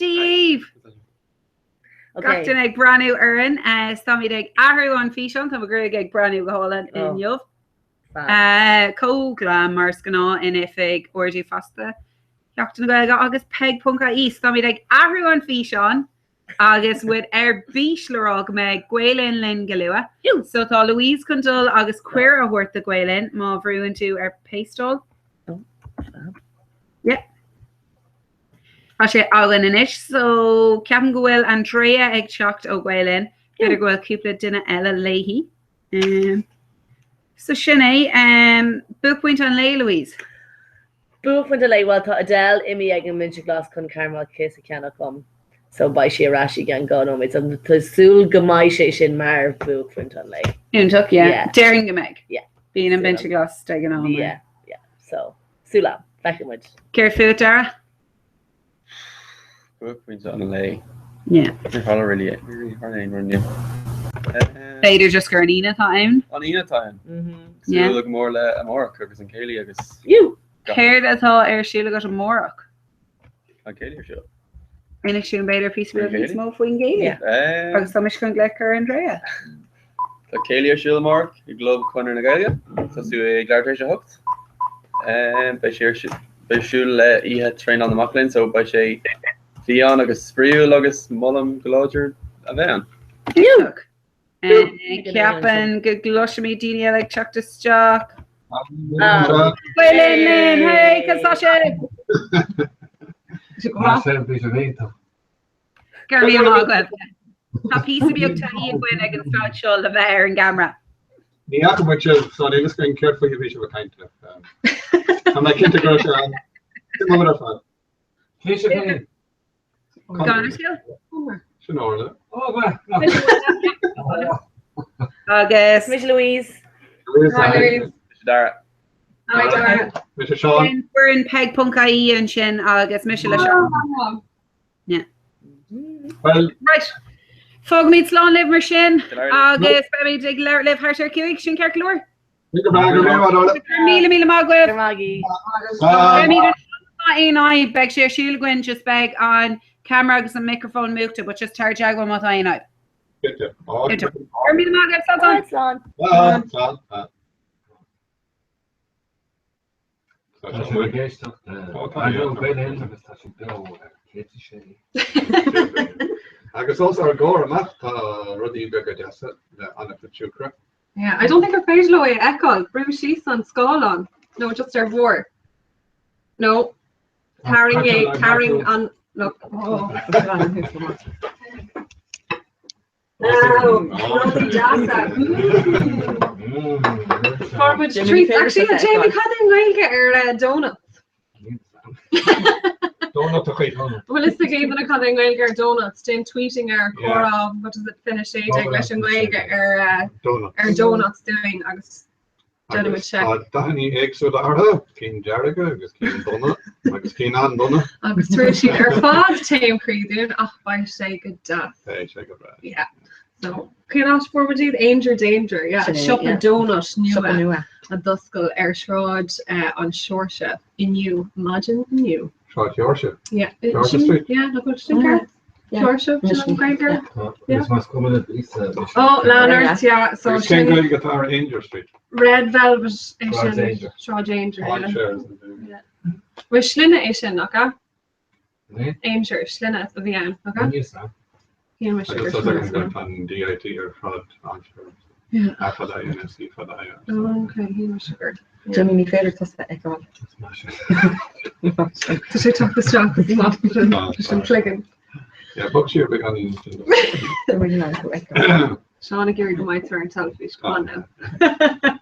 Steve. Gachtain ag branu urin, Stomid ag ahrú an fision, tá grúig ag branu go hálan in jobh. Cógla mar scaná in ifig orgy fasta. Gachtain go agus peg.í Stomid ag ahrú an fision, agus with bís lerag me Gwaelin lin galua. So tá Louise Cundul agus queer a hort the Gwaelin, má bhrúin tú pastol. Yeah. Sé ágan inis, so ceapan go bhfuil Andrea ag teacht ó Gwaelin, beidir go bhfuil cúpla duine eile léihí. So sin é, buchpoint an lei, Louise? Buchpoint an lei, well, tá Adele imi ag an minse glas chun Comhrá cés a ceanna com. So by sé rashi gan gonom, it's a sul gamai sin mar buchpoint an lei. Úntaach, yeah. Daring go meg. Yeah. Being an minse glas taken on. Yeah. So, sula, back in which. Care food, Dara? Buchpoint an lei. Yeah. Really hard ain't running. Beidir just gur an ina time. An ina time. Yeah. Look more le Amorach agus an Cayley agus. You. Céir atá siúla got an Mórach. An Cayley seo. Innig siún beidir pí mó faoin Gaeilge. Agus tá mis chun gleicear Andrea. Tá Cayley seo Amorach, I glob chunar na Gaeilge. Tá sú ag leirtar sé hocht. Bei siúil le ihe train an na Macklin, so bei sé Fion agus Spriú agus Mullam Glodger a bhean. You. Ceapan go gloisiimi daine ag teachtasteach. Gwaelin, hey, cos sé? Gary am agweb. Tá pí beag taí gin ag an stáid seo le bheith ar an gamra. Ní acu mar so I was going carefully to be sure kind of. I'm like into go to the moment of fun. Gone skill? Sinorla. Agus Miss Louise. Dara. Mr. Sean. We're in peg.ie and sin agus Michelle Sean. Yeah. Well, right. Fog meets lawn live mar sin agus be dig live hartar cuig sin cerclúir. Míle mágweb. Maggie. I beg sé siúil gin just beg an camera agus an microphone muta, but just tar jag mat aine. Míle mágweb Salon. Agus also our gore mat ruddy bigger just on the chukra. Yeah, I don't think our page low echo. Bruce she's on Scotland. No, just our war. No. Carrying on look. Oh, treats actually Jamie Cotton will get her donuts. Well, it's the game that I call Gaeilge donuts. Jane tweeting her Cora, what does it finish? English and Gaeilge her donuts doing. Agus gentleman check. Dahani eggs with our King Jericho, agus King Donut, agus King Ann Donut. Agus Trishi, her father team created. Oh, by say good death. Hey, shake it back. Yeah. So, can I ask for what you danger? Yeah, shop a donut new a duskel Shroud on Shoresha in you. Imagine you. Short Yorkshire. Yeah. Yorkshire Street. Yeah, look what you think. Shoresha, Gregor. Yeah. Oh, Lanners, yeah. So she can go get our Angel Street. Red Velvet Shroud Danger. Yeah. We're Slinna Asian, okay? Angel, Slinna at the VM, okay? Yeah, my sugar. On DIT or fraud on sure. Yeah. For the NFC for the Oh, okay, he was sugar. Jimmy, my favorite was the echo. So she took the stock with him off and clicking. Yeah, but you're big on the Sean and Gary go my turn selfish. Come on now.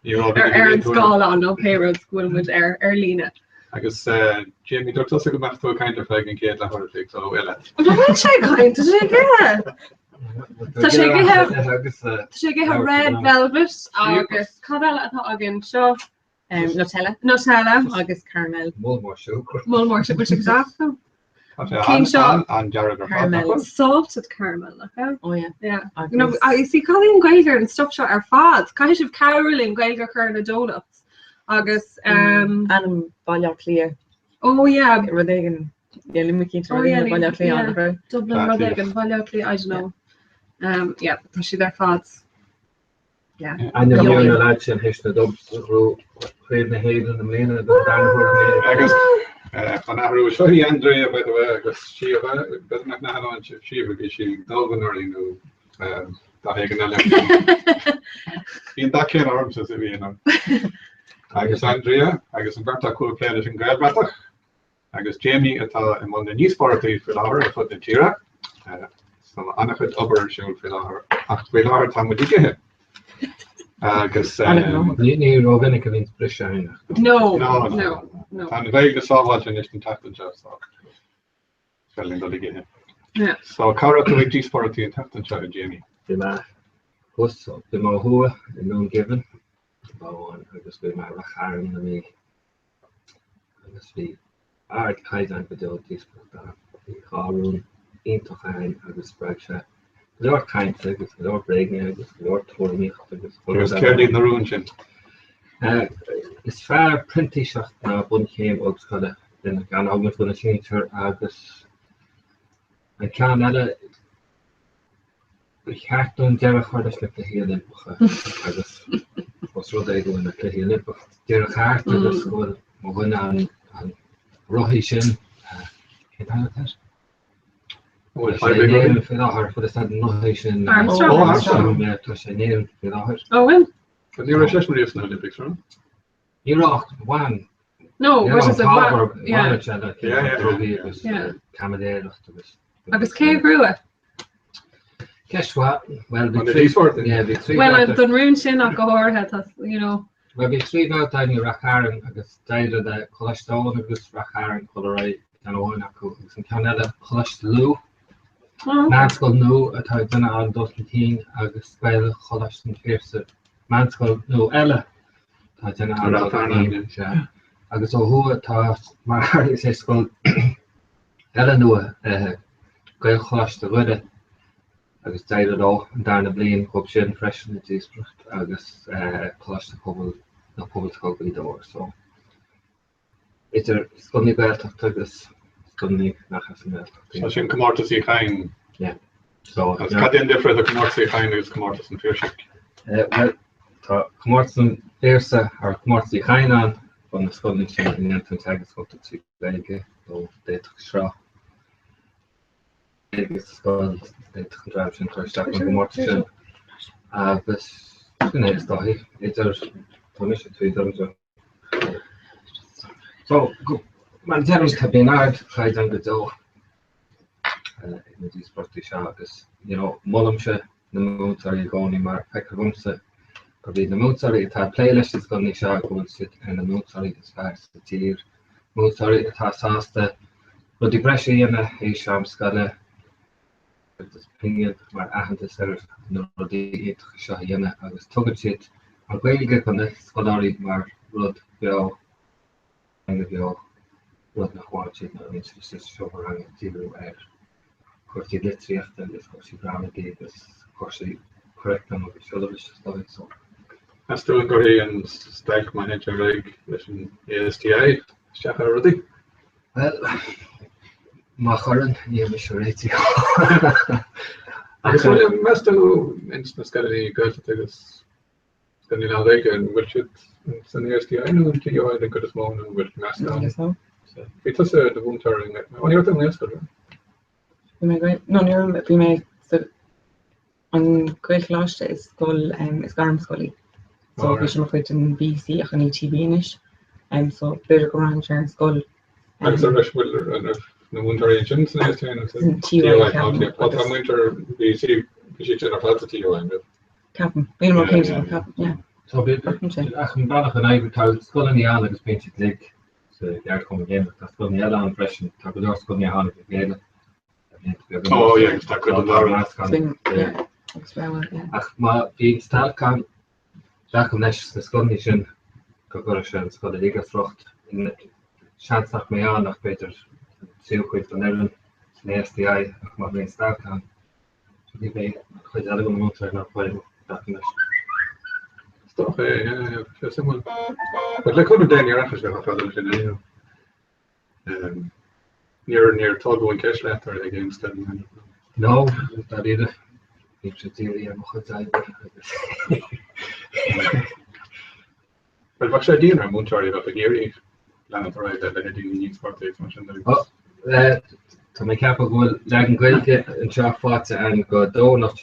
Aaron's call on no payroll school with Lena. I guess Jamie took us a good match to a kind of like in Kate Lahore, so well. What's she going to do? Does she get her red velvet? August Cadella again, so Nutella, August caramel. Mulmore sugar. Mulmore sugar, which exactly. And Jared caramel, salted caramel. Okay. Oh yeah. Yeah. You know, I see Colleen Gaeilge and stuff shot our fads. Kind of Caroline Gaeilge current donuts. August and Balia clear. Oh yeah. Redegan. Yeah, Mickey Oh, yeah, yeah. Dublin That's Rodeg it. and Valley, I don't know. Yeah, tá si their fads. Yeah. And Yeah. you're a lad in Hishna Dubs, who played the Hayden and the Lena, the Agus fan ahrú seo Andrea by the way agus si bit me na an si si Dublin or you da hegen Bhín da cé arm sa bhí agus Andrea agus an Berta cool pléidir an Gaelbreach agus Jamie atá in man na níospáirtaí fi láthir a chud na tíra annach chud obair siúil fi láthir ach fi láthir tá mudigithe agus Ní rovinnig a vín brisine. No. Tá na bheith na sáháil in is an tatan se fellin do githe. Yeah. So cara go bhíh díospáirtaí an tatan se a Jamie. Di ma hus di ma hua in noon given. Báin agus be mar racharan na mé agus vi ard caiidan bedó díospáirta í cháún iontoch ein agus spreag se. Door kaint agus door bregne agus door toormich Agus céirdaí na rún sin. Is fear printíiseach na bunchéim og skade den gan ágin fun a sinir agus an cean eile cheartún dearach chuirdas le héalin agus was rud é goin na léhéalin dearach cheart agus bhfuil má bhaine an roihí sin cé Fir for the stand notion Ní sé maríos na Olympics ran? Iraq one. No, versus a yeah. Agus cé grúa? Guess what? Well, On the D-sport? yeah, Well, I've done rún sin a go orthe, you know. Well, we three out down your Racharan agus daidir the cholesterol agus Racharan colorai and one agus an Canada cholesterol. Manskol no atá duna an dostin agus speile cholesterol fierce. Manskol no ella tá duna an agus ó hua tá mar is skol ella no gael cholesterol rude agus daidir ó an darna blian hop sin fresh in the district agus cholesterol na pobl go door so it's a skunni belt agus skunni nach So sin comórtas í chain. yeah so As cad in different the comórtas í chain agus comórtas an fiirse. well tá comórtas fierce ar comórtas í chain an von na skunni sin in antan agus go tí beige so deit sra agus skol deit drive sin first up comórtas sin agus is dahi it's so man terms have been out tried and go in the sporty agus you know molumse na motor going mar pekagumse probably the motor it had playlist is going to go sit and the motor is fast the tier motor it has saste but the pressure in a sham skade this opinion mar ahante ser no the it shahina agus tugit Ar gweilge gan scolari mar rud bio rud na chwaartje na institution rang tíú chuirtí litríocht agus chuirtí gramadí agus chuirtí correct am agus siúlavis stoi so. As tú an goí an steig manager rig leis an ASTI seach rudí? Well, má choran ní me réiti. Agus mes tú ins na scadaí goilta agus Gan ni nawdeg yn wilchyd sy'n ei ysdi ein yn ti oed yn gydys mawn yn wilch mes down. Fi tas y fwn taring. Ond i'r dyn ysgol? No, fi me an gweilch láiste is gol is garm scolí. So fi sem fuit an BC ach an ETB-inis. So beidir go ran an scoil. Agus ar leis bhfuil na fún taring sin sy'n ei ysdi ein? TOI Wat am winter BC fi si ar falta TOI? Captain. Being more case of captain, yeah. So ach an brach an eigen tá scoil ní an agus peint lig so gar kom again tá scoil ní an impression tá go scoil ní an géile. Oh yeah, tá go Yeah. Ach ma bí stal kan Jack nes na scoil ní sin go go sin scoil ige frocht in seanach mé an nach beter siúchuid an Ireland na STI ach ma mé stal kan. So die bé chuid a go mo nach foiil. Stop, yeah, someone. But like, what did Danny Raffers go off other than near Togo and Keshlet or against them. No, that either. You should see the Well, what should I do now? Montreal up here. Land for right that they do need sport days much. Oh, to my cap of gold, Lagan Grilke and Chalk Fots and go donut.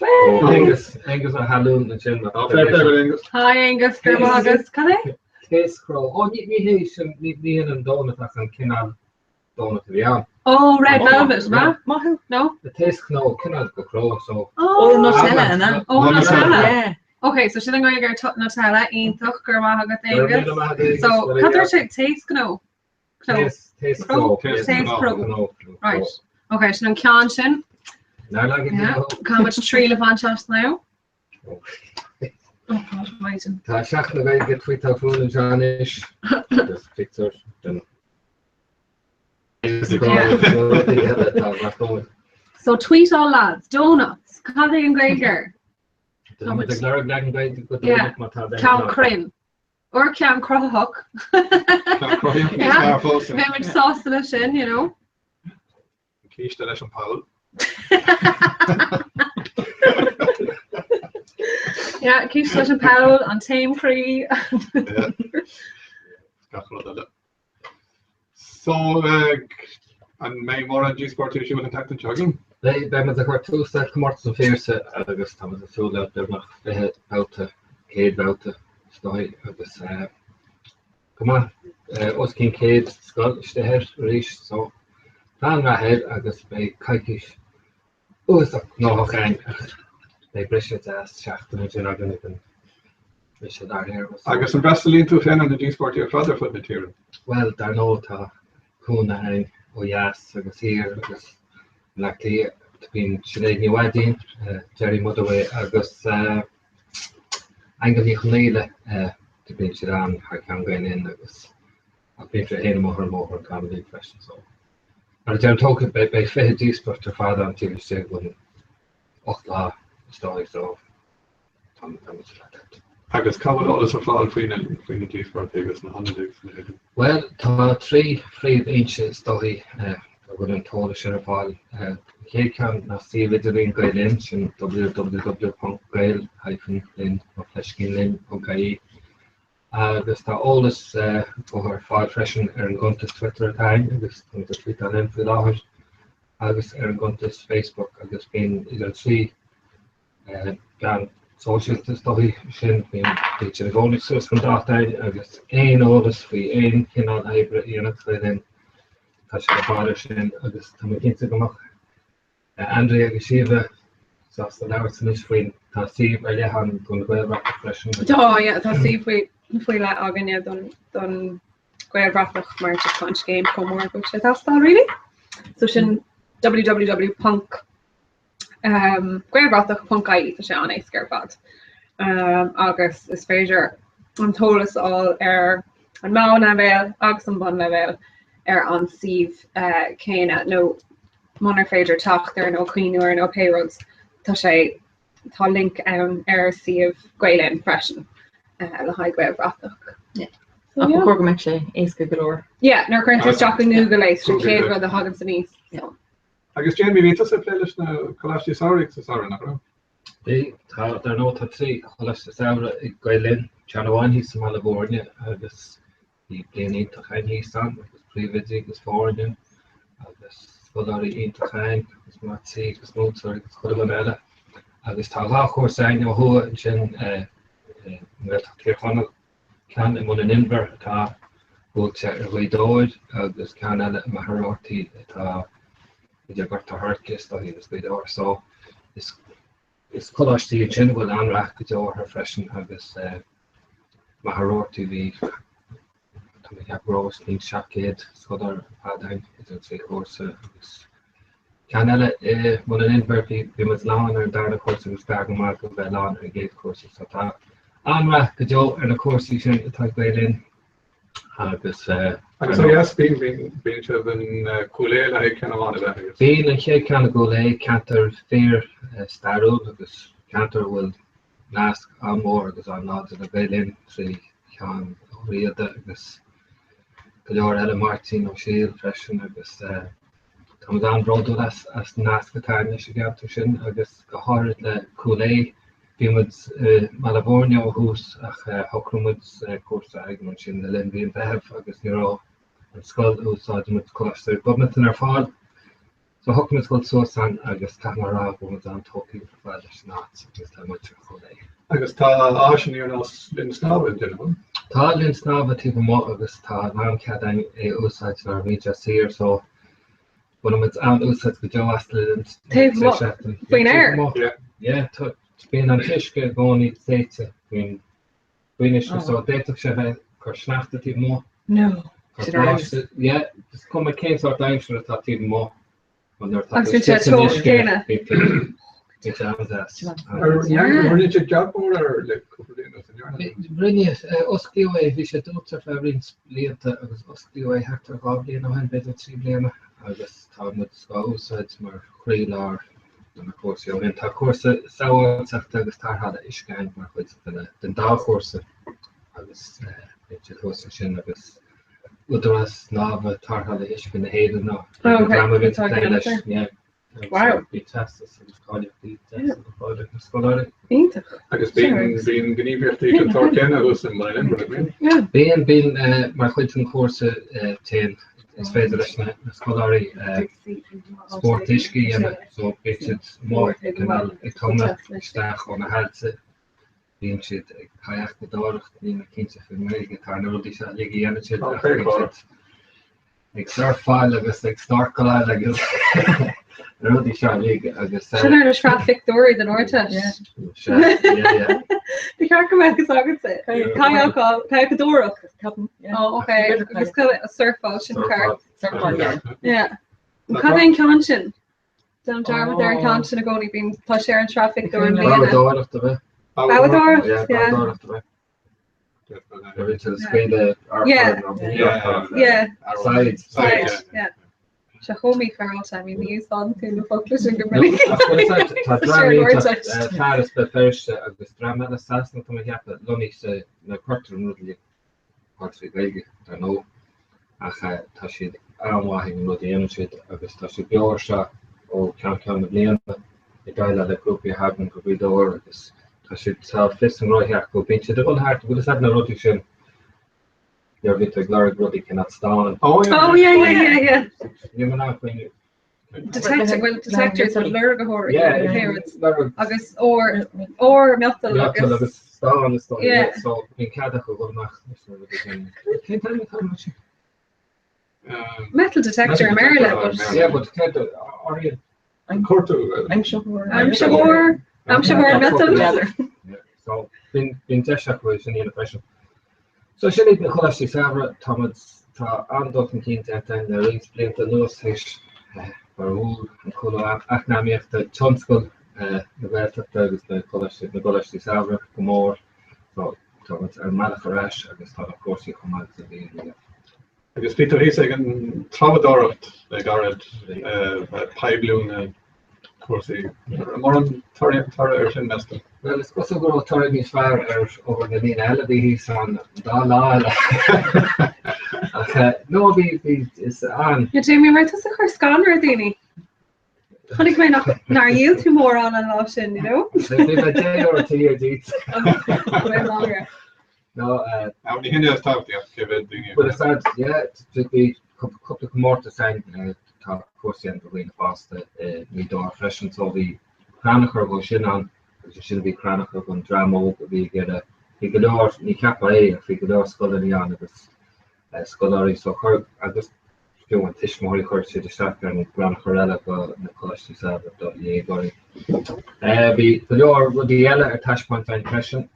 Angus a halloon and chin. Hi Angus, good August. Can I? Taste crow. Oh, me in and donut and kinal donut yeah. Oh, red velvet, right? No. The taste no kinal go crow so. Oh, Nutella, no? Oh, Nutella. Yeah. Okay, so she's going to get Nutella in Tucker Mahaga Angus. So, cut her taste no. Taste crow. Right. Okay, she's going to canchin. Now like Yeah. How much tree of shots now? Oh God, amazing. Tá seach le bheith get tweet out full and Johnish. Just pictures. Then. So tweet all lads, donuts, Cathy and Gregor. Cam Crin. Or Cam Crowhook. Yeah. Maybe sauce to the shin, you know. Quiche de leis Paul. Yeah, quiche de leis Paul on Tame Cree. So, and May more on G-Sport issue with attack and chugging. They met the cartoons that come out of fierce agus tam the full out there nach out head out story agus come on us king kid Scottish the head reach so plan ahead agus by kaikish oh is no okay they brush it as shaft and you're not going to wish it out here I guess some Vaseline to fan on the G-Sport your father foot material well there no ta kuna hang oh yes agus here agus luckily been Sinead Wedding, Jerry Motherway, August Angeli Hunile, to be Shiran, I can't go in August. I've been to him more comedy impression. So, and I'm talking by Fair G-Sport to father until you say when Ochla story, so I'm like that. Agus covered all this of all between the G-Sport figures and 100. Well, three inches story. I'm going to tell the sheriff all. Here can now see video in guidelines in www.gail-lin.fleshkin-lin.ie. There's all this for her far freshen going to Twitter time. This going to tweet on him for the hours. Agus going to Facebook. Agus been either see social story shin being teaching going to from that time. Agus ein all this we ein cannot hybrid unit then. Touch the father shin. Agus to make it go. Andrea Geshiva, so the last in this week, Tassi, Elihan, going to go back to freshen. Oh, yeah, Tassi, if we let Agania done Grey Brathach March Punch game, Comhrá, which that's that really. So, shin www.greybrathach.ie, so on a scarebad. August is Fraser, and told us all and Mao Navel, August and Bun Navel, on Steve Kane at no. Monarch Fraser talk there no Queen or no payrolls Tashay ta link sea of Gaelin freshen the high grade Brathach. Yeah. So yeah. Actually ace galore. Yeah, no current is dropping Google lace from Kate or the Hoggins and East. Yeah. I guess Jamie we just a playlist now Kalashi sorry not They they're no top three Kalashi Saura Gaelin Channel 1 he's from California this he playing into he's on his previous is foreign this Dolari into time, it's not see, it's not sorry, it's good about that. Agus tá lá chóir sein ó thua sin tíorchana cean im an inver atá bhúilte ar bhí dóid agus cean eile maithreortaí atá idir gur tá thurcas tá hí is bidóir so is coláistí sin bhfuil anreacht go deor ar freisin agus maithreortaí bhí tá mé ceap rós ní seacéad scodar fadain is an sé chóirsa agus cean eile bhfuil an inver bhí mas lán ar darna chóirsa agus beag mar go bheith lán ar géad chóirsa so tá anreacht go deor ar na chóirsaí sin atá gaelin agus so yes being to been coolé I kind of want to be being a ché can go lei canter fear starú agus canter will last an mór agus an ná a gaelin trí cean riada agus go leor eile Martin ó síl freisin agus Tá an brodú as nascatáine se gabtar sin agus go háir le coolé bhímid Malabornia ó hús ach hocrumid cuasa ag man sin le linn bhíon bheitheh agus nírá an scoil úsáidimid cholesterol gomnatain ar fáil. So hocrumid scoil suasan agus Comhrá bhfuil an tócaí fáil leis nás agus tá muid coolé. Agus tá áisian ar nás linn snábh duine. Tá linn snábh tí mó agus tá ná ceadain é úsáid ar míide sír so when it's out outside the Joe Astley Queen Air. Yeah, being on Tishka going say to Queen so they took Chevy or snapped it even more. No. Yeah, just come a case or time for that even more when they're talking job or like Brilliant. Oskiwe, we should do it for Leanta, agus Oskiwe Hector Goblin, no hand better to blame. Agus táid scoúsáid mar chrílar an cuasa an tá cuasa saoilteachta agus tarthada iscein mar chuid den dáchósa agus cuasa sin agus udas nábh tarthada isce na héad ná leis wow bí testas sáileachtaí na scoláire. Agus bíon gníomhirtaí an táceanna agus an mailin Bíon mar chuid an cuasa te is féidir leis na scoláirí sportíiscí so bit mór ag tona isteach ó na háilse bíonn siad ag caiacht go dáireacht ní na 15 fé tar na rudí se ligí dhéana siad ag surfáil agus ag snorkeláil agus rudí se lig agus sin ar traffic dóirí den orta Bhí cear go agus agus caiach go dóireach agus a surfáil sin car cad é can sin don darmad ar can sin a gcónaí bíon tá sé an traffic dóir dáireachta Se chomí ferá mí níos an tú na fo go Táras be first agus drama a sasna to heappa loní se na cuatar nudlí gaige ar nó ach tá siad anmhaing nó dhéanam siad agus tá si beir se ó cean na blianta I gaile le grúpi hagan go bhídóir agus tá siad tá fis an roitheach go bín siad bhil háart bhfuil na rudí sin You're with the glory brother cannot stand. Yeah. You know when detectors are lurgahor agus or metal agus staan so in cadach go nach metal detector in Maryland but I'm sure metal so been in impression So sin na cholesterol sabra Thomas tá andot an cínta an na rins blianta nuas heis barúil an chola achnáíochtta tionscoil na bhilteachta agus na cholesterol sabra go mór so Thomas ar meach aráis agus tá cuasaí chumáid a bhí. Agus Peter hí an trabhadáireacht le garad pebliún cuasaí mar an tar ar sin measta. Well, it's also going to turn me far over the main element on Dala. No, it's on. You do me right to the scanner, Dini. Can I not nar you two more on an option, you know? Maybe a day or 2 years each. Longer. No, how many hints talk give it? But it's sad, yeah, to be a couple of more to sign talk course the end of the past we do fresh and so the chronicle goes in on. It should be chronicle on drama we get a figure ni capa a figure scholarly on it scholarly so I just do an tishmori course to the staff and chronicle na college sab ye going be the the yellow attachment impression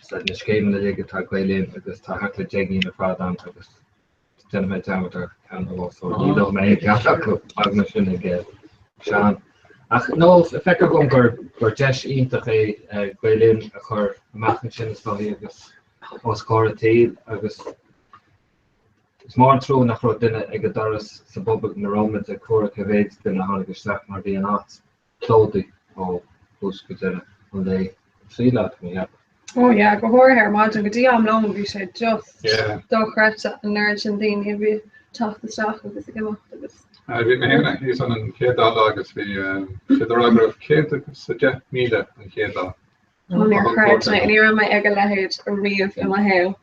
so the game the league tag in agus tá hakla jeggy na far down agus gentleman diameter and also you know me agnasin again Sean ach no effective go gur jesh intach gwelin a chur machn sin story agus os corte agus it's more true nach ro dinne ag doras sa bobbel na Roman a chora cavéid den a hannig staff mar bí nat clodi ó buskulle on they see that me up. Oh yeah, go hor her mod go di am long vi sé just dochreta an Argentina vi teach agus go agus. Vi me henne is an een keet agus vi er keet se míle an keet. Ní mai ag lehéid a riamh i heil.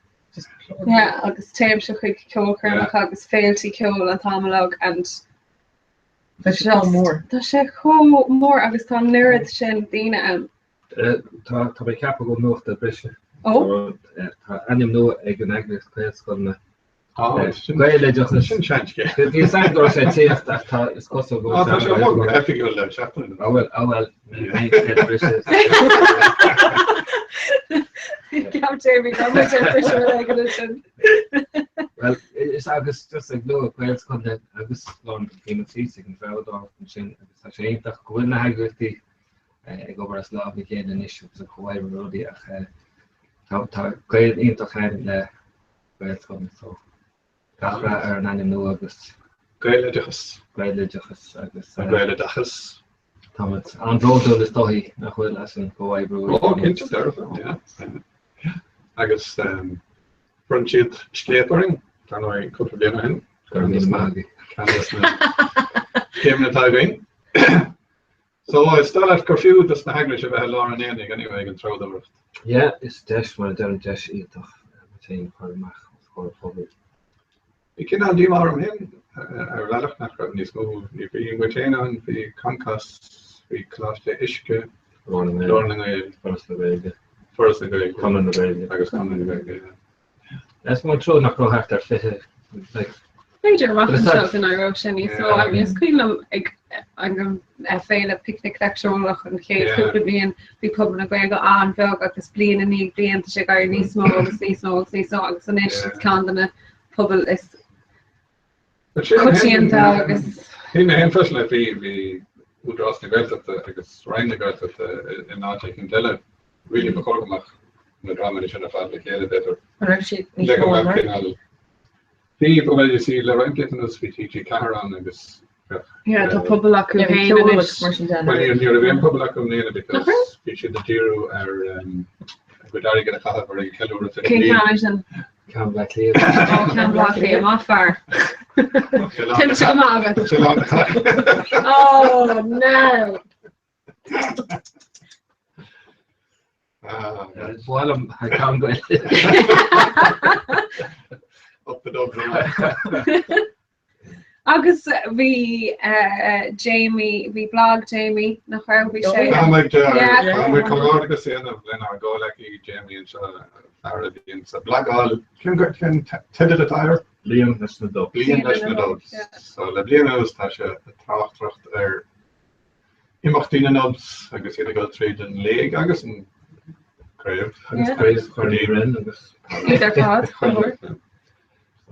Yeah, agus taim se chuig ceolcurach agus féiltí ceol an tamlog and mór. Tá sé cho mór agus tá nuad sin daine an. Tá bei cap go nucht a brise. Oh, Anim nu ag an agnes kles gona. Gaile sin chanske. Dí sein do sé tíocht tá is cos go effi le Chaplin. well brise. Cap Jamie sin. Well, is agus just ag lo kles kon agus lá tí an fádá sin agus sé intach gohfuil hagurtí ag go as lá gé an isisiú a choáir rodí ach tá gaid intach le kon so. Comhrá ar an anim nu agus Gaile dechas. gaile deachas agus Gaile dechas. tá an brodul is dohí nach bhfuil as an choáibbrú. Agus front skatering tan ko problem hen. magi. Keimna taing. So stel at curfew dus na hagri we lá an enig anyway an tro over. Ja, is des mar der des ítach meteen choach chofobil. Ik ken al die mar om hen welch nach ní go ni fi gotéin an fi kankas fi klaste iske Lorning first Common agus kom. Es má tro nach rohacht ar fi Major rock in Iro sinní, so I mean cuilam ag an féile picnic leúach an chéadúpa bblion bhí pub na gail go an bheg agus blian a ní blianta sé gar níos mó agus níos agus san is canna pobl is chutíanta agus. Hí hen fe vi údras na gailt agus reinine gailt in nátekin deile ri bekorach na drama sin a fa chéile better. Fi wel je si le reinketen as VTG Comhrá agus. Yeah, the pobl acu vin public ne because fi de deru godari get a cha for ke. Can má far. Oh no. Bhilm can go Up the dog. Agus bhí Jamie bhí blog Jamie nach chuir bhí sé chogus sé lena go le Jamie an sa blagáil cin te a tire Líon leis na dó. blian leis na dog. So le blian tá se tracht ar imachtíine nobs agus iad go tréad an lé agus an kréibh Gréis chuí rin agus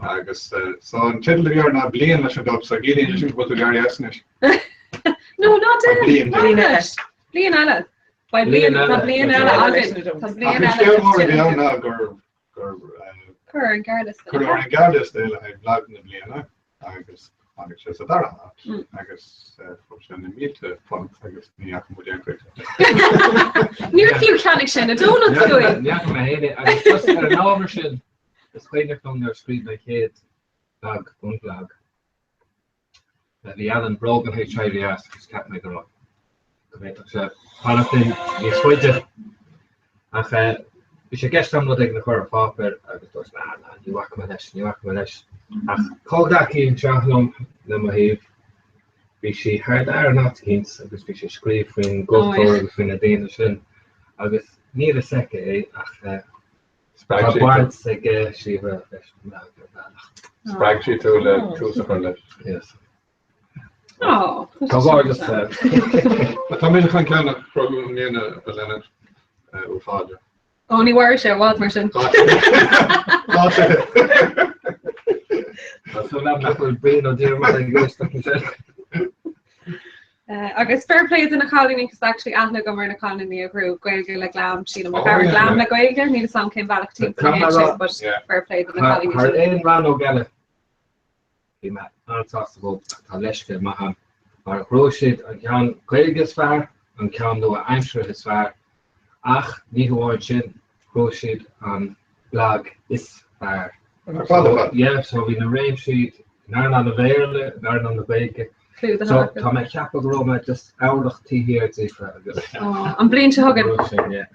agus so an tiar na blian leis an dog so gé go gar asne. No, not Blian eile. Ba blian eile gur chur an gardas. an gardas de ha blag na bliana agus se a dar agus na míte fan agus ní mu. Ní fiú cenig sin a dóna goin. héine agus an ábhar sin is chuine chum ar scríb na chéad lag gunlag. Bhí an brogan he try as gus cap me go. Se Hanafin ní sfuide ach sé gist am ag na chur páper agus níha leis ach códaí an telum le a híh bhí si hard ar nákins agus bhí sé scríb faoin gotóir agus fin a déana sin agus ní a seice é ach ige si Sprag si tú le tú le. yes. Oh. Tá mé chan ceannach programíana a lenne ó fáidir. Only war sé bhád mar sin. nachfuil bri ó dé Agus fair play in a colony cos actually ana go mar na colony a grú goilge le glam sí mar glam le goilge ní sam céim bailach tí but fair play in a colony. Har éon ran ó geile hí me antá tá leisce mahan mar chróisiid an cean goilgus fearr an cean nó a aimsre is fearr ach ní goháin sin chróisiid an blag is fearr. So bhí na réimsíd Naar aan de wereld, naar aan de beken. Zo, dan met jappen gewoon met dus ouder hier te vragen. Een blindje hagen. Ja.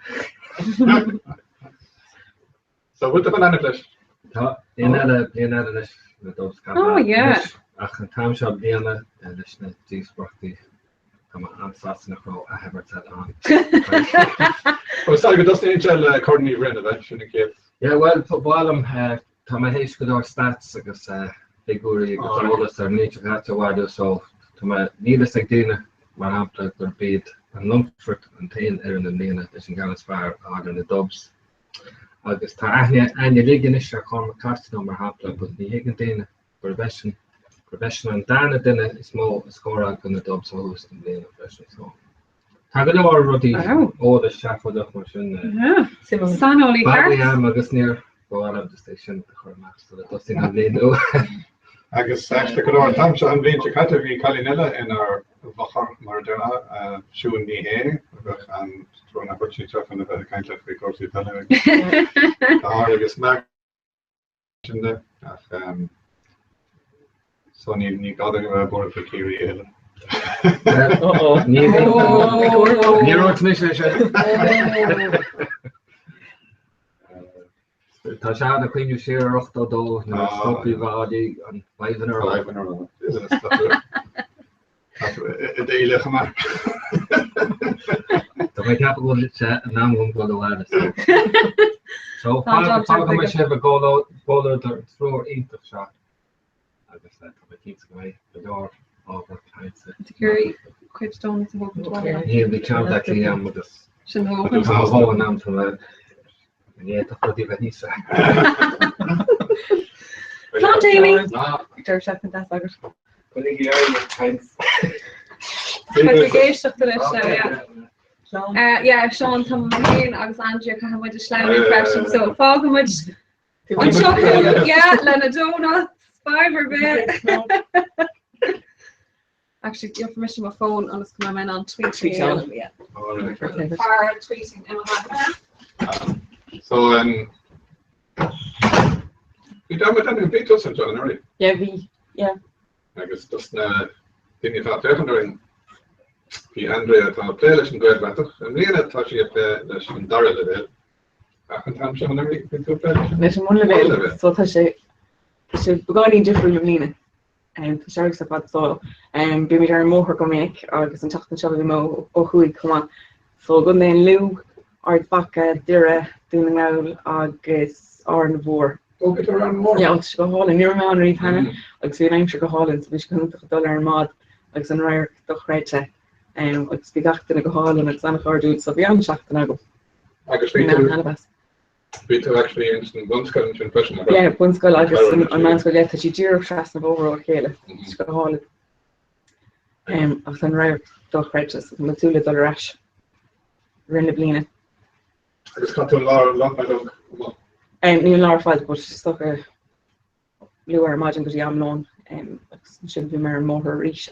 So with the banana flesh. Ja, in de met ons kan. Oh ja. Ach, een timeshop dienen en dus net die sportief. Kan maar aansatsen nog wel. I have het aan. Oh, sorry, but that's the angel Courtney Renner, shouldn't it? Yeah, well, football tam heis go stats agus figuri alles er niet gaat te waarde zo tam niet ik dien maar hapla er beat en Longford en teen in de nene is een ganz waar aan de dubs agus ta en je liggen is er kom kast nummer hapla but die hegen dene professional daarna dinne is mo score aan de dubs host en de professional so Have you ever rudi de chef for the machine San Oli agus near go out the station the so that doesn't have no I guess actually could our time so I'm being to cut we Calinella in our Vachar Mardana showing the hair and throwing a bunch of in the kind of because you tell me I guess Mac in the so ni got a board for Kiri Tá se na chuinú sé 8dó na stopí bhádí an 5 déile mar. Tá mé ceap go se ná go bhile. So fá me sé bh ggóir tróir intach se agus tá tí go mé bedá ábhar caiinte. Gurí cuiidtón sa bhá. Ní bhí ceantaí am agus Sin bhá an am tá yeah, that's what you need to say. Not Jamie. They're checking that sucker. Yeah, Sean, Tom, agus Andrea, can have a slang impression. So, fog much. I'm chocolate. Yeah, Lena Donuts, 5 or bit. Actually, you have permission my phone, and it's coming on tweeting. Yeah. Tweeting. So we done with any beat us in January. Yeah, I guess just didn't you thought during the Andrea to playlist and great better and Lena thought she play this in Dara level. I can tell you when we to play. There's one level. So that she began different Lena. And the sharks about so be me more her go make or guess I'm talking to mo oh who come on. So go then Lou or backa dira doing now agus or na vor. Go get around more. Yeah, she go hall and near me on read Hannah. Like so I'm sure go hall and so we can $1 mod like some rare doch right like speak after go hall and it's on hard dude so beyond shock and go. I guess we to actually instant one skull into impression. Yeah, one skull I guess a man's go let she dear trust of over Kayla. She go hall of some rare doch right just with $2 rash. Rinne blina. I just got to a lot by look. Ní lá fáil but stoch a luar imagine go am non should be mar more ríis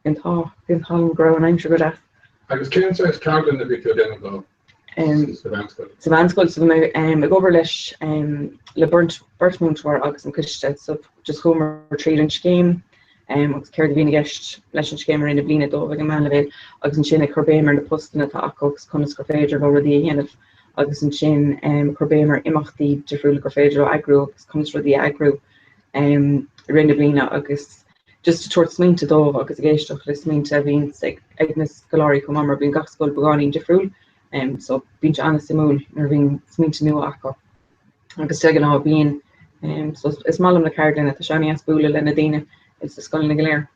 in tá grow an I'm sure good at. I was cancer is Carolyn the big again though. Savanskol so me go over leis le burnt moon tour agus an cuiste so just homer trade an game agus ceir bhína gist leis an scéimar ina blina dó bh an man lehéil agus an sin chorbéimar na postna tá agus chunas go féidir go ruí héanamh agus an sin chorbéimar imachtaí defriúla go féidir agrú agus chunas ruí agrú rinne blina agus just tuairt smínta dómh agus géisteach le smínta bhín agnas goláirí chum mar bhín gachscoil beáí defriúil so bhín anna simúil ar bhín smínta nua acu agus tegan á bhíon so is málam na cairdaine tá seaní as búla lena daine is the skull in the glare.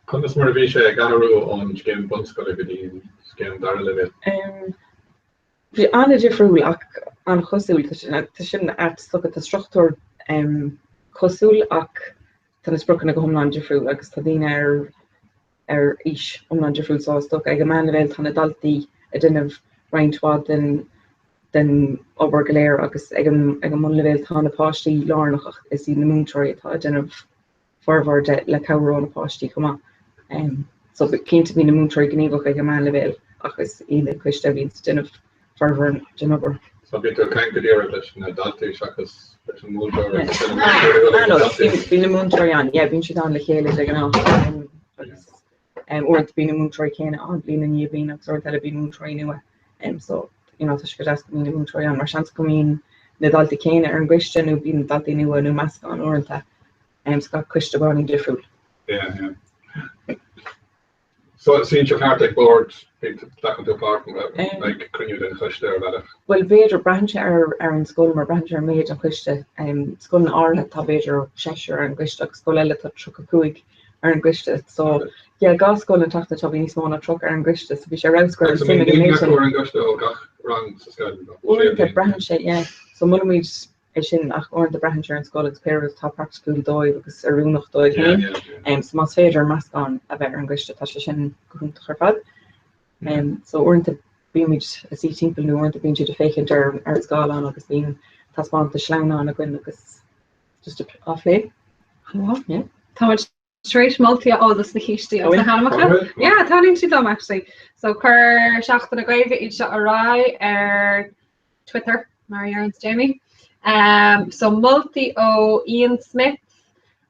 Comes more be Ganaroo on game Bunskol in game Dara level. The anna different an chosul shouldn't at look at the structure chosul ak tan is broken go homland different agus tadina ish homland different so stuck ag a man level tan adulti a din of raintwad then over glare agus ag a mon level tan a pasti larnach is in the moon troy a din of forward le cower on a pasti come on so it came to be the moon troy gnevo ag a man level agus in question din of fervor Jennifer. So bit kind of dear in adulti shakas bín múntroí an, bín si an le chéile an or bín múntroí chéine an blin ní bín ag sort a bín múntroí nua. So tá go as bín múntroí an mar sean gomín na dalta chéine ar an gcuiste nó bín daltaí nua nó measca an orintanta go cuiste báin difriúil. So it seems your Arctic board back into park like can you then push there about it? Well Vader branch ar an school mar branch ar méid an cuiste school ála tá Vader seir an gcuisteach school eile tá tro cuaig ar an gcuiste so gá school an tata tá níos mána tro ar an gcuiste so bhí sé ragscoil the branch so mu míid sin ach or de brehan an school experience tá practical dóid agus arúnach dóid so mas féidir meascán a bheith an gcuiste tá sin goúnta chu fad so orintanta bíimiid a sí timppla nó orintanta bín siad a fécinn ar sáán agus bíon táspáanta sleánán a gin agus just álé Tá straight multi ádas na chiistí hanamacha? Ja, táling si dom actually. So chur seachtain na gaibh iad se ará ar Twitter mar Aaron's Jamie. So multi ó Ian Smith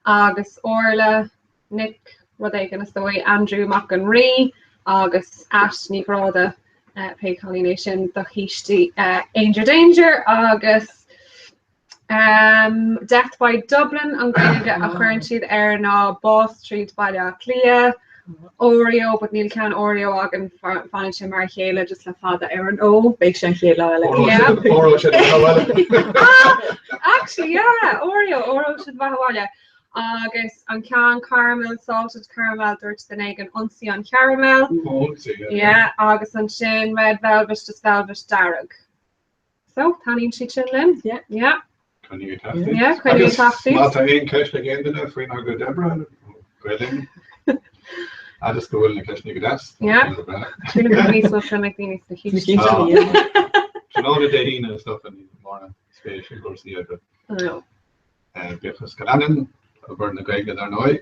agus Orla Nick rud é gan stoi Andrew McAnree agus Ash níráda pe Collination do chiistí Angel Danger agus Death by Dublin an gaige a chuann siad ar ná Boss Street bailile clia Oreo, but níl cean Oreo agan fan sin mar chéile just le fada ar an ó Beic sin chéile actually Oreo should bhaile agus an cean caramel salted caramel dúirt den ag an ionsaí an caramel agus an sin red velvet just velvet darug so táíonn si sin lin Can you taxi? Not ein cash again then if we not go Deborah. Grilling. I just go in the cash nigga das. Yeah. Social make these the huge. You know the day and stuff in the morning. Special course the other. No. Breakfast Callanan, a burn the Greg there now. I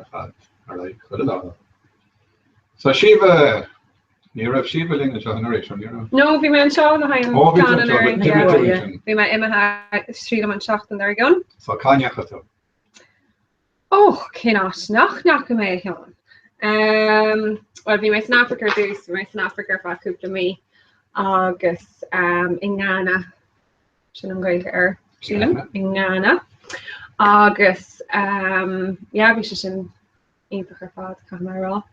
thought alright, good enough. So Shiva Ní Shiva ling generation, you know. No, bhí me an seo na hain bhí me imime trí am an seachtain ar gan. So cáineacha tú? Oh, cinát nach go mé teán. Well bhí me San Africa dús, bhí me San Africa fa cúpla mí agus i Ghana sin an gaige ar sílam i Ghana agus bhí sé sin ionfach ar fád Comhrá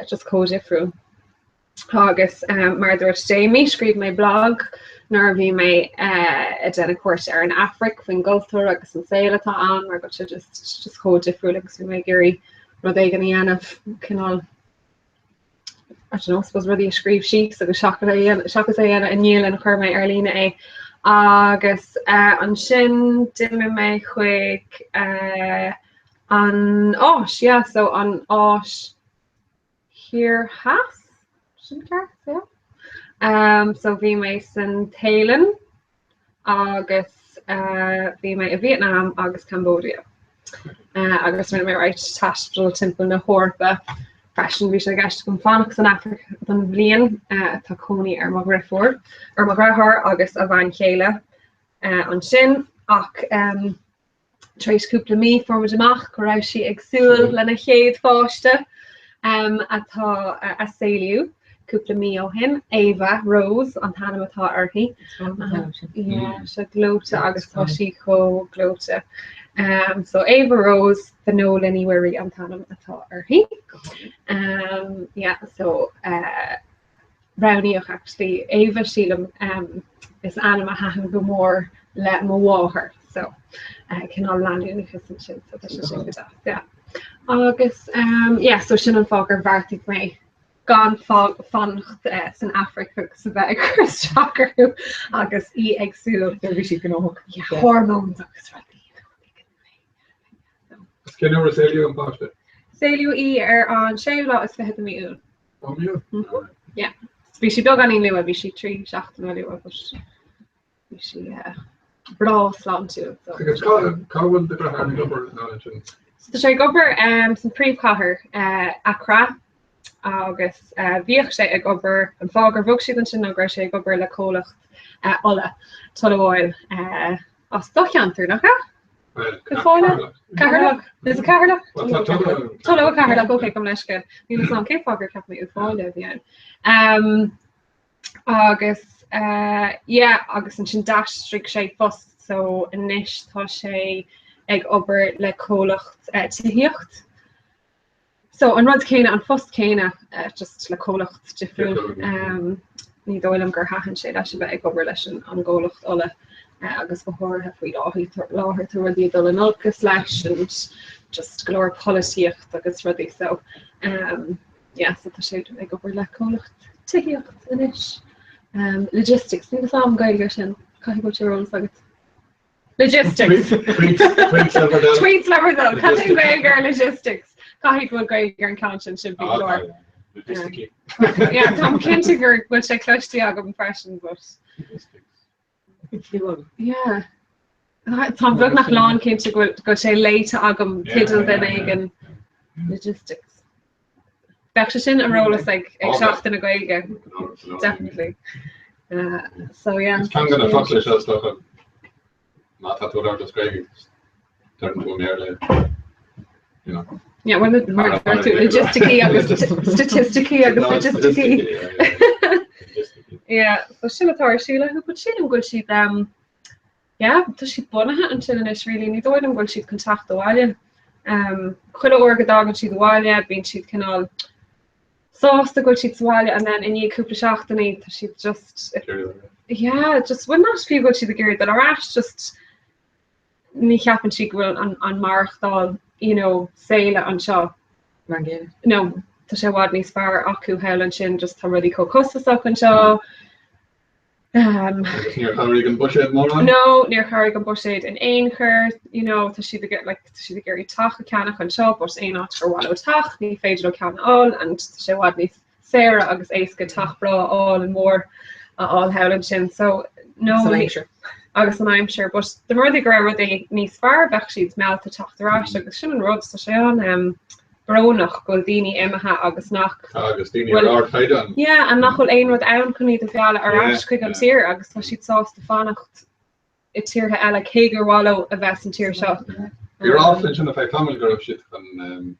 just cóidifriú. Agus mar dúirt Jamie scríb mé blog nar bhí mé a déna cuairt ar an Afric faoin Gulfúir agus an saoiletá an mar go just cóidifriú agus bhí mé gurí rud é gan dhéanamh cinál suppose rudí a scríb síos agus seachas é dhéana aniuil an chuir mé ar lína é agus an sin duime mé chuig an áis so an áis hir has so bhí mé san Thailand agus bhí mé a Vietnam agus Cambodia agus mé right tastal timp na hórpa fashion bhí sé gist go fannach san Africa don bblion tá coní ar mar rifor ar mar rathir agus a bhain chéile an sin ach trééis cúpla mí forma amach go raibh si agsúil lena chéad fáiste atá a saoiliú cúpla mí ó hin Ava Rose an tanamatá orthaí se glóte agus tá si có glóte so Ava Rose the nó leníhairí an tanam atá orthaí so brownieoch actually Ava sílam is anam a hahan go mór le mo bháthir so cinál landú sin sin agus so sin an fágur bharrtaigh mé gan fannacht san Africa sa bheith chuteachú agus í agsú bhí si go hormóns agus Cin nuair saoiliú an páiste? Saoiliú í ar an séolá is feithe míún. Yeah. Bhí si beag aní lua bhí si trí seachtain lua bhí si brá slán tú. Agus cáhfuil de brathair gobar ná sin? Tá sé gobar san príomhchathair Accra agus bhíoh sé ag gobar an fágur bhog siad an sin agus sé gobar le cólacht ola tal bháil As dochantar nach ha? Well, Carla? Carla? Is a Carla? What's that total? Tolo Carla, okay, come let's get. You know, okay, fogger cap me ufoile again. Agus, yeah, agus an sin dash strict sé fust, so inis tá sé ag ober le cólacht tíocht. So an rud céine an fust céine just le cólacht difriú. Ní dóilm gur hahan sé lei se bheith ag ober leis an ggólacht ole. Agus bhthir faoi láthir tú ruí dul an olgus leis and just glóir políocht agus rudí so yeah, so tá sé ag ober le cólacht tíocht inis. Logistics, ní am gaiidir sin cai go teún sagad. Logistics. Tweets lever though, cutting gaiidir logistics. Cai go gaiidir an count should be glóir. Yeah, Tom Kintiger will say closely agam impression, but yeah. Tom Brook nach lawn came to go say late agam kiddle then again logistics. Sin a role is like exact in a gaige, definitely. So yeah. It's kind of a fuck stuff. Not that without describing. Turn to nearly, you know. Yeah, well, logistically, yeah. So Sheila, who put Sheila good sheet yeah, does she bonnet and Sheila is really need oil and good sheet contact the wall. Quilla orga dog and she the wall being sheet canal. Sauce the good sheets wall and then in you couple shaft and eat she just yeah, just when not feel good she the gear that are ash just me happen she go on Markdal, you know, sailor on shaw. No, to show what needs far aku hell and shin just already costas up and shaw. Near Harrigan Bushhead more no, near Harrigan Bushhead in Ainker, you know, to she the get like to she the Gary Tach a canach and shop or say not for wallow tach, ni faded can all and to show what needs Sarah agus Aiska Tach bra all and more all hell and shin. So no agus an I'm sure, but the more they grow they need far back sheets melt to tach the rash agus shin rods to show Bronach Goldini Emma agus nach yeah, and nach ein rod an kun de fiala ar quick an tier agus tá sheet sauce the fanacht it tier ha ela keger wallow a vest and tier shot. You're often in a family girl shit and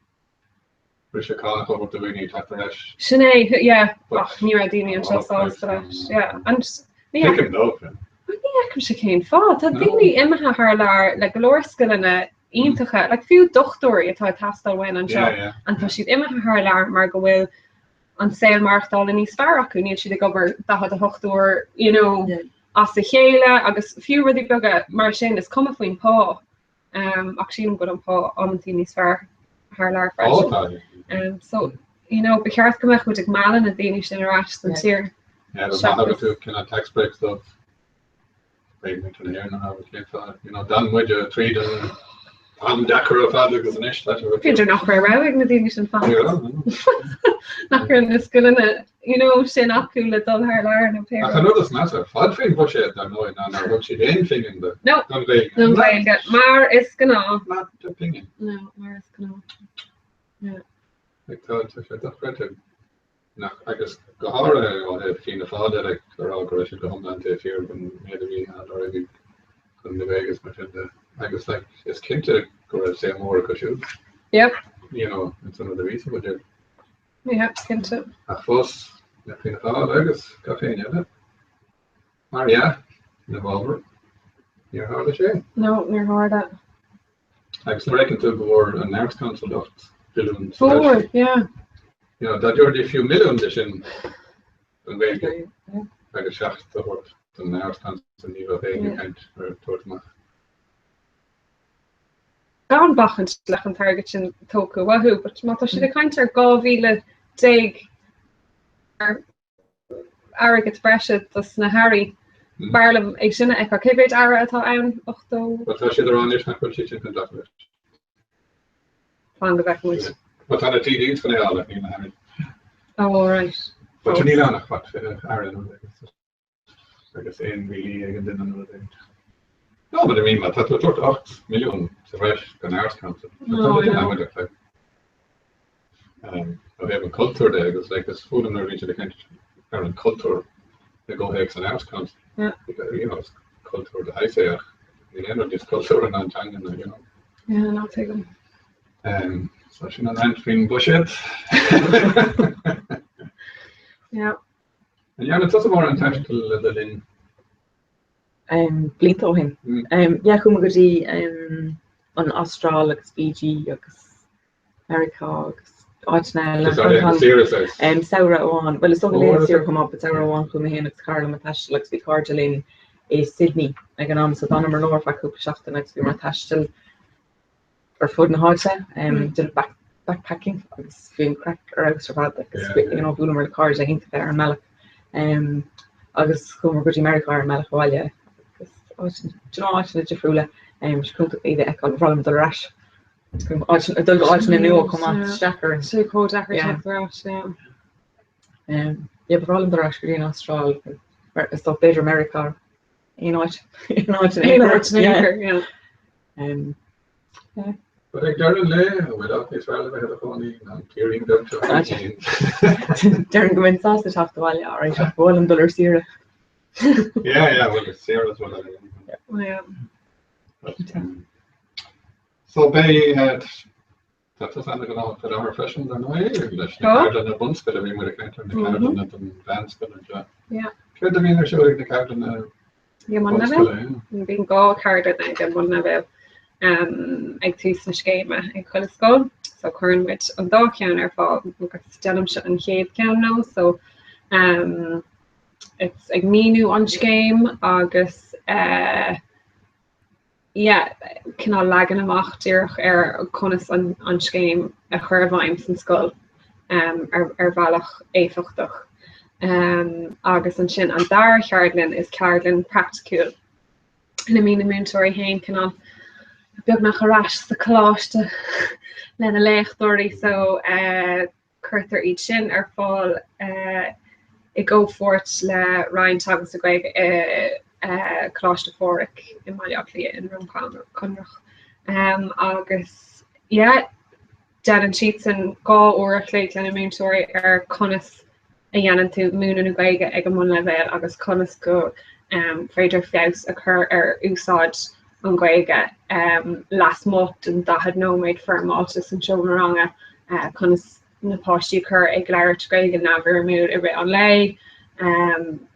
Risha Khan over the winning attack the hash. Sinead, yeah, near Adini and sauce for that, yeah, and yeah. Take him though. Yeah, she came fall. That Dini Emma her lar like galore skill in a Intacha, like few doctor atá tastal win an seo an tá siad imime haar lar mar go bhfuil an saoil markdal in níos fear acu níl siad gobar da a hochtúir, you know, as a chéile agus fiú rudí beaga mar sin is cuma faoin pá ach sin go an pá antí níos fear haar lar fresh. So, you know, becheart gomach chud ag malan a daine sin arás an tír. Yeah, there's not have to kind of tax break stuff. Breaking into the air now, you know, done with your trade and I'm Dakar of Father because an ish that you're not very well in the English and fast. Not in the school in it, you know, she not cool at all her learn and pair. I know this matter. I'd feel what she had done knowing now what she did anything in the no way get Mar is gonna not opinion. No, Mar is gonna yeah. Like thought I don't read him. No, I guess Gahara or had seen the father like they're all going to go home down to fear when maybe we had already from the Vegas but I guess like it's kin to go and say more because yep. You know, it's another reason but yeah, kin to. A fuss, nothing at all, I guess caffeine, yeah. Maria, the Volver. You're hard to say. No, you're hard at. I was reckon to go a nurse council of billions. Forward, yeah. You know, that you're the few millions in Vegas. Yeah. Like a shaft to what the nurse council need of a kind or towards my. Gan bachant lech an target sin tóca wahú, but má tá si a kaint ar 2010 agat breise dus na Harry barlam ag sinna ag a cibéid ara atá ann 8. But tá si ar an na chu sin contact. Fan go back with. But on a TD it's going to all in Harry. Oh, all right. But you need on a what Aaron I guess in really again then another day. No, but I mean, that's what 8 million to fresh an arts council. No, we have a culture there. It's like this food in the region, the kind of culture. They go hex an arts council. Yeah. You know, it's culture the high say. just culture and Antangan, you know. Yeah, not take them. So she's not entering bullshit. Yeah. And yeah, it's also more intentional than Blito him. Yeah, come go di an Austral agus Fiji agus America agus Áitna Saura on. Well, it's not really here come up, but Saura on come in it's Carla Matash like be Cardalin is Sydney. Like an so Donna Merlor for Cooper Shaft and next be Matashtil or food and Hodsa did backpacking. I was feeling crack or I was survived like you know, Boomer the cars I think there and Malak. Agus come go to America or Malak while yeah. Do you know what Jeffrula she could be the echo from the rash. I don't go out in new come on stacker. So cold stacker yeah. Yeah, but all of the rash in Australia it's not better America. You know what? Yeah. Yeah. Yeah. But I got a without this relevant have a phony and clearing them to Darren go in sausage off the wall, alright, $1 Sierra. Yeah, well it's Sierra as well. Yeah. So they had that was under going to our fashion and way English. The bunch could have been with a counter and the card and the bands could have yeah. Could have been showing the card and yeah, one level. Being go card and then one level. Ag tú na scéime ag chuileáil, so chuann with an dá ceann ar fáil agus deanam se an chéad ceann nó, so it's ag míú an scéim agus cinál legan amach dúireach ar conas an scéim a chur bhaim san scoil ar bhealach éfachtach. Agus an sin an dar cheardlinn is ceardlinn practicúil. Na mí na múntóirí hain cinál Bug nach rash the cláiste lena lechtdóirí so chuirtar iad sin ar fáil I go fort le Ryan tagus a gweig cláiste fóric in maiachlia in Rumcán Comhrá. Agus dead an sheets an gá uairach leit lena múntóirí ar conas a dhéanann tú múna na gweige ag an mún levéil agus conas go féidir fios a chur ar úsáid an gweige last month and that had no made for Maltus and Chomaranga conas na páistí chur ag leir gweige na bhar múd a bit an lei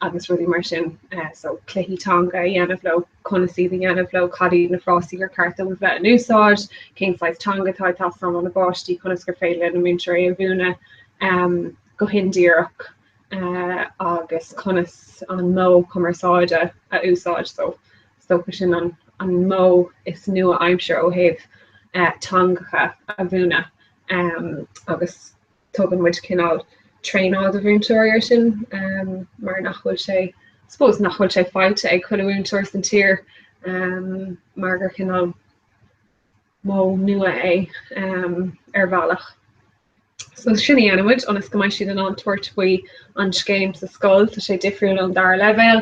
agus rudí mar sin so cluichítanga dhéanamh conasí the dhéanamh cadí na frosty gur carta with bheith an úsáid king size tanga tá from an na báistí conas gur féile na múntóirí a bhúna go hindíireach agus conas an mó cumarsáide a úsáid so sin an mó is nua aimsir ó heh tangacha a bhúna agus tugan muid cinál tréáil a bhúntóir sin mar nachhfuil sé suppose nachhfuil sé fáilte ag chuile bhúntóir san tír mar gur cinál mó nua é ar bhealach. So sinna dhéanamid anas go mbeidh siad an antuairt faoi an scéim sa scoil tá sé difriúil an dar level.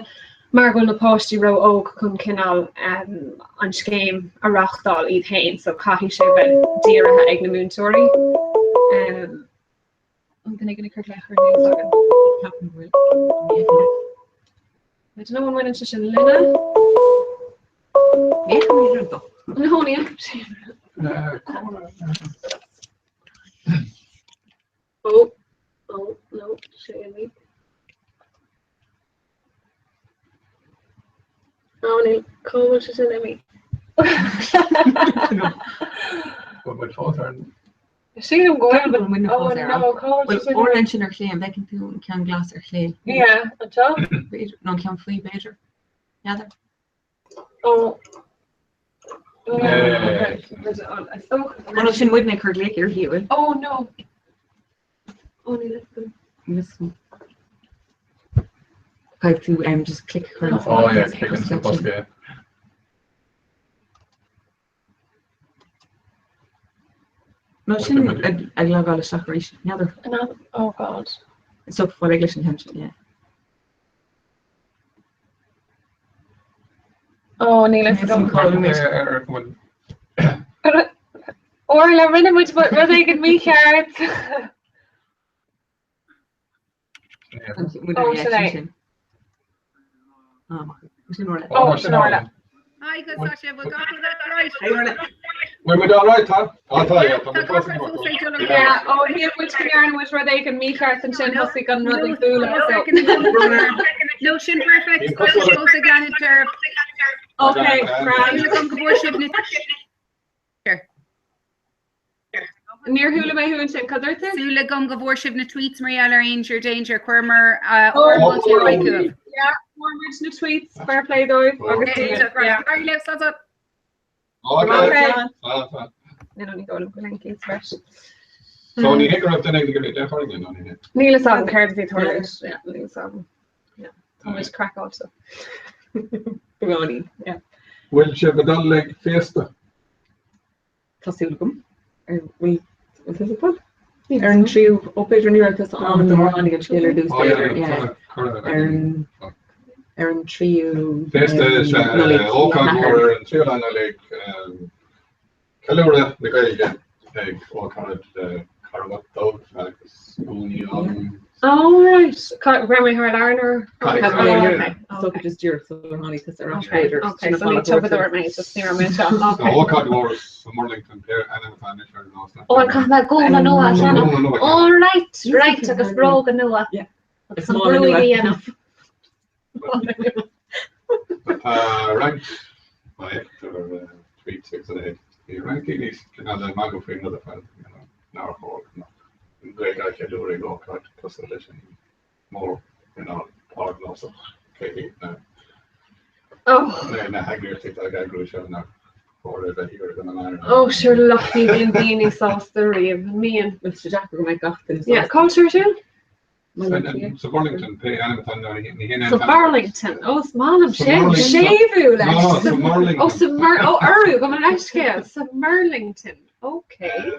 Mar go na páistí ro óg chun cinál an scéim a rachtáil iad hain, so caithí sé bheith díirithe ag na múntóirí. An gonna chuir lechar níos agan. I don't know when went sin Lina. No, Oh no, shame. Oh no, Cole is in me. What my father See them going, but oh no, Cole is in orange in her claim, they can do can glass or clay. Yeah, a job. No can free better. Yeah. Oh. Yeah. One of them would make her like your heel. Oh no. Only listen. Listen. I have to just click her. Oh yeah, click into the bus game. No, she didn't. I love all the separation. Another. Oh god. It's up for English intention, yeah. Oh, Neil, or la rinne much but rather get me carrots. Oh, Sinorla. Hi, good Sasha. We got that right. When we all right, Tom? I'll tell you. Yeah, oh, here which yarn was where they can meet Garth and Shin Hussey got nothing fool. No, Shin perfect. Close again in turf. Okay, Sula come go worship Near Hula May Who and Shin Cudderton. Sula come go worship na tweets Mariella Ranger Danger Quirmer or multi Raiku. Yeah, more original tweets. Fair play though. Okay. Okay. Then only go look like it's fresh. So ni hekar up the next get it for again on it. Neil Song cards the toilet. Yeah, Neil Song. Yeah. Thomas crack also. Yeah. Will she have done like fiesta? Tassulgum. We what is it called? Erin Trio update on your because on the morning and Taylor do yeah. Erin Trio. Fiesta is Okan or Trio on like Calora the guy again. Like all kind of Caravat dog like Uni on. Oh right. Grandma Hard Arner. So could just do so honey because they're on trader. Okay, so need to the door mate just near my shop. So all kind of wars Morlington pair and Fanny for no. Oh, I can't go on Noah. All right, right. Took us broke and Noah. Yeah. It's small enough. Ranked by or 3, 6, and 8. The ranking is another mago for another fan. Now for great guy can do it all right constellation more part also. Okay, Oh. I hagger take that guy grew show now. For that you're gonna learn. Oh, sure, lucky beanie sauce the rave. Me and Mr. Jack will make off this. yeah, culture too. So Burlington pay and So Burlington. Oh, small and Burlington. Shavu. No, so Burlington. Oh, Uru, come on, Ashka. So Merlington. Okay.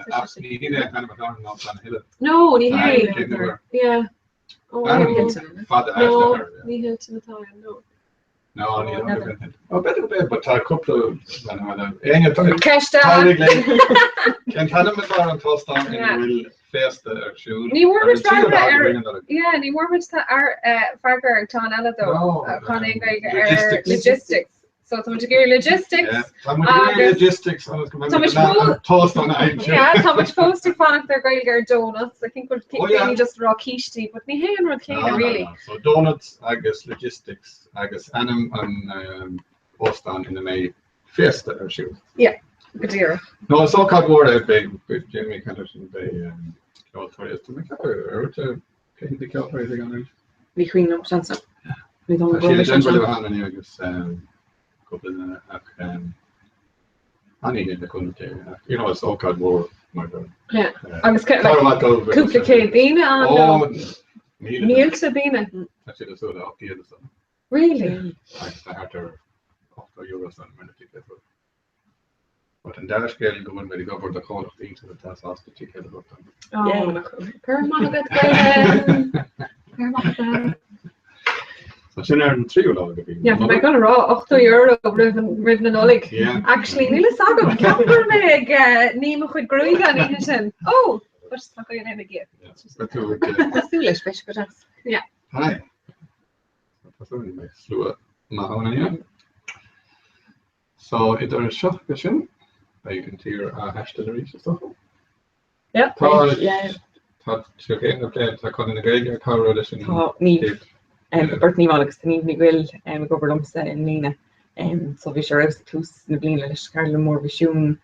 No, ni hey. Yeah. Oh, Hilton. No, ni Hilton at all. No. No, ni don't. Oh, better, but a couple of Cashed out. Can tell them about on toast on in real fast shoe. Ni warmest yeah, ni warmest our Farber Ton Ella though. Logistics. So to much gear logistics. Yeah, logistics. Toast on ice. Yeah, how much posting fan their Gailgar donuts. I think we'll keep just raw quiche but ni hay and rod really. So donuts, I guess logistics, I guess Anam and Boston in the May fiesta or shoe. Yeah, good dear. No, it's all called word big Jamie Henderson Bay California to make or to get the California on it. We queen up chance. We don't go. She generally behind any I guess couple honey in the country. It's all called war. Yeah, I was kind of like complicated Dina on Neil to Dina. Actually, the soda up here. Really? I had to offer euros on a minute ticket. But in that scale, you go in where you go for the call of things to the task off the ticket. Oh, So she's in 3 euro. Yeah, but I got a raw €8 ridden an olig. Yeah. Actually, Neil Sagam, Capper Meg, Nima Quid Gruiga, Nihilton. Oh, what's the fuck are you name again? That's foolish, fish, but that's. Yeah. Hi. So, it's a shot question. You can hear a hashtag reach stuff. Yeah. Yeah. Thought you came up there, I called in the Gaelic Power Edition. Oh, me. Bertni Malix, the Neve Niguil, and go over Lumsa and Nina. So we share out the two Nablina, Carla Moore, Vishun,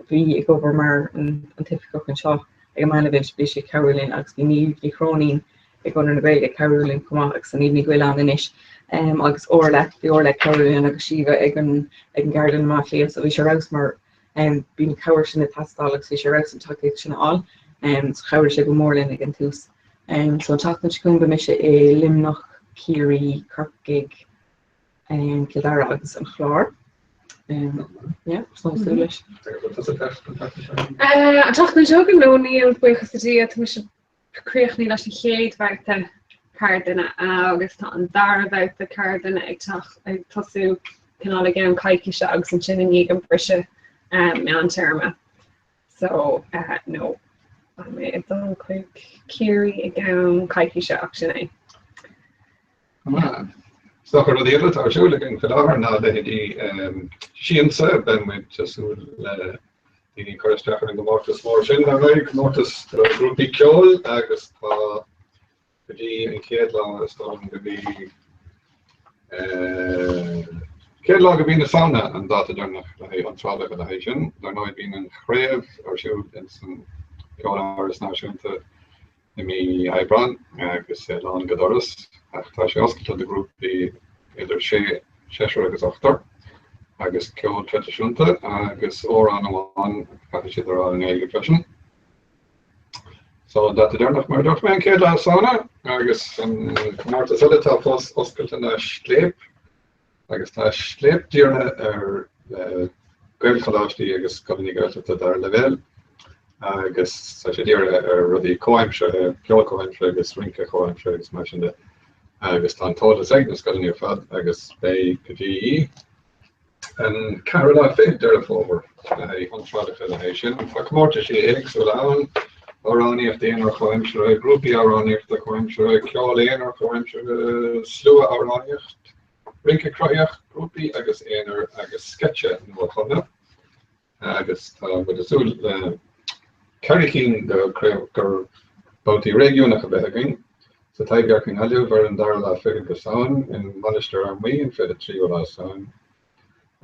we go over Mar and Tifico and Shaw, a Manovich, Bishop Caroline, Alex, we need the Cronin, a gun in a Gaelic Caroline, Comax, and Neve Niguil on the Nish. Agus Orla, the Orla Caroline, Agus Shiva, Egan Garden Mafia, so we share out more being cowards in the past Alex, we share out some tactics and all, so cowards go more than again too. So talking to Kumba Misha Limnoch, Kiri, Kirkgig, and Kildare Agus and Chlor. Yeah, sounds foolish. I'm talking to Jogan O'Neill because the day to Misha Creach Neil actually hate about the Cardina August and Dar about the Cardina I Tossu can all again Kaiki Shags and Chin and Yegan Brisha man Terma. So no. It's all quick. Kiri again, Kaiki Shakshin. Stocker of the other are sure looking for our now that he she and Sir Ben with just the encouraged in the Mortis Morshin, right? Mortis Group B Kjol, Agus the and Kedla is going to be Kedla being a sauna and that they're not on trial of the Haitian. They're not being in Crave or shoot in some Kjol is now shown to me Ibran, Agus Long Gadoris. Tá sé oscail de grúp í idir séisiú agus 8 agus ceol tradiisiúnta agus ó an amháin caiithfí siad ar an éige freisin. So dat déarnach mar dúirt mé an céad le sauna agus Comhráta suile tá fós oscailte na sléip agus tá sléip díorna ar gailchaláistí agus gohainní gailteachta dar levéil agus tá sé díorna ar rudí comhaimse, ceol comhaimse agus rinca comhaimse agus mar sin de agus tá tólas agnas go níor fad agus bé PGE an Carolá fé deir fóver anrálacha le hééis sin. Tá Comhráta sé éagsú leann áráníocht éonar choimsere, grúpi áráníocht a choimsere, ceáil éonar choimsere, slua áráníocht, rinca croíocht, grúpi agus éonar agus sketche nó chuna. Agus tá bud asúil Carricín gur bouti régiúnach a bheithegin. So Tiger can allu ver an darla figure go sound in Manister ar me and fit a trio la sound.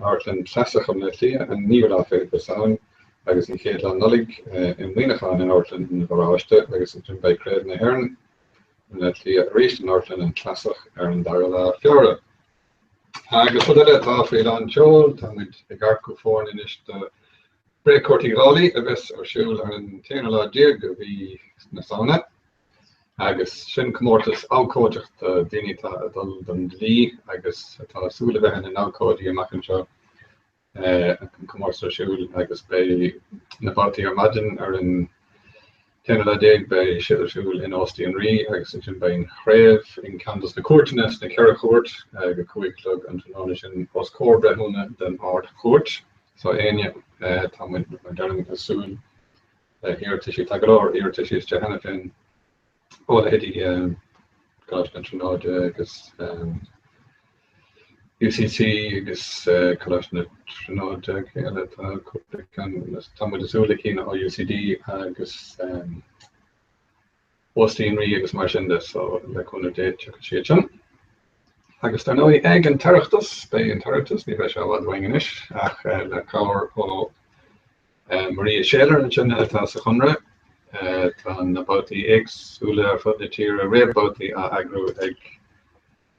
Artland Classic on Netlia and Niola figure go sound. Agus in Keitla Nullig in Winachan in Artland in Varashta, agus in by Craig na Hearn, and Netlia Reach in Artland and Classic ar an darla Fiora. Agus for that off on Joel, and with the Garco Forn in the break Corti Raleigh, a best or Shul and Tainala Dig be Nasana. Agus sin Comhórtas ácóideacht daoine dul don lí agus tá súla bheith in ácóidí amach anseo Comhórtas siúil agus bé na bátaí ar maidin ar an Tainala Dig bé siad siúil in Áistí an Rí agus sin bé in Chréibh in Candas na Cuairteannas na Ceithre Chóirt go cuaighlog an tróna sin os cór brethúna den áard Chóirt. So aine tá muid dearm asúil iarta sí tagalóir iarta sí is dehanana fin all the heady college mentioned agus UCC agus college mentioned can tam with the Zuliki or UCD agus Austin Ri agus mar so like one date check agus there no egg and tarachtus bei and tarachtus ni fe wat wingenish ach le cover o Maria Scheller and China ta Comhrá tan about the eggs hula for the tier about the agro egg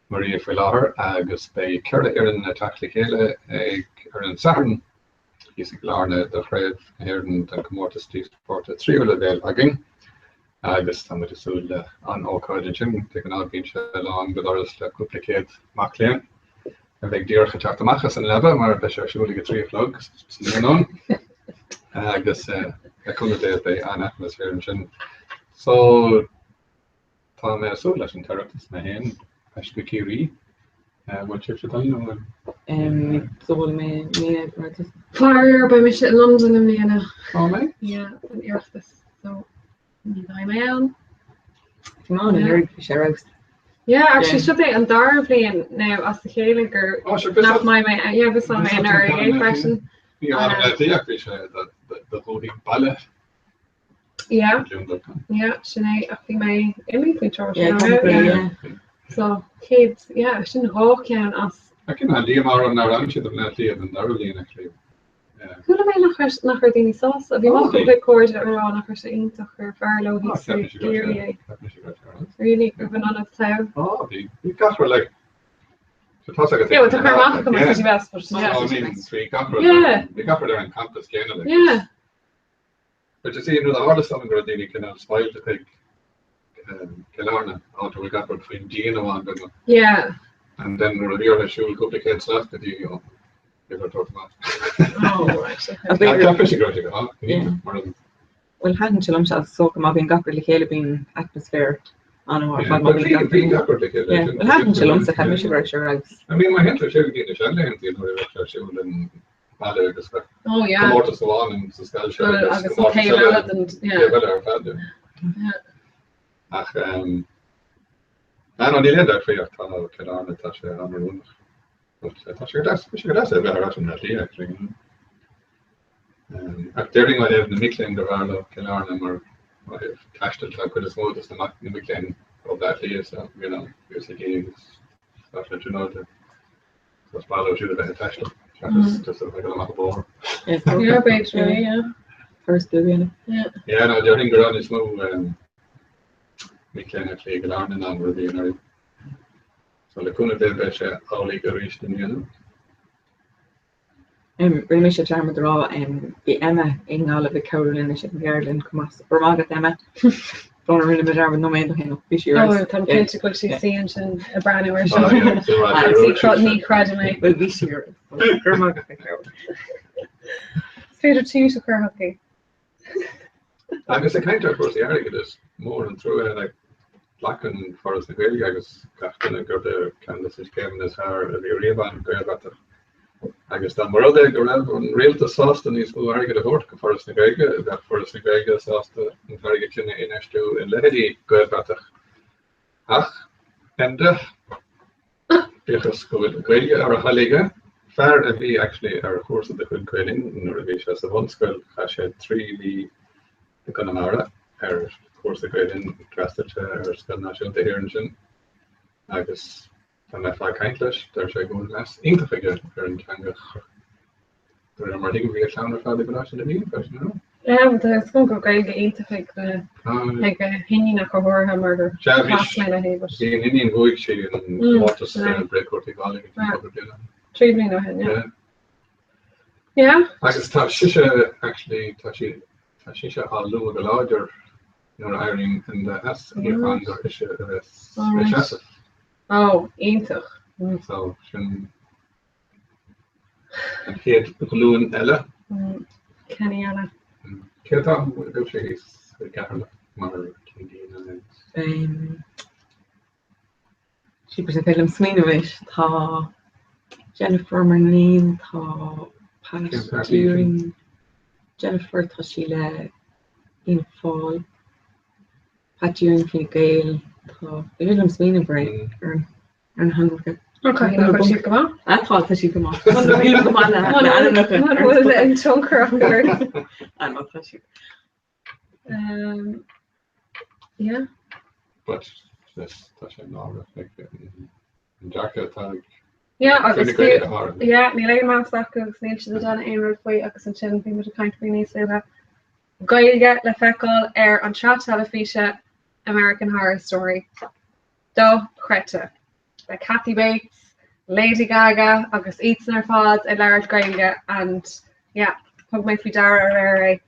Maria Filaher agus bei Kerla Erin Taklikele egg Erin Saturn is Glarna the Fred Herden and Comhórtas Steve Porta 3 level again agus tam with sul an ócáidin te kan bín se long bedoras le duplicate macléan a bheith dear chatachtamachchas an leba mar be siúla go 3 flog non agus kunna dé bei an atmosfér sin. So tá mé so leis an tarachtas na hen eiscucíí what chip se tan so me Fire by me in London and Vienna. Oh me? Yeah, an Iarthas. So I'm on. come on and you're share Yeah, actually should be an darvly and now as the Haliger not my yeah, this on my NRA question. Yeah, the whole ballet. Yeah, Sinead, I think my Emily feature. yeah. So kids, yeah, I shouldn't walk down us. I can idea more on around to the Netly and Darlene actually. Who am I nach her dini sauce? Have you not a bit cord around nach her saying to her Farlow he's really moving on its tail? Oh, you got her like yeah, with the Comhrá come to best for some we got her there in campus Canada. Yeah. But you see, the hardest thing that they can spoil to take Killarna after we got between Gino and them. Yeah. And then the review of shoe couple of kids left that you ever talk about. Oh, right. Well, hadn't Chilum so come up in Gopper Likele being atmosphere on what well, hadn't Chilum so had me sure I mean, my hands are showing you the shell and the shoe and bad respect. Oh, yeah. Come out to Salon and Saskatchewan. I guess okay, yeah. Yeah. An die le fé kan an ta an run. Actually. Actering wat even de miklein de waarlo kan aan maar kastel kun is mod de mak de miklein op dat is dat spalo should have kastel just like a ball. Yeah, basically, yeah. First billion. Yeah, no, during the run is no miklein actually gelaan en dan wordt die so le kunnen de beetje al gericht in Ri me sé charm rá bí Emma in all of Carolyn si Garland kom mágat Emma rinne me ar no mé hen fi Tá political sí sin a brand ní cra mé ví féidir tú a chu hockey. Agus a kind of course the is more and through like black and forest the very agus captain and go the canvas is came as her the reban go about agus dan mar go an realta sauce and is go get a hort forest the that forest the sauce and very get in extra in lady go about ach and because go or haliga fair and be actually our course of the good quilling nor as a one school has 3 the Connemara course the great in trusted national the agus fan kindlish there's a good last ink figure and mar vi sound fa the Yeah, but it's going to go into like a hinny na cohort hamburger. the Indian go she and water break or Trading no hen, yeah. Yeah. Agus tá shisha actually Tashisha all the larger ironing and that's excessive. Oh, eintach. So and he had balloon Ella. Kenny Ella. Go she's the Catholic mother Si per film Sminovish tá Jennifer Marlene tá Pat Jennifer tá sí le in fall Pat fin gail tá film Sminovish ar hungry. Okay, no, she come on. I thought that she come on. And chunker on her. I'm not she. Yeah. But this touching not like jacket tag. Yeah, yeah, ni le mas agus ní si donna ein foi agus an sin thing with a kind of ní say that. Gailge le fecal an chat telefiche American Horror Story. Do Creta. Like Kathy Bates, Lady Gaga, agus Eaton fad a large gailge and yeah, pug me fi dara rare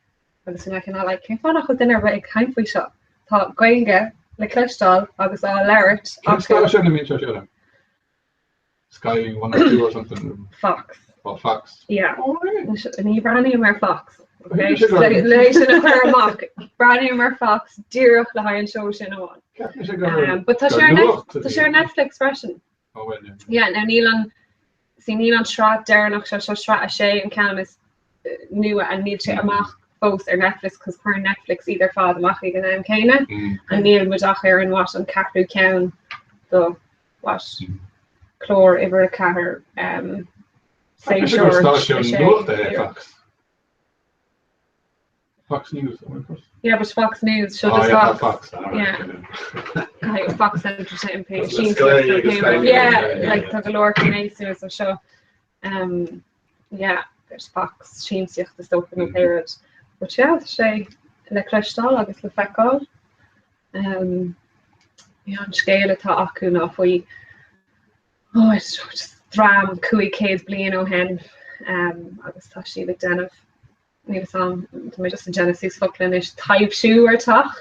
agus sin can like came fan go dinner but kind fi shop. Tá gailge le clistal agus a larret. Sky 1 or 2 or something. Fox. Oh, Fox. Yeah. Alright. Ní brani mar Fox. Okay. Leis in a mock. Brani mar Fox. Dearach le hain show sin on. But tá sé Netflix version. Oh well. Yeah, now Neil Shrat there nach Shrat a sé and Cam is new and need to amach both ar Netflix because per Netflix either fad amach gan am Kana and Neil would achir and watch on Capru Cown so watch chlor iver a car say sure Fox News. Yeah, but Fox News should have Fox. Yeah. Fox Entertainment page. Yeah, like the galore Canadian news of show. Yeah, there's Fox. She's the stuff in the period. But yeah, she le cristal agus le fecal. Yeah, on scale atá acu ná faoi. Oh, it's just dram cúig céad bliain ó hen. Agus tá si le denmh. Ní sam me just a Genesis folklinish type shoe or tach.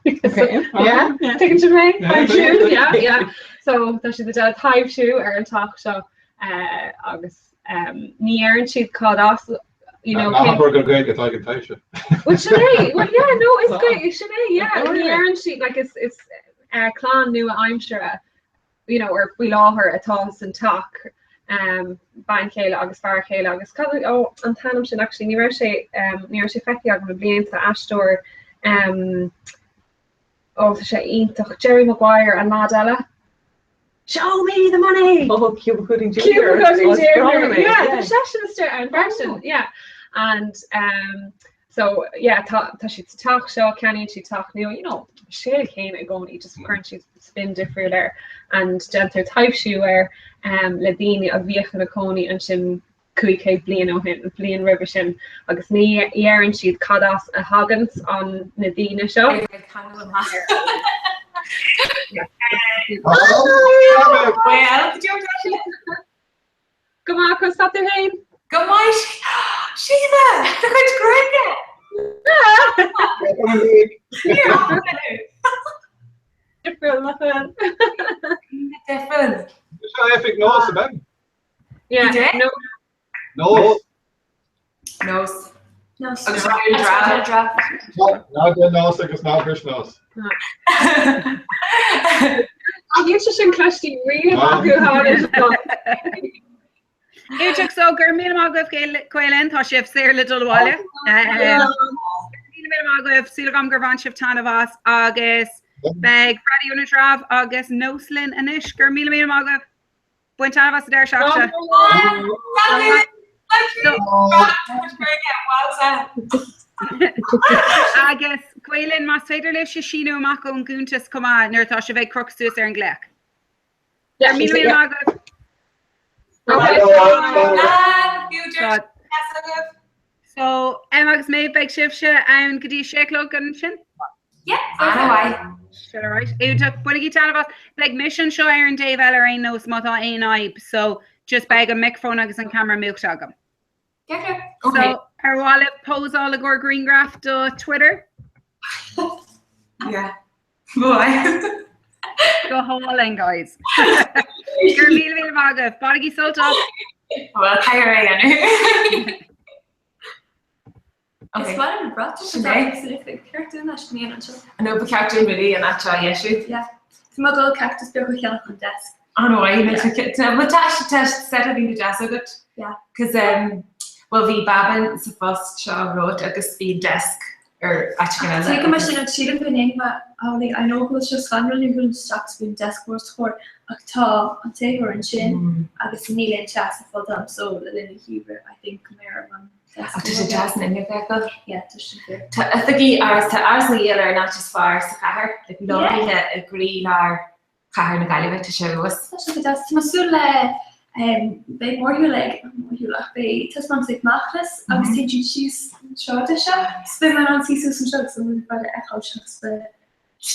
Okay. Yeah, taking to me type shoe. Yeah. So that she's the type shoe or an tach so August ní earn she'd called us you know Which should I? Well yeah, no, it's great. Should I? Yeah, ní earn she like it's clan new I'm sure you know or we law her a toss and talk. Ban chéile agus far chéile agus an tanam sin actually ní sé feici agam a blianta astor sé ítach Jerry Maguire an Madella show me the money. Oh, Cuba Gooding Jr. Cuba Gooding was Jr. brilliant, Yeah, the session and version. Yeah, and so yeah, tá si talk show Kenny she talk new. You know, she came and going. He just currently spin different there, and gentle type she where Ladini a viecha na Coney and sin cuique blian o hin blian river sin agus ni Aaron she'd cadas a Huggins on Nadina show. Well, Come on, come stop the rain. go my Sheila, they're going to Different. Different. Epic nose, man. Yeah, You did? no, Nose. No. No, I'm sorry, drab. Not the nose, like it's not fish nose. you just in Kirsty really Wow. who hard is Éideach so gur mí mágah cuilen tá sibh sé le dulháile. Mí mágah sílagam gur bhain sibh tanna bhas agus beg radioúna drabh agus nóslin inis gur mí mágah buint tanna bhas déir seachta. Agus cuilen más féidir libh sé sinú amach an gúntas cumá nuirtá se bheith crocstús ar an gléach. Mí mágah. So agus mé beag sibse an godí séló gan sin? Yeah, I right. Éach buí tanna like mission seo ar an Dave ar ein nós mátá ein aib, so just bag a microphone agus an camera milk agam. Okay. So ar bháile pósála gur Greengraph do Twitter. Yeah. Boy. Go hauling, guys. Gur mí mágah, bagí soltá. Well, higher It's what I'm brought to today. Cartoon that's me and I know the cartoon really and that's why issue. yeah. It's my little cactus bill with yellow on desk. I know I meant to get but test set it in the desk good. Yeah. Because well the Babin is the first show wrote a speed desk or actually Take a machine and she didn't name but I know who's just fun really good stocks being desk was score a tall on table and chin. I guess Neil and Chas for them so Lily Huber I think American. There's a jazz in your vehicle. Yeah, there's I think ours the yellow not just far so car like we don't really agree our car na gallery to show us. That's that's Masula bei morhuleg bei tasmansig machles agus sé cheese shortisha spin an sisu some shots and by the echo shots the it's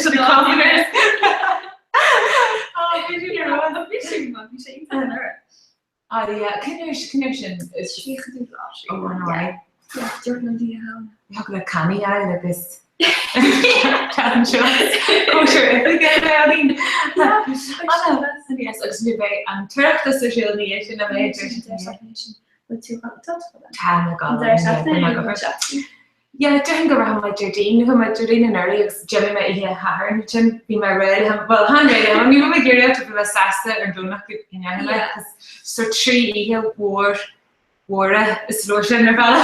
the confidence. Oh, you know the fishing one you Oh yeah, connection is she could do oh no way. Yeah, Jordan the how. How could a canny I like this? Talent show. Oh sure, I mean. Yes, it's new way. Turk the social media in a major. What's your thoughts for that? Time ago. There's nothing. Yeah, I didn't go around my Jardine, who my Jardine and early was Jimmy my here Harn, Jim be my red, well handwriting. I mean my gear to be a sasta or donut in your so tree here wore a solution or fella.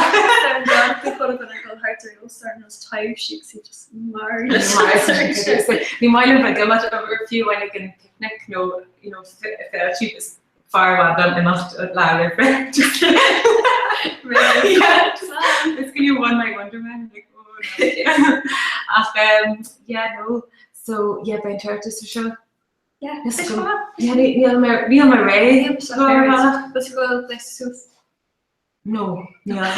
Heart to start those type sheets he just married. You might have like a lot of a few when I can picnic, no, you know, cheapest far about them enough to louder. Really? Yeah. It's gonna be one night wonderman. Like, oh no. Yeah, no. So yeah, by Turtis to show. Yeah, it's cool. Yeah, Neil my Ray. But you go like so. No, yeah.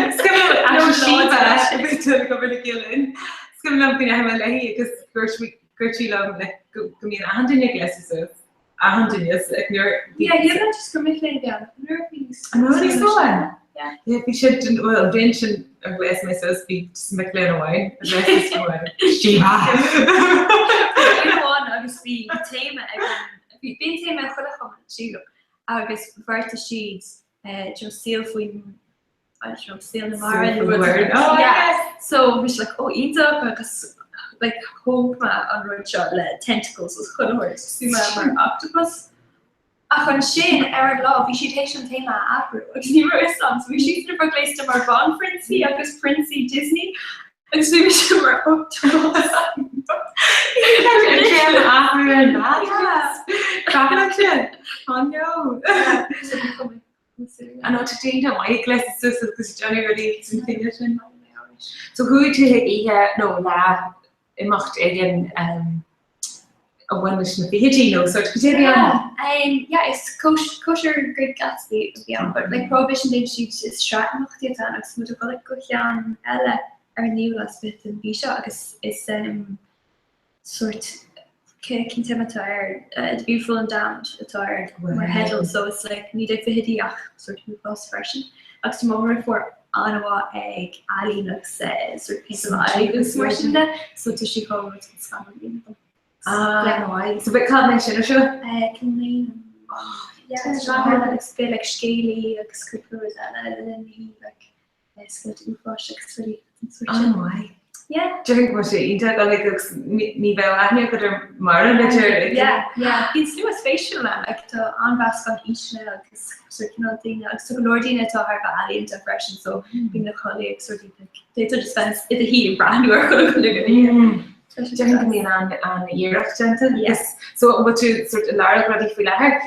It's gonna be actually cheap. It's gonna be killing. It's gonna be having like because Gertrude love like go me 100 necklaces. 100 years like you're. Yeah, you're not just coming down. I'm already so Yeah. Yeah, we should well mention a glass myself speak McLean away. The rest is away. She agus bhí téime bhí bin téime chuile síú agus bhharrta siad jo síl faoin síl na mar so bhís le ó ítach agus like hóma an roid seo le tentacles was chuir sú mar octopus a chun sin ar lá bhí siad hééis an téime ahrú agus ní sam so bhí siad na gléiste mar Bond Princey agus Princey Disney agus bhí mar octopus I know to change my class because Johnny already finished. So who to no la it macht again a one wish na fihi no so to yeah it's kosher Great Gatsby but like prohibition day sheets is strat macht die dan as moet ook go jan elle nieuw las bit en bisha is sort Kintematair the beautiful and damned attire head so it's like need a fihidiach sort of false version more for Anawa egg Ali looks sort of piece of eye so to she call it Scotland. So but combination sure it's bit like scaly like scriptures and then he like it's good to wash really yeah drink was it like me well could mar yeah it's new facial like the unvast on each because circular thing like so Lordina to her body into fresh so being the colleague sort of they to dispense it a heat brand work me on year of gentle yes so what you sort of Lara ready for her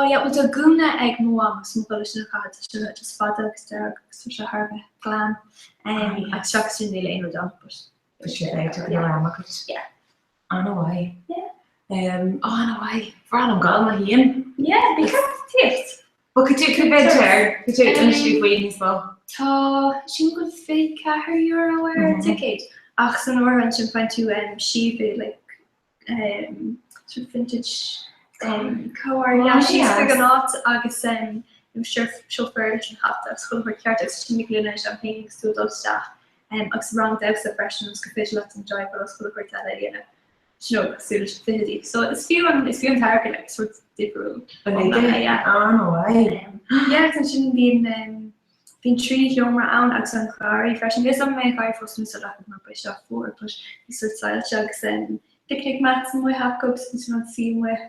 ja wat a gúna ag mua smulis na cad just fada such a harbe glam at shocks in the lane dog but she yeah I know why why for I'm gal ma hien yeah because tips what could you better could you initially waiting as well she could fake her euro or ticket ach san or she find to she be like sort of vintage she's figured out agus chauffeur hat school for cartex Nicola champagne studio staff agus round out the freshness official and drive school for so it's few entire like sort of different yeah it shouldn't be in been tree humor out at some clary fresh and there's some make I for some sort of my push off forward push these sort of style jugs and picnic mats and we have cups and not seeing with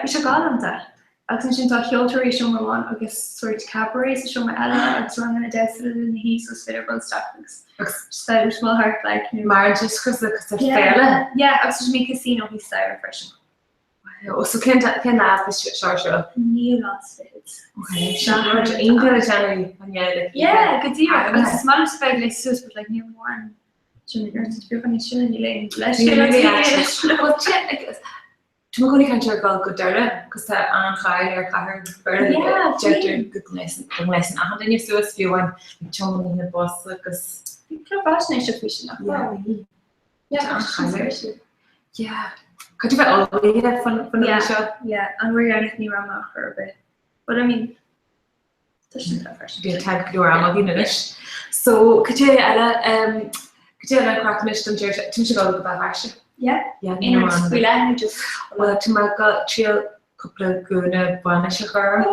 se galanta agus sin tá heoltaréis seomháin agus suirt cabaret sa seomar eile agus rang na de in hí so spiral staffings style small heart like mar just cos fairle agus mé casino hí style fresh so ken laugh this short new lots okay January yeah good deal agus small spec like sus but like new one Tú go kan gal go dere cos tá anchail ar chahar goodness a han you so fiúin na boss agus yeah could you all fun yeah and we're ní ra her but I mean tag am so could you crack tu go bag just well to my got chill couple gona banish her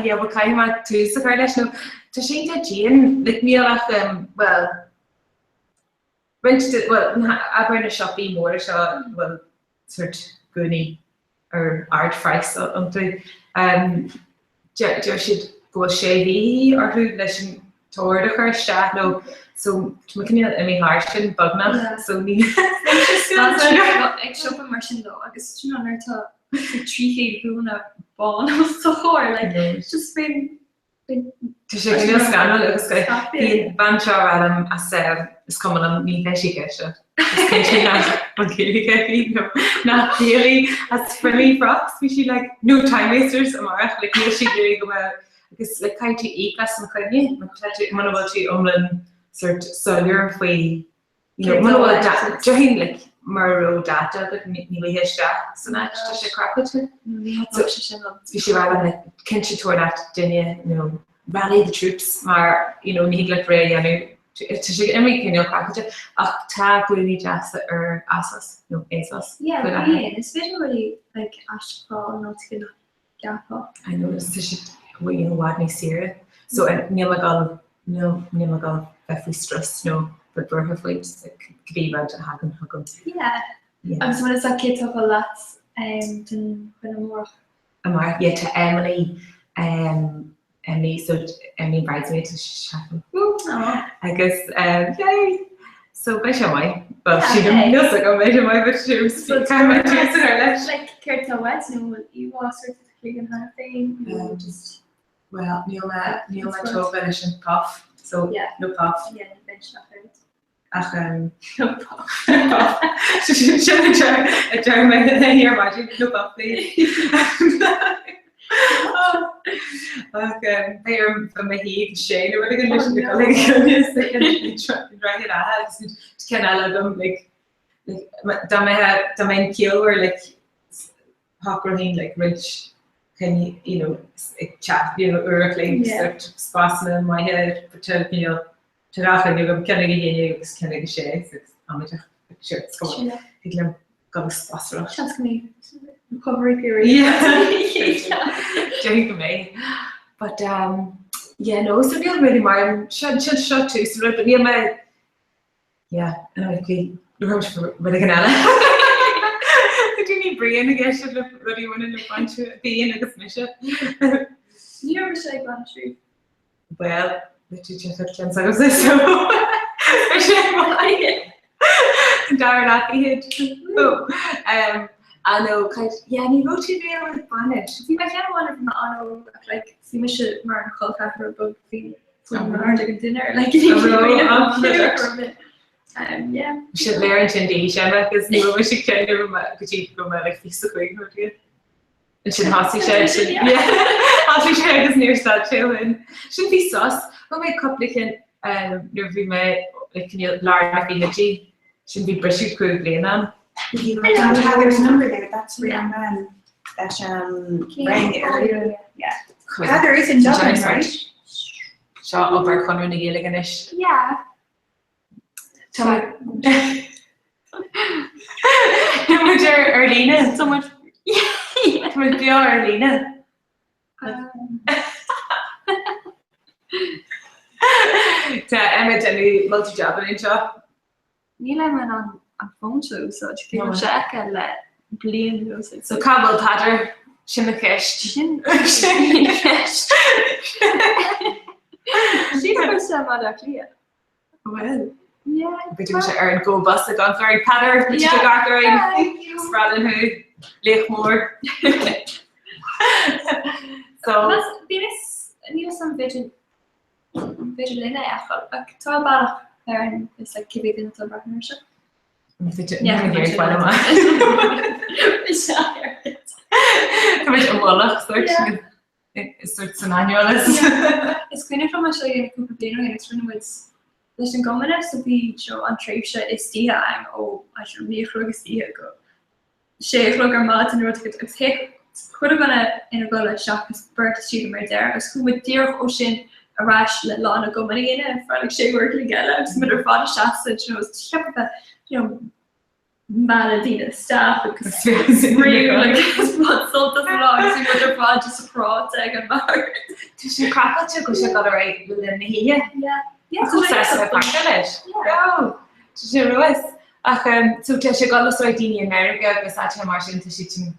yeah what kind of two so no to she Jean like me well went to I bring a shopping more shot well sort goony or art price until should go shady or who listen toward her chat no so can you I mean harshin bugna so me ag shop immersion though agus tu an to tree guna bon so hard like just been to scandal agus ban Adam as is coming on me not really as friendly frogs we she like no time wasters like she go because like kind to eat as some kind man sort solar fwy join like maro data but ni hishta so na just crap so she rather kinch toward that dinner rally the troops mar need like ray to she every crap tag really just or asas asos it's really like ashfall not gonna gap up I know it's what me Syria so Nimagal if we stress but we're hopefully be about to happen yeah I was when it's a kid talk a lot when I'm more to Emily Emily so Emily bridesmaid to Sheffield agus yay. So bei sé mai, well Yeah, si okay. no go mé mai but she So like Curta Wet, you was sort of clicking her thing, you know, just well níl me to finish an puff, so Yeah. no puff. yeah, bench nach it. Ach No problem. Jar me hier maar no puff please. They van my heat shade or good listen to drag it out can I them like da mein kill or like hawking like rich can you know chat like spassen in my head pretend to rachen you can you can shade shirts come on got spass Chance me recovery period. Joke me. But yeah, no, so we really mind. Should shot too. So but yeah, and I could look for with a canal. Do you need bring in again? Should look really want to look bunch of be in a mission. You never say one true. Well, the teacher said chance I was this so. Darren Ackhead. Oh, I know, yeah, you go to there with Bonnet. See, I can't want to know, like, see, me should learn to call after a book thing from a dinner, like, yeah. Should learn to indeed, Gemma, because you wish you could never could you go like this the quick with you. And should Hossie shed, yeah, Hossie shed is near that too, and should be sauce. But my couple can, nervy me, like, can you learn to be should be British quickly, man. You wrote down Heather's number there, that's real man that rang earlier. Yeah. Heather is in Dublin, right? Shot over Conor na Gaeliganish. Yeah. Tell me. Would you Erlina? So much. Yeah. Would you Erlina? Emma Jenny multi-job in shop. Neil went on phone show, so you can check and let bleed. So Cabell Patter, Shimmakesh. She's first time on actually. Well, yeah. But you should earn go bus the gun very Patter, but you got going. Spradin who, Lake Moore. So that's Venus. Neil some vision in it. I talk about there and it's like keep it in the partnership. Yeah, it's sort of annual. It's kind of from actually in a couple of dinner and it's when it's listen coming so we show on trip shit is the I'm I should be a see go. She look mat and it's hit could have gonna in a go shock as bird student right there. I was cool with dear ocean a rash let Lana go money in it for like she working together. Just with her father shots and she was Maladina staff because it's really like what salt doesn't know see what their father just a fraud tag and bar. Did she crack at you because she got it right within the year? Yeah. So that's a package. Oh, did you realize? So she got lost right in America because that's how Martin to shooting.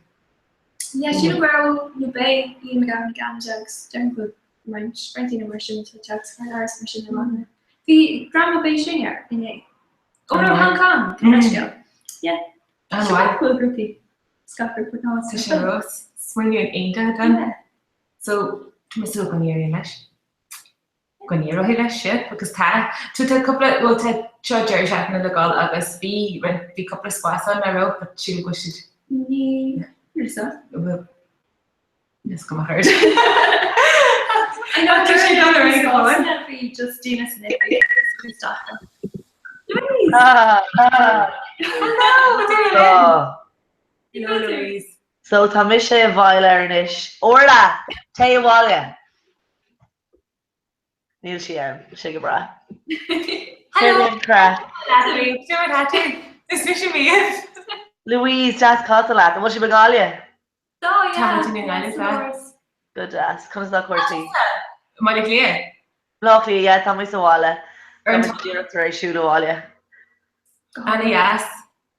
Yeah, she grow the bay in the ganjags. Don't put my sprinting immersion to checks and ours machine on the drama Beijing in a oh no Hong Kong. Yeah. Oh, why? Cool groupie. Scupper for no so she rose swinging ain't then. So I'm still going to English. Going to English shit because to take a couple of well to George happened to look all of us be when be couple of squats on my rope but she go should yourself. Well this come hard. I know she got the right one. Be just Gina Smith. Stop. Louise. Hello, Louise. So tá mi sé bhailearnis. Orla, te bháile. Níl si sé go bra. Hello. Louise, just Catalat. What's your begalia? Oh yeah. Good ass. Comes that course. Money clear. Luckily, yeah, tá mi sa bháile. Tá shoot bháile. Anna yes.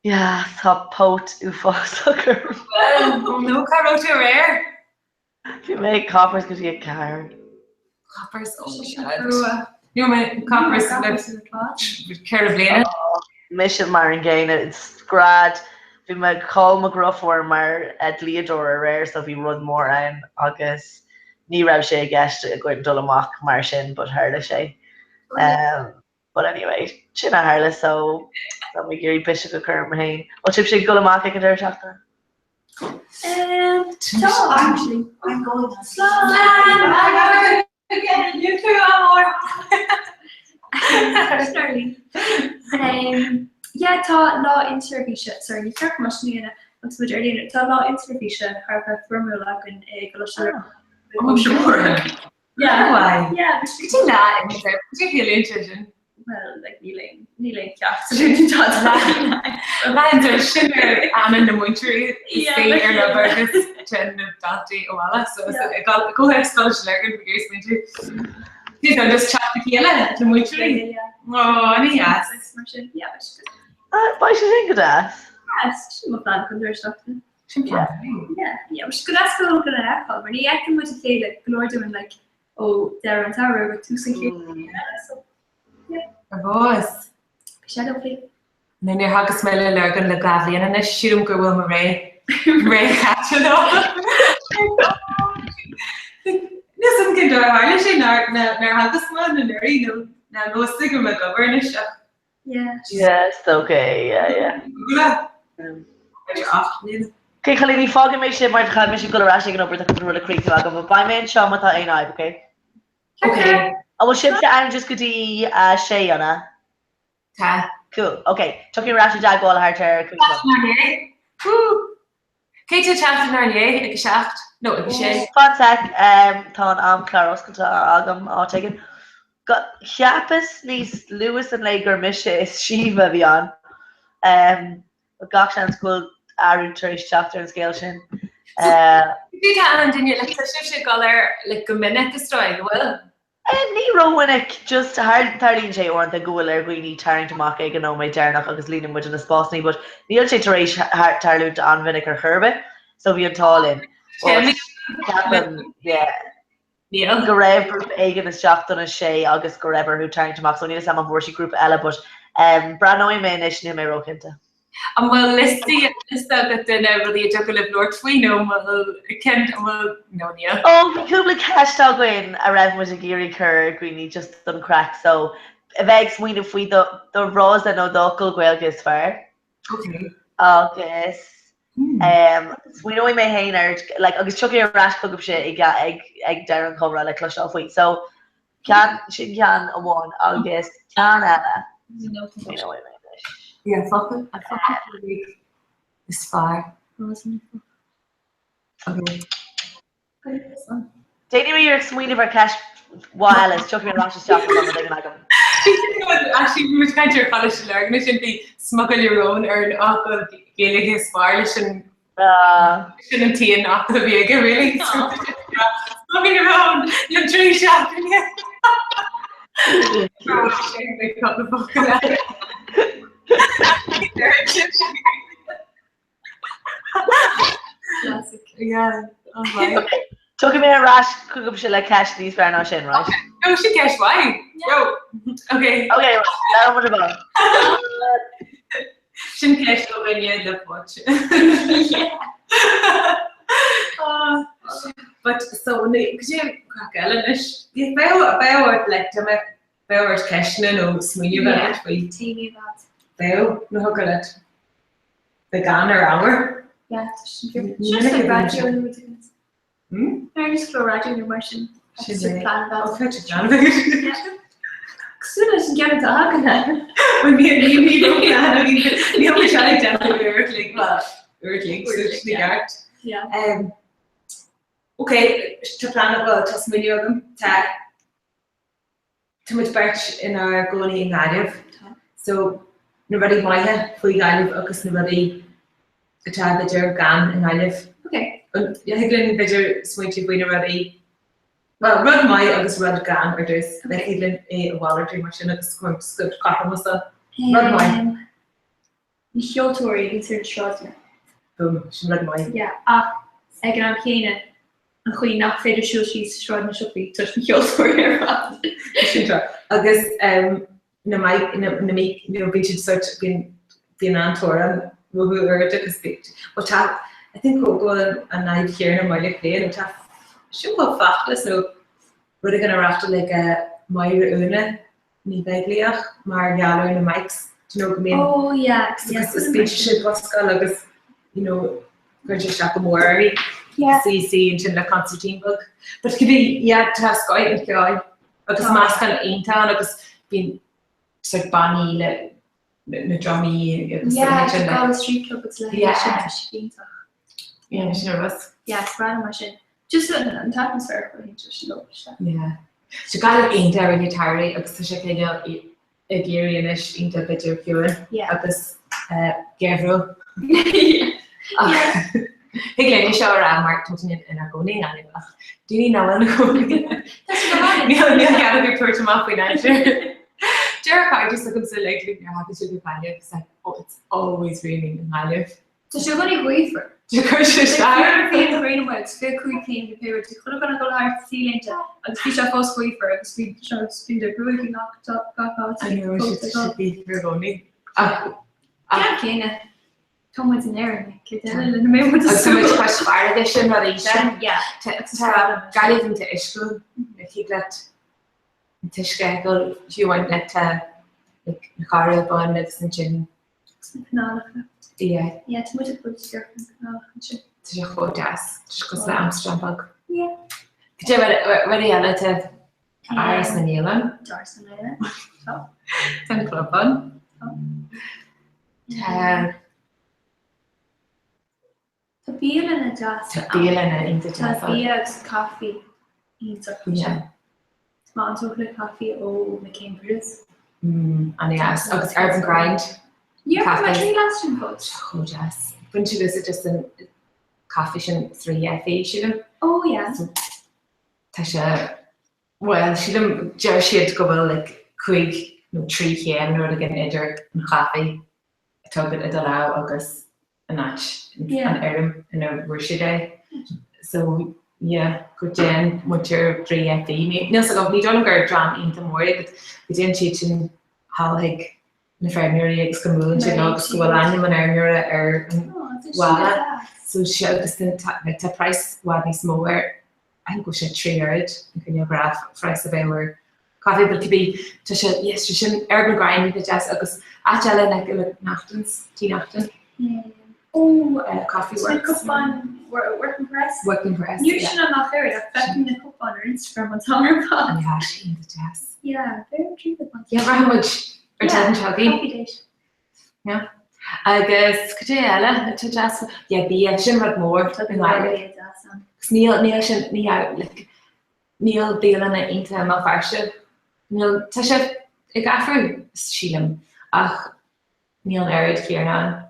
Yeah, tá pot sucker. Well, no car to rare. If you make coppers, because you get car. Coppers, oh my god. You my Comhrá care of Lena. Mission mar an ggéine it's grad bhí me call a gruffhar mar at Leodor rare so bhí rud mór an agus ní raibh sé gist a goin dul amach mar sin but hála sé. But anyway, sin a hála so we gurí bise go chum hain. Ó tip sé go amach ag an deirteachta? Actually, I'm going to slam. You two are more. Sorry. Yeah, tá lá interview sorry, ní ceart mas níana an majority tá lá interview Harvard formula an yeah, why? Yeah, but Did that in there? Did you feel interested? well, like kneeling absolutely Lines are sugar and in the winter stay or lover this ten of Dati Owala so I got go ahead Scottish Lager for years winter. You know, just chat the Kayla in the winter. Oh, and yes. Yeah, Why should you think of that? yes, she's my plan under something. Yeah. Yeah, but she's good at school, good at alcohol. When you act with a say like Lord doing like, oh, they're on tower with 2 security. So Of course. shadow play. And then you're having a smell of Lurgan the Gavlian and then shoot him go with Ray catch it up. Listen, can do Irish in our have the smell and there you know. Now no sticker with governance. Yeah. Yes, okay, yeah. Okay, Khalini, foggy me shit, my time mission go rushing and over the control of creek to go by man, show me that ain't okay? Okay. I will ship to Anne just go to Shay on Ta. Cool, okay. Talking Rashi Jag all her chair. Kate chat in Arnie, a shaft. No, a shay. Contact, Ton Claros, Agam, I'll take it. Got Chiapas, Niece, Lewis and Lager, Misha, Shiva beyond. Gokshan school, Aaron Trish, chapter and scale shin. Did that and in your like the color like a minute to strike, well? Ní rohainnic just hard 13 sé orint a gohfuil ar gcuoine taring amach ag an nóméid dearnach agus líanam muid na spásnaí, but níl sé tar éis tarlút anmhinnic ar churbe, so bhí an tálinn. Níl go raibh grúp éigen is seachtain is sé agus go raibh arthú taring amach, so níl sam an bhórsí grúp eile, but brandóim mé is ní mé roicinnta. And well, let's see that then really a juggle of Lord Twino will Kent will no yeah. Oh, Kubla Cashtag win a rev was a geary cur greeny just done crack, so vex win if we the rose and no local gwell gets fair. Okay. Okay. We know we may hain like I was chucking a rash cook up shit egg Darren Comhrá like clutch off week. So she can a one August can we know we may. Yeah, fuck it. I fuck it. It's fire. Okay. Take me your swing of our cash wireless, chucking around to stop on the thing like them. Actually, we were trying to college to learn. We shouldn't be smuggle your own or an awful Gaelic his fire. Shouldn't tea and not the vegan really. Smuggling around your tree shop. Classic. Yeah. Okay. Talking about a rash, cook up shit like cash these fair now shin, right? Oh, she cash why? Yo. Okay. Okay, now what about? Shin cash go when you look watch. But so could you crack Ellenish? You bear like to bear cash no swing you about it. Teeny about. Bear no hook at it. The gun or hour. Yeah, just like radio in the I just go radio in the Russian. She's a plan about. I'll fetch it down. As soon as you get it to Hagen, when me and you don't plan, I mean, the only trying to tell you Earthling, well, Earthling, so the art. Yeah. Okay, to plan it well, just many of them. Too much birch in our going in native. So nobody might fully native, because nobody a child that you're gan in native. Okay. Higlin bidder swingy win already. Well, run my agus run gan or there's like higlin a walletry machine at script copper muscle. Run my. The show tory considered short. Boom, she run my. Yeah. Ag an céine an chuoí nach féidir siúil sí sráid na siúpaí tuis na cheoltóir ar. agus na bit such been antora who agus bit what I think we'll go a night here in my play and have should go fast so we're gonna have to like a my una ni begliach mar gallo in the mics to know me Oh yeah, yes the speech should was agus you know go just shop more yeah CC into the Constantine book but could be yeah to have sky and guy agus mas kan einta agus been so bunny na drummy yeah street club it's like yeah yeah nervous it's random machine just an atmosphere for him just love yeah so got einta really tired agus she kind of a gearianish into better pure yeah agus Gavro Ik ken niet zo raar, maar tot in een koning aan de dag. Doe je nou wel een koning? Dat is wel ja, ja, dat ik hoort hem af in Jerk, I just look up so like you're happy to be fine. It's like, oh, it's always raining in Malif. So you're going to go for Je kunt je staan. Veel rain about, veel cool clean the period. Je kunt ook wel hard ceiling te. Als je zelf als go for, als je spin de broek knocked up, got out. I know it should be for going. Ja, keine. Come with an air, like and maybe with so much fresh fire edition or edition. Yeah. Gal even to Ishku. If you get Tishka go if you want net like Kara bun lives in Jin. Yeah. Yeah, too much good stuff. To your photos. Just goes the Amsterdam bug. Yeah. Could you very relative Iris and Neelan? Doris and Neelan. Oh. And club bun. Tabeel and a jazz. Tabeel and a into jazz. Tabeel coffee. Yeah. Small chocolate coffee. Oh, McCain Bruce. And yes, agus urban grind. Yeah, my tree last time coach. Oh yes. When she was just in coffee shin 3 FA Oh yeah. Tasha. Well, she didn't. She had to go like quick. No 3 cm or again either in coffee. I took it allow August. A notch an air in a worship day. So yeah, good Jen, what your 3 FD. No, so we don't go drawn into more, but we didn't teach him how like the family excommunion to know school and when or well. So she just didn't like the price was more. I think we should 3 euros. You can graph price of our coffee, but to be to show yes, she shouldn't urban grind with just because actually like nachtens, tea nachten. Oh, coffee works. Cup on working press. Working press. You should have not heard. I've found the cup on her Instagram on her pod. Yeah, she in the jazz. Yeah, very true. Yeah, very much. Or ten chuggy. Coffee date. Yeah. I guess could you Ella to jazz? Yeah, be a shim had more. Neil should like Neil dealing it into my fashion. Neil Tasha I got through Sheelam. Neil married here now.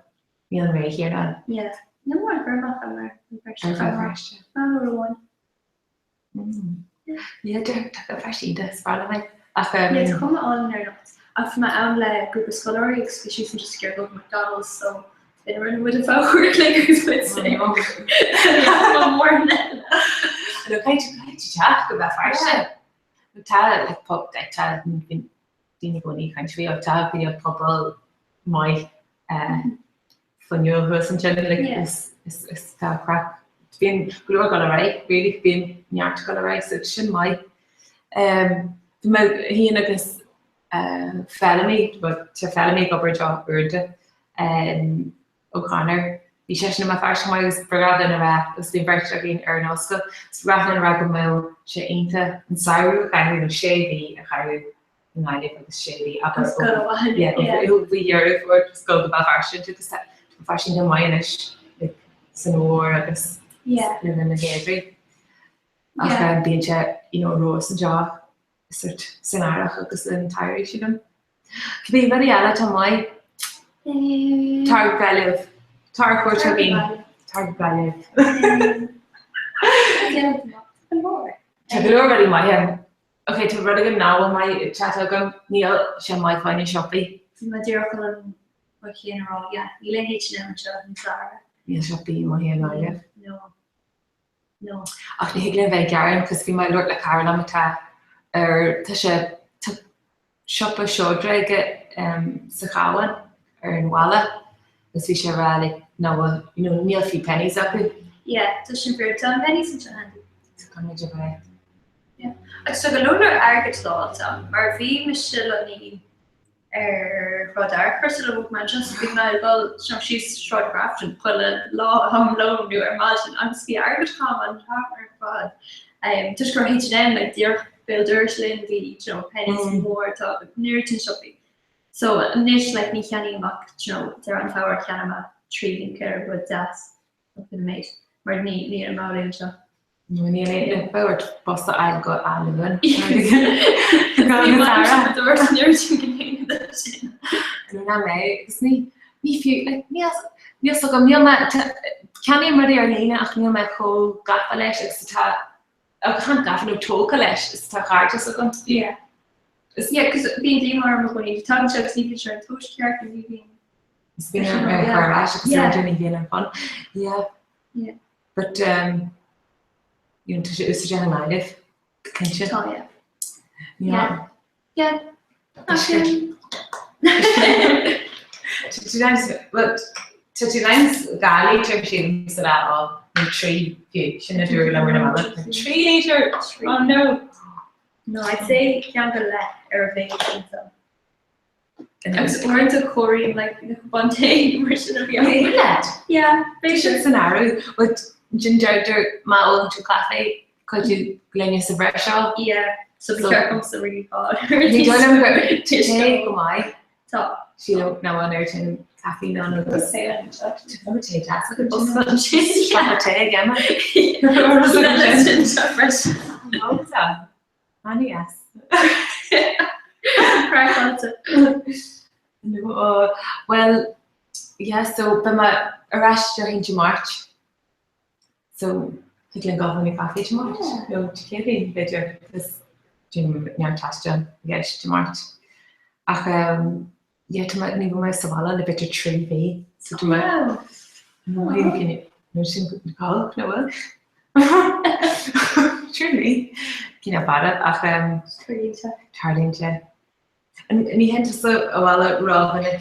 Neil Ray here now. Yeah. No more grandma from Number one. Yeah, took a fresh this probably. It's come on there. I've my own group of scholars because she's just scared of McDonald's, so they were with a phone clickers with say. One more than that. Look, I just chat about fashion. We tell like pop that chat and didn't go any country or tell video couple my for your person like is crap. It's been good on a right, really been nyart on a right, so it shouldn't my he and agus felony, but to felony go job urde O'Connor. He session in my fashion was brigade in a rap, was the virtue again Ernoska, rather than rag mile she ain't and Saru kind of shady, a higher than I live with shady. Yeah, it will be your for go about fashion to the set. Fashion in Mayanish, like Sonor, I guess. Yeah. And then the Gabriel. After being you know, Rose and Jaw, sort scenario, because the entire issue. Could be very ala to my target value of target for being target value. Take already my hand. Okay, to run again now, my chat again, Neil, shall my find a shopping. My dear column. In a row, yeah. You let H&M and Sarah. Yes, I'll be my hand on you. No. After he gave a Garen, because we might look like Caroline Mata or Tasha shoppa shodra sa chawan an wala is fi sé ra like no neil few pennies up it. Yeah, to sin vir tan pennies in handy. Kan je bij. Yeah. Ek so geloner aargetdal maar vi me ni rodar first of man just big na wel she's short craft and pull a law low new imagine I'm the aarget come and talk just go H&M like dear builders lin the pennies more top near to shopping. So niche like ni canny mak they're on tower canama treating care with das of the mate. Maar niet helemaal in zo. Nee, het pas de eigenlijk aan doen. Het wordt nu nu naar mij is niet veel niet als ik meer maar kan je maar alleen ach niet met gewoon gafales is het ook gaan gafen op tokales is het hard is ook ja because being the more I'm going to talk to sleep sure toast character being it's been very hard because I'm doing again fun yeah but you know to is just live can you oh yeah Today's gali termshin sala all the tree view shouldn't do it tree later oh no I'd say can't go left or vacation so I was orange to Korean like Bonte version of yeah patient scenario with ginger mal to cafe could you glenya sabresha yeah so the circles are really hard you don't know today go my top she don't know on everything caffeine on the say I'm gonna take that yes no well yeah so bema arrest during March so ik denk al van die cafe te March no te keren beter dus doen we tasje yes te March ach ja te maar niet meer zo wel een beetje tree so te maar no ik ken het no sin call no wel truly kina para ach tarlingje en die hent so wel raw en ik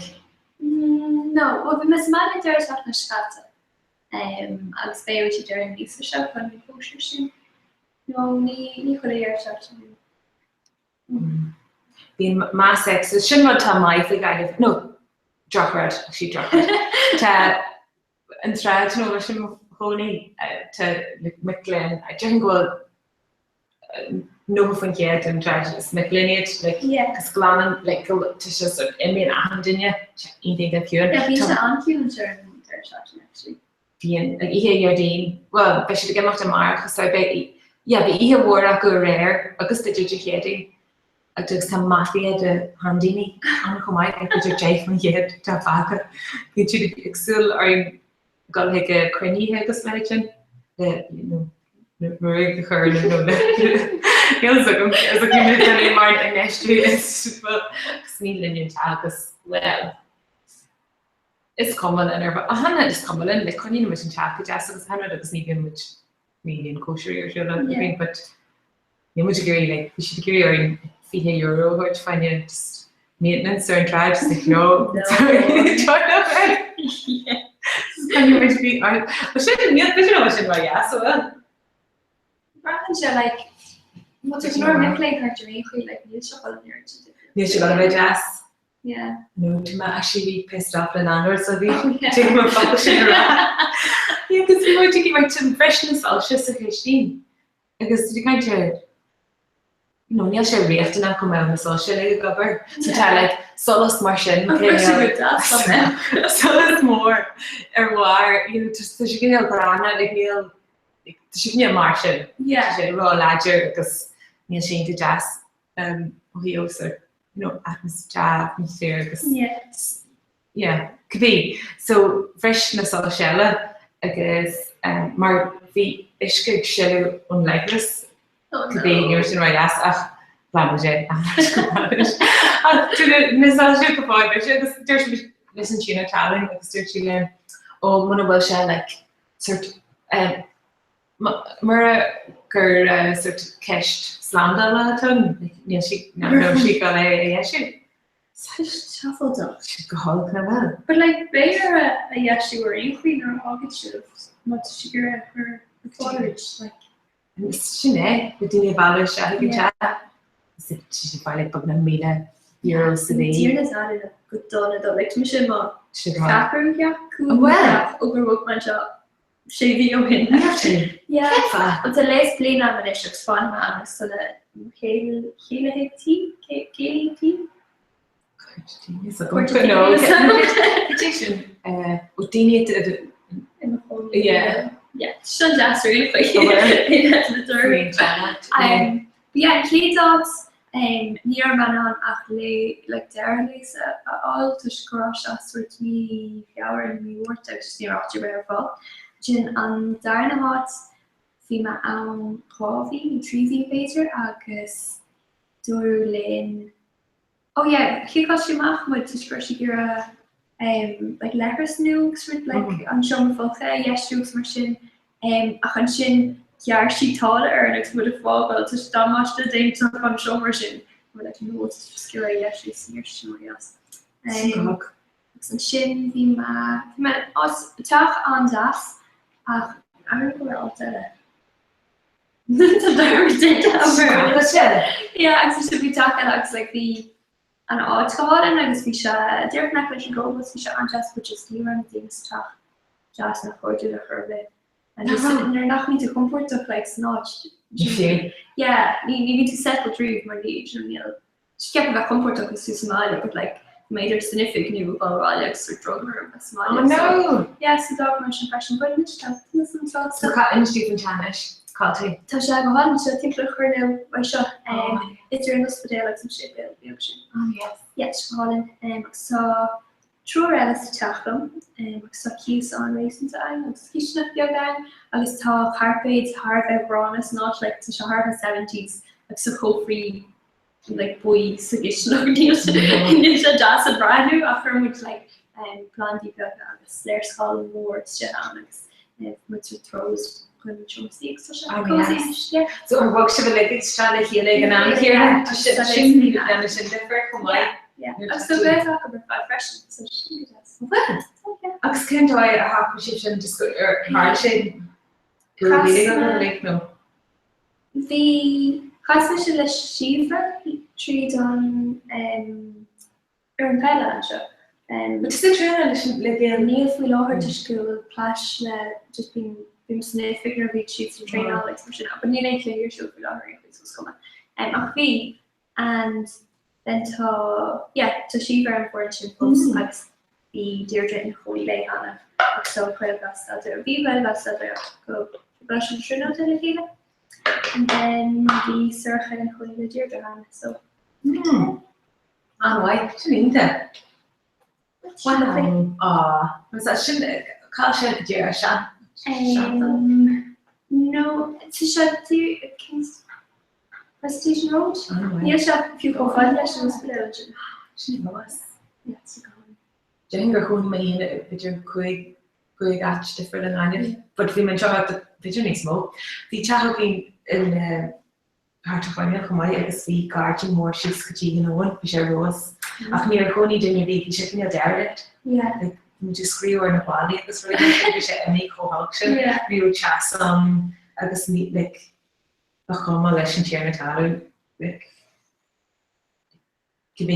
no well we miss manager is after schatten I'll stay with you during these shop when we push you no ni choleer shop being my sex is shouldn't want to my thing I no dropper she dropper to and try to know some honey to McLean I didn't go no van yet and try to McLean it like cause glam like to just I mean hand in you anything that you on you during their shop actually being like here Dean well but should get off the mark so I bet yeah but here wore a go rare agus the educating I took some mafia de handini and come I could you jay from here to faker get you the excel or got like a cranny agus legend that you know Marie heard no feels like as a community mind and actually it's sneaking in tagus well it's common and but Hannah is common and like couldn't imagine chat just as Hannah does sneaking which median kosher or but you much agree like you should agree or €50 hard to find you just maintenance or try just like no can you make me I should need yeah so like what's it normal play her to me like you should go there you should go jazz yeah no to actually be pissed off and anger so we take my function around yeah because we want to give my some freshness all just a Christine because you kind of no neil sé récht an kom me so le gober so like solas mar solas more war you just brana neil mar raw ladger agus neil sé to jazz hi also atmosphere agus yeah could be so freshness all shella agus mar vi iske shell unlikeness could be in right ass language listen to talent oh one of like sort Mar gur sort of keist slanda marathon, she got a issue. Shuffle dog. She's go hog na well. But like Bayer, she were increasing her August should have much sugar her foliage like. Sinné go dtí bhile se go te si bhile bag na €1,000 a day. Díirna a go donna do like mis má capú overwork man sé bhí ó hin. But the leis blian am is fan man so that chéile hetí shut down really quick. Yeah, key dogs near man on actually like there all to crush us with me flower and me work just near after very fall. Jin an darna hot fima coffee treesy pager agus Dorlin. Oh yeah, he got you Mahmoud to crush your like lekker snooks with like an show folk yes jokes machine a hun sin jaar she taller or next with a fall to sta much the day to on show machine or like no skill yes she's near yes some shin the ma us talk on das I don't know all that yeah I should be talking like the an átáil agus bhí se dearcnach leis an ggóbal bhí se anjas which is ní an things talk just na chuirú a churbe and they're nach ní to comfort of like snatch yeah need to settle through my age and you know skip that comfort of is smile but like made her significant new Alex or drug her a smile oh no yes the dog mentioned fashion but listen so cut in Stephen Chanish Tá sé go háin se ti chuir le seo is ar an hospital some shit yes háin sa trú eile techlam sa cús an racing agus kisna beagin agus tá carpéid Harvard Branas not like to Harvard 70s like so co-free like boy suggestion ninja das a brand new after which like planty agus their skull awards Alex with throws so our work should be like strategy like an am here and so guys talk about fashion so she does Agus cén dóid a hapú sin mar sin like no the cos se le sifra trí an ar an peile but is it true like níl fi láhar to school plash le just being sniff figure big sheets and train all like some shit but need clear your show for lottery if was coming and then to she very important post like the Deirdre and Holy Lay Hannah so quite best out there be well best out there go brush and trim out and then the Sir and Holy Deirdre Hannah so why that was that shouldn't call Deirdre no, it's a shot to King's Prestige Road. Yeah, shot few go find lessons village. She was. Yes, Jenga who may in a picture quick atch different than I but we mentioned about the vision smoke. The chatting in hard to find out my SC garden more she's could one which I was. After near Coney didn't be checking your direct. Yeah. Just screw or na body agus really sé any co-auction we chas agus meet like a chuma leis an tíar na talú like give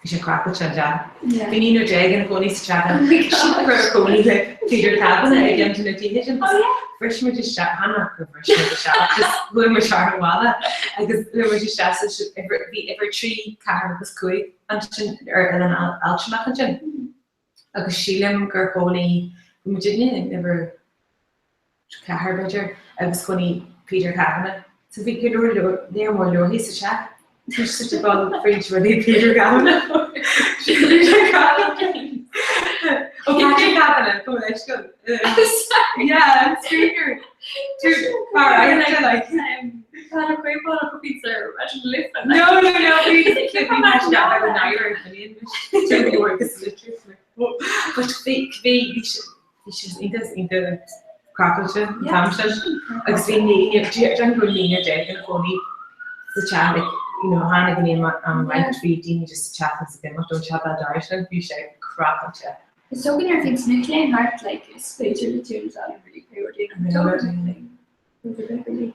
sé crap ja vi ní no jag an goni strata coni like Peter Cabin again to television fresh me just shot Hannah fresh me shot just go me shot wala agus le me just shot every tree car was quick and or an alchemach agus sílim gur chónaí muidirne never cahar better agus chónaí Peter Kavanagh so bhí go léir mór leorthaí sa chat There's such a bad French really Peter Kavanagh Peter Kavanagh oh Peter Kavanagh come on let's go yeah it's speaker I like Had a great bottle of pizza. Imagine lift that. No. We matched up by the Naira opinion. We work as literally. But we should in the crackle agus bhí líine de an choní sa chat hána gní an right trí daine just chat again don chat dar bhí sé crackle. Is so gan ar fin nuclear heart like is spacer the tunes out really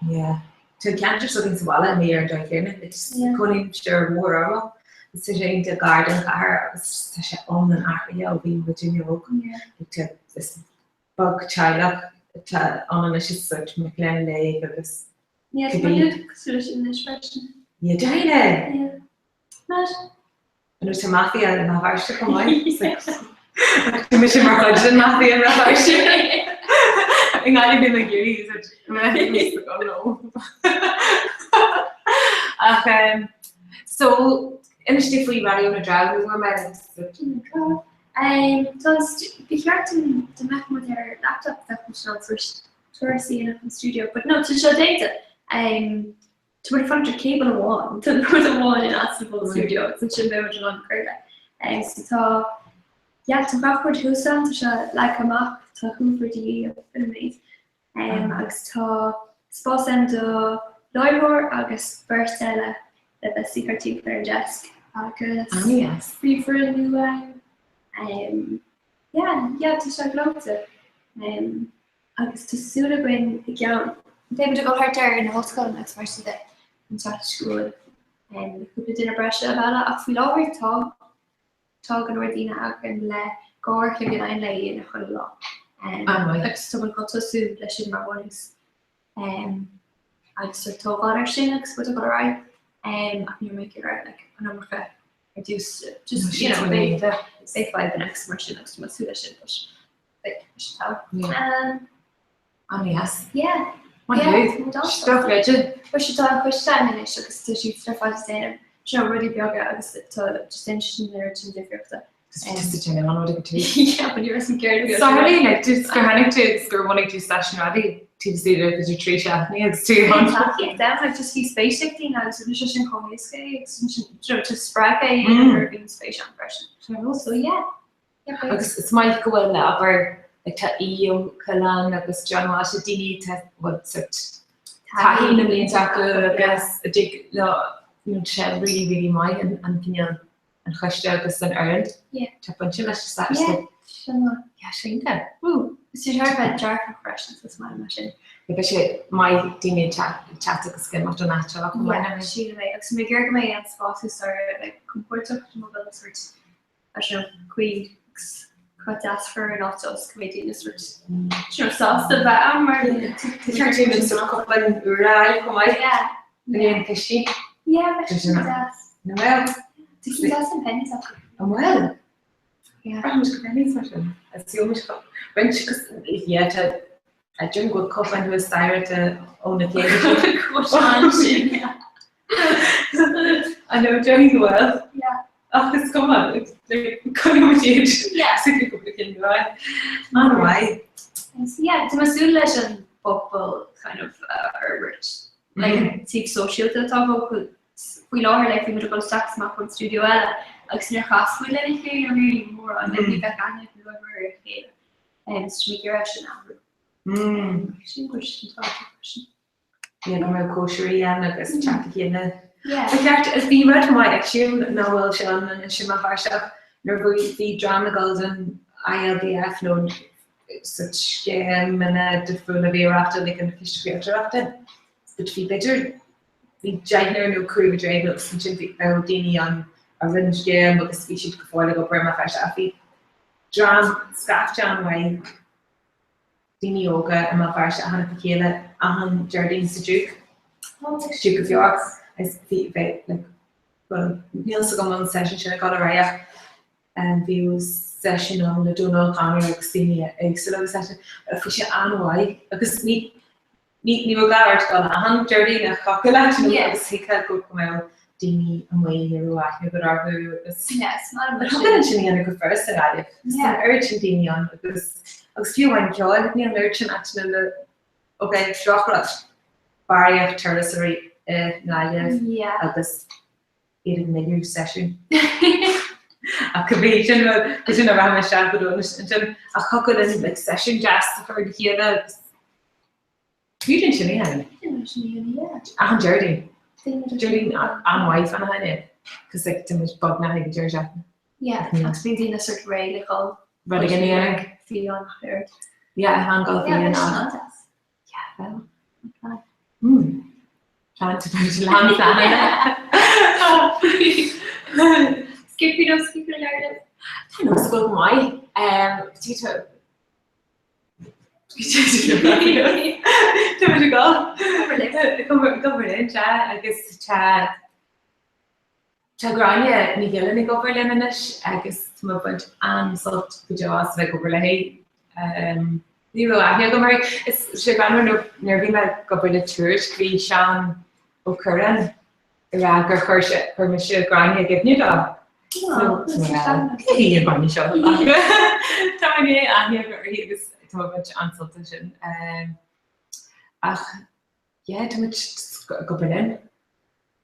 Yeah. To cancer something swalla me or doing it's calling sure war it's a the garden car such a on an area being Virginia welcome to this bug child on an search McLean Lake because solution this version. Yeah, Diana. Not and there's a mafia and a harsh to come on. Commission Mark and mafia and a harsh. I'm not even like you. So, initially, radio on a drive, we were made so be here to make with their laptop that was not first to see in the studio, but no to show data. To put front of cable one to put the one in Aston studio. It's such a very long career. So yeah, to backward Houston to show like a map to Hoover the filmmates. Agus tá spásam do Leibor agus Berstella the secret team for desk agus free for a new yeah to show lots agus to suit up when again David go hard there in the hospital next first day in school and we did a brush about it we always talk an ordina and le gore can get in lay in a lot like someone got so soon that should my warnings I just talk about our shinux but about right I can make it right like a number of reduce just they find the next commercial next to my suit like yes yeah stuff legend we should talk question and because to shoot stuff I say really be agus to just interesting there to different yeah, but you're scared. Sorry, like just going to wanting to station ready to see the because you tree shot me it's too much. Yeah, like just see space shifting now so just in comics to spread and urban space impression. So yeah. It's my go in upper like ta EU Kalan agus John Washington to what's it Tahin and Taka guess a dig really my and can and chweistio agus an earned. Yeah. Ta bunch of us that. Yeah. Yeah, she did. Ooh, so you're about jar impressions with my machine. Because my team chat agus skin after natural. Yeah, she like so my girl my aunt's boss who started like comporto mobile sort I don't know queen cut ask for and also comedian sort sauce the bam or the cartoon and so couple and right come yeah. Yeah, because she yeah, but she does. No well. To keep us in pennies up. Well. Yeah. I'm just pennies version. That's the only cup. When she goes, yeah, to a jungle cup and was tired to own a cake. I know Johnny well. Yeah. Oh, it's come on. They're coming with you. Yeah. So you could begin to ride. Man, why? Yeah, to my soon legend bubble kind of rich. Like, take social to talk about. We know her like we would go stacks map on studio ella agus near class we let it hear really more and then we got on it whoever and speak your action now. She was talking. Yeah, no koshery and agus chat again. Yeah. In fact, as the read my action Noel Sean and Shima Varsha, nervous the drama golden ILDF known such game and the full of air after they can fish creator after. But be better. The giant no crew drive up some chimpy Dini on a range game but the species before they go Burma Fish Affy. Dram Scaff John Way Dini Yoga and my Farsha Hannah Pakela and Jardine Duke of York as the like well Neil Sagamon session should have got a raya and views session on the Donald Connor Xenia excellent session for she anyway because Ní gar go a Jardine a chocolate agus he go come Dini and way roach go argu yes not sin go first radio urgent Dini on because agus few wine joy ní an urgent actually okay chocolate barrier tertiary yeah agus iad menu session a comedian is in a ram go a chocolate like session just for the You didn't show me how. I'm Jardine. Jardine, I'm wife and I know. Because like too much bug now, like Georgia. Yeah, it's been doing a sort of really cool. But again, yeah. Feel on her. Yeah, I hang off Yeah, you but now. well. Hmm. Trying to put a long time. Skip it up, Ireland. I know, it's good why. Potato. There we go. Go Berlin, chat. I guess chat. Grania, Miguel and go Berlin in it. I guess to my point and sort of jaws like over like you know, I hear go Mary. It's she ran near being like go Berlin church. We Sean O'Curran. Yeah, go Hershey, her Michelle Grania give new dog. So yeah, he bunny show. Tiny, and he was too much consultation. Yeah, too much go Berlin.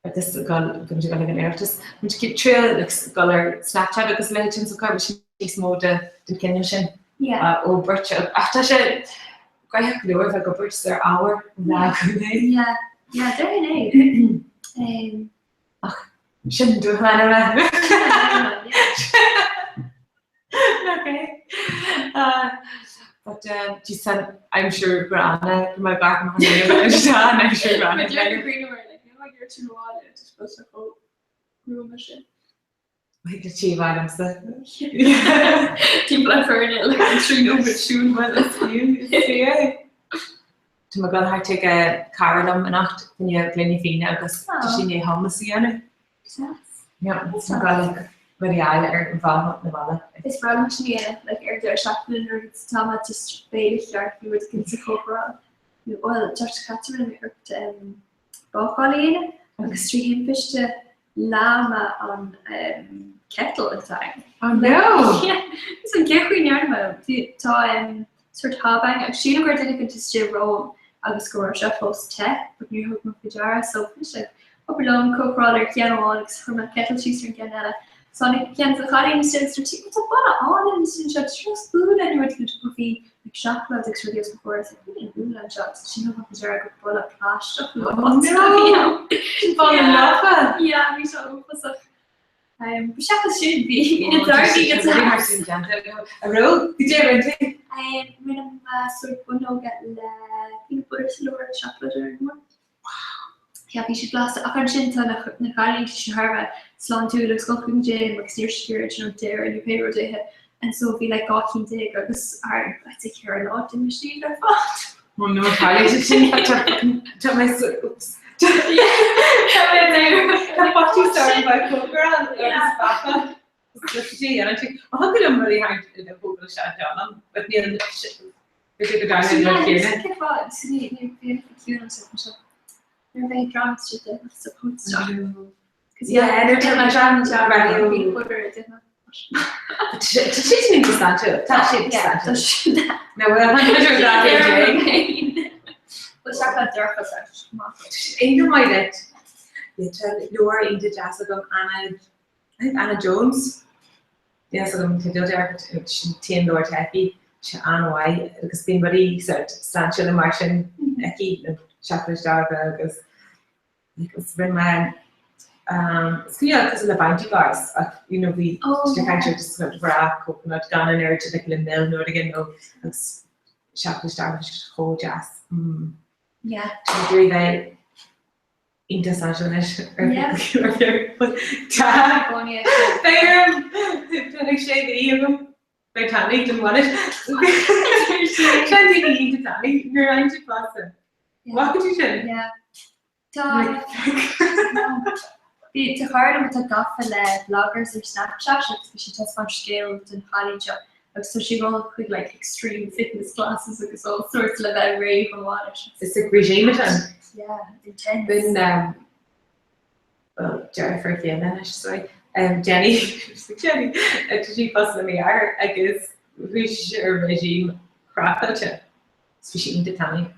But this girl, going to go like an artist. Going to keep trail like scholar Snapchat because legends of course she's more the condition. Yeah. Oh, birch. After she, quite happy to work like a birch their hour. Yeah, they're nice. Shouldn't do that. Okay. But she said, I'm sure Grana, my back and I'm sure Grana. But you're green over like, no, you're too wild. It's supposed to go room a shit. Like the chief items. People have heard it like I'm sure no but soon by this you. Yeah. To my god, I take a car on a nacht when you Glenny Fina because she need homeless again. Yeah, it's my god like very eye involved in the valley. It's very much near like they're shopping or it's Tama just baby start we would consider Comhrá. Well, just Catherine broccoli and stream fish to llama on kettle in time. Oh no! Yeah, it's a gecko yarn to sort of habang. Actually, we're dedicated to still roll. I was going to post tech, but you hook my pajara so fish like upper long Comhrá or piano on from a kettle cheese or canada. So I can't the cutting still strategic. What's a bottle on and just food and you went to coffee like chocolate like years before. I was like, we didn't do that shots. She know what pajara could pull up plastic. Oh no! Fall in love. Yeah, we saw it. But chocolate shouldn't be. It's already gets a roll. Did you ever take? When I'm sort of going to get peanut butter silver chocolate or more. Yeah, we should blast it. I can't change the Carly to have slán to like sculpting jam, like steer spirit, there, and your paper day. And so if we like gawking day, because I take care a lot in the machine. I thought. Oh no, Carly, did you tell my oops. Yeah, what you started by Comhrá and She and I think, how could I really hard to the whole shut down? But near the shit, we did the guy in the You're very drunk to the support stuff. Because they're telling my drunk radio. Peanut butter, I did not. She's an interesting too. That's no, well, I'm going to that. What's that dark Ain't my that. You tell Laura into Jessica Anna. I think Anna Jones. Yes, I'm to do that. She Laura Tacky. She Anna White. Because being very said Sancho and Martian. Eki chocolate dark because it's been my it's because of the bounty bars. You know we the country just went for a coconut gun and there to like a mill no again no chocolate dark whole jazz. Yeah. To do that. International yeah. Trying to shade even by Tani didn't want it. Trying to eat into Tani, you're 90 plus. What could you say? Yeah. The hard with the goffle bloggers or Snapchat, she does much scale and college. So she goes with like extreme fitness classes because all sorts of rave and water. It's a regime time. Yeah, intense. Then well, Jerry for again, sorry. Jenny, she posted me art. I guess we share regime crap at it. So she into Tammy.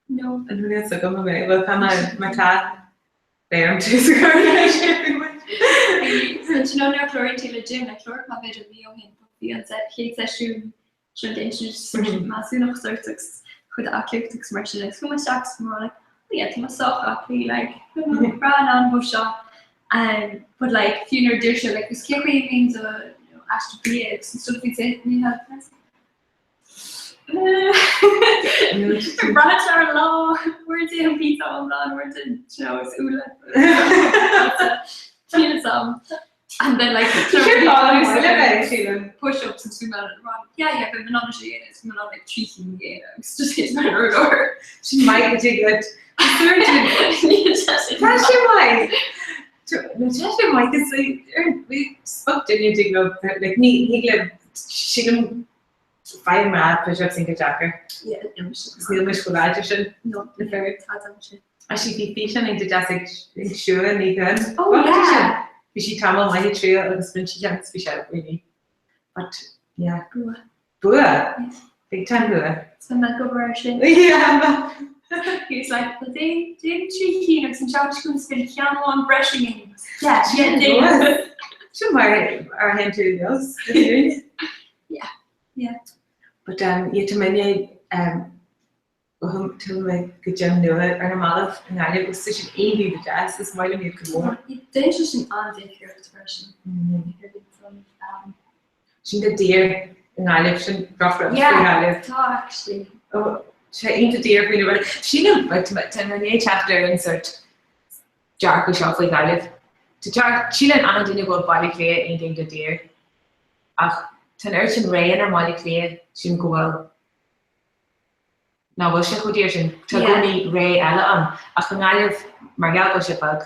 No. And who knows? Come away. Well, come out my cat. There, I'm just going. no chlorine to the gym, like chloric my vision me on him. The onset he session should introduce massive sorts for the acoustics merchant like so much acts more like yeah to myself actually like ran on bush but like funeral dish like this scary means Ashton Beads and stuff it's it you have Brats are low. We're doing pizza on that. We're doing it's Ula. And then like push-ups and swim out and run. Yeah, but not it's not like cheating. It's just it's not her. She might be good. That's why. Natasha might say we spoke to you dig up like he lived she can 5 mad push-ups in Jacker. Yeah, Sneil musculature. No, the very talented. Actually, Fishan into Jessica in shoe and Nathan. Oh yeah. She tamil my trail and spin she can't speak out really. But yeah. Bua. Yes. Big time Bua. So my go version. Yeah. He's like, but they didn't treat Phoenix and Josh couldn't spend piano on brushing him. Yeah, they should wear our hand to those. Yeah. But you to many till my good gym knew it and I'm out and I was such an easy to jazz this might have been good more. It's interesting on the here expression. She did deer and I lived in Rough Yeah, actually. Oh, she into deer really well. She knew like to 10 chapter insert Jarko shop like I live. To Jark she didn't and go body clay anything to deer. Ten urchin rain or Molly Clay, she'll go well. Now, was she good year? She'll go me Ray Ella a Canaliv Margal ship bug.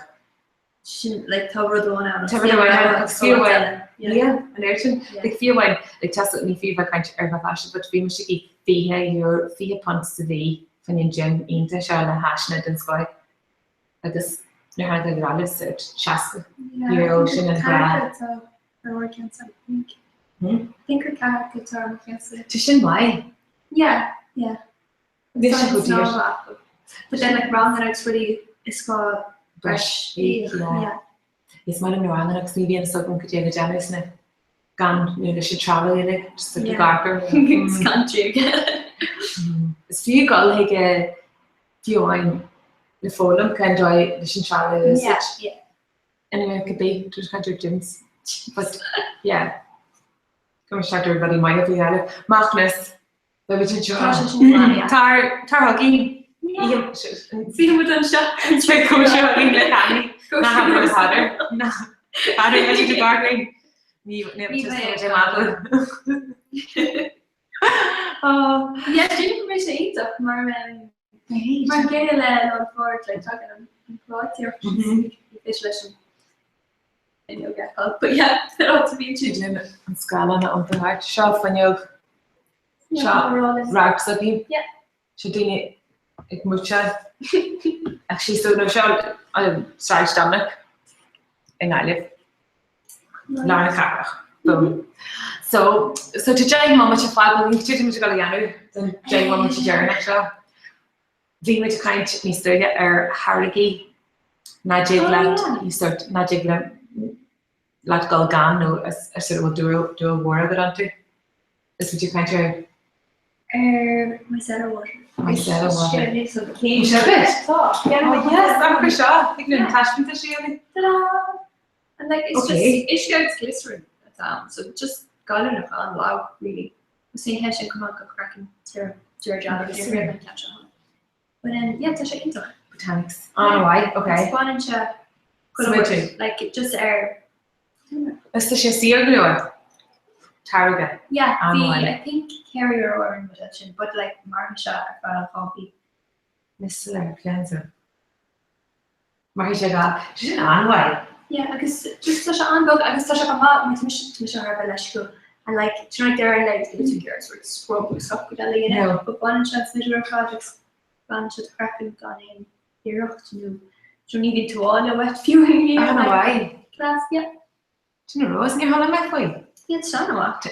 She like Tower the one out. Tower the one out, fear well. Yeah, an urchin. Like fear when, like test me fever kind of urban fashion, but be mushy fee your fee punts to the Finian Jim into Charlotte Hashnet and Sky. Like this, your hand like Alice said, Chaska, your ocean and Brad. Or cancer. I think her cat guitar cancer. Tishin why? Yeah. This is good to but then like round the next really it's called brush. Yeah. Yes, my name around the next maybe in a second could you have a jam isn't it? Gone, you know, should travel in it, just like a garter. It's country again. It's few got like a few wine the phone can enjoy the should travel in Yeah. Anyway, it could be just kind of gyms. But yeah. Come start everybody might have had it. Magnus, the which Tar hugging. Yeah. See him with them shot. Check coach hugging like Annie. Not having a father. No. Father is to gardening. Me never just Oh, yeah, didn't wish to eat up more Margela on board like talking on plot here fish lesson. And you'll get help, but yeah, it ought to be too. And Scala on the heart shop when you shop racks up you. Yeah. Should do it much actually so no shop Sarge Dominic in I live. Lana Carra. Boom. So to Jay mama to five weeks to much Galiano, then Jay mama to Jerry shop. Vima to kind of me study Harrigy. Najig lad you start Najig let go gan no as sort of do a war of it onto. Is what you kind of my cellar water. My cellar water. You should it? Yes, I'm for sure. You can attachment to she only. And like it's just it's glycerin at that. So just got in a fan wow really. The same head should come out go cracking to Georgia and catch on. But then yeah, to check into botanics. Oh right, okay. Spannincha like it just air. Is the Shasir glue? Targa. Yeah, I think carrier or invitation, but like Marisha or copy. Miss Pianza. Marisha got she's an anway. Yeah, I guess just such an anbog, I guess such a mat, my mission her Belashko. And like tonight there are like the 2 years where it's scrub stuff with that in it. But one chance visual projects, one should cracking gone in here up to new. Don't even to all the wet viewing here. I don't know why. Class, yeah. Do you know, isn't your whole my way? Yeah, it's not what.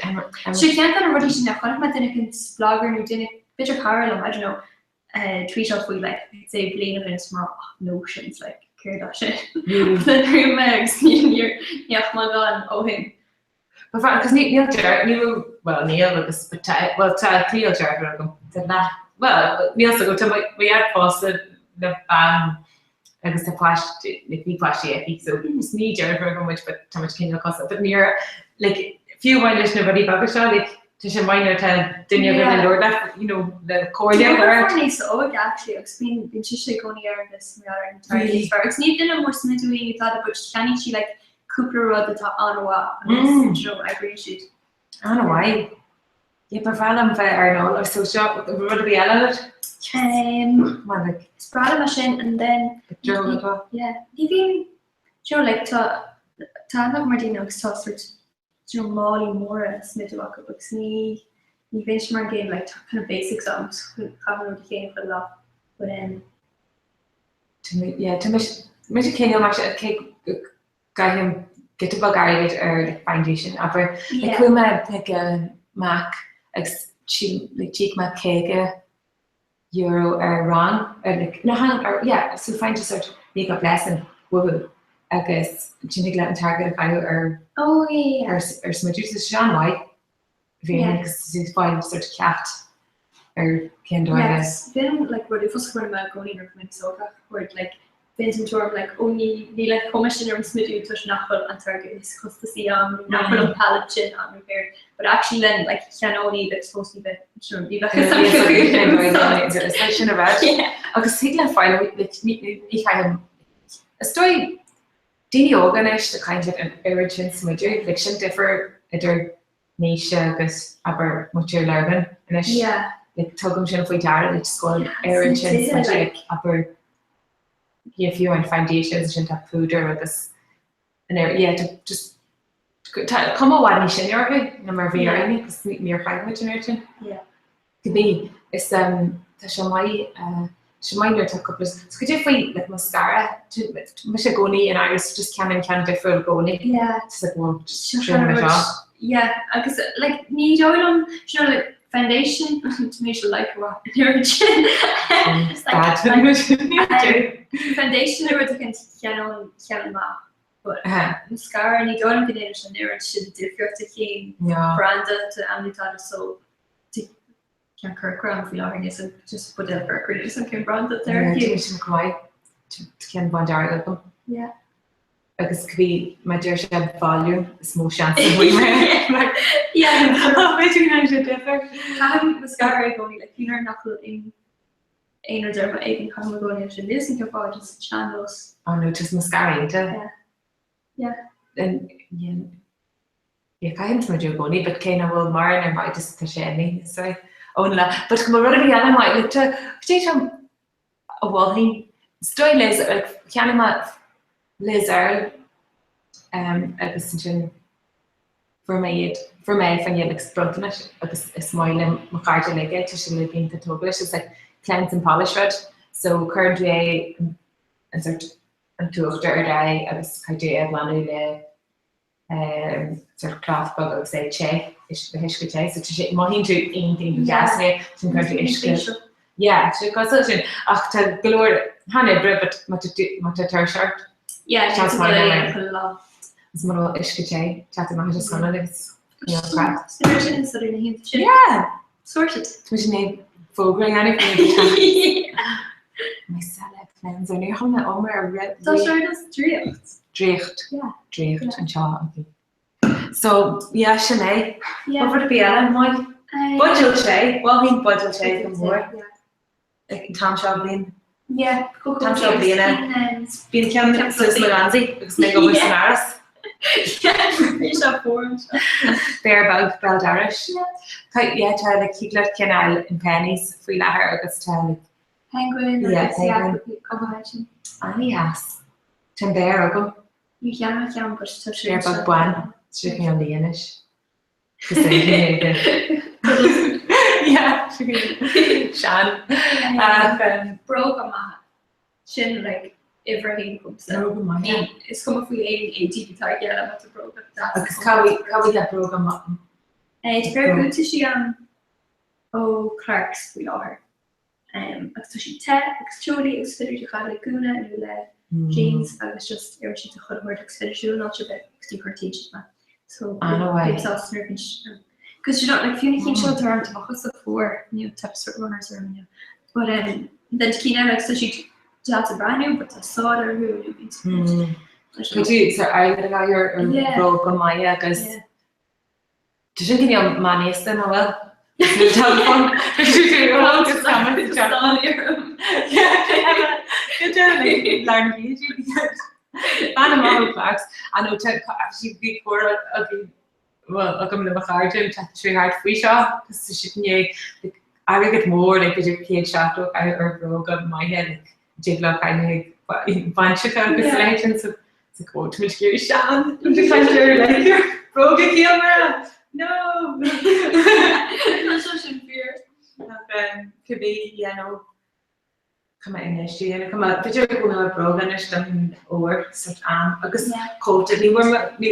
She can't kind of really know what I think it's blogger who did it bit of Carol, I don't know, tweet off with like say Blaine of in small notions like Céir shit. Then Megs neach má gan ó him. Because níl agus tá clíal dear go níl go bhíad fásta le agus tá bhí pláistí so ní dear go muid tá cin cosa, but níor fiúháin leis na bhí bag se tu sé mainar tá duine le Lord le cóir níos óg actually agus bín si sé gcóí agus gus ní duine mór smidúí tá bud ceanní si cúpla rud atá anhá agree siad. Anhhaid. Ie bhhelam bheith ar nó ar so seo rud a bhí eile? Sprada sin and then ní bhíon tá mar dtíine agus tá málaí móra smidúach agus ní bhíon mar game kind of basic songs chu chaú chéin chu lá mé cé mar gaim get bag aid ar foundation aber cuime Mac agus cheek ma céige euro ar ran so find sort makeup lesson woohoo agus jinnig le an target caiú ar smudú Sean White agus fáil sort ceacht ar cin Vin rud fus chu me goí ar min soga word Vincent Torm ní commission ar smidú tuis nachfuil an target is costa sí nachfuil an palette sin an repair, but actually then ceanóí that's supposed to be sin a agus si le fáil ní chaim stoi daine óganis de kind of an origin smidú sin differ idir níise agus aber muir legan tugam sin faoi dar scoil origin aber give you and foundations sin ta puder agus just come a sin na mar bhí gus mé chaimtin Gobí is tá se maiir tá couple go dé faoi le mascara me sé gcónaí an agus just cean different gcónaí agus ní dóm foundation to make foundation can ma but mascara ni don't get should different came branded to Amita so can Kirkram feel just put it for critics and can branded there quite can bandar agus bhí ma deir sé volume is mó sean mascara going finar knuckle in ein derma eigen kann go sin listen go just channels no just mascara en kaim ma jo goni but kein bhfuil mar ar mai just sé so onla but kom ru an mai te a wallhin stoi les ceanna Lizard agus sin for me fan sprontan agus is smiling macarta leige to sin le being toglish is cleanse and polish red so currently an sort an tuachtar day agus caiide lanu le sort cloth bug agus say che is the hiske che so to má hin tú anything gasne sin currently iske so cos sin ach ta glór hanne bre but mat tar shirt is mar iske che chat ma just gonna live sorted me fogring anything my salad cleanse only hanna omer red drecht an cha so sinné over be mai budget sé well hin budget sé more tam shop blin tam shop blin bin cean leganzi agus me go snaras Bear bug Beldarish le keeplet canal in pennies free lahar agus penguin Annie has Tim bear go you can bear bug buan striking on the Inish Shan broke shin like Ibrahim comes it's come if we AT guitar broke because how we get broken up it's very good to she Clark's we are so she actually considered you had a guna and you let jeans agus just ar si a chudhir expediisiú ná se bit tí chu teach me. So because you don't like few kin show turn to focus for new types of runners or new. But then keen like so she that's a brand new but I saw her who Could you so I allow your broke on my because did you give your money then well telephone flags I know actually before well I'm in the car gym three hard free shot because she I will get more like the kid shot or broke on my head like jiglock I bunch of conversations so it's like what to you Sean like broke a camera no such fear could be you know come in this year come out but you're going to broken is them over such because coated we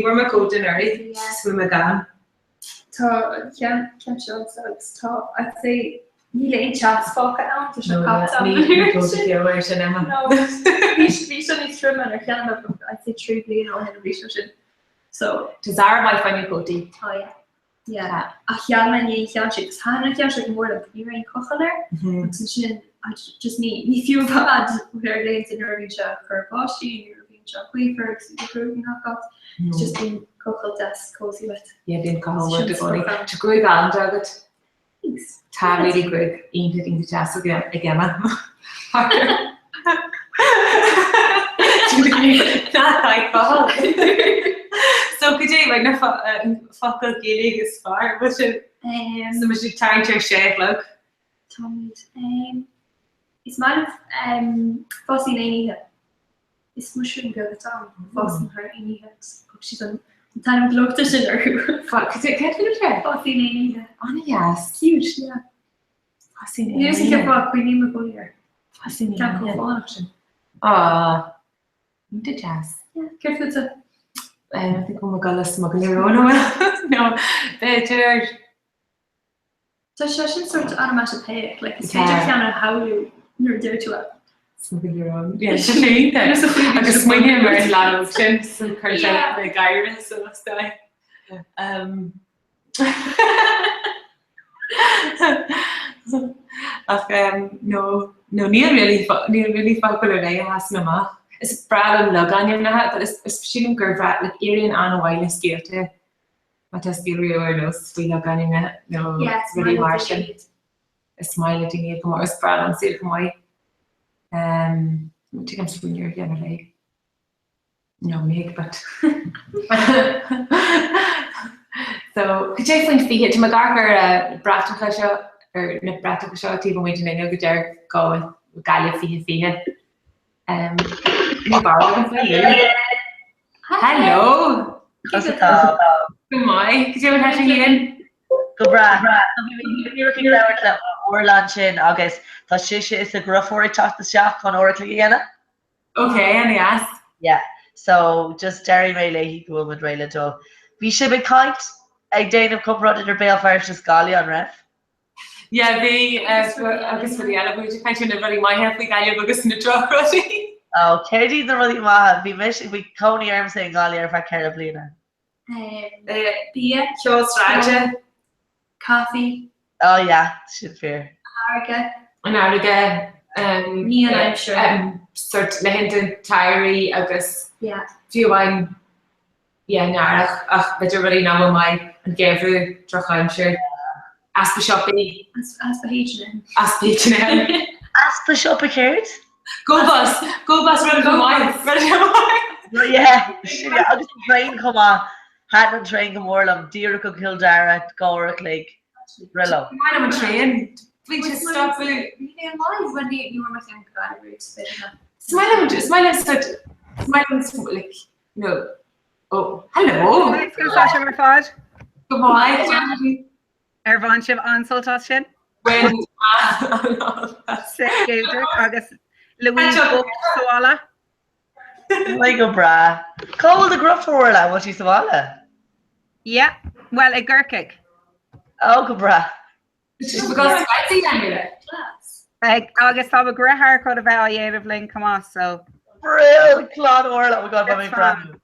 were coated early swim again so can't show so it's top I'd say you ain't chance fuck out to show up no we should be trim and I can't I'd say true you know had a research so desire my funny coaty oh yeah yeah many chicks Hannah can't more than you ain't cochler so I just need few bad where they in early shot her bossy European shot quiver improving knockout it's just been cockle desk cozy with been called to go down target ta really good in the jazz again not like so could you like no fuck gillig is far but so much time to shake look it's my fussy lady it's mushroom go the time fussing her any heads she's on time of looked at her fuck is it get her fussy lady oh yes huge yeah fussy music about we need to go here fussy option the jazz yeah careful to I think oh my god let's smoke your own no better so she sort of automatic like it's kind of how you're there to it smoking your own yeah she I just swing him around lot of chimps and curls out the guy so that's that no near really popular day has no ma it's brad lug on you na but it's shooting curve like Arian on a while scared but as the real knows we lug on you no it's really Martian a smile at you come or brad on see come away take him swing your like no make but so could you find fee to my garger brat show or na brat show even waiting I know good go Galia fee hello good morning could you have in go bra or luncheon August tá siise is a gruffóir chat seach chun oracla dhéana okay and yes yeah so just Jerry Ray he go with Rayla do bhí si bit caiint ag déanamh Comhrá idir béal fear is gáí an ref yeah the agus for the elevator kind of really my half we got agus na drop roti oh Katie the really ma bhí mis bhí Coney arm saying gáí ar fa ceir blina beer strategy coffee oh yeah shit fear an aige I'm sure sort lehin tyree agus yeah fiúhain narach ach beidir really ná mai an gefru troch I'm sure aspa shopping aspa H&M aspa shopping carrot go bus run go mai yeah agus train come on had an train go morlam dear go Kildare Gorach Lake Rello I'm a train we just stop when you were missing smile like no oh hello good morning Van sib ansoltá sin when agus Louise soála le go bra Call the gruffóla what you soála yeah well ag ggurcaig go bra agus tá a grethar chud a bheith dhéanamh linn cumá so Brill, Clon Orla, we got by me brand.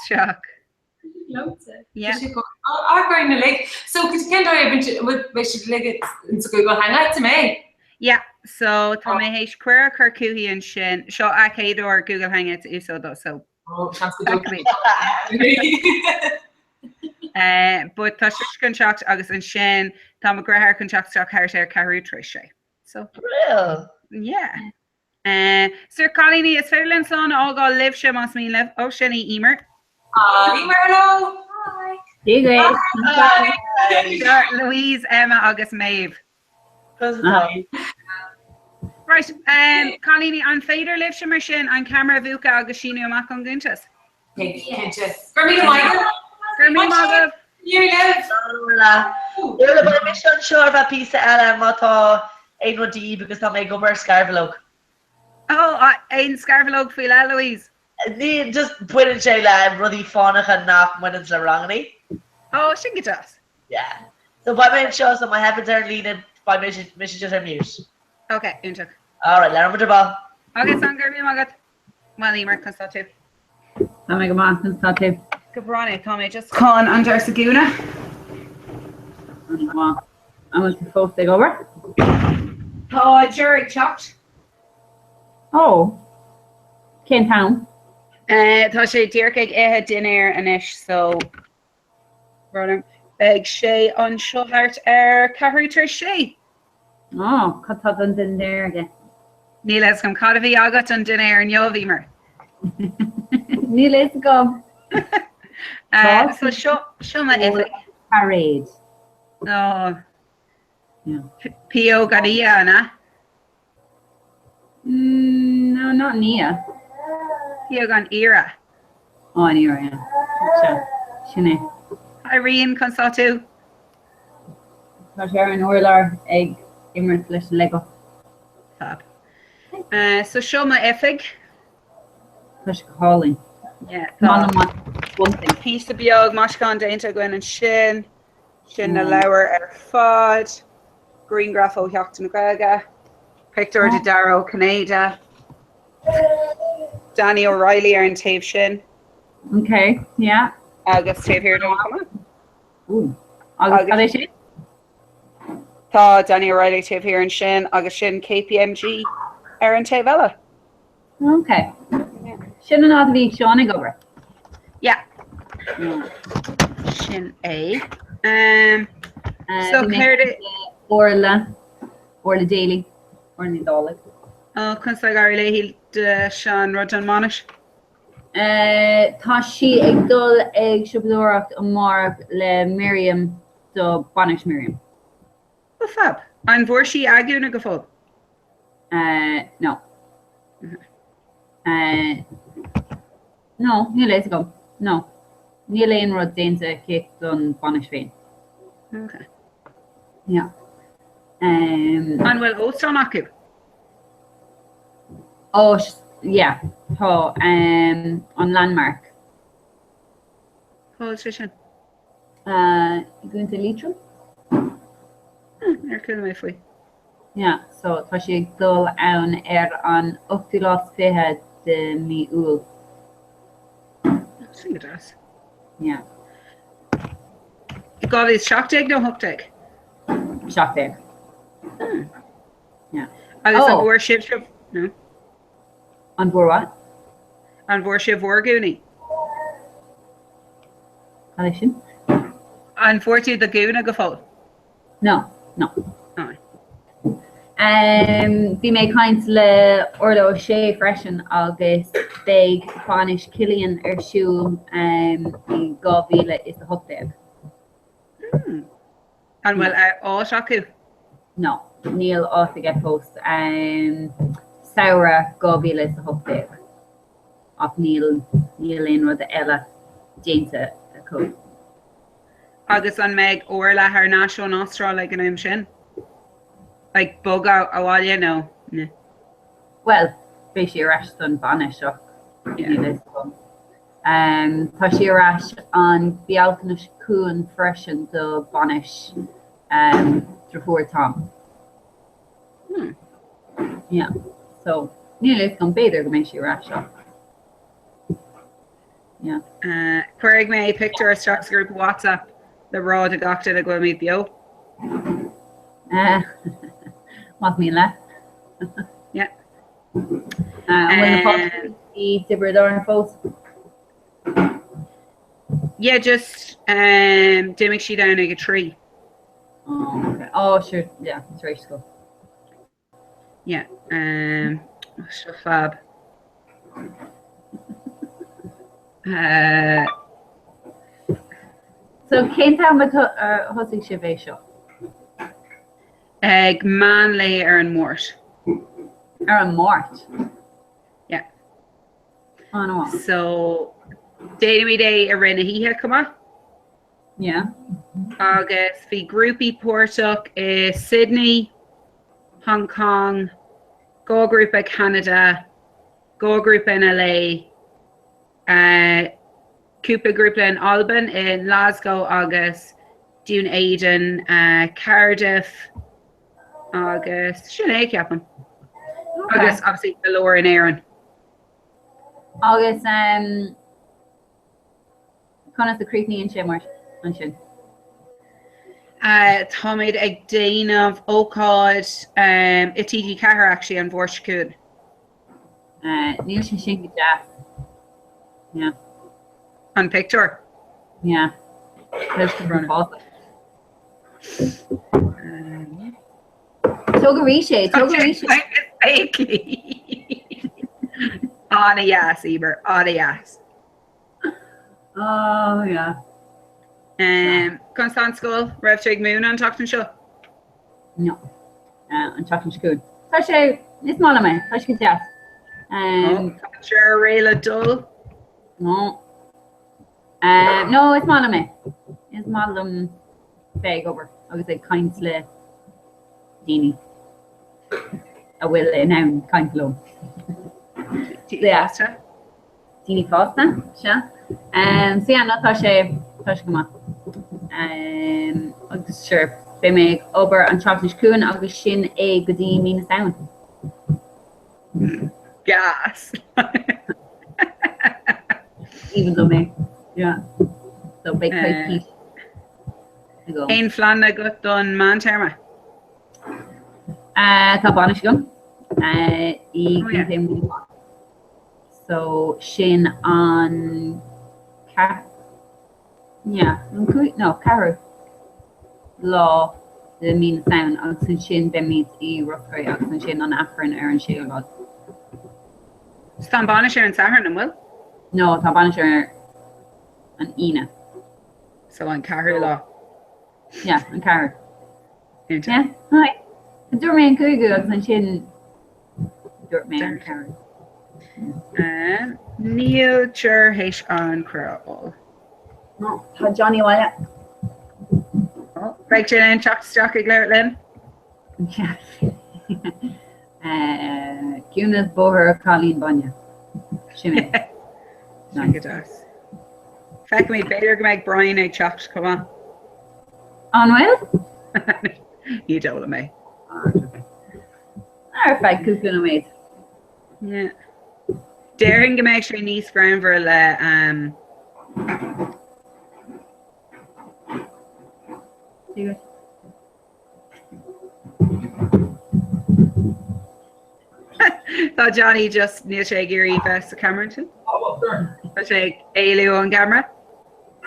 Shock. Loads of. Yeah. Going to like. So could you get we should like it into Google Hangout to me. Yeah, so tá mé hééis cuiir chucúhíonn sin seo acéadú Google Hangouts úsá so Oh, sounds good. but tá conseach agus an sin tá grathir conseachteach ar carú tríéis sé. So Brill. yeah. Sir Colleen is féidir leán ágáil libh sem as mí libh ó sinna ímar. Hello. Hi. Louise, Emma agus Maeve. Right, Colleen an féidir libh sem mar sin an camera bhuacha agus sinú amach an guntas. Gurmí Michael. Gurmí Magah. You live. Orla ba mis an sure a pí eile mátá éonodí because tá mé go mar scarvalog. Oh, ein scarvalog fí le Louise. Ní just buidan sé le rudí fánach an nach muidan le ranganí. Oh, sin go just. Yeah. So ba mé seo so my habits are leaning by mission just ar mute. Okay, úntaach. All right, learn the ball. Agus an Gurmí Magah. Well, ímar constatú. Tá mé go más constatú. Go brána tá mé just cáin an deir sa gúna. I was the first thing over. Tá Jurig chocht. Oh, Ken Town. Tá sé ddíircaigh éthe dinéir inis so bhím beag sé an seothart ar carútar sé. Oh, catá an din there again. Ní leis gom cad a bhí agat an dinéir an jobhímar. Ní leis go. So seo ma ifig. Parade. No. Yeah. P.O. Gadia, na? No, not Nia. P.O. gan Ira. Oh, an era, yeah. Sure. Sinné. Irene Consatu. Tá sé an orlar ag immer leis Lego. Fab. So seo ma ifig. Tá sé calling. Yeah. One thing. Pís a beag mas gan dainte gwen an sin. Sin na lewer ar fad. Green graph ó heocht na gaga. Pictor de Darrow Canada. Danny O'Reilly ar an taobh sin. Okay, yeah. Agus taobh here don't come on. Ooh. Agus cad é sé? Tá Danny O'Reilly taobh here an sin agus sin KPMG ar an taobh eile. Okay. Sin an ád bhí seánnig over. Yeah. Sin A. So cleared Orla Daily, Orla Dála. Oh, kunsta gari le hil de Sean Rojan Manish. Tá si ag dul ag siúbdóracht an mark le Miriam do Banish Miriam. Oh, fab. An vorshi agu na gafo. No. No, ní leis go. No. Ní leon rud dénta cé don Banish féin. Okay. Yeah. And well, Ostron acu. Oh, yeah. Tá on landmark. Hold session. Going to Leitrim? Er cool me fwy. Yeah, so tá si ag dul ann an 8 lá fithe de mi úl. Sing it as. Yeah. God is shocked egg no hooked egg. Shocked egg. Yeah. I was on worship. No. On board what? On worship Warguni. Alison? On 40 the Guna gafol. No. Oh. Bhí mé caint le orla sé freisin agus beag Spanish Killian ar siúl I 2000 is the hooked egg. And well, all shaku. No, Neil off to get post. Saura 2000 is the hooked egg. Of Neil in with the Ella Jainta code. Agus an meg orla her national nostra like an imshin. Like bug out a while, you know. Yeah. Well, basically rash on banish up. Yeah. Tá si rash on Bialcanish Coon freshen the banish before Tom. Yeah. So Níl is gan beidir go mééis ra seo. Yeah. Cuirg mé picture a Stocks group WhatsApp the rá a gachta a go míid bio. Wat mí le? Yeah. Dibredor an fós. Yeah, just dimming she down like a tree. Oh, okay. Oh, sure. Yeah, it's very cool. Yeah. So fab. So cén tá hosig sé bhééis seo? Ag man lei ar an mórt. Ar an mórt? Yeah. Oh, no. So déimi dé a rinne híthe cuma. Yeah. Agus bhí grúpi Portach is Sydney, Hong Kong, go grúpa Canada, go grúpa in LA, cúpa grúpa in Alban in Glasgow agus Dún Aden, Cardiff agus sinné ceapan. Agus obviously the lower in Éireann. Agus Conas the Creekney and Shimmer an sin. Táid ag déanamh ócáid i TG Cahar actually an bhórscúd. Níl sin sin go deas. Yeah. An picture? Yeah. There's the run of Togarisha. On a yes, Eber. On a yes. Oh, yeah. Constant School, Rev Trig Moon an Tachtan Show? No. An Tachtan School. Tá sé, is mála me, tá sé go deas. Sure, réile dul? No. No, it's mála me. It's mála beg over. Agus ag kaint le dini. A bhfuil le naun kaint lo. Yeah. Dini fásta, se. So yeah, no, tá sé go ma. Agus sure, be me ober an Tachtan School agus sin go dtí mína saoin. Gas. Even though me, yeah. So big tight piece. Ein flan a gut don man terma. Tá banish gum. So shin on Caru law the mean sound agus shin be meets rockray agus shin on Afrin an shield rod. Stan banish an Sahar will? No, tá banish an Ina. So on Caru law. Yeah, an Caru. Yeah, hi. Durmain Kugu agus shin Durmain Caru. Neil Chur H on Crow. No, tá Johnny Wyatt. Oh, Break Jane Chuck Stock Glare Lynn. Yeah. Cunas Boher Colleen Bunya. Shimmy. Look at us. Feck me better make Brian a chucks, come on. On Will? You told me. Or feck Kukuna mate. Yeah. Daring to make sure niece Granver le thought Johnny just near Geary Best Cameron. Oh, sure. Take Ailu on camera.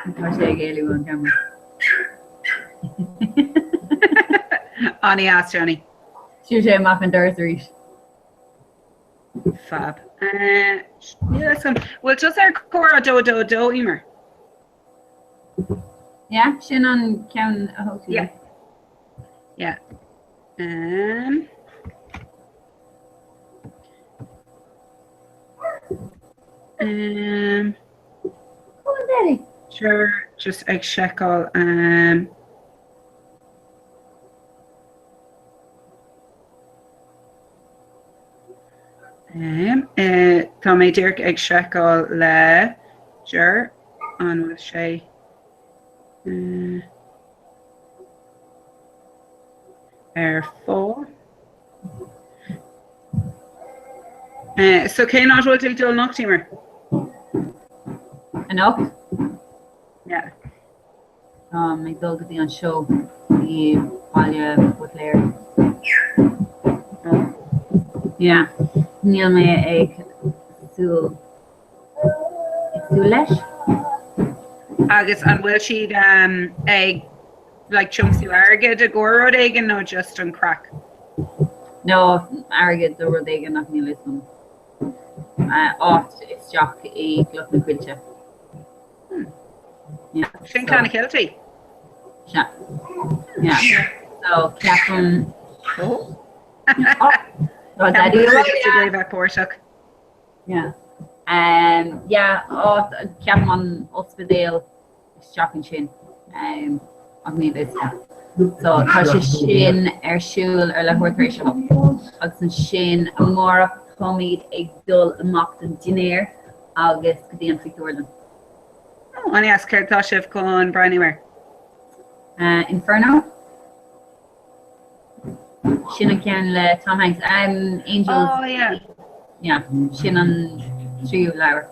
Ailu on camera. Annie asked Johnny. Tuesday Mac and Thursday. Fab. Yeah, that's some. Well, just our Cora do Emer. Yeah, shin on count a hotel. Yeah. Yeah. Come on, Daddy. Sure, just egg shekel. Tá mé Dirk ag shekel le sure an with sé ar 4 So cé náhfuil til dul nach tímar? Enough? Yeah. My dog is on show. The Palia with Larry. Yeah. Neil me egg. Sulesh? Agus an bhfuil siad ag like chumsú airgid a gcóród éigen nó just an crack? No, arrogant the Rodega nach Nilism. Oft it's Jock a Gluck na Quilcha. Yeah. Sin clanna kilty. Yeah. So Captain. Oh. Daddy. Yeah. Yeah, Captain Hospital Shocking Chin. Ag ní is. So tá sé sin siúil ar le thuirtaréis agus an sin mór chomíd ag dul amach an dinéir agus go dtí an Victorlan. Aní as ceirtá sibh chun Brownieware. Inferno. Sin an cean le Tom Hanks. Angels. Oh yeah. Yeah, sin an tríú leabhar.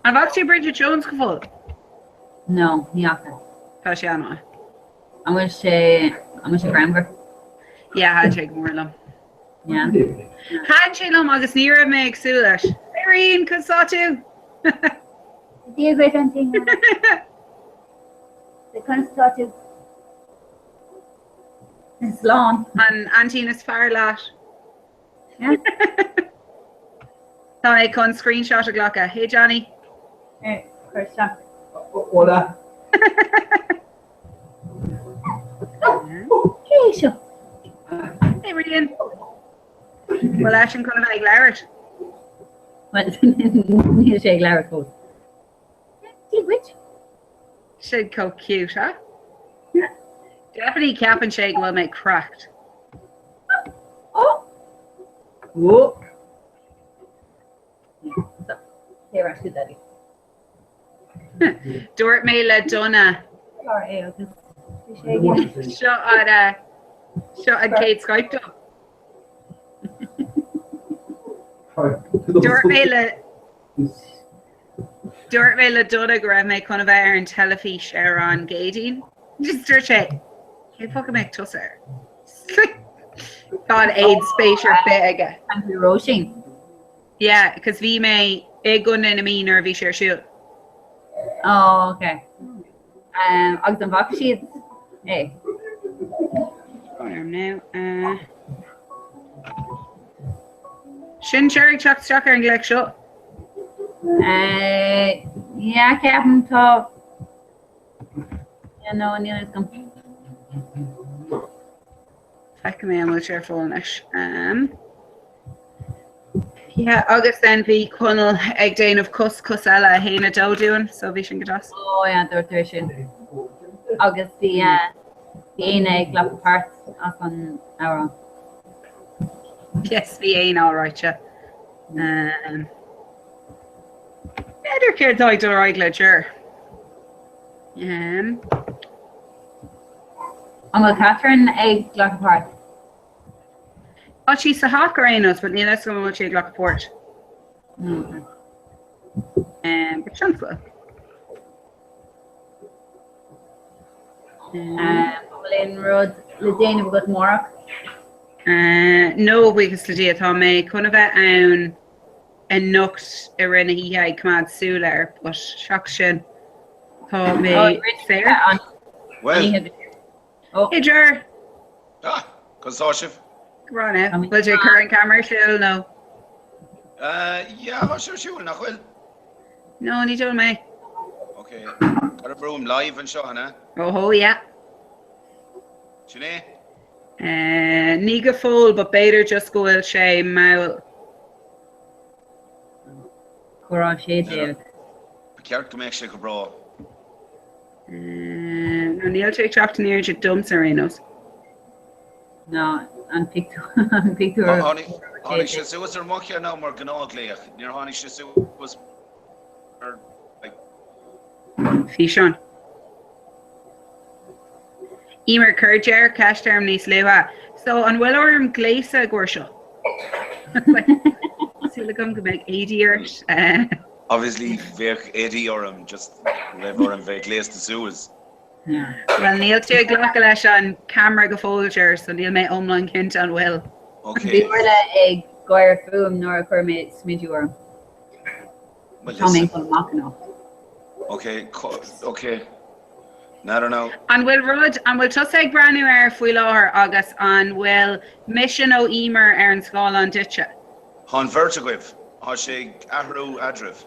An bhachtí Bridget Jones go fóil? No, ní acha. Tá sé anha. I'm gonna say Grammar. Yeah, had sé mórlam. Yeah. Had sé lom agus ní raibh mé agsú leis. Irene cosá tú. Dí great anting. The constitutive. It's long. An Antínas fearlát. Yeah. Tá é chun screenshot a ghlacha. Hey Johnny. Hey, Christian. Hola. Keisha. Hey Rian. Well, I should kind of like Larrett. Well, you say Larry code. Which? Should go cute, huh? Yeah. Definitely cap and shake will make cracked. Oh. Whoa. So, here I should daddy. Dort Mela Donna. Shot at Kate Skyped up. Dort Mela Donna gra me con of air and telefish air on gating. Just search it. Hey fucking make tusser. God aid space or big. And we roaching. Yeah, because we may a gun in a mean or we share shoot. Oh, okay. Ogden Bach sheets. Hey. Now. Shin Cherry Chuck Chucker and Gleck shot. Yeah, Captain Top. Yeah, no one else come. Fuck me, I'm a cheerful Nash. Yeah, August then the Connell egg dane of Cusella Hena Doe doing, so we should get us. Oh yeah, they're Thursday. August the egg lap apart off on our. Yes, we ain't all right, yeah. Better kids I do right, ledger. I'm a Catherine egg lap apart. Oh, she's a hacker, I know, but let's go with egg lap apart. Okay. But chancellor. Lynn Road, Ladane with Morrock. No, because Lydia thought me kind of own a noct arena he had command Suler, but Shakshin thought me Sarah. Well, oh, hey, Jer. Consortium. Run it. Was your current camera still? No. Yeah, I'm sure she will not. Well, no, you told me. Okay. Got a broom live and shot, huh? Oh, yeah. Sinead? Niga full, but better just go with Shay Maul. Cora Shay David. Kerk to make shake a bro. Neil take trapped near your dumps arenas. No, and pick her. Honey, she said, was there monkey now more gnogly? Near honey, she said, was like. Fish on. Emer Kerjer, Cashterm Nis Lewa. So on Willorm Glacier Gorsha. le gom go meg 80 years. Obviously, Vic 80 or just live or in Vic Lace to Suez. Well, Neil tú gglach leis an camera go fóiltear, so Neil mé omlan cint an bhfuil. Okay. Bhíorla ag goir fuam nóair a chuir méid smidúir. Well, Tá mé listen. go macno. Okay. Okay. I don't know. An bhfuil rud an bhfuil tus ag breanú ar faoi láthair agus an bhfuil mission ó emer ar an scáil an ditse. Han vertigwif. Ha sé ahrú adrif.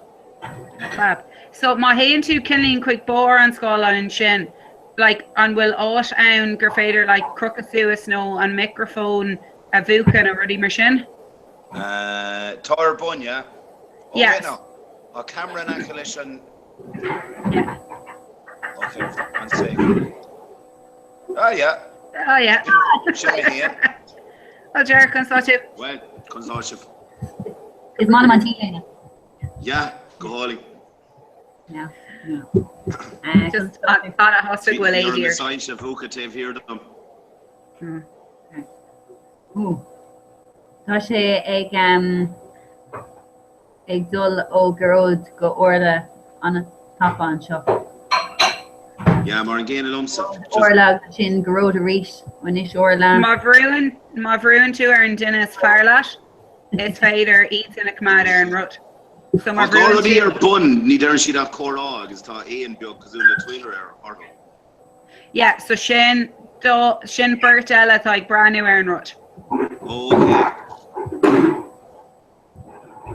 Fab. So má héann tú cinlín chuig bór an scáil an sin, like an bhfuil áit ann gur féidir like crocas suas nó an microphone a bhuacan a rudí mar sin? Tar bun, yeah? Okay, Yes. no. A camera na collision. Yeah. Okay, I'm safe. Oh, yeah. Oh yeah. Should be here. Well, Jared, consultative. Well, consortium. Is man man tea Yeah, go holy. No. Just I thought I hosted will You're on the here. side of who could have here them. Tá sé ag dul ó goród go orla an a tapán seo. Yeah, mar an gain lumsa. Orla sin goród a ríis when is orla. Má bhrúin tú ar an duine is fearlas, is féidir eat in a cumad ar an rut. So má bhrúin Already tú. ar bun, ní deran siad af córá agus tá éon beag cosú le Twitter ar ortho. Yeah, so sin burt eile tá ag breanú ar an rut.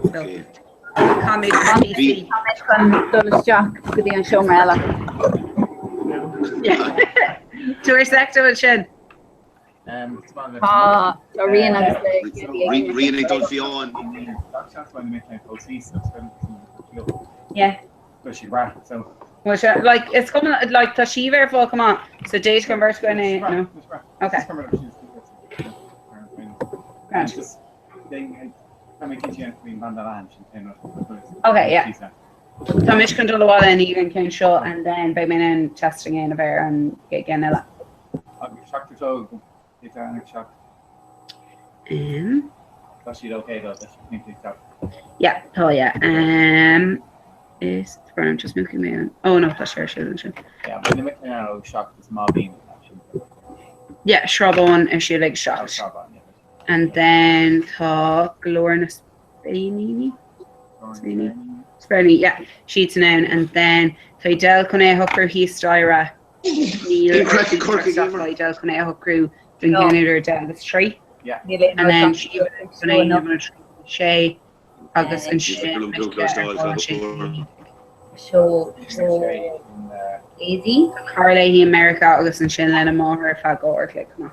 Okay. Okay. Comid PC. Chun dul Jack go dtí an seomra eile. Túair sector sin. Tá rion agus Rian dul fián. Yeah. Well, like it's coming like tá sí ver fá come on. So date convert go no. Okay. Okay, yeah. Tá mis can dul bháil in even cin seo and then by min testing in a bear and get gan eile. Yeah, oh yeah. Is I'm just looking me on. Oh no, that's sure. Yeah, shrub on issue like shot. And then tá glór Spainy. Spainy, yeah. Sheets noun and then tá del con hooker he styra. Del con hooker bring her down the street. Yeah. And then she Shay August and Shay. So easy. Carly America August and Shin Lennon more if I go or click. So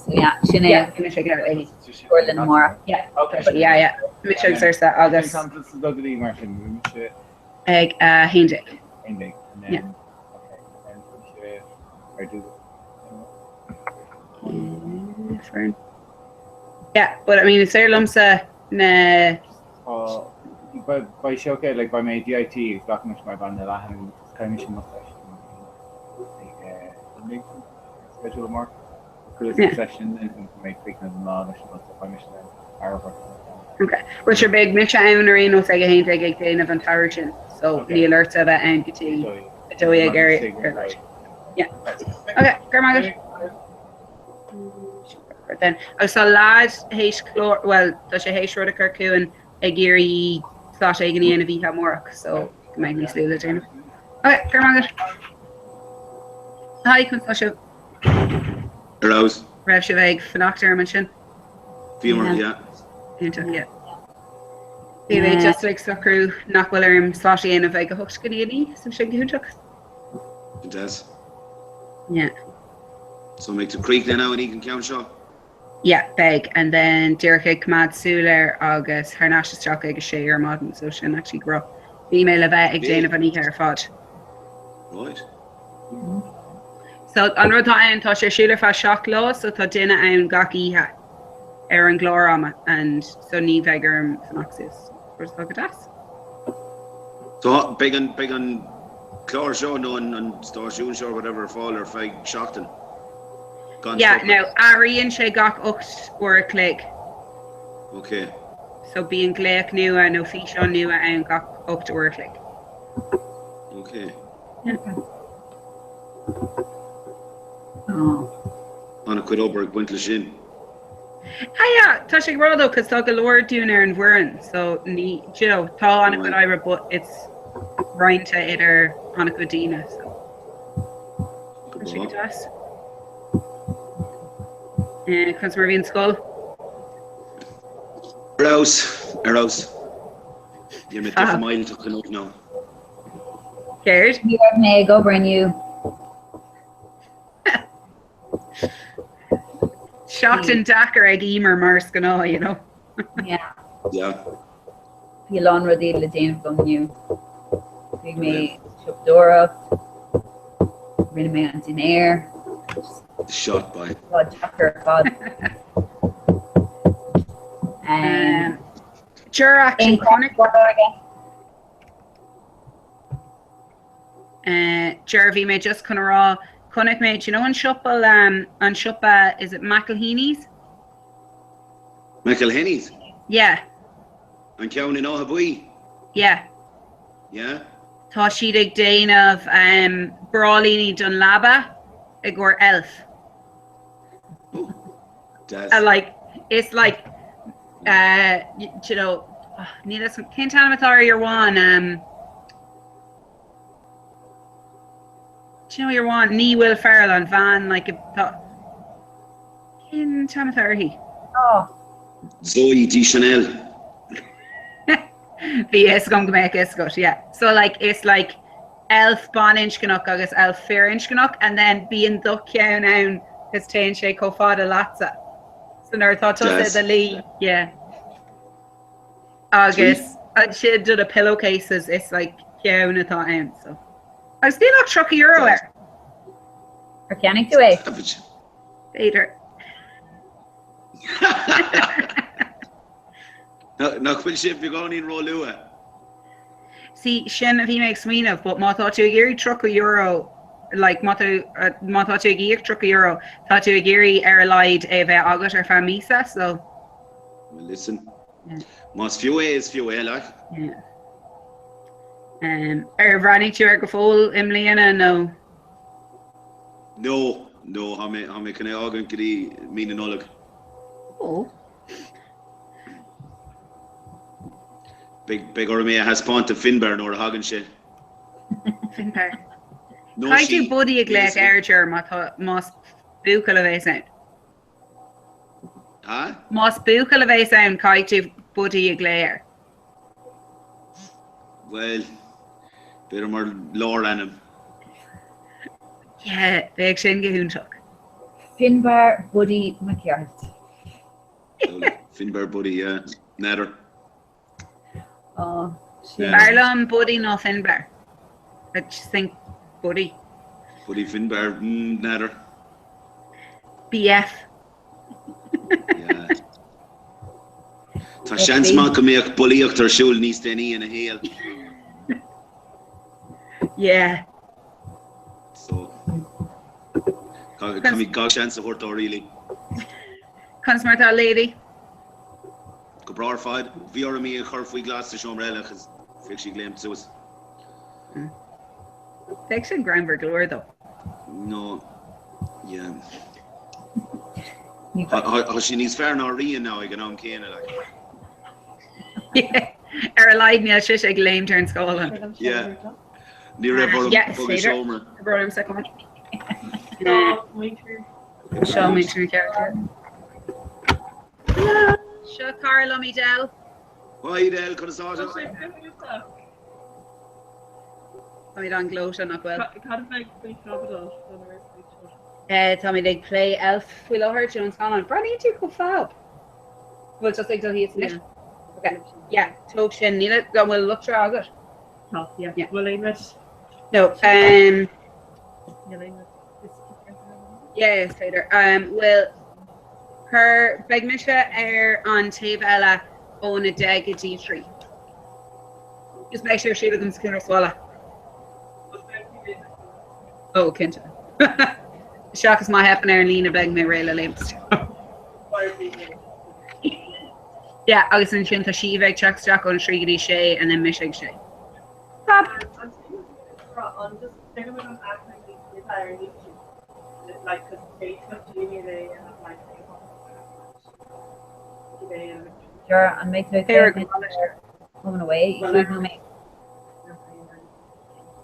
yeah, Sinead finish it out lady. Orlin more. Yeah. Okay. Yeah. Make sure there's that August. Egg Hindic. Yeah. Yeah, but I mean it's there lumsa na by showcase like by my DIT is got much my band la and kind of schedule mark session and make quick and law okay. What's your big Mitch Ivory no say a take again of intelligence so the alerts of that entity Gary. Yeah. Okay, Grandma. Then I saw lad H chlor well does a H rod Kirku and a geary slash egg and a Vita Mork, so make me sleep the dinner. Okay, Grandma. Hi, Consush. Rose. Rev Shaveg, Fanoctor mention. Femur, yeah. Yeah. Anyway, just like Suckru, Knockwiller, Sloshy and a Vega Hooks Canadian, some shaggy who took. It does. Yeah. So make the creek then now and he can count show. Yeah, beg, and then Derek Kamad Suler, August, Harnash Stock Egg Share Modern, so she can actually grow. Female of Egg Dana Vanny Hair Fod. Right. So, on Rotan, Tasha Schuler for shock law, so Tadina and Gaki ha Aaron Glorama, and so Neve Egger Phenoxis. Where's the that? So big on Clore show no and Star June show whatever fall or fake Shockton. Yeah, no, Ari and Shay got ucht or a click. Okay. So being gléach nua no físeán nua an gach ocht uair like. Okay. Oh. Anna quid ober gwint le sin. Hiya, tá sé grado cos tá go leir dún ar an bhuirin, so ní, you know, tá anna quid ira, but it's rointe idir anna quid dína, so. Tá sé go das. Cos mar bhíon scoil? Arrows. You're met different mile to come up now. Scared? You have me go bring you. Shocked and Dakar ag emer mars gana, you know. Yeah. Yeah. You lawn ready to Dane from you. Big me shop door up. Really me on in air. Shot by. God, Dakar, God. Action chronic. Jervy may just kind of raw conic mate, you know, on Shuppa, is it McElhenney's? McElhenney's? Yeah. And Cowan in Ohabui? Yeah. Yeah? Tá siad ag déanamh Brawlini Dunlaba ag or elf. Like, it's like, you know, need us can't tell me your one. Do you know your one? Ní Will Ferrell and Van like a in Tamatharhi. Oh. Zoe D. Chanel. VS gum go make it, yeah. So like it's like elf bon inchganuk agus elf fair inchganuk and then being duck down down his tain shake fada latza. So never thought to say the Lee, yeah. Agus she did the pillowcases, it's like down at that end, so I still not truck euro there. Organic away. Later. No, quit ship you're going in Rolua. See, Shin if he makes me enough, but ma thought you Gary truck a euro, like ma thought you Gary truck a euro, thought you Gary airlide eve august or famisa, so. Well, listen. Yeah. Most few ways, like. Yeah. Running to your full Emiliana, no. No, how many can I argue kiri mean and all? Oh. Big Ormea has spawned to Finbar nor Hagen shit. Finbar. No, I do buddy a glass airger, most bucal of a sound. Huh? Most bucal of a sound, Kaiti buddy a glare. Well, bit of more lore on him. Yeah, big shin gehoontuk. Finbar buddy McCart. Finbar buddy, yeah. Natter. Oh, yeah. Barlam buddy no Finbar. I just think buddy. Buddy Finbar, natter. BF. Yeah. Tá seans má go méach bulíocht ar siúl níos déine in a héal. Yeah. So, can we go chance of horto really? Comes my that lady. Go brar fide. Viora me a curfew glass to show umbrella because fiction claimed to us. Fiction Grindberg lure though. No. Yeah. How she needs fair nor Rian now, I get on Kena like. Yeah. Lied me, I should say lame turn Scotland. Yeah. Near ever show me. Brought him second. Show me true character. Hello. Show Carl on me, Del. Hi, Del. Could have saw it. Tommy don't gloat on well. Tommy they play elf. We'll all heard Jones Conlon. Brandy, you go fab. Well, just like he's in okay. Yeah. Talk shin. Need it. We'll look through all good. Oh, yeah. Well, English. No. Yeah, later. Well, her big misha on Tavella on a dag a D3. Just make sure she becomes Kinner Swallow. Oh, Kinta. Shock is my half an hour and Lena beg me rail lamps. Yeah, agus an sin tá si bheith teach an trígadí sé and then mis sé. Fab. Sure, and make the coming away.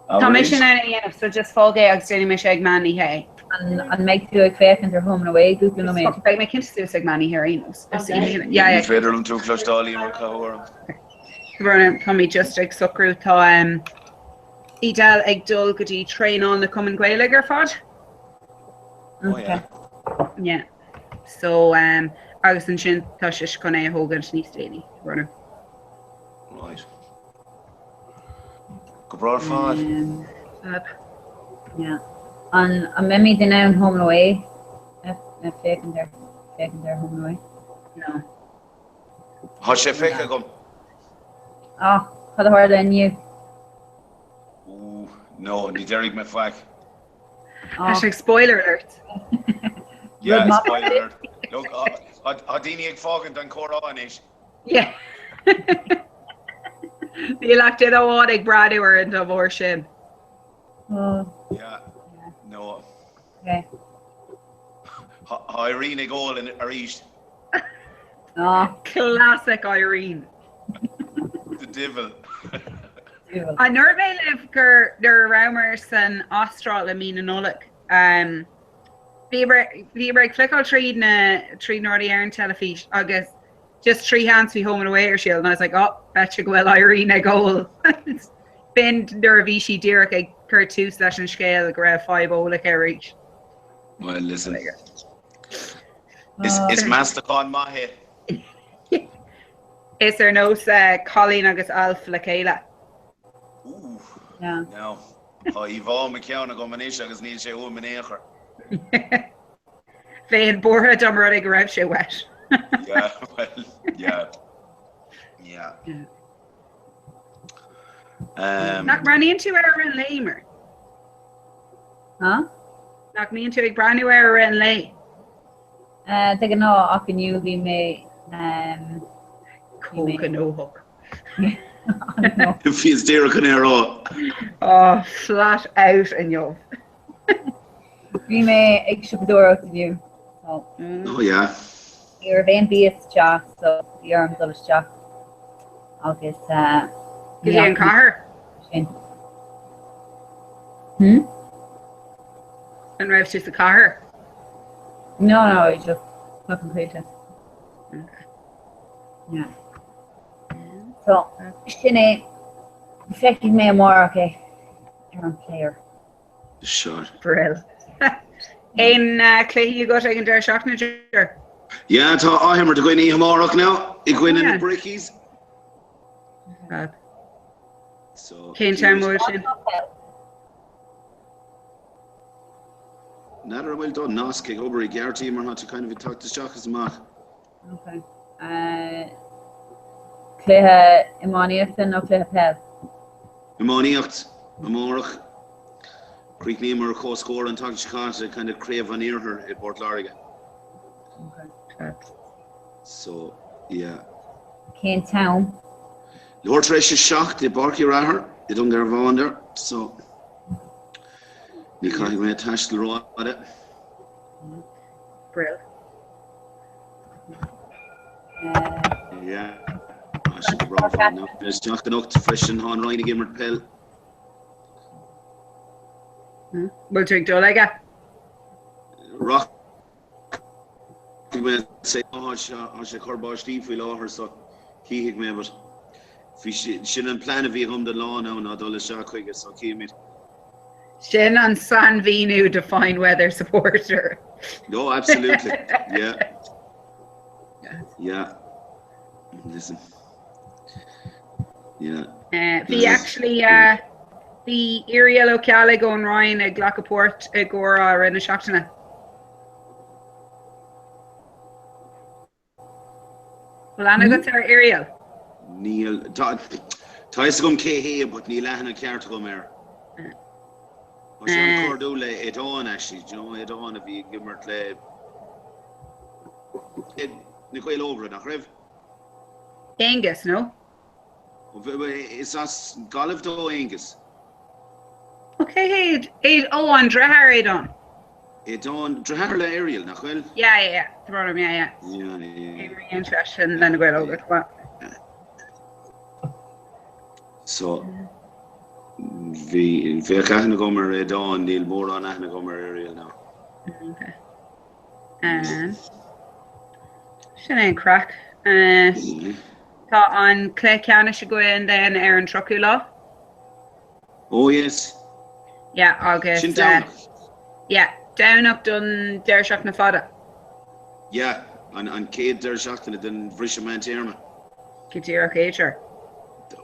Tá mis sin ana so just fágé agus déine mis ag manní hé. And make the fake and they're home away. Google me. Beg me kinse ag manní here Enos. Yeah. Federal to Closhdali mar Cahora. Vernon Tommy just ag sucrú tá Idal ag dul gotí train on the common Gaeleg ar fad. Okay. Yeah. So agus an sin tá se chun é hógan níos déine runner. Right. Go broad fad. Yeah. And maybe the now home and away. If faking their home and away. No. How's she fake come? Oh, had harder than you. Ooh, no, the Derek McFack. Hashtag spoiler alert. Yeah, spoiler alert. Look, Adini ag fágan don Comhrá inis. Yeah. The elected award ag bradúir an bhór sin. Oh. Yeah. No. Okay. Irene ag all in Arish. Oh. Classic Irene. The devil. I nerve live gur der roumers an Austral a mean anolik. Bíbre flickle tríd Nordy Aaron telefish agus just 3 hands we home and away or shield and I was like, oh, betcha well Irene a goal. Ben Dervishi Derek a cur 2 session scale gra 5 like reach. Well listen. It's Mastercon Mahe. Is there no Colleen agus Alf Lakayla? Ooh. Yeah. No. Yvonne McKeown go manish agus níl sé ó manécher. Féin bortha domrad ag raibh sé wet. Yeah, well, yeah. Nach ranní into ar an léimer. Huh? Nach ní into ag brandú ar an lé. Take a no up in you be me Cóga nóhog. If he's Derek Canero. Oh, flat out in yo. Be me ag sipador out of you. So. Oh yeah. You're vain be it's jack, so the arms of his jack. August Gillian Carr. And raibh to the car. No, it's just not completely. Okay. Yeah. So, Sinead, effective me more, okay. Turn player. Sure. Brill. In Clay, you got taken to shock manager. Yeah, tá áhamar to go in Hamorach now. I go in the brickies. So. Kane time motion. Nadir well done. Nas kick over a gear team or not to kind of talk to shock as a mark. Okay. Clay Imaniacht and no Clay Pel. Imaniacht, Hamorach. Creek Neemer co-score and talk to kind of crave on near her at Port Lariga. Okay. So, yeah. Kane Town. Lord Trish is shocked, they bark you at her, they don't get her on there, so you can't even attach the road at it. Brill. Yeah. I should be brought on now. There's Jack and Ucht, Fish and Han Ryan again with Pell. We'll drink Dolega. Rock. We say, oh, I should call Steve will offer so he me, but if she didn't plan if he home the law now, not all the shot quick, so keep it. Shin and San Vinu define weather supporter. No, absolutely. Yeah. Yeah. Listen. Yeah. The actually the area locale going Ryan a Glacaport Agora in a Shachtana. Well, Anna got our aerial. Neil, Tais gum K but Neil Ahana care to come here. But she Cordula it on actually, you know, it on if you give her play. It Nicole over nach Rev. Angus, no? Is as Golf do Angus. Okay, it on Drahar it on. It on Draharla Ariel, nachwel? Yeah. The bottom, yeah. Yeah. Very interesting. Then go over to So, vi cachna gomer it on, Neil more on achna gomer Ariel now. Okay. And Sinead crack. Tá an clé ceanna se go in then ar an troú lá? Oh yes. Yeah, agus Sin down. down up done deir seach na fada. Yeah, an Cade der Shachtana den Brisha Manterma. Kitíach éitir.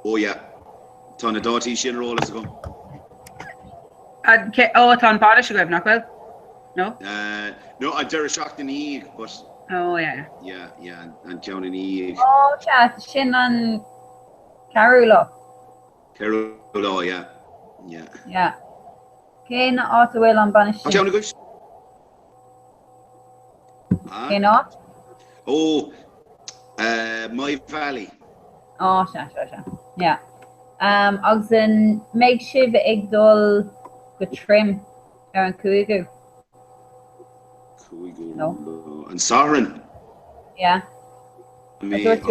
Oh yeah. Tá na dátí sin roll as go. Tá bada se goibh nachfuil? No? No, an der Shachtana Eve, but Oh yeah. Yeah, and Count in Eve. Oh, chat, sin an Carula. Carol, yeah. Yeah. Cé na áta bhfuil an banish. Count a gosh. Cé na? Oh, My Valley. Oh, se. Yeah. Agus an méid sibh ag dul go trim ar an cúigiú. No. And Sarin. Yeah. I mean,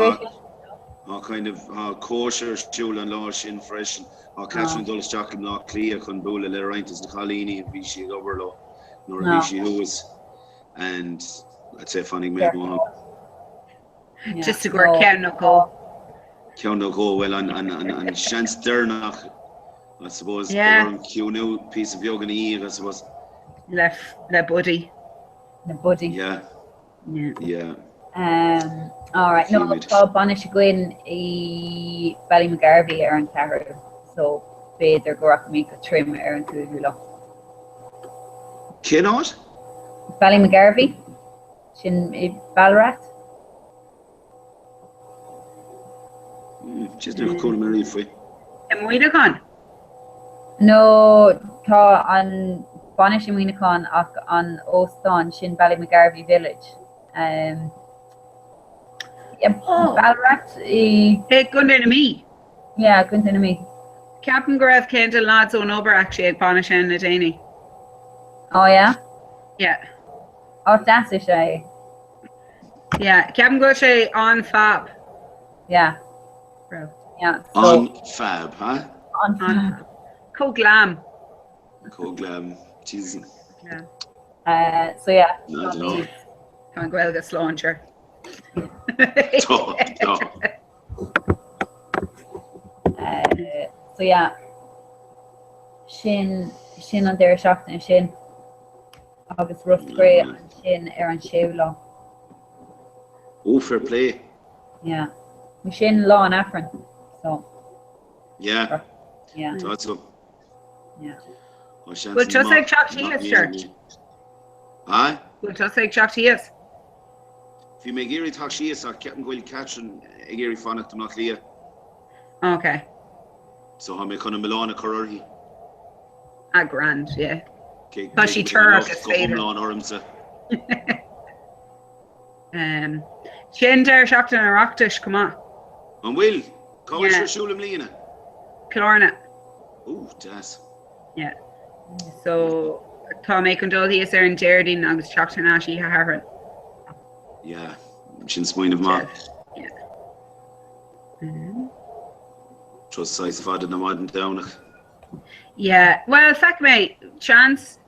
kind of kosher stool and lash in fresh. Catching dulles jacket not clear con bula le rantas the Colini and Vichy overlo nor Vichy Lewis and I'd say funny made one up. Just to go count no go well and chance Dernach I suppose Q new piece of yoga Eve I suppose left the buddy. Yeah. All right. No, tá banish gwyn I Ballymacgarvey ar an Carol. So beidir go raibh mé go trim ar an cúigiú lá. Cannot? Ballymacgarvey sin I Ballarat. Just never call him a free. And Winnicon? No, tá an banish in Winnicon ach an Ostan sin Ballymacgarvey village. Ballarat Gundin me. Yeah, Gundin me. Captain Graf Kendall lads on over actually at Banish and Nadani. Oh yeah? Yeah. Oh, that's it. Yeah, Captain Goshe on Fab. Yeah. Bro. Yeah. So, on Fab, huh? On Fab. Co-glam. Jeez. Yeah. So yeah. I don't know. Come on, go get launcher. So yeah, sin an deir seachtain sin agus rustgré an sin ar an séú lá. Oh, fair play. Yeah, we sin lá an Afrin, so. Yeah. That's up. Yeah. Well, just like Chuck Cheese, church. Aye. Well, just like Chuck Cheese. If you make Gary talk Cheese, I kept going to catch and Gary Fonic to not clear. Okay. So I'm going to Milan a Curry. Grand, yeah. Because she turned us later. Shin der shocked in a rocktish, come on. And Will, come on, Shulam Lena. Kilorna. Oh, that's. Yeah. So, Tom Akondol, he is there in Jerdine, I was shocked in Ashi Harren. Yeah, Shin's point of ma. Yeah. Trust size father na modern down. Yeah, well, fact mate, chance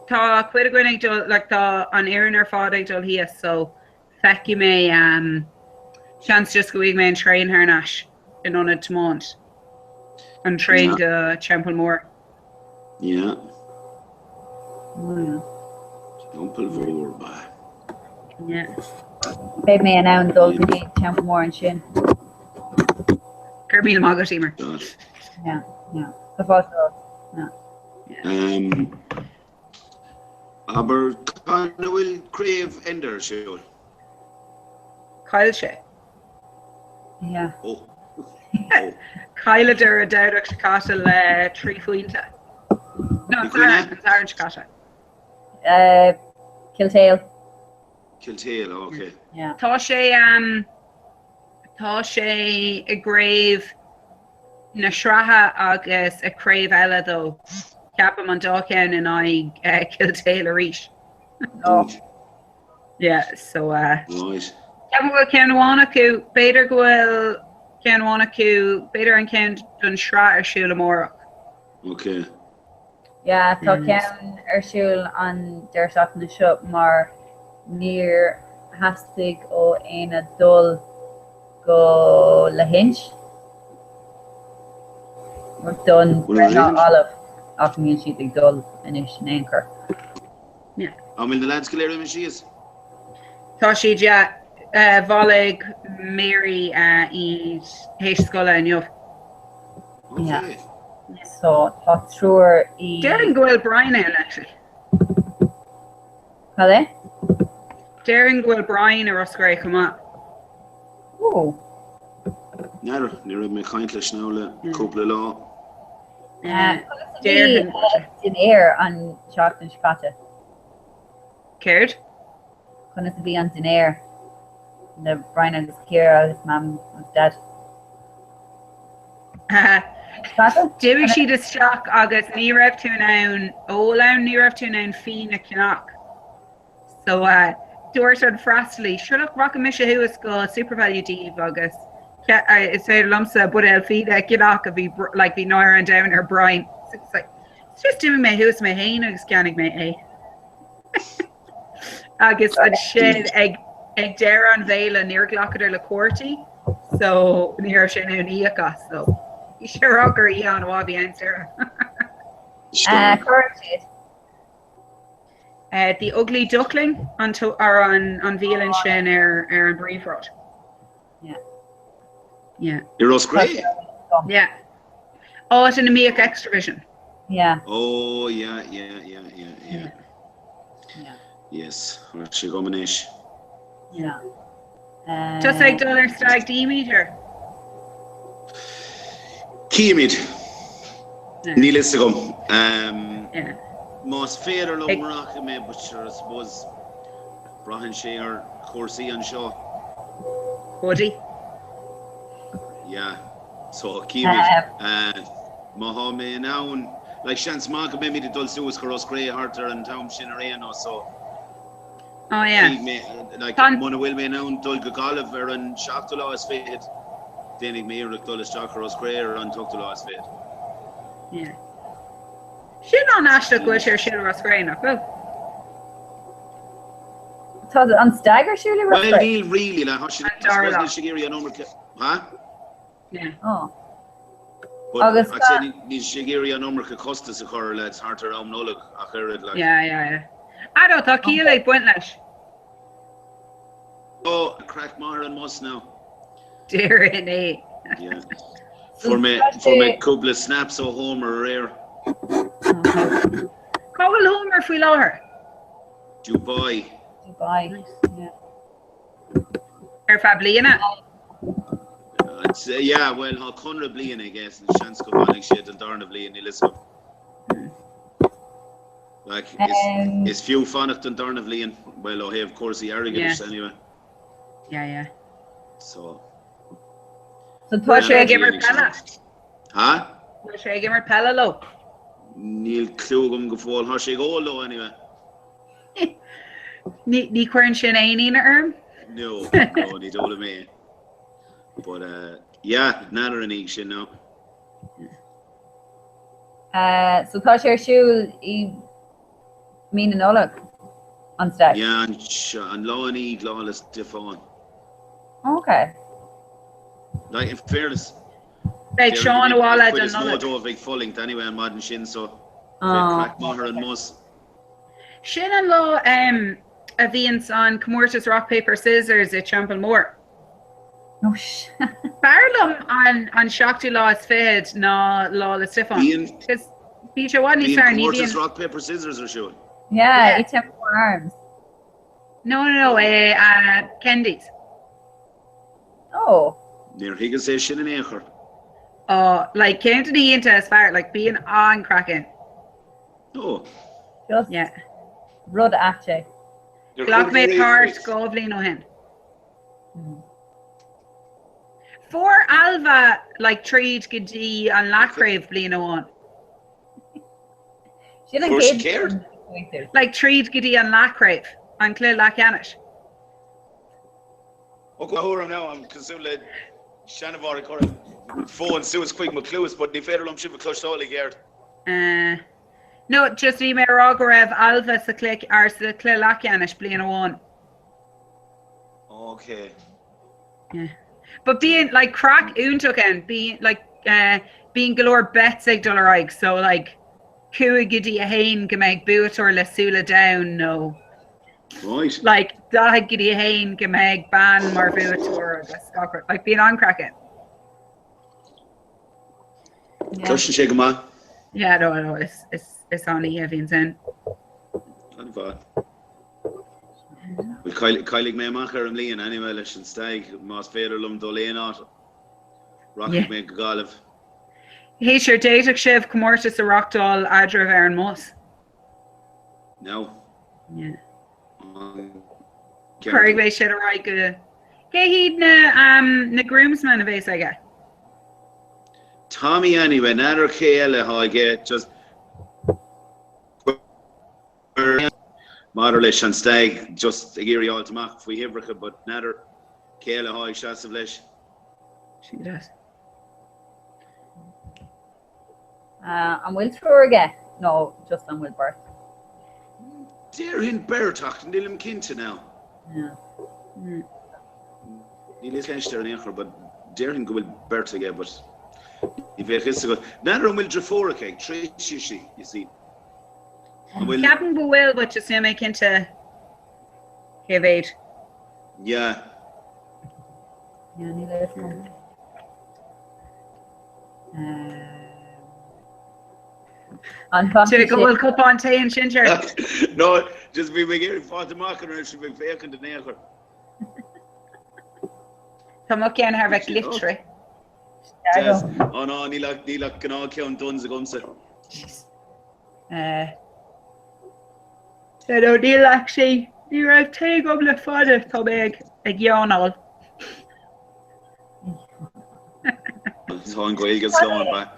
tá cuid going to like the on Aaron or father to here, so fact you may chance just go in and train her nash in on it tomorrow and train the Champion more. Yeah. Don't pull forward by. Yeah. Babe me an own dog to need Champion more and shin. Kirby the Mago teamer. Yeah. The photo. Aber kind of will crave ender show. Kyle Shea. Yeah. Oh. Kyle der a direct Chicago 3 Fuinta. No, it's Aaron Chicago. Kiltail. Kiltail, okay. Yeah. Tá sé Tá sé a gréibh na sratha agus a craibh eile dó. Ceapam an dócéan in I kiltéil a ríis. No. Yeah, so Right. ceapam bhfuil ceanhána acu, beidir gohfuil ceanhána acu, beidir an cean don srát ar siúil amórach. Okay. Ja, tá cean arsúil an deirseach na seo mar níor hastig ó éana dul go le hinch. Mar don brenna olive ach níl siad ag dul inis in éoncur. I mean, the lads go léir she is. Tá siad bhalig Mary iad héis scoile inniuh. Okay. So tá trúr í Darren gohfuil Brian in actually. Cad é? Darren gohfuil Brian ar oscraí cumá. Ooh. Never, near me kindlish now le couple law. Darren in air an seach an scate. Caird? Chuna sa bhí an in air. Na Brian agus Ciara agus mam was dead. Dúigh siad isteach agus ní raibh tú nán ólam ní raibh tú nán fi na cinach. So dúirt an freistalí, siúlach rock mis thuas go supervalue díomh agus is féidir lumsa bud el fi a cinach a bhí like bhí náir an down ar Brian. So it's just doing me thuas me hain agus ceannig me agus an sin ag deir an bhéile níor ghlachadidir le cuairtaí, so níor sin an íachas, so you sure rocker on a wabby answer. The ugly duckling on Velan Shin or an Brief Road. Yeah. You're great. Yeah. Oh, it's in a Miak Extravision. Yeah. Oh, yeah. Yes, she go manish. Yeah. Just like dollar stag D-meter. Kiamid. Nílis to go. Yeah. Most fair lo marach me, but sure I suppose Brian Shea Corsi and Shaw. Woody. Yeah. So Kiamid. Mohammed now like Shans Mark maybe the Dulce was Cross Grey Harter and Tom Shinareno so. Oh yeah. Like Mona will be now Dulga Oliver and Shaktula is fed. Dénig mé ag dul isteach ar os gréir an tuchtú lá is féad. Yeah. Sin an aiste go sé sin ar os gréir nach go. Tá an stagger siúla ar os gréir? Well, níl really le hasí sigéirí an nómar ha? Yeah. Oh. Agus ní sigéirí an nómar costa sa chur le hartar am nólag a churid le. Yeah. I don't tá cíal ag buint leis. Oh, crack mar an mos now. Darren, eh? Yeah. For me, couple of snaps of Homer rare. Call Homer for lower. Dubai. Yeah. Or Fablina. Yeah, well, how Conrad Blian, I guess, and chance go on shit and darn of Blian, Elizabeth. Like, it's few Fanacht and darn of Blian. Well, I of course the arrogance anyway. Yeah. So tá sé ag mar pella. Ha? Tá sé ag mar pella lo. Níl clúgum go fáil tá sé go lo anyway. Ní cuireann sin aoní na arm? No, ní dóla mé. But yeah, nadir an ig sin now. So tá sé ar siúil I mín an ólag an stag? Yeah, an lá an ig lá is diffán. Okay. Like in fairness, like Sean Walla and another big falling anyway on modern shin so crack maher and mus. Shin and law a Vians on Comhrá's rock paper scissors at Champel Moore. No sh. Barlum on Shakti law is fed na law the Stefan. Because Peter one is our Comhrá's rock paper scissors are showing. Yeah, it's 4 arms. No, Kendi's. Oh. Near Higgins says shin and acre. Oh, like came to the into as far like being on cracking. Oh. Just rud after. Glock made heart, Govlin o hen. For Alva, like Tríd Gidí an Lachrave blina one. She Of course she cared. Like Tríd Gidí an Lachrave an Clé Lacanish. Okay, hold on now. I'm considering Shanavar Corrin. Phone Suez quick McClewis, but the federal ship a clutch all Gerd. No, just email Rogarev Alva sa click or sa Clé Lacanish blina one. Okay. Yeah. But being like crack untuken, being like being galore bets ag dollar so like Cua Gidí a hain gemeg boot or la sula down no. Right. Like Dag Gidí a hain gemeg ban mar boot or like being on cracking. Clutch and shake him on. Yeah, no, it's on the Evans in. Well, Kylie may macher and Leon anyway, let's stag, Mas Federlum Doleanot. Rocky make Goliv. Hey, sure, data Shiv, Comortis, a Rockdoll, Adra, Aaron Moss. No. Yeah. Craig Bay shit, right, good. Okay, he'd na groomsman of Ace, I get. Tommy anyway, Nader Kayla, how I get just. Moderlish and stag just a geary all to mock if we hibrica, but Nader Kayla high shots of lesh. She does. I'm Will Turga. No, just on Will Birth. Dear in Bertak and Dylan Kinta now. Yeah. Neil is there in Acher, but dear in go with Bert again, but if it is to go, Nader will Jafora cake, Tracy, you see. Captain Will, but just to make into give 8. Yeah. Yeah, need this one. Should we go World Cup on Tay and Ginger? No, just be here for the market and should be vacant the neighbor. Come up and have a glittery. Oh no, ni like can all count tons of guns. So no, Neil actually, you have take up the father to make a yarn all. So I'm going to get slow on back.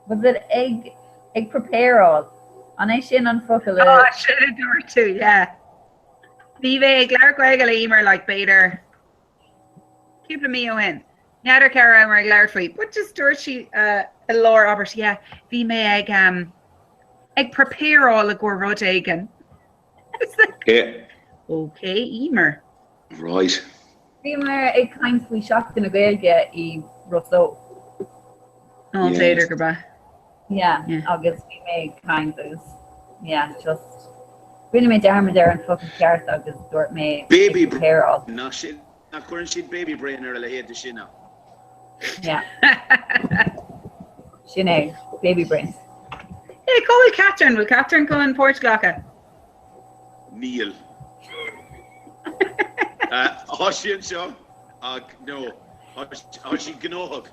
Was it egg prepare all? On a shin on fuckle. Oh, I should have done it too, yeah. Vive, Clark Wegel, Emer, like Bader. Keep the Mio in. Nader Cara, Emer, Clark Free. But just Dorothy, Laura Roberts, yeah. Vive, egg prepare all the gore rod egg. Yeah. Okay, Emer. Right. Emer, it kind of we shocked in a way, get Russo. Oh, later, goodbye. Yeah, August we made kind of, just really made damage there and fucking carrot August Dort made baby hair all. No shit, not current shit baby brain or I hate the shit now. Yeah. Sinead, baby brains. Hey, call it Catherine. Will Catherine go in Portugal? Neil. Hoshin show? No. Hoshin Gnohog.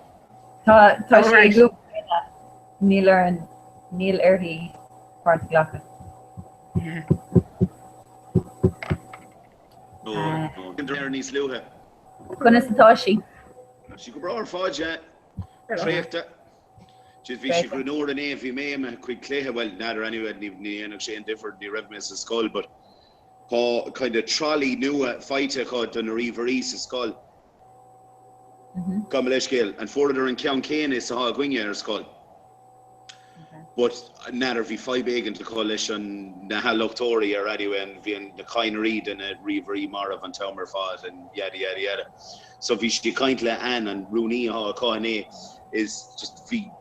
Tá go Neil and Neil Erdy Portugal. Yeah. No. Ernie's Luha. Gonna Satoshi. She could brought her fudge, Trefta. She's she could know the name if you may and quick clay. Well, not anyway, ni and different, the red mess skull, but kind of trolley new fighter called the Reverese skull. Gamaleshkil and further in Count Kane is a Gwinyer skull. But natter vi 5 big into coalition na haloctori or anyway and vi the kind read and a Reverie Marav and Tomer fought and yada. So vi she kindly Anne and Rooney ha Kane is just vi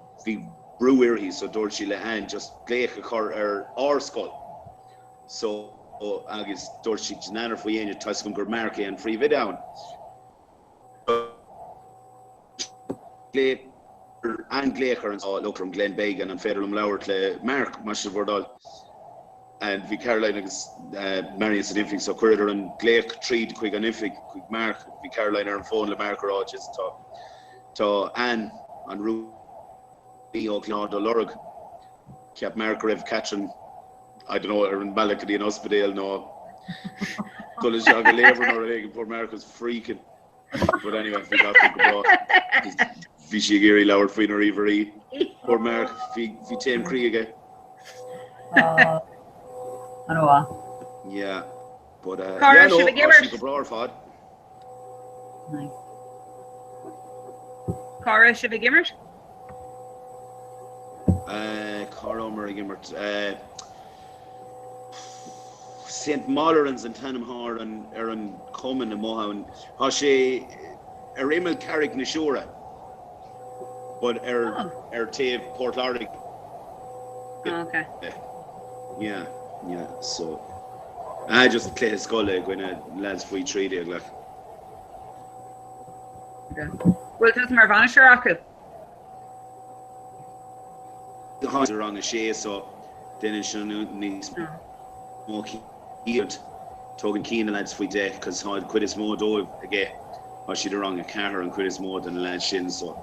brewery so Dorothy Lehan just gleich or skull. So agus Dorothy natter for yen Tuscan Mark and free vid down. And Glaker and look from Glen Bagan and Federal Lower to Mark Mashevordal and vi Caroline is Marion Significant so Corridor and Glake Treed quick and Ifig quick Mark vi Caroline and phone Le Mark Rogers to Anne and Ruby O'Cloud Lorg kept Mark Rev Catching I don't know or in Malacady and Hospital no College jog a lever nor a leg and Port Mark was freaking. But anyway, we got to go. Vichy Gary Lower Free nor Ivory. Port Mark, vi Tame Krieg again. I know what. Yeah. But Cara, yeah, no, should we give her- she could brawl fad. Nice. Cara should be gimmert. Cara Murray Gimmert. St. Mollerans and Tanham Har and Aaron Common and Mohan. Hashe Emil Carrick Nishura. But Tave Port Lardick. Okay. Yeah. So I just play his skull when lads free 3 day like. Okay. Well, does Marvana Shiraku? The horse are on a shea, so then it should needs more keyed. Talking keen the lads free day because I'd quit his more do again. I should have wrong a car and quit his more than the lads shin, so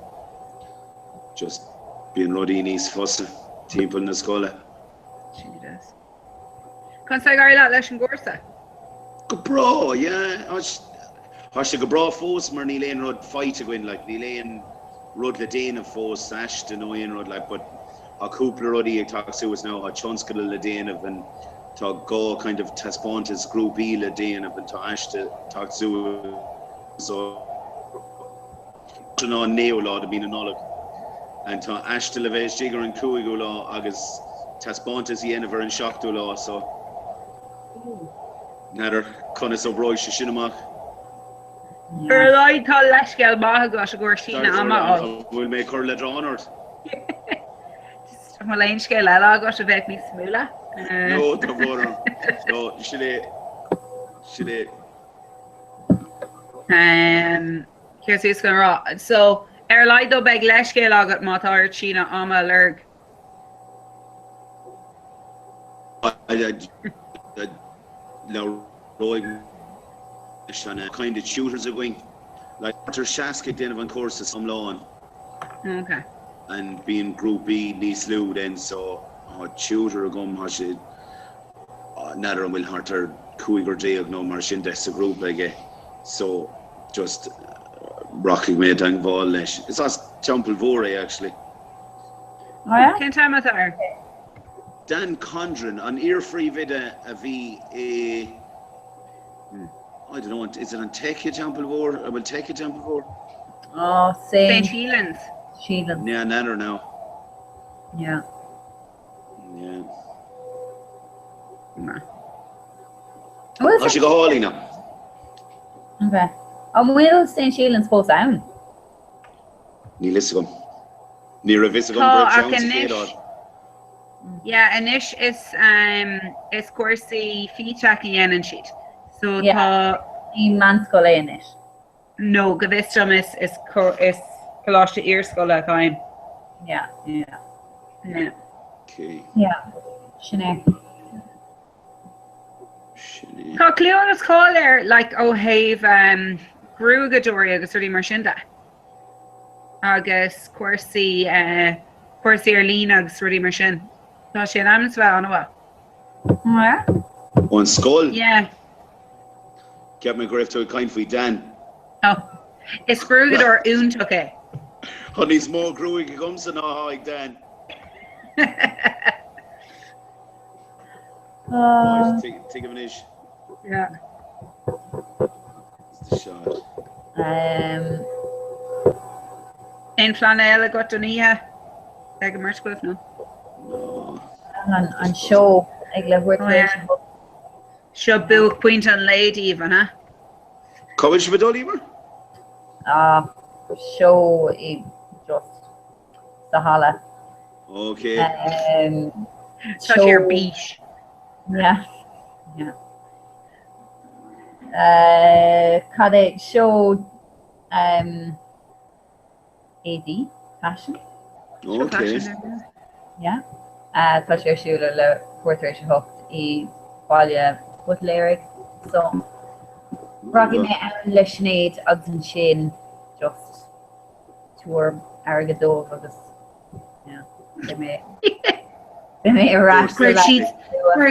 just being ruddy in East Foster, team in the skull. She does. Can't say Gary Lat Leshin Gorsa. Go bro, yeah. I should go bro force mar Neil Lane Rod fight to win like Neil Lane Rod the Dane of force Ashton Owen Rod like but a couple Roddy talks to us now a Chunskal the Dane of and to go kind of Taspontis group E the Dane of and to Ashton talks to so to know Neo Law to be an Oleg and to Ashton Levesh Jigger and Kuigu Law August Taspontis the end of her and Shock Law so Nader Conis O'Broy Shinamach. I thought Leshkel Mahagosh Gorshina Ama. We'll make her let on or just Malain Scale Alagosh of Ekmi Smula. No, don't bother. No, should here's who's going raw. So Erlido Beg Leshkel Agat Matar China Ama Lurg. No, Roy kind of shooters are going like Arthur Shaska then of courses some lawn. Okay. And being Group B Nisloo then so shooter gum has it Nadar will harter Kuiger Jayog no Marshin that's the group again. So just rocking me down Valesh. It's us Jumpel Vore actually. Oh yeah? Can't time with her. Dan Condren an ear free vida a V a I don't know, is it on Take a Jumpel Vore? I will take a Jumpel Vore. Oh, St. Helens. Sheelan. Yeah, Nanner now. Yeah. Yeah. Oh, she go Holly now. Okay. Will St. Sheelan's post down? Ní lissigum. Ní a vissigum Yeah, Anish is coursey fee checking in and sheet. So yeah. Manskola in it. No, Gavistum is Colosha ear scholar kind. Yeah. Okay. Yeah. Sinead. Tá Cleona's call there like have Grúgadori agus ruí marshinda. Agus cuasaí Arlene agus ruí marshin. Tá sé an amnas bheith anha. Yeah. On skull? Yeah. Get my grave to a kind for Dan. Oh. Is Grúgador úntacha. Honey's more growing comes than how Dan. Take of an ish. Yeah. It's the shot. In Flanella got Donia. Like a merch cliff no. No. And show like work Show Bill Quinton Lady even, huh? Coverage with Oliver? Show just Sahala. Okay. Such your beach. Yeah. Could it show AD fashion? Okay. Yeah. Tá sé siúla le cuairtéis hocht I bhaile put lyric. So Rocky me an le snéad agus an sin just tuair agadómh agus yeah. They may have rashed Greg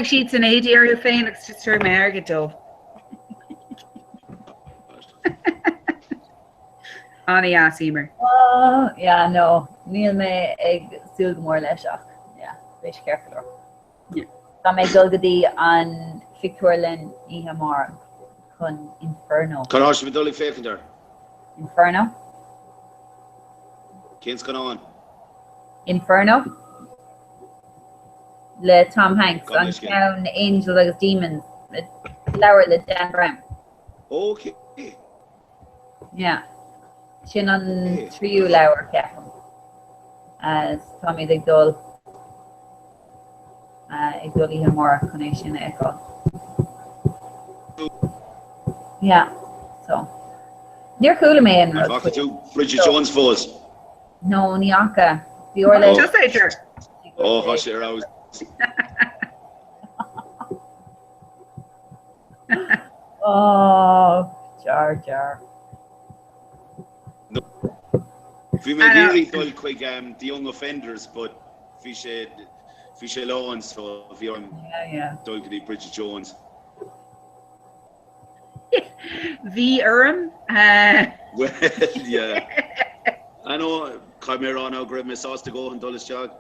sheets an ADR féin agus just through my argid dó. Annie Emer. Oh, yeah, no. Níl me ag súil mór leisach. Yeah, béis careful. Yeah. Tá mé dulgadí an Victorlin ihe mar chun Inferno. Can I be dully faking there? Inferno? Kins going on? Inferno? Le Tom Hanks Go on, an let's get it. town Angel agus Demons. Lower le Dan Brown. Okay. Yeah. Sin an tríú leabhar ceapan as Tommy ag dul ihe mór chun é sin eá. Yeah, so. Níor coolla mé an I'm talking to Bridget Jones Falls. No, ní acha. Bhí orla Oh. Just later. Oh, hush it aroused. Oh, jar. We may really dull quick the young offenders, but Fisher Lawn, so if you're Yeah. dull could be Bridget Jones. V Urim. Well, yeah. I know Comhrá now grab my sauce to go and dull his jog.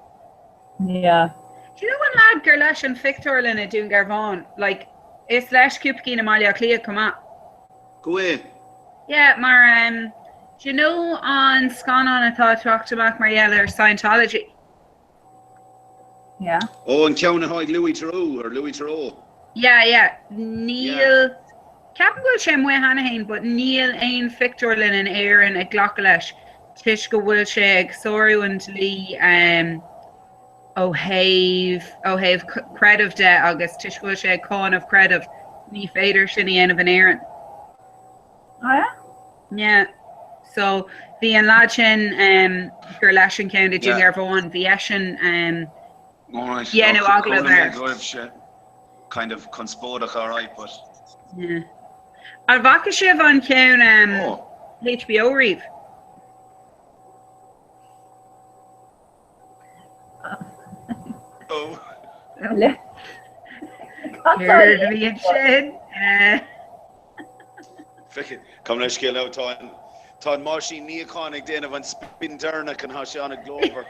Yeah. Do you know when lad gur leis an Victorlin a dún Garván? Like, is leis cúpcí na Malia Clia cuma? Go in. Yeah, maar do you know on Scanon atá tuachtamach Mariella or Scientology? Yeah. Oh, and County High Louis Theroux. Yeah. Neil Captain bhfuil sé mu hanahain, but Neil ein Victorlin in Éireann ag ghlacha leis. Tish go bhfuil sé ag sóriú an lí óhéh credh de agus tish go bhfuil sé ag cáin of credh ní féidir sin í anamh an Éireann. Oh yeah? Yeah. So bhí an lad sin gur leis an County Jung Garván bhí sin Alright. Yeah, no, agla there. Kind of conspódach, alright, but yeah. Ar bhaca sibh an ceann HBO riomh. oh. Heard me and sin. Fick come let's get out Tá Marcy Neoconic then of an spin Derna can hash on a Glover.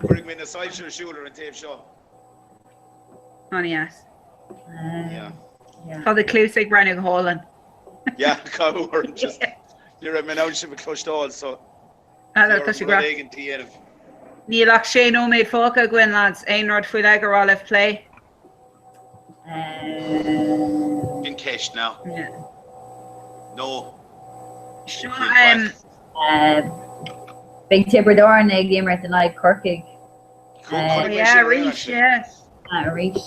Bring me in a side shooter and tape show. On yes. Yeah. Tá the clús ag Brennan Holland. Yeah, cover just you're a menage of closed all so. Tá sé gra. Nílach sé nó méid fóca gin lads ein rod fuil ag ar all play. In cash now. Yeah. No. Big Tiberdorn ag gamer the night Corkig. Yeah, Reach, yeah. Reach.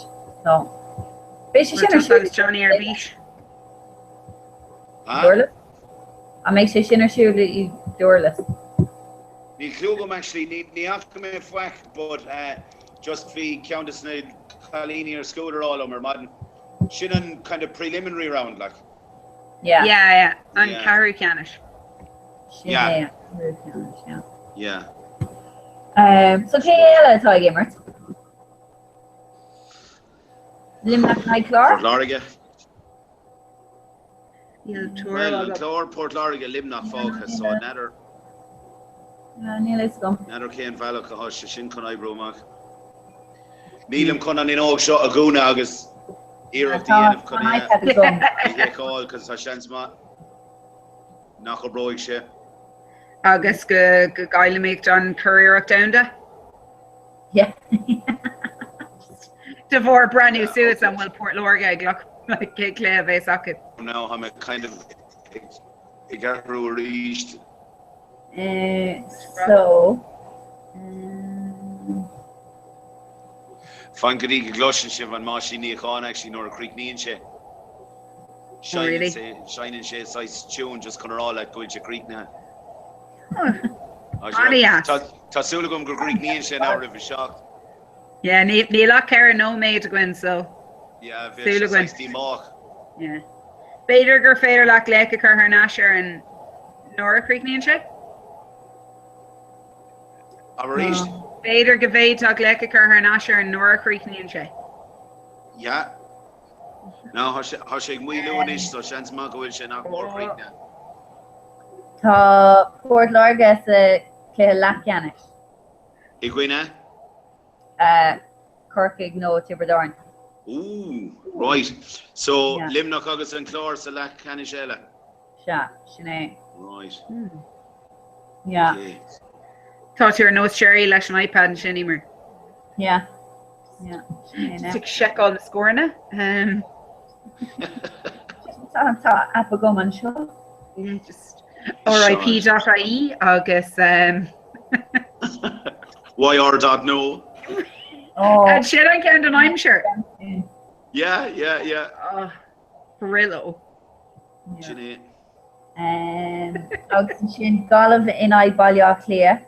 So. Fishy Shinner Johnny or Beach. Doorless. I make sure Shinner shoe that you doorless. Ní clúgam actually ní after me fwack, but just fi Countess na Colleen or Scooter all on her modern. Shinnon kind of preliminary round like. Yeah. On Carrie Canish. Yeah. So Kayla Toy Gamer. Limerick Night Clor. Port Lariga. Tour. Port Lariga, Limnach Focus, so another. Let's go. Another Cain Valak a hush, Shin Con Ibromak. Neelam Conan in Og shot a goon agus. Ear of the end of Conan. I call because Hashans Mat. Knuckle Broig shit. Agus go gaile make John career up down da. Yeah. Devore brand new suits and will Port Lorga Glock like Clave socket. Now I'm a kind of a garro reached. So Fankadi Gloshenship and Mashi Neacon actually nor a creek Nian she. Shining she size tune just kind of all like Gulcha Creek now. Tasulagum go Greek Nian she now river shocked. Yeah, Neela Karen no made to win so. Yeah, very 60 mark. Yeah. Bader gur féidir lech léice chu her nasher and Nora Creek Nian she. Average. Féidir go bhéad ag lecha chu ar náisiir an nuair chríicníonn sé. Yeah. Now, has she muy lunis, so chance ma go she nach more creek now. Tá Port Larga sa clé lacianis. Iguina? Corkig no Tiberdorn. Ooh, right. So, Yeah. Limnock agus an chlár sa lach canishella. Sha, Sinead. Right. Yeah. Okay. Tá you're no cherry leis an iPad and sin immer. Yeah. Yeah. Sinead. Take check all the scorena. Tá apagum an seo. Just RIP.ie agus YR.no. Oh. and shit I can't and I'm sure. Yeah. Brillo. Sinead. Agus sin galamh in I bailach clia.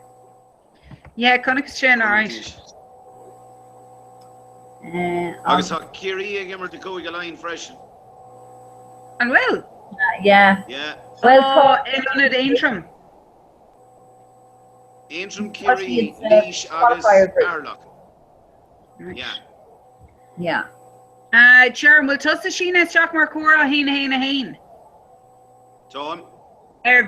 Yeah, Connick's sin alright. Agus ha Kiri again to go line fresh. And well. Yeah. Yeah. Well, in on it Antrim. Antrim Kiri, Leash, agus Arlock. Yeah. Yeah. Sharon, will tussa Sheena Stock Marcora Hain. Tom?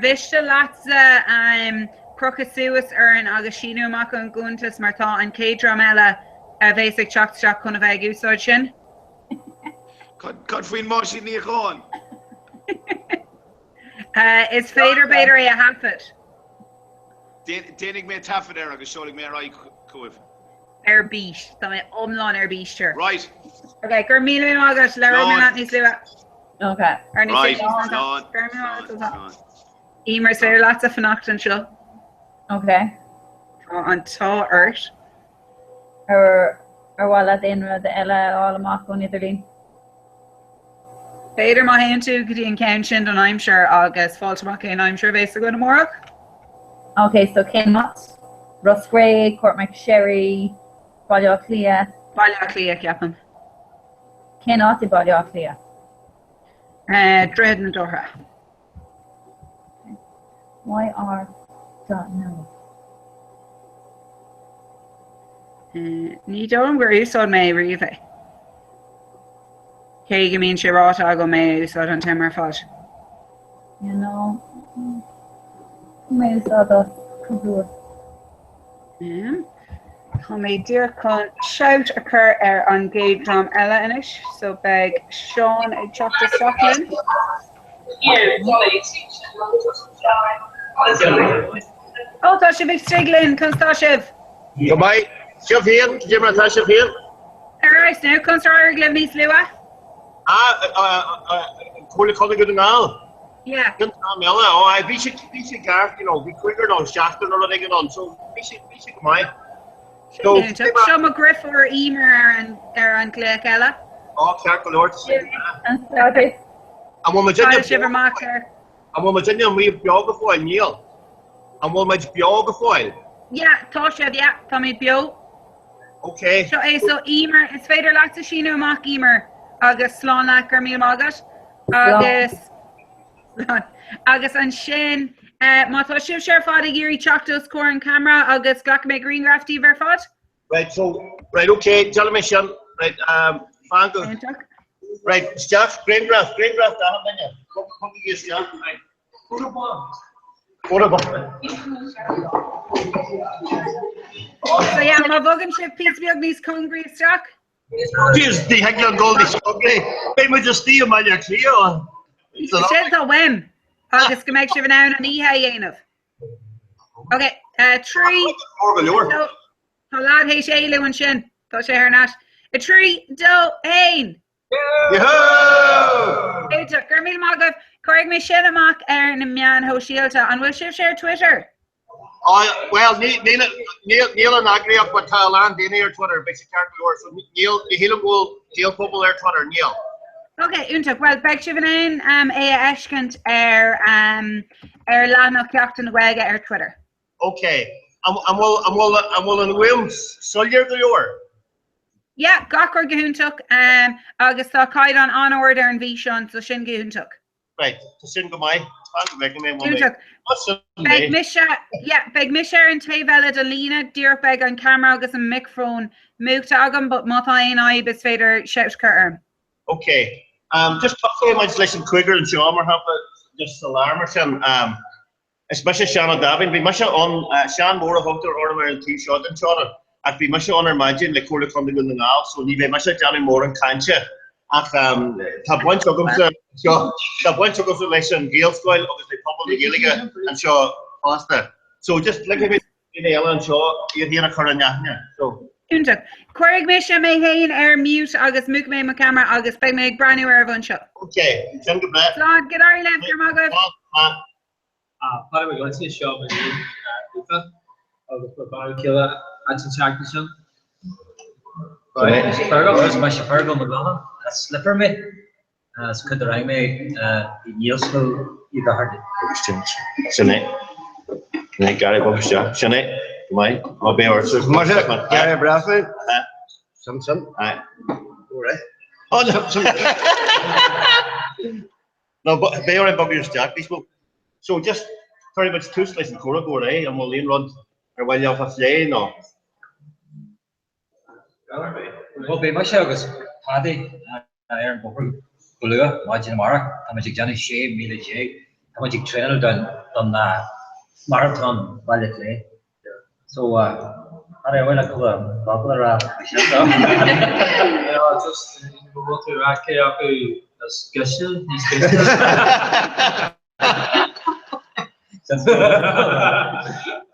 Vista Latza Crocasuus Earn agus Sheena Maka and Guntas Martha and K Dramella basic chalk stock kun of Agu Sochin. Godfrey Moshi near gone. Is Fader Bader a habit? Denig me taffet there, agus showing me right coif. Beach, the umlawn beach sure. Right. Okay, Germilin August, Larry Natney's Okay. Right. Emer say lots of Fanacht show. Okay. On tall earth. Or while at the end of the Ella all amach on Italy. Fader my hand to Gideon Counchin and I'm sure August Faltamaka and I'm sure basically tomorrow. Okay, so Kenmott, Ross Gray, Court McSherry, Baljaclia. Captain. Kenmott, Baljaclia. Dread and Dora. YR.no. Ní dom gur úsod mé riomh. Cé go mín sé rátá go mé úsod an timar fád. You know, maybe other computer. Tá mé dear con shout occur an gate drum ella inish, so beg Sean a chapter Scotland. Oh, tá sé big stiglin, constá sib. Goodbye. Shove here, Jim and shove here. Alright, now constá glib níos lua. Cool good now. Yeah. Oh, I be guard, you know, be quicker on Shafton or anything on. So be my. So show McGriff or Emer and Claire Ella. Oh, careful, Lord. And sorry. I'm on my shiver marker. I'm on my gender and we've bioga foil, Neil. I'm on my bioga foil. Yeah, Tosha, yeah, Tommy Bio. Okay. So Emer, it's Fader lots of Shino Mock Emer. August Slana Kermil Magat. August and Shin. Mata Shiv Share Fod a Giri Choctos Core and Camera. August Glock make green grafty Verfod. Right, so, okay, tell me, Sean. Right, thank you. Right, Steph, green graft, I have been here. Come here, Steph. Right. What about? So yeah, my Vogan ship piece of these concrete stock. Here's the Hegland Goldie, okay. Hey, we just steal my next here. Shed the whim. August can make sure now and Eha Yanov. Okay, tree. So lad hey Shayla and Shin. Thought she heard not. A tree do ain. Yo! Hey, took Kermil Magav, Craig me Shenamak, Aaron and Mian Ho Shielta, and we'll share Twitter. Well, Neil and agree up with Thailand, they near Twitter, basic character yours. So Neil will deal football there Twitter, Neil. Okay, Untuk, well, Beg Shivanin, Ashkant, Lana Captain Wega, Twitter. Okay, I'm will in Williams, so you're the your. Yeah, Gakor Gahuntuk, August Kaidan on order and Vishon, so Shin Gahuntuk. Right, so Shin Gamai. Beg Misha an taobhile a lína dír beg an camera agus an microphone múta agam but máthain aib is féidir seutcurm. Okay. Just talk to my listen quicker and Sean or have just alarm or something. Especially Sean Davin, be much on Sean Moore Hunter order and two shot and shot. I'd be much on imagine the quarter coming in the now, so you be much Johnny Moore and Cancha. Tab one chuckles tab one chuckles relation Gale Squile, obviously probably Gilligan and Shaw Foster. So just like if in the Ellen Shaw, you're here a current so Cuaig Misha may hain mute agus muk me ma camera agus beg me brand new van shot. Okay, get our left your mug. Part of going to show me of killer anti-chaction. Right, Fergal, my Fergal McGowan, a slipper me. As could I make yields to either hard. Shane, Gary Bobsha, Shane, my bear, so much Gary Bradford, some, aye. Alright. Oh, no, but they are in Bobby's Jack, people. So just very much two slices of corridor, and we'll lean run or while you have a flay, no. Well, be much August, Paddy, Iron Booker, Bulua, Margin Mark, Tamajic Johnny Shea, Mila J, Tamajic trainer done marathon while they play. So, I went to a popular just go to Raki up a discussion.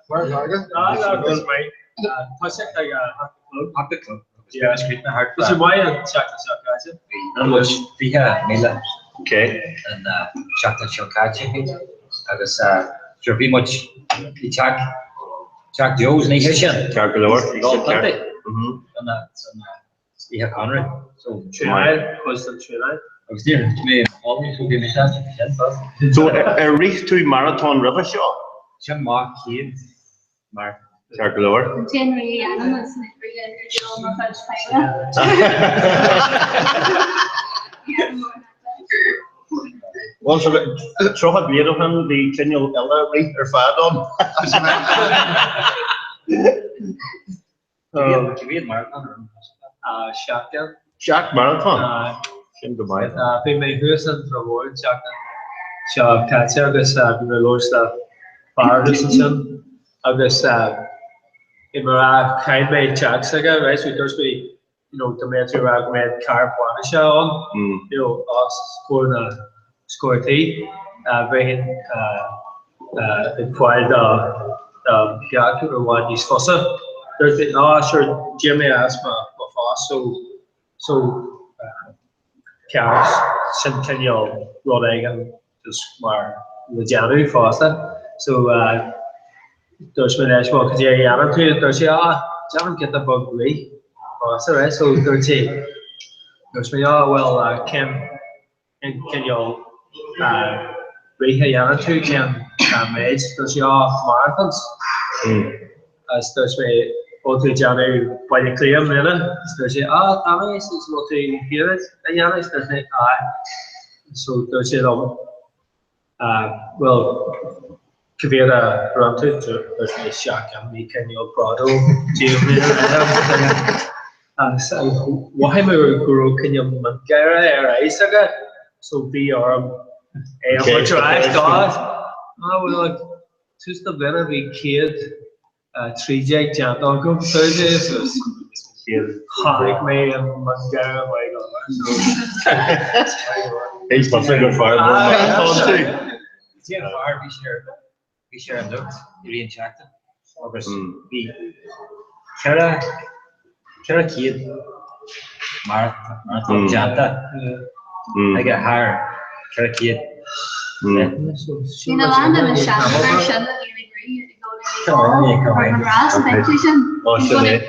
Where's August? That's right. Up the club. Yeah, this is why I checked this out, guys. Not much. Mila. Okay. And chocolate chocolate. I guess you're pretty much the Jack Joe's nation. Jack Galore. And you have Conrad. So, constant Trinidad. I was there to me, always will give me that. So, a race to marathon river shot. Jim Mark Kid. Mark. Jack Galore. Generally, animals Once I throw a beer of him, the Clinial Ella rate or fad on. Shack Marathon. Been my person from World Shack. Shack Katja, I guess, been a lot of fire distance. I guess, in my kind made chats again, right? So there's me, Demetri Rag made Carb Wanisha on, us score tea, bringing quite Jack or one discuss it. There's the sure Jimmy asked me before, so Car's Centennial Rodegan just were the January faster. So there's been a small Jerry Adam to it, there's get the bug way. Right? So there's been can you Yana too can made there's marathons. As there's been all to January by the clear minute, there's Tommy is what to hear it, and Yana is there's so there's well Kavira granted there's a shock and we can your brother so why my guru can you Mangara Isaga so be our drive God like just the very kid 3J jump on go Thursday hike me and Mangara he's not a good fire we share a look, really checked it. Obviously, we Kara kid, Marathon Janta. I get higher, Kara kid. In the land of the shadow version that you agree to go to Comhrá competition. Oh, so like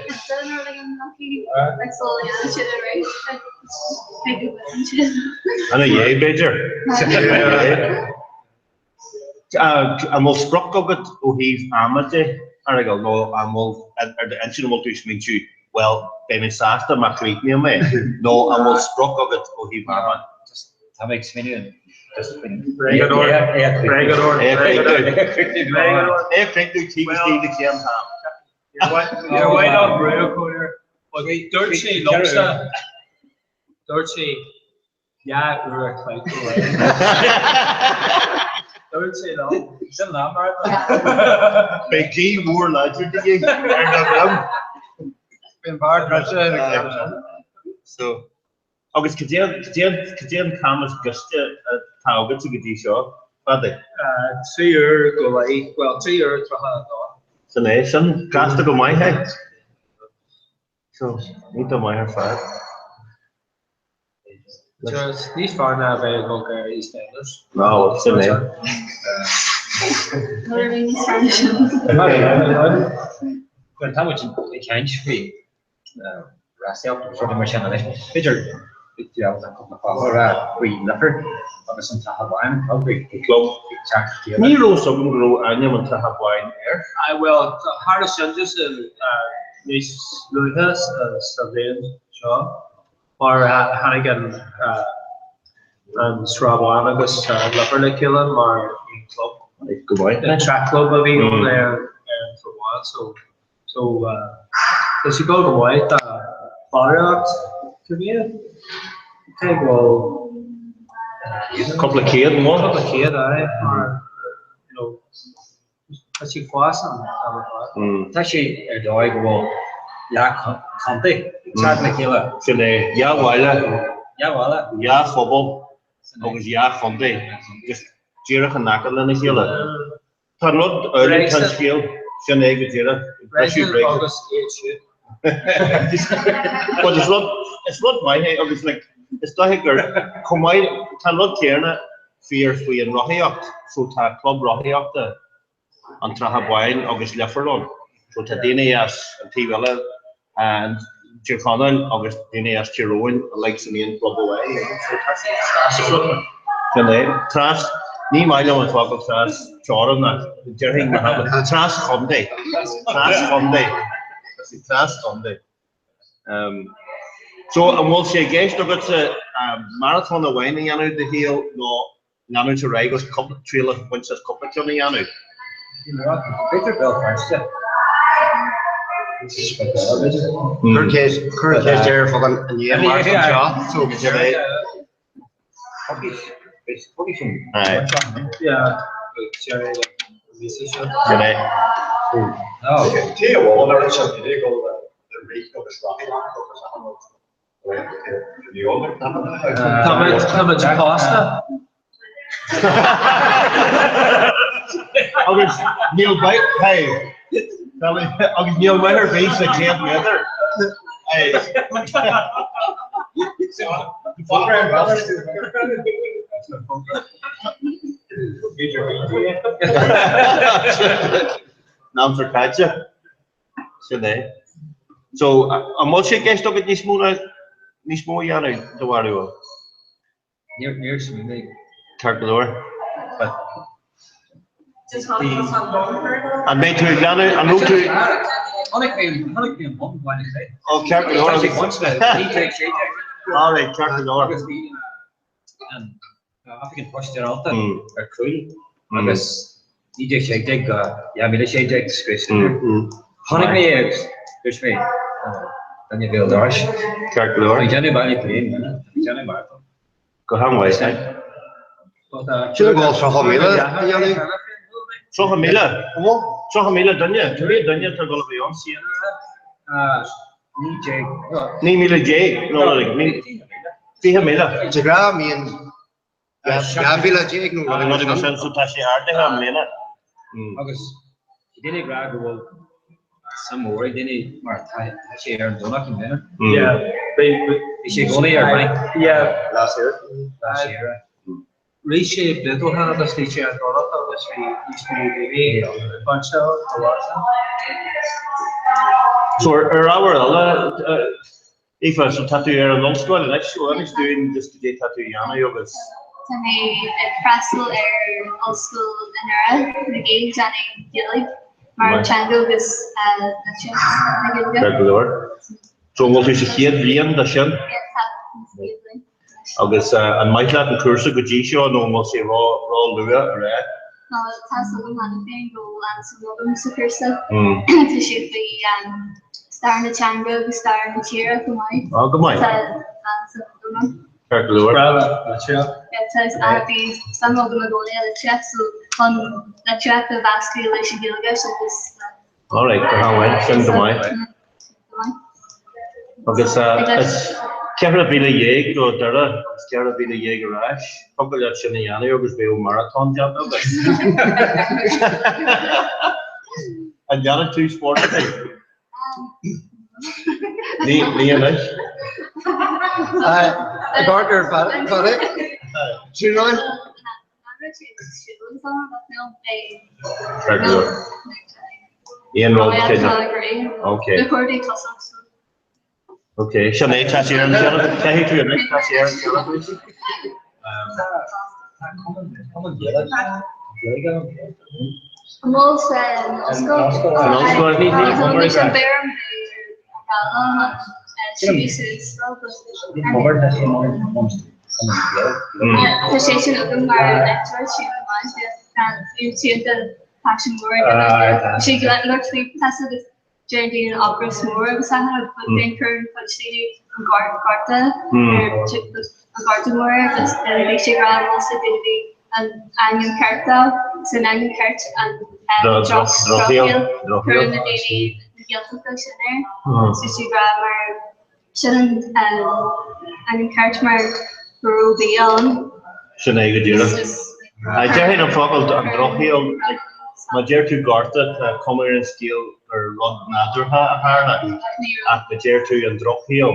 so yeah, shit right. And a yay major. And we'll struck of it, he's amateur, and I go, no, and we'll, and the incident will do mean to, well, they may sasta my creep near me. No, and we'll struck of it, he's amateur. Just, that makes me new. You're right on Brew Corner. But Dirty Lobster. Dirty. Yeah, we're a cloud. Dirty Lobster. Still not Martha. Big G more legend again. Been hard pressure. So, August Kajan Thomas just target to get these shot. But 2 years away. Well, 2 years for her. So nation cast to go my head. So need to my hair fat. Just these far now very good East Enders. No, it's in there. Well, how much we can free? Rastel, sort of machine. Picture. Yeah, we never. Some Tahawan, how big the club. Nero some grow annual to have wine air. I will. Hardest changes in these Lucas, Savin, Shaw, or Hannigan and Strabon, I guess, Leopard Killen, or club. Goodbye. The track club will be on there for a while, so does you go to white, Barriot, to be a okay, well. Complicated, more complicated, or you know, that's your class and actually a dog will something. Chad McKilla. Yeah, football. Yeah, Sunday. Just Jira can knack it in the hill. Not early can skill. Shane Gajira. But it's not my head. It's like it's like come out cannot care fear free and Rohiocht, so ta club Rohiocht and Trahabuin August Lefferon. So Tadinias and Tivella and Jirconan August Dinias Chiroin likes the main club away. So Tras Ni Milo and Fog of Tras Jordan Jerry Tras Sunday. Tras Sunday. So and we'll say guys look at the marathon the winding Yanu the hill no Yanu to Ragos couple trailer Winchester couple Johnny Yanu. Peter Bell first. Current case there for them and yeah marathon so yeah. Oh, Tia Wall, there is something they go the rate of the stock. How much pasta? August Neil Bite, hey, August Neil Bite her face like can't weather. Hey, Nam for catcher. So I'm watching guys look at this more Yana the Wario. Near me. Turkledor. But And made to Yana and look to oh Turkledor. All right, Turkledor. And African push there out there are cool. I guess DJ Shake yeah, me Shake space. Honey me push me. Then you build Rush. Turkledor. I Johnny Bally playing. Johnny Martin. Go hang way. Should go for Hamila. So Hamila done ya? Today done ya to go beyond Ni Mila Jake. No, like me. See Hamila. Jaga mean Gavila Jake. No, I'm not even so Tashi Arte Hamila. August. He didn't grab some more. Didn't Martha share and donut in there. Yeah, she only yeah, last year. Reshape little hand of the station and all of this we bunch of so our if I so tattoo here long school and next show I'm doing just to get tattoo Yana yogas. Tani Frasel old school and the game Johnny Gilly Marchango this So we'll just here Liam the shin. Agus an maitla an cursa go dí seo nó má sé rá lua a ré. No, tá so man thing go and some of cursa. To shoot the star na changa, star na cheer to my. Oh, go mai. Lua. It says Abby, some of them are going to check so on the track of vascular should be like so this. All right, how well, send to my. Agus ceapadh bhíle dhéag go dara, ceapadh bhíle dhéag arás, pobl leat sin na dhéanamh agus bhíh marathon dead agus. An deanamh tú sport Ní anis? Gardner Paddy. Two nine. Ian Roll kid. Okay. Okay, Sinead Tassier and Jonathan. Can I hit you next Tassier and Jonathan? Journey opera more of Sahara, but then current City and Garta, Garta more, but then they should grab also and Annual Carta, so Annual Cart and Drophill, current the daily Yellow Fish in there, so she grab our shouldn't Annual Cart mark for beyond. Sinead Gadira. I dare him focus on Drophill. Ma déir tú garta cumir an scéal ar rud nádar hána ach ma déir tú an drochíal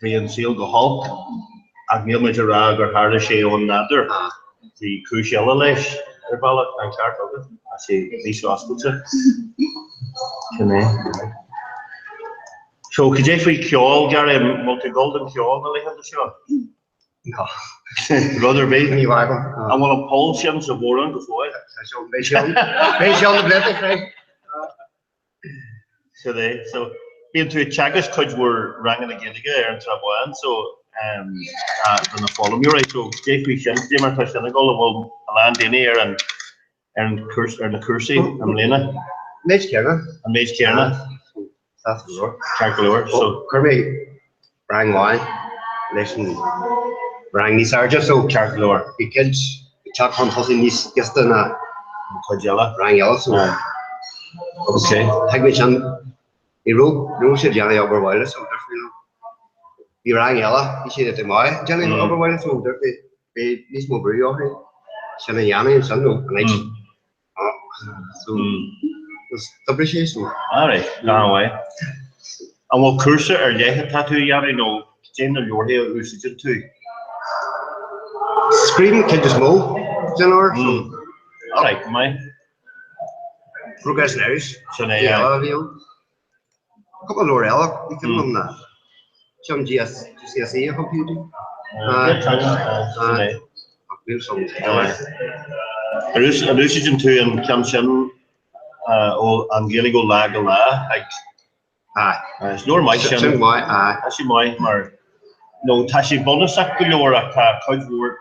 bhí an síl go halt ach níl muid ará gur háda sé ón nádar bhí cúisiala leis ar bhela an ceart agus a sé níos oscailte. So could you feel ceol Gary multi-golden ceol na leihan seo? No. Brother be ní wagon. I'm gonna pull him to Warren before. So Béisián na bleta Craig. So being to Chagas could were ranging again and Trabuan so gonna follow me right so JP Shins Dimmer touched on the goal will land in here and curse or the Cursi and Lena. Mage Kierna. And Mage Kierna. That's the Lord. Charcoal so Kirby rang wine. Listen rang these are just so Charcoal the kids chat on tossing these yesterday Kojella rang also. Okay. Take me chan you should Johnny over wireless so definitely you rang Ella you see that tomorrow Johnny over wireless so definitely this more very okay Shanna Yanni and Sando and so appreciation. All right, gone away. And what cursor or yeah tattoo Yanni no Jane of your hair who's it too? Screaming kid is more Jenner so all right my progress nerves Shanna couple of Lorella, you can learn that. Some GCSE computing. Illusion to and Camshin Angelico Lagala. It's nor my shin. Actually, my no Tashi bonus acculora, couch work,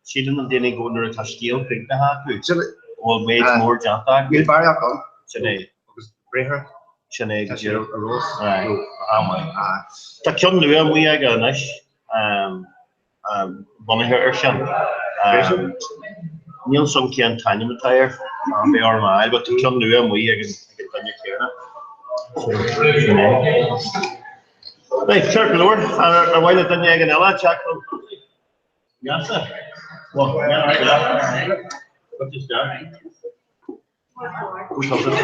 she didn't any go under a Tashkil, think the half. Well, made more janta. We'll buy up on Chennai. Breher. Sinead Gadira Rose. Tá ceann nua mí ag anis bunathe ar sin. Níl son ceann taine matáir be ar máil, but tá ceann nua mí ag daine céanna. Right, Kirk Lord, ar bhaile daine ag an eile teach Yasa. Well, yeah, what is that? We talked about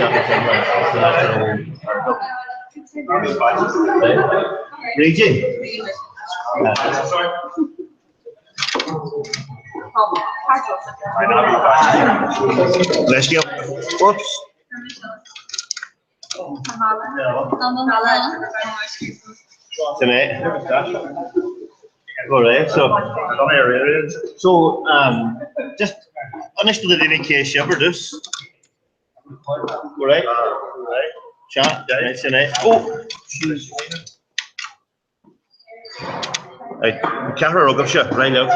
Reggie. Let's go. Whoops. Tonight. All right. So just honestly, the DK Shepherdess. All right. Chat. Nice tonight. Oh. Right, Comhrá rugab se right out.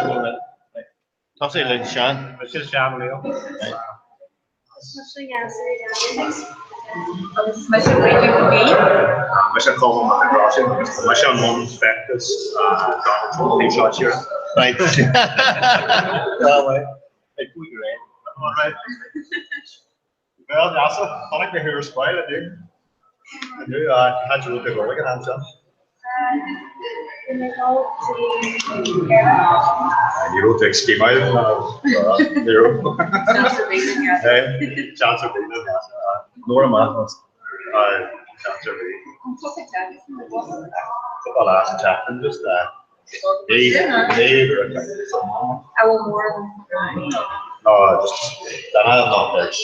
Toss it in Sean. It's just Sean Leo. Mission waiting to be. Mission Colin McIntosh. Mission Mum Spectus. Team shots here. Right. Well, like, great. All right. Well, that's it. I like the hero spoil, I do. I had to look at what I can answer. You don't take scheme out of zero. Chance of beating, yeah. Chance of beating, Nora Mathis. Chance of beating. Well, last chapter, just they were I will more no, just then I not much.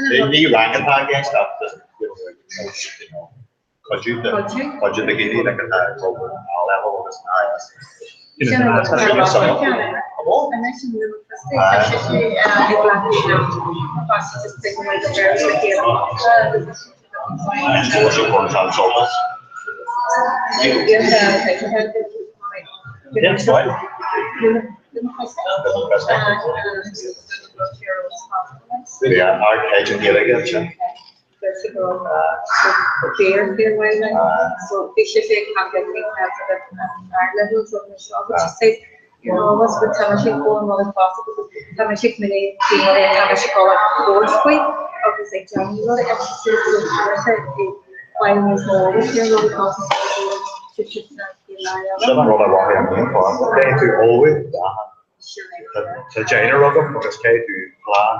They rank attack against that, because you the giddy like a level of this nice. Yeah, arcade and get against you. So specific levels of the shop, which says, you know, what's the Tamashik and what is possible. Tamashik many people Tamashik all board squid, obviously John, you know, the exercise while was more here, really possible to always the China rugby because K to plan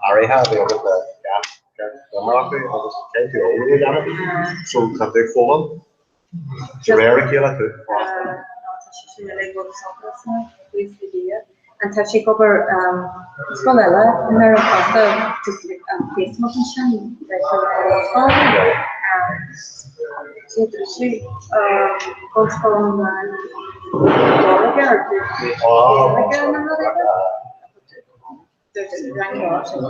Ariha the other so that they follow rare killer and touching over Scolella, America, just like face motion, like goes from there's a grand watch and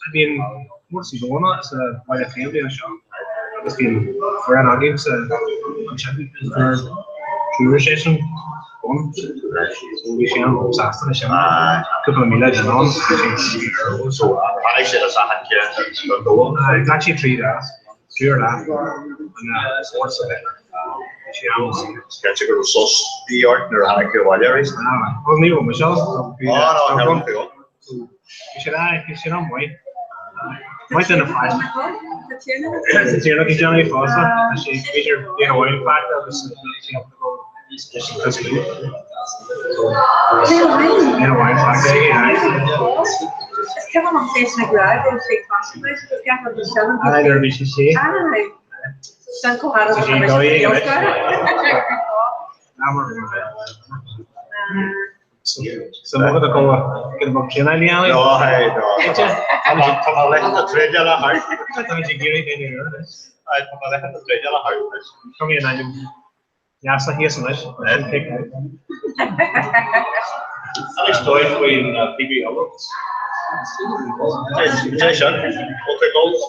I mean, what's he doing? It's a quite a family show. It's been for an audience, for Jewish session. We share disaster. Couple of million dollars. So I said as I had it's actually 3 days. 3 or that. And what's the better? Sketch a sauce. The art or how I feel while there is. Wasn't even Michelle. Oh no, you should have white. White in the five. Since you're looking Johnny Foster, she featured in a white pack that was so we're going to go get a book. Can I be honest? No, I'm not letting the trade yellow heart. I don't think you need any of this. I'm not letting the trade yellow heart. Come here, Nigel. Yeah, so here's some nice. And pick it. Alex Doyle between PB Awards. Yes, Sean. Okay, goals.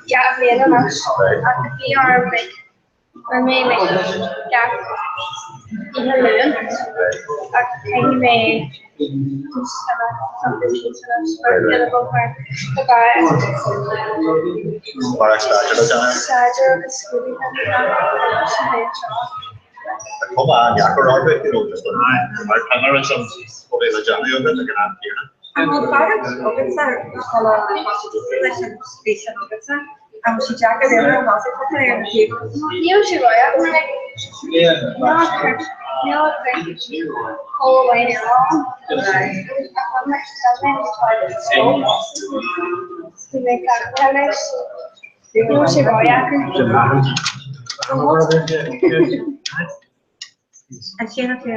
Yeah, we are mainly Come on, yeah, correct. You know, just my parents and probably the journey of it, I can have here. I'm not part of it, sir. I'm she jacket in her house for player the people. Usually, I whole way along. To make that And she had to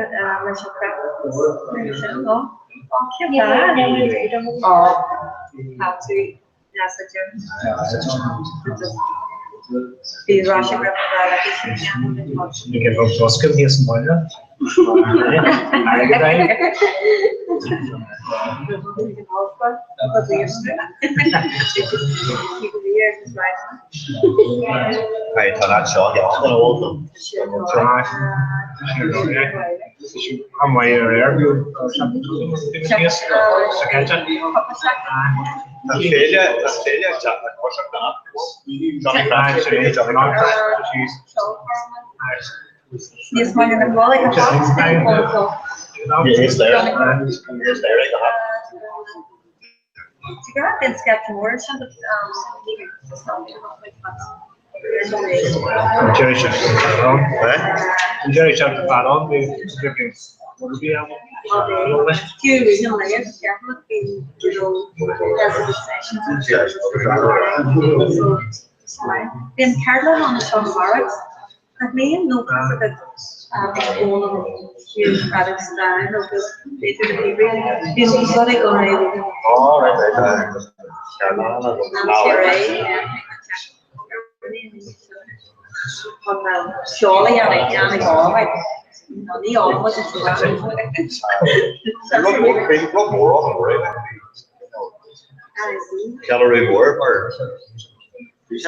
Rachel Prep. How to the Russian You can go to Oscar here somewhere. Right, so that's all. Yeah, I'm gonna hold them. I'm way there. Australia, Jack, Johnny Francis, Johnny Yes, my name is Wally. He's there. He's there. You got been sketching words. Jerry shot the ball. We dribbling. Few regional layers, definitely, you know, then Carla on the Sean Barrett, I mean, no precedent, all of huge products down, no, they did it really, you know, so they go right. Oh, right. Surely, I can't go, like, the almost is Look more on the right. Calorie war or we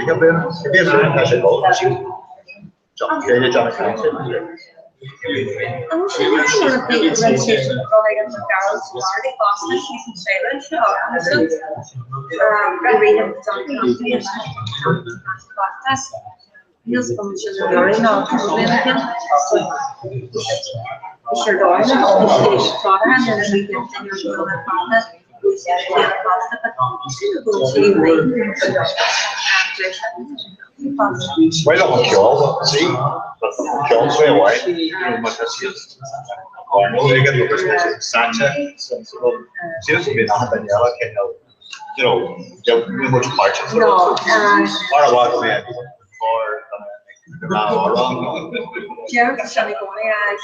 have been as a goal. John Francis. I'm sure there's a lot of people that say like a girls party Boston she's in Salem, I read him John Francis. He's from Children now. Sure, going to and then we can finish on the process. We said the pasta, but Why don't we kill? See, John's way away. I know they get the business Sanchez, sensible. Seems to be not Daniela can help. You know, much margin. Or what, man? Jerry Shani Goni, I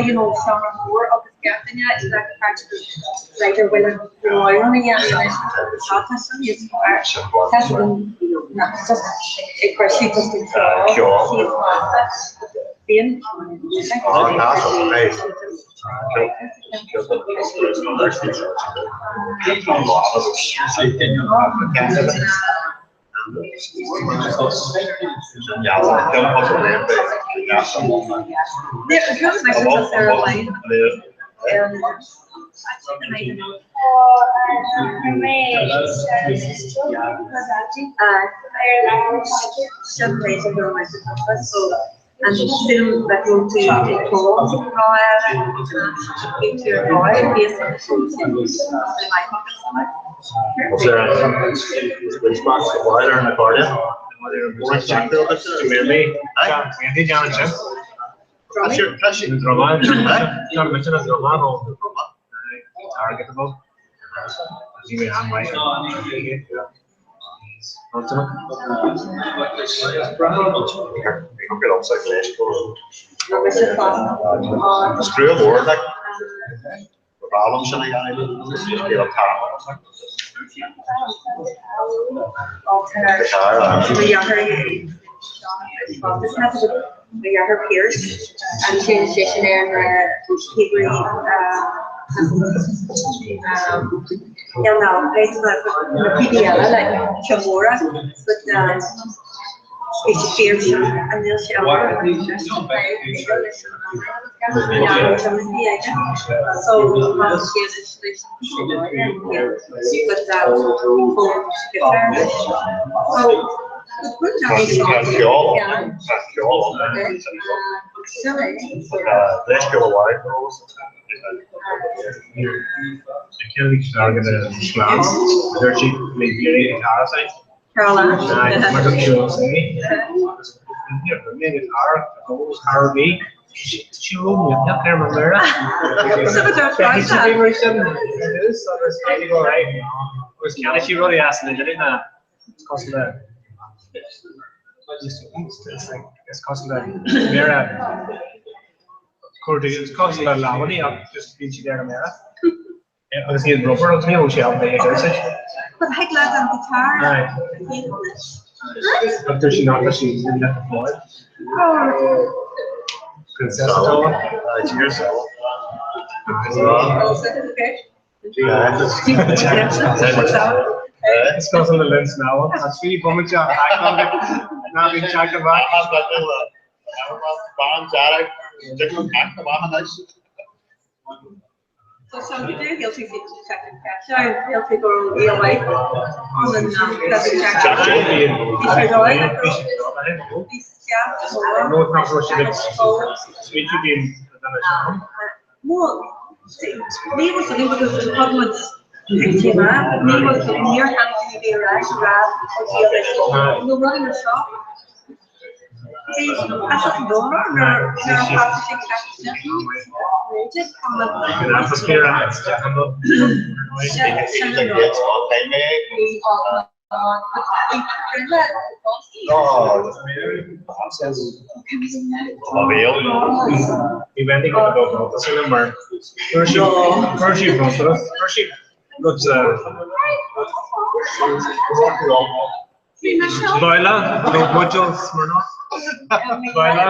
you know, some more of the captain, is like practically later when you're only young, that's just a question just being and still that will take home into your boy based on Was there a response to wider and accordion? Maybe. John targetable. I'm right. Screw aboard, like problems and I get up the younger peers and change station and people now places like PDL like Comhrá, but it's fierce and they'll show so let's go away. Security target slam. They're cheap, maybe parasite. Carolina. Maybe R, RB. She wrote me up there, remember? She really asked me, didn't I? It's costing that. It's costing that. Mera. It's costing that lavani up just being there, Mera. I was getting rubber on me, she had the exercise. But I glad on guitar. Right. But there's not that she's in that floor. Oh. Princess Tower. Cheers. It's causing the lens now. That's really bumming you. Now we check the back. So some you do, he'll take it to check and cash out. He'll take her the away. On the check out. He's away. No, it's not Russian. Sweet to be no, me was the name of the government. Comhrá, me was the near hand to the rash, or no running a shop. He's a door, or just come Boiler, no modules, Smirnoff. Boiler,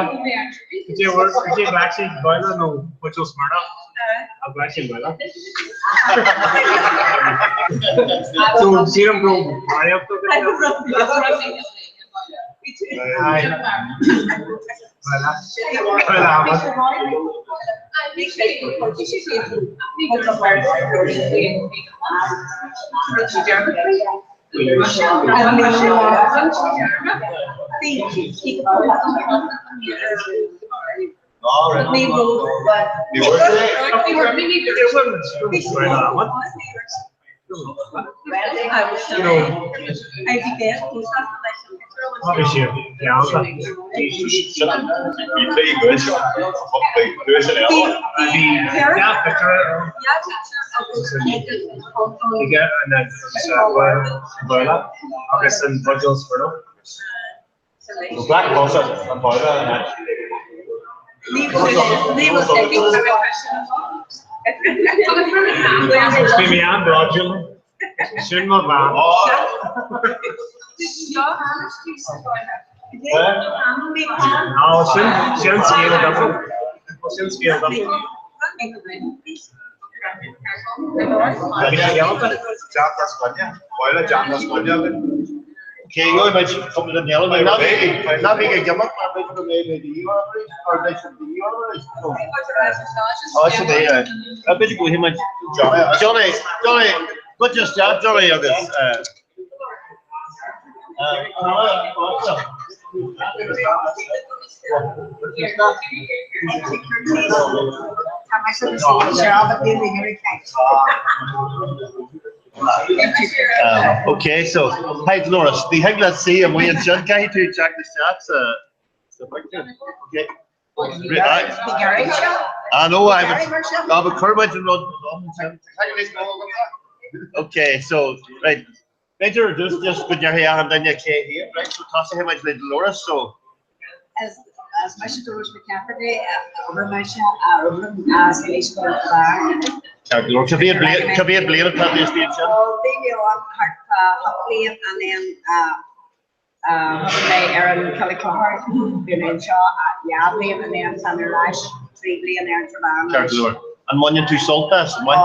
you actually boiler, no modules, Smirnoff. I'll actually boiler. So, serum bro, Mario to the Black Bossa and boiler and okay, you imagine coming in the element. Not being a gimmick, but being a video or they should be oh, should they? I bet you go him and Johnny, what just that, Johnny? I guess. Okay, so hi Dolores, the thing let's see, and we and John can to check the stats. Okay. I know I have a Kermit and Rod. Okay, so right. Later, just put your hair and then your K here, right? So toss him like Dolores, so. As much as Dolores McCafferty, Felice Comhrá. Caveat Blair at the station. Oh, they on hot plane and then Aaron Kelly Cahart, been in Shaw, Yavley, and then Sandra Lash, 3 Blair and Savannah. And one you two salt test, one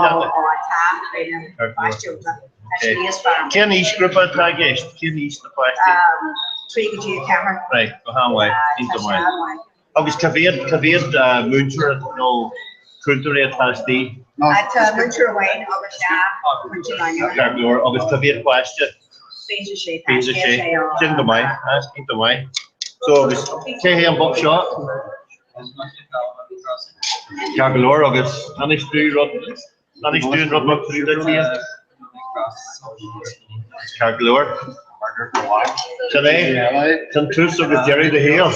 Ken East group at Tagast, Ken East the plastic. 3 G camera. Right, go on way, into way. Agus caveat Muncher no culture at Tasty. At Muncher Wayne, Agus caveat question. Pizza shape. Didn't go my, asking the way. So it was K and Bob shot. Cargalore August, Anish do rod through the team. Cargalore. Today, some truths of the Jerry the Hill.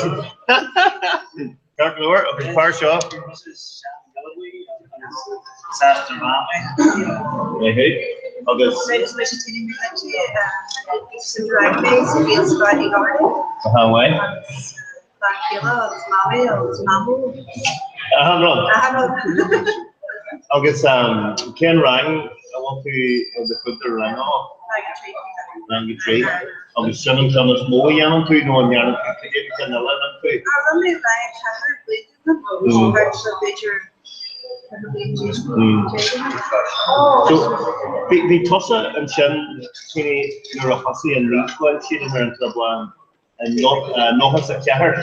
Dark Lure, up in Far Shaw. Hey, August. Why? August, Ken Rang, I want to the filter rang off. Rang tree. August, Shannon Thomas Moe, Yannon to know, and Yannon to get it and 11 So, the Tossa and Shen, Neurohasi and Leach, while she is in the one, and not has a car.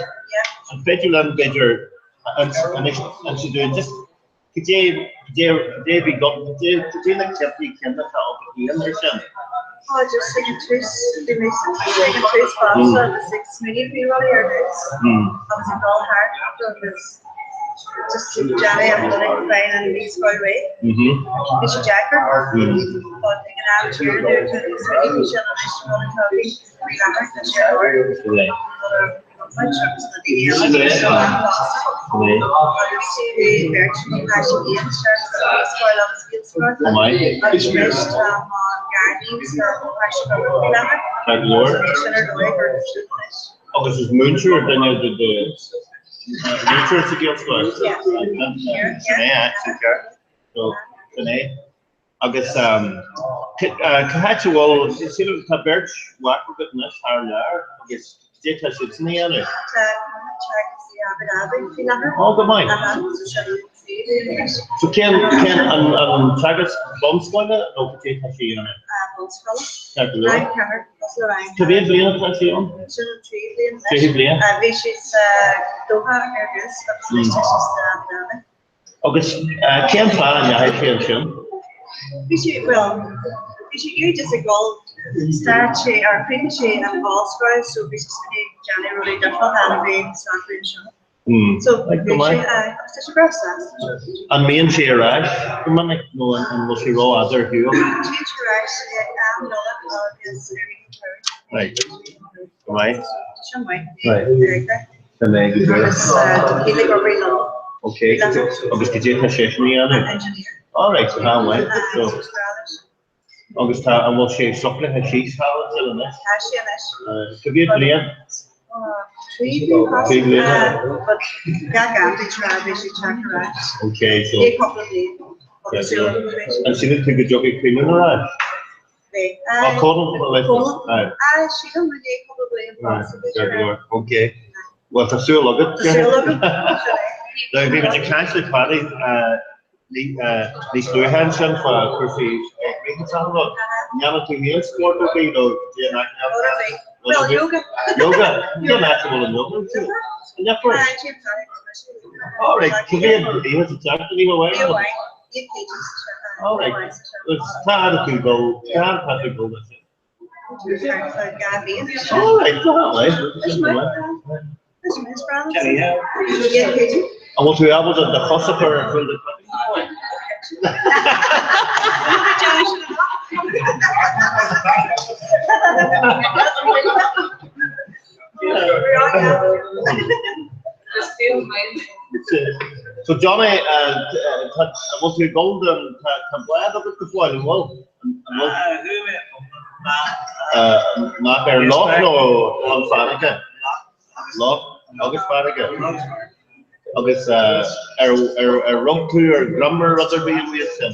And Petulant Bedger, and she doing just. Today we got today like Jeffrey Kendall help understand. Oh, just second twist, the missing second twist faster, the 6 million people here. Obviously, all hard because just Johnny and the fine and these go away. It's a jacker, but they can have here there to this many people and I just want to tell you, we got it. Oh, this is Moonshore, then you did the Moonshore City of Scotland. Yeah, so, today, I guess, Kahatchawal, you see the birch, walk a bit in this, how there, I guess. It's in the other. Oh, good mind. So can Tagus bombs going to no potato machine on it? To be able to see on? August, can plan and I feel sure. You just a goal start or finish and ball score, so basically Johnny really different than being starting. So such a process. And me and she arrived. Come on, like no, and we'll see roll other who. Right. Right. Okay. Obviously, all right. So how way? So. August, and we'll share something as she's in this. To be a player. Okay, so. And she did take a job at cleaning her eyes. Okay. Well, to see a look at. Now, we would catch the party. These two hands in for Chrissy. Yana to meal sport would be though. Well, yoga. Yoga. You're natural in yoga. Yeah, first. All right. So we have to talk to you away. All right. It's hard to go. Can't have to go with it. All right. All right. I want to be able to the philosopher for the. So Johnny, I want to go and glad of it before I will. Not their lock no on Fanica. Lock, August Fanica. August a run to or grammar rather be with them.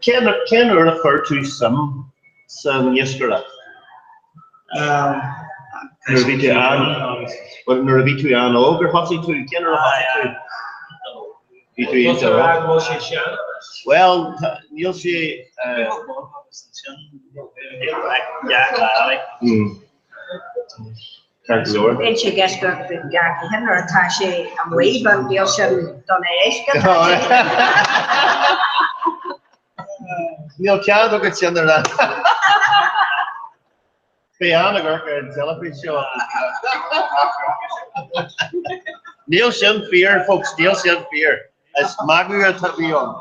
Can refer to some yesterday. Nervy to Anne, but Nervy to Anne over Hossy to can well, you'll see. Then she gets back to Gaki Henry Tashi and we, but you'll show donation. Neil can't look at Cinder that. Piano work and television show. Neil Shin Fear, folks, Neil Shin Fear. As Margaret to be on.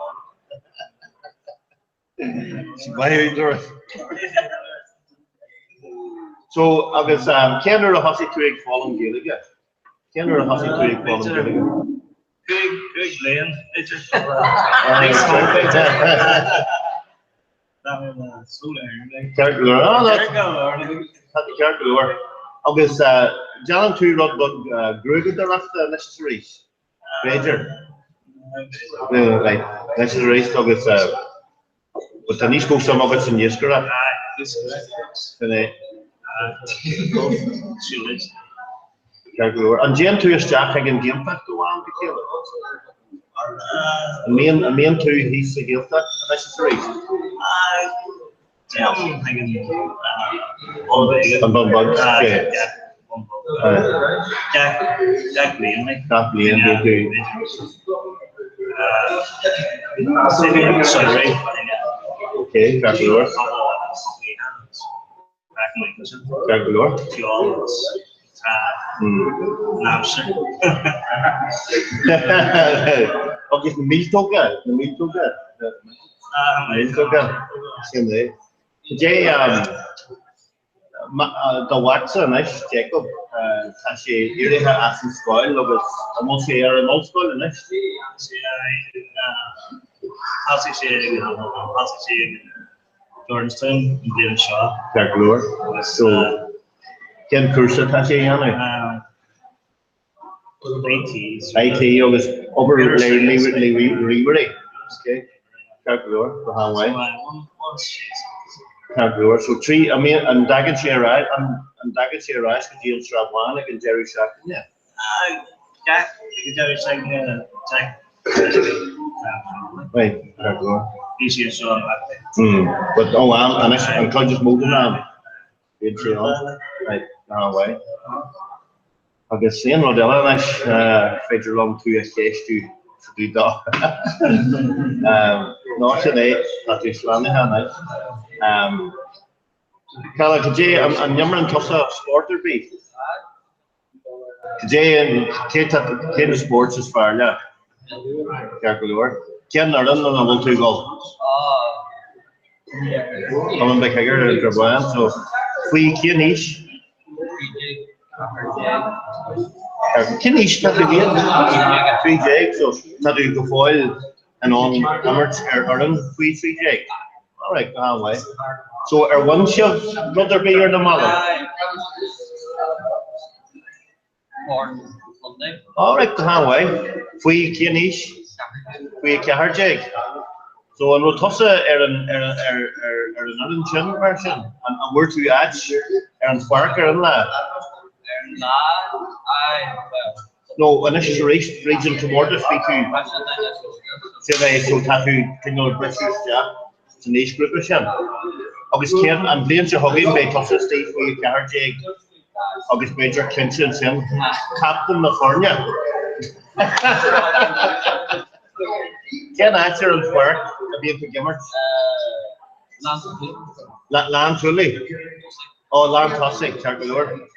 So agus Kenner a hasi tuig fallen Gaelic. Kenner a hasi tuig fallen Gaelic. Big Lane. It's just Carglaur. Agus John two rod Grugud the rest necessary. Major. Right. Necessary agus but the niche some of it's in Yeskara. Carglaur. And Jane two is Jack again game back to one to kill it. Main two he's the guilt that necessary. I'm thinking Jack Lane. Jack Lane, okay, Carglaur. Carglaur. Okay, the meat toga. Same today, the Watson, nice Jacob. She really had asked school, but almost here in old school, nice. How's it Jordanstown, Glen Shaw. Carglaur. So, Ken Cursa, Tashi, IT, always over Leeway. Okay, Carglaur, the Hawaii. Carglaur. So three, I mean, and Dagan Shearai, and Dagan Shearai, James Rabwan, and Jerry Shackton, yeah. Jack, Jerry Shackton, Jack. Right, Carglaur. Easier so But I'm just moving on. Right, Hawaii. I guess saying Rodella, nice figure long to a case to do that. Not today, that is Lanahan. Kala today, I'm Yammer Tossa Sporter B. Today, and Kate Sports is far, yeah. Carglaur. Ken Narden and I will to go. Coming back here to Grabwan, so we Kinish. Kinish, that again. 3 Jake, so that you go foil and on Hammers Aaron, 3 Jake. Alright, way. So are one shot, brother be your mother. Alright, way. We Kinish. We can't Jake. So and we'll toss another chin version and we're to add and Sparker and that. No, and this is a region to more to speak to. Say so tattoo thing of British it's a niche group of him. August Ken and Blaine Hugging by Tossa Steve we can't Jake. August Major Clinton him Captain California. Ken answer and work be a beginner. Land truly. Oh, land tossing, Carglaur.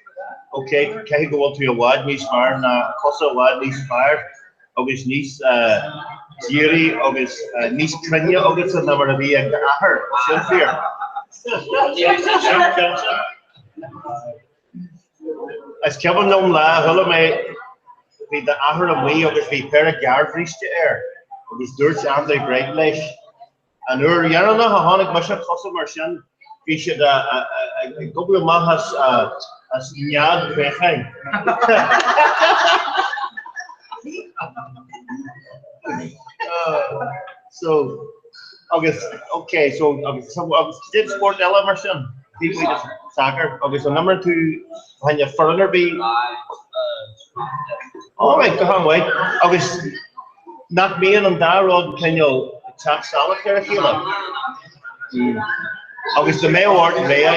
Okay, can you go up to your wad niece fire now? Cosa wad niece fire. August niece Jerry, August niece Kenya, August and number to be a her. Fear. As Kevin known la, hello may be the ahar of way, August be pair of guard reached the air. Agus dúirt an é great leis. An uair dhearanna a tháinig me se cosa mar sin, bhí siad a gobal maithas as nead féchain. So, August, okay, so August did sport eile mar sin, people just soccer. August, number 2, when you further be. All right, go on, wait. August. Not being on that road, can you attack solid here if you like? August the May Ward, Rhea,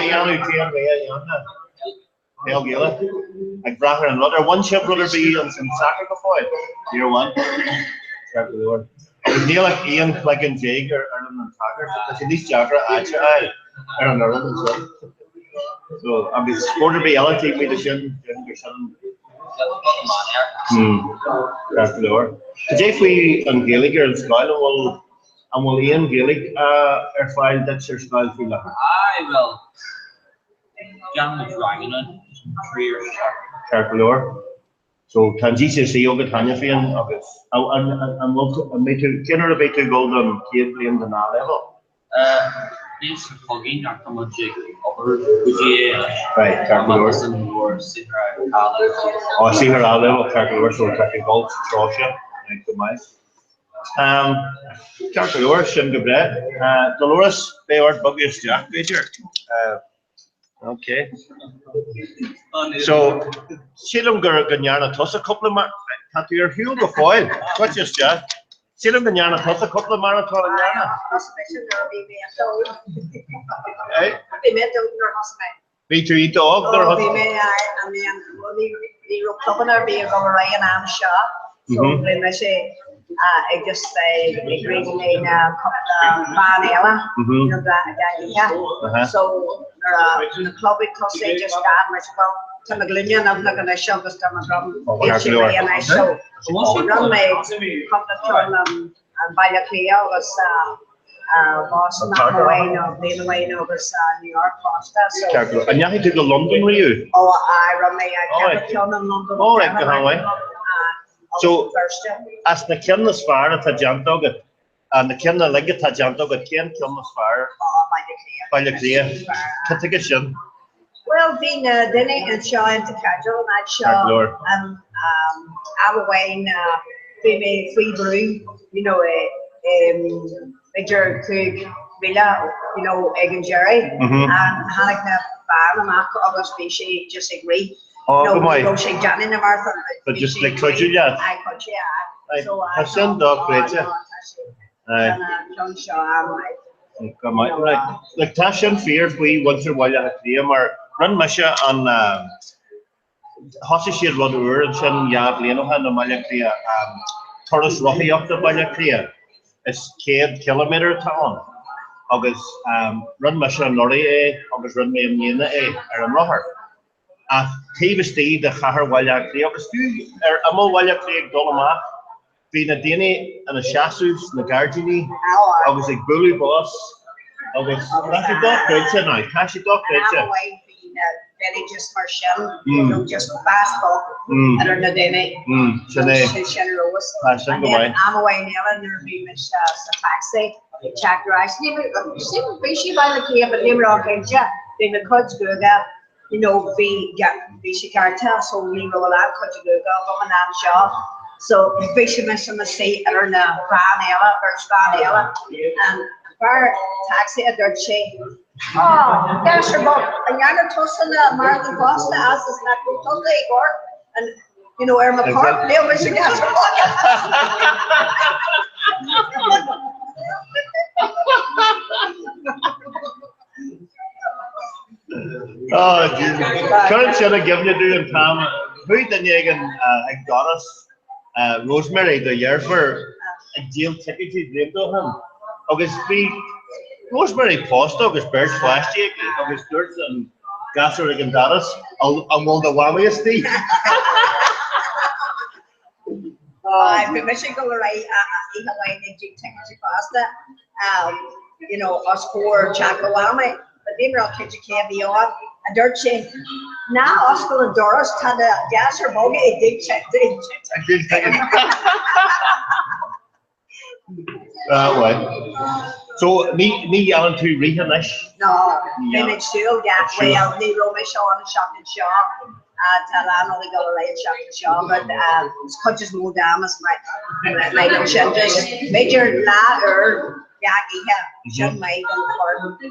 Hale Gila. I brought her another one ship brother be on some soccer before. Year 1. Neil like Ian, like in Jake or an attacker, because in this Jagger, I don't know. So I'm the supporter be yellow, take me to Shin, Carglaur. Today we on Gaelic and Scotland will Ian Gaelic file that's your style for that. I will. John was dragging it 3 years. Carpalor. So GCSE og Tanya Fian August. And love to make to generate to golden kid playing the level. This plugin after magic over VGA. Right, Carpalor. Oh, see her level Carpalor, so taking gold Trosha. Like the mice. Carpalor, Shin Gabre. Dolores, they are buggiest Jack Major. Okay. So, Silum Ganyana toss a couple of marathons. Your Hugo Foyle. What's your Jack? Silum Ganyana toss a couple of marathons. Me to eat off their husband. And then we were clubbing our beer over Ryan and shop. So when I say, I just agreed to make a couple of vanilla, you know, that. So the club because they just got much well to McGlinian, I'm not going to show us to my drum. And I so run my couple of turn and by the clear was Boston, being away now was New York, Costa. And you had to go to London with you? Oh, I run my kept in London. Oh, right, go away. So, as the Kinless Fire at Tajantog, and the Kinna Leg at Tajantog, a Ken Kinless Fire by the clear. Catigation. Well, being Denny and Shaw into casual, and I Shaw, I'm away in free brew, you know, Major Cook, Villa, you know, Egg and Jerry, and Hannick Bar and August Fishy just agree. Oh, no, come on. no, she done in the marathon. But just like could you, yeah? I could, yeah. So I sent up, great, yeah. And John Shaw, I'm like. Come on, right. Like Tashan fears we once in a while have to or run Misha on Hossi Shir Rod Ur and Shan Yab Lenohan and Malakria, Torres Rocky up the Malakria. It's kilometer town. August run Misha Nori, August run me and Yena, Aaron Roher. TV Steve, the Hahar Walakri, August you, Amo Walakri, Dolomach, being a Dini and a Shasus, Nagarjini, August a bully boss, August Tashi Doc Gretchen now, Tashi Doc Gretchen. Very just for shell, you know, just basketball. I don't know, Denny. Shane Rose. And then I'm away now, and there'll be Miss Taxi, Jack Rice. See, she by the key, but they were all good, yeah. They were cuts good, you know, be she cartel, so we roll out, cut you good, go and I'm shop. So, Fishy Miss Missy, and her Vanilla, first Vanilla, and her taxi at their chain. Oh, there's her book. And you're tossing the Martin Costa as is not good Sunday, Igor. And, you know, Irma Park, Neil Michigan has her Oh, Jesus. Current should have given you doing Tom. Who didn't you again? Got us Rosemary the year for a jail ticket to blame to him. August be Rosemary Post, August Birch Flash Jake, August Dirt and Gasser again got us. I'm all the wammiest thing. I've been missing go right in Hawaii and Jake tickets to pasta. You know, us for Chakawami. But they were all kids you can't be on a dirt chain. Now Oscar and Doris had a gas or bogey, a dig check. Way. So me yelling to Rehanish. No, then it's still gas well, they roll my show on the shop and shop. Talan only go away and shop and shop, but it's cut just more down as my little just major ladder. Yeah, shouldn't make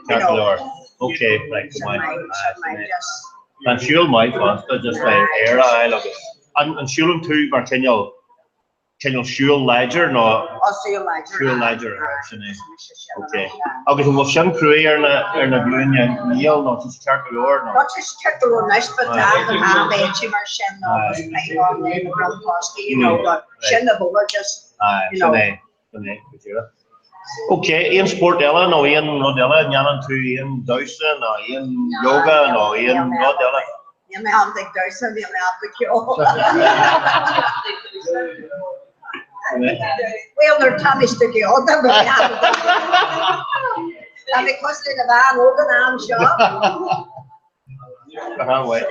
you know. Okay, like and she'll my faster just like air I love it. And she'll too, but can you she'll ledger no? She'll ledger. Okay. Okay, so we'll send crew here in a viewing Neil not just check the door no. Not just check the door nice but have the chimmer shin no was play on the ground posty, you know, but shin the bowler just you know. Okay, Ian Sport Ella, no Ian Rodella, and Yanan to Ian Dowson, no Ian Yoga, no Ian Rodella. You may have the Dowson, you may have the cure. Well, they're Tommy's to go, but we have and because they're the van, open arm shop. Way.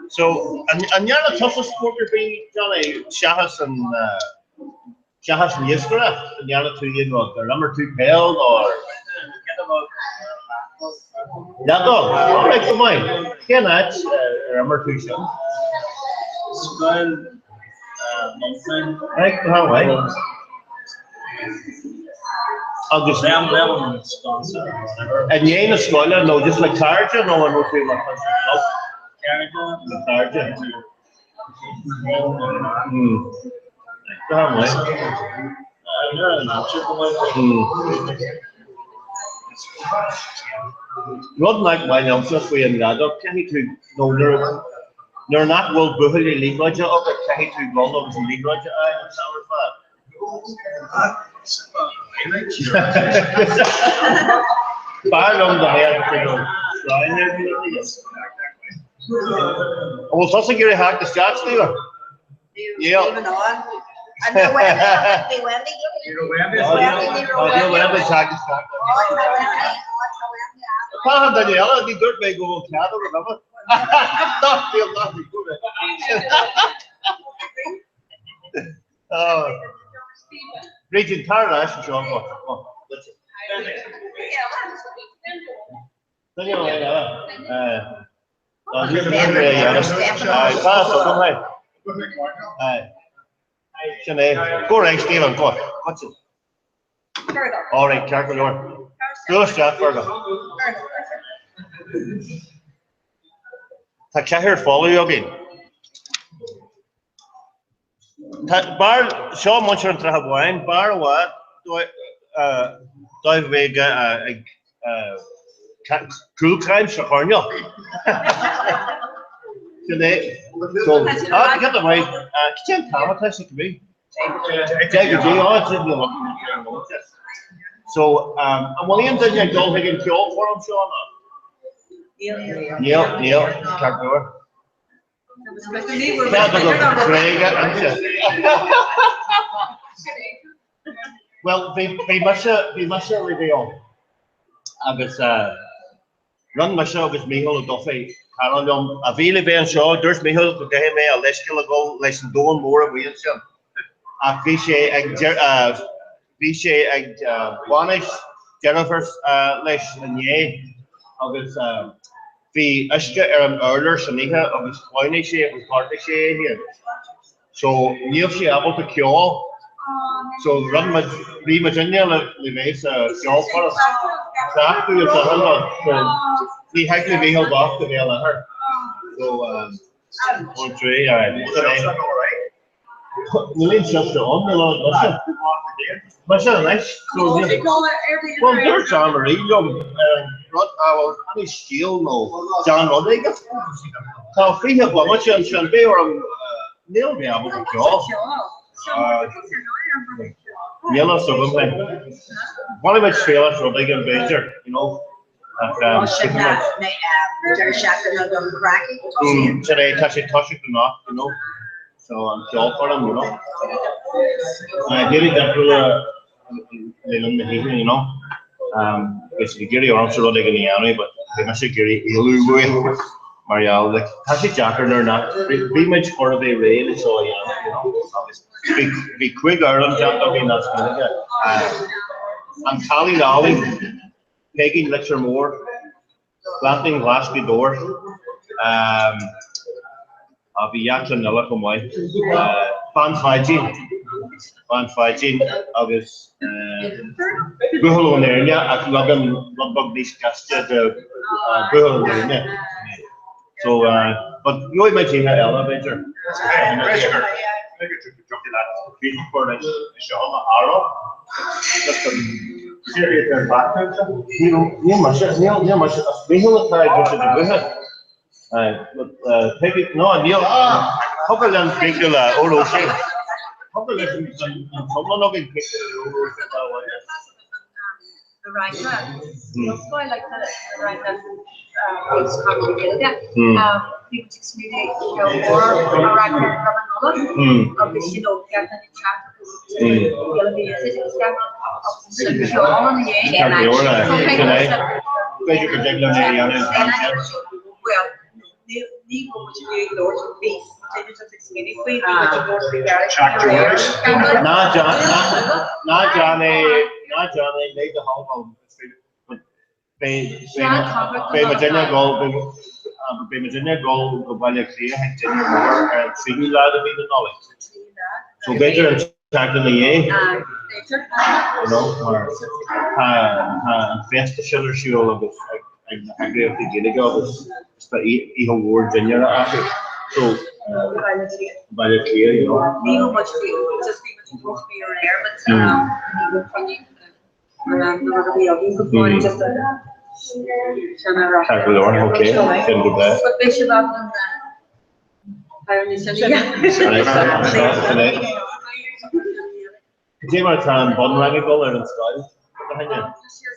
So, and you're the toughest sport you're being, Johnny, Shahas and Yiskra, and you're the two, you know, the number 2 pale or. Yeah, dog. All right, come on. Can I number 2 show? Right, how way? I'll just and you ain't a scholar, no, just like Tarja, no one will feel like Tarja. Rod like my young just we and God, can he to know they're not well brutally legal, but can he to roll over some legal? Far on the head, well, doesn't get a hack the stats, Steven? Yeah. And the Wendy. Daniela, the dirt may go on cattle, remember? Not feel nothing good. Region Paradise, John. Go right, Stephen. Go. What's it? All right, careful, Lord. Do a shot further. Take here, follow you again. Bar show much on Trahabuan, bar what? Do I make true crime, Shakornio? Today, so I get the right. Can't traumatise it to me. So, I'm willing to get John Higgin killed for him, Sean. Neil, can't do it. Well, they must reveal. I guess run myself with Michael Duffy. Carol, a really bad show. There's Michael to get me a less kill ago, less than doing more of Williams. A cliche and Vanish, Jennifer's less and yay. I guess the Ishka earlier, Shanika, I was pointing she was party here. So, near she able to cure. So, run my Virginia, the base, cure for us. After you tell he had to be held off to mail her. So, 1, 3, all right. William just on the Lord, what's that nice? So, well, there's John Marie, Rod, any steel, no, John Rodriguez. So, free have one much and should be or Neil be able to cure. Yellow, so one of my trailers were big and major, you know. Today, touch it enough, you know. So I'm job for them, you know. I did it that you know. Basically, Gary Armstrong not like any anyway, but they must have Gary Louis, Marielle, like Tassie Jacker, they're not pretty much part of the rain, it's all, you know. Be quick Ireland, Jack, I mean, that's good. I'm Tally Lolly, Peggy Lecture Moore, planting Glasgow door. I'll be Yakin Nilla from White. Fan fighting, August. Buhol on there, yeah, I love them, love these cast Buhol on there. So, but you imagine an elevator. For the arrow, just a serious background. You must be able to try to do it. But take it, no, Neil, how can I take the old ocean? How can I someone of it take the right hand? That's why I like the right hand. It's complicated. People just really more around obviously, you know, get the chat. Digo, what you do, Lord, to be just explaining for you, not Johnny, made the whole home. Virginia Gold, go by the clear and figure out to be the knowledge. So better attack in the year, you know, or fast the shutter shoe of the I agree with the Gilligo, it's the even word Virginia after. So by the clear, you know. Legal much just be supposed to be your air, but legal from you around the wheel, you could find just a okay, can do that. But they should have done Jim are trying to bun rang a goal in Scotland.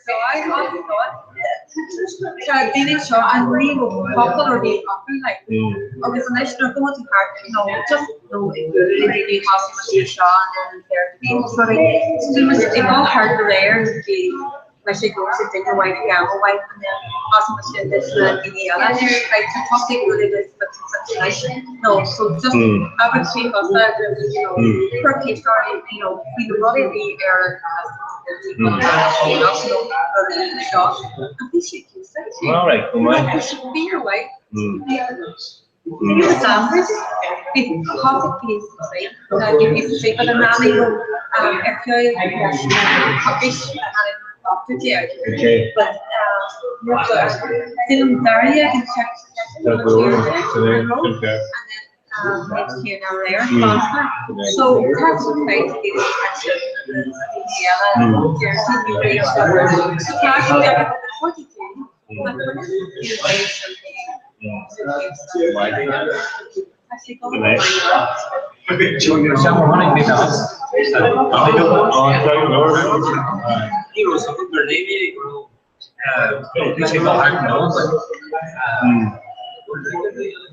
So I thought, didn't show and we were popularly often like, okay, so let's not go to hard, you know, just no, it really has much to show and there to be so like, it's all hard to wear, mas chegou a ter que white gown, white awesome shit this the other like to topic related to no, so just average people that you know per case story, you know, we the body the air all right, be your way. You sandwich, it's coffee piece, give me shape of the nanny, actually, okay. But film Daria can check it's here now there. So that's what makes it action. Junior summer running with us. Heroes of their name,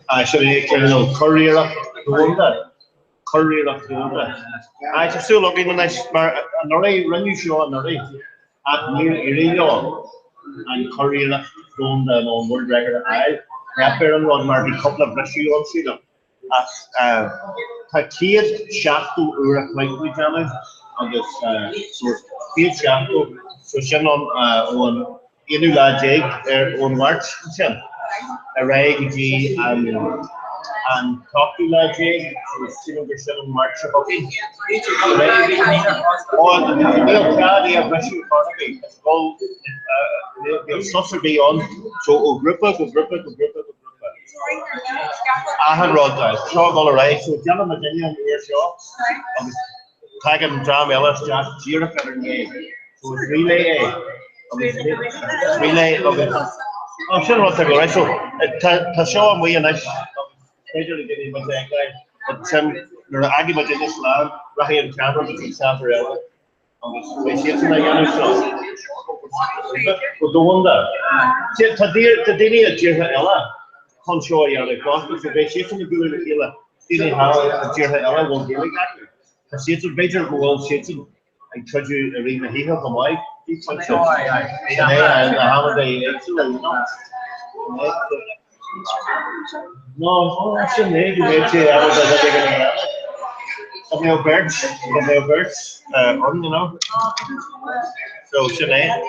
I should have career up the wonder. Career up the wonder. I just still looking when I run you show on the at Neil and career up the wonder on world record. I have been on Marty couple of brushy on see them. Takir Shaftu Ura Likely Challenge on this Field Shaftu, so Shannon on Inula Jake on March, Array and Tokula Jake, so Shannon March Hockey. On the Cardi of Russian economy, it's called the subsidy on, so Agrippa. I had rod guys, shot all right. So Jenna Virginia in the air shot. I was tagging Dram Ellis, Jack Gira Feather game. So it's relay A. Relay of it. I'm sure what's all right. So to show him we and I gradually getting my guy. But there are Aggie Virginia Slam, Rahi and Cameron between Sanford Ellis. We see it's in the other shot. But the wonder. Today at Gira Ella. Control your gospel, so they should be doing it here. See how a Jerry Ella won't do exactly. I see it's a major goal, shitty. I told you, Arena here from Mike. He's and how they actually, no, I shouldn't need to make it. I was like, birds, on, you know. So, Sinead,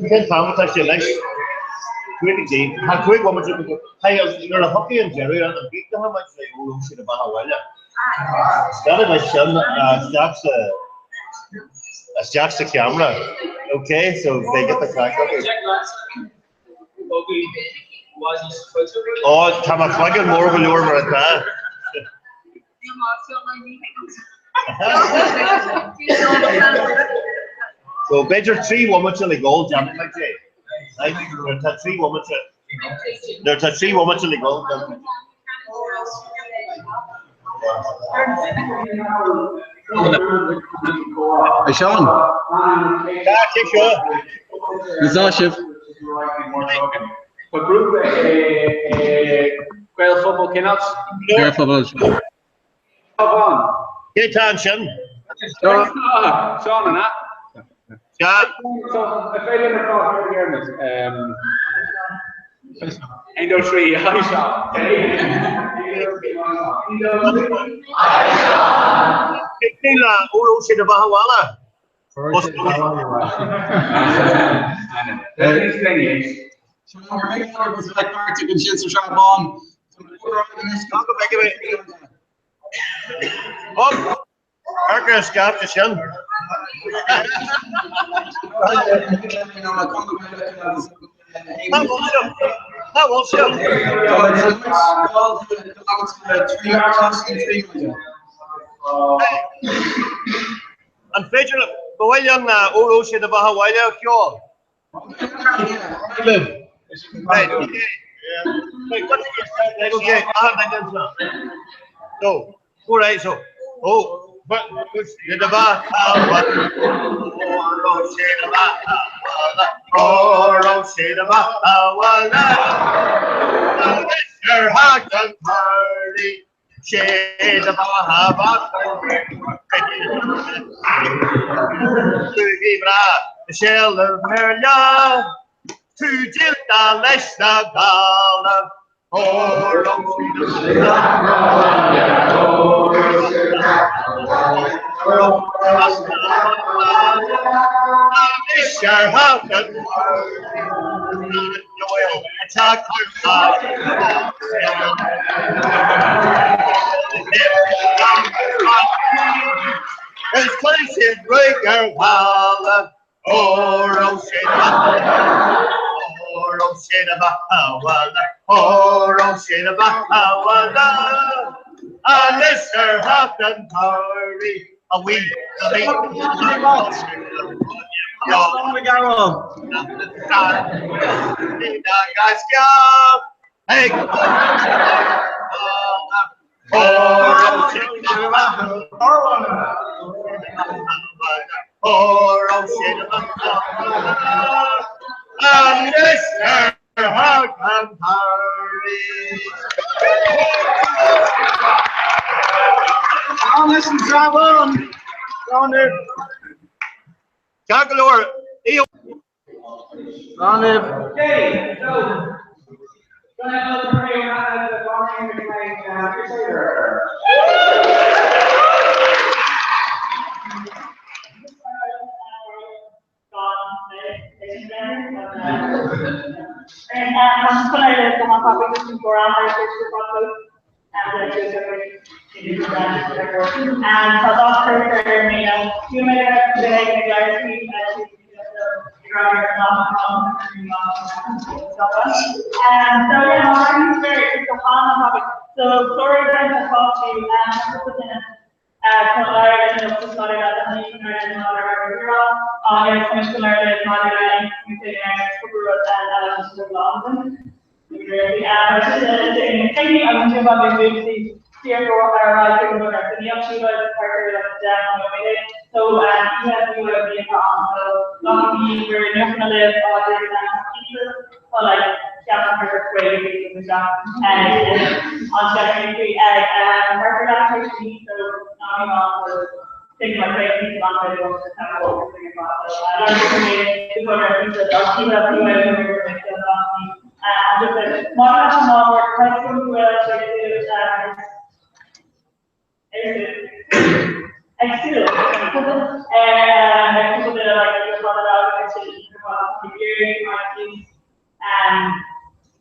you can comment actually next. Quick game. How quick one much hey, you're a hockey and Jerry and beat how much they all shit about how well. Started my son Jack's the camera. Okay, so they get the crack up. Oh, Tom I'm fucking more of a lure at that. So better 3-1 in the goal, Janet like Jay. I think there's a 3-1 in the goal. Hey Sean. Yeah, sure. It's not Shiv. For group Quail football cannot. Yeah, football. Come on. Get attention. Sean and that. Yeah. So if I didn't know how to hear this, Industry, high shot. Kila uro si na bahawala. First, We're making sure it was like Arctic and shits are sharp on. Oh, Arctic scarf the shin. That was and feature Bawalian Uru si the Bahawaya Kyo. Right, okay. Okay, so, who right so? Oh, but the Bah, oh, say the Bahawala, Mr. Hakan Party. Shade of Bahaba, Shell of Merla, to Jilta Leshna Gala, or Mr. Hakan it's place in Breaker Walla, or Oshedaba, or Oshedaba, unless her hot and hurry, a week, Hey, or and this hug and hurry. Listen, Travon. Down there. Calculor. On there. Okay, so. So sorry that I talked to you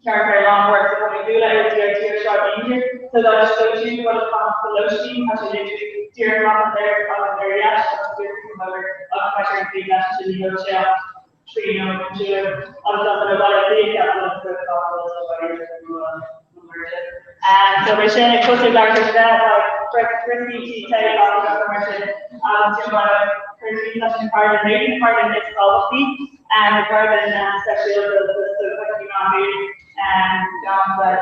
character long work so when we do like tier shot danger. So that just shows you what it's on the low steam, how to literally tier off there, yes, pressure and feed that to the low shell, tree, and so we're sharing a closer larger that like frisky take off the commercial such part of making part in this policy and regarding especially the and John that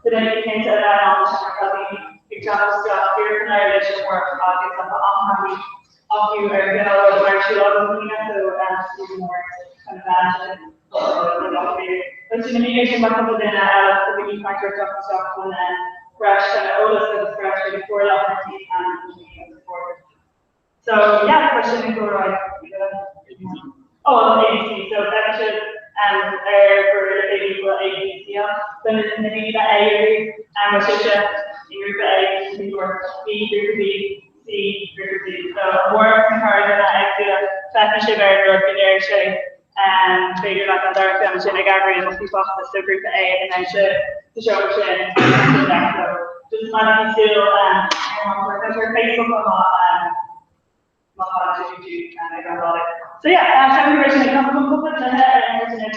so then it came to that examples of peer annihilation work of you are actually so more kind of but in the mediation what comes in the beginning factor stuff and fresh and fresh before that and before. So yeah, the question is all right. Oh, ABC, so that should for the people ABC, then in the need that A and which is group A, B, group B, C, group D. So more comparison that I feel that should be work in there shape and figure like a dark damage in a gallery must be possible so group A and then should to show which so just want to be still Facebook a lot so yeah, second version it comes from public and internet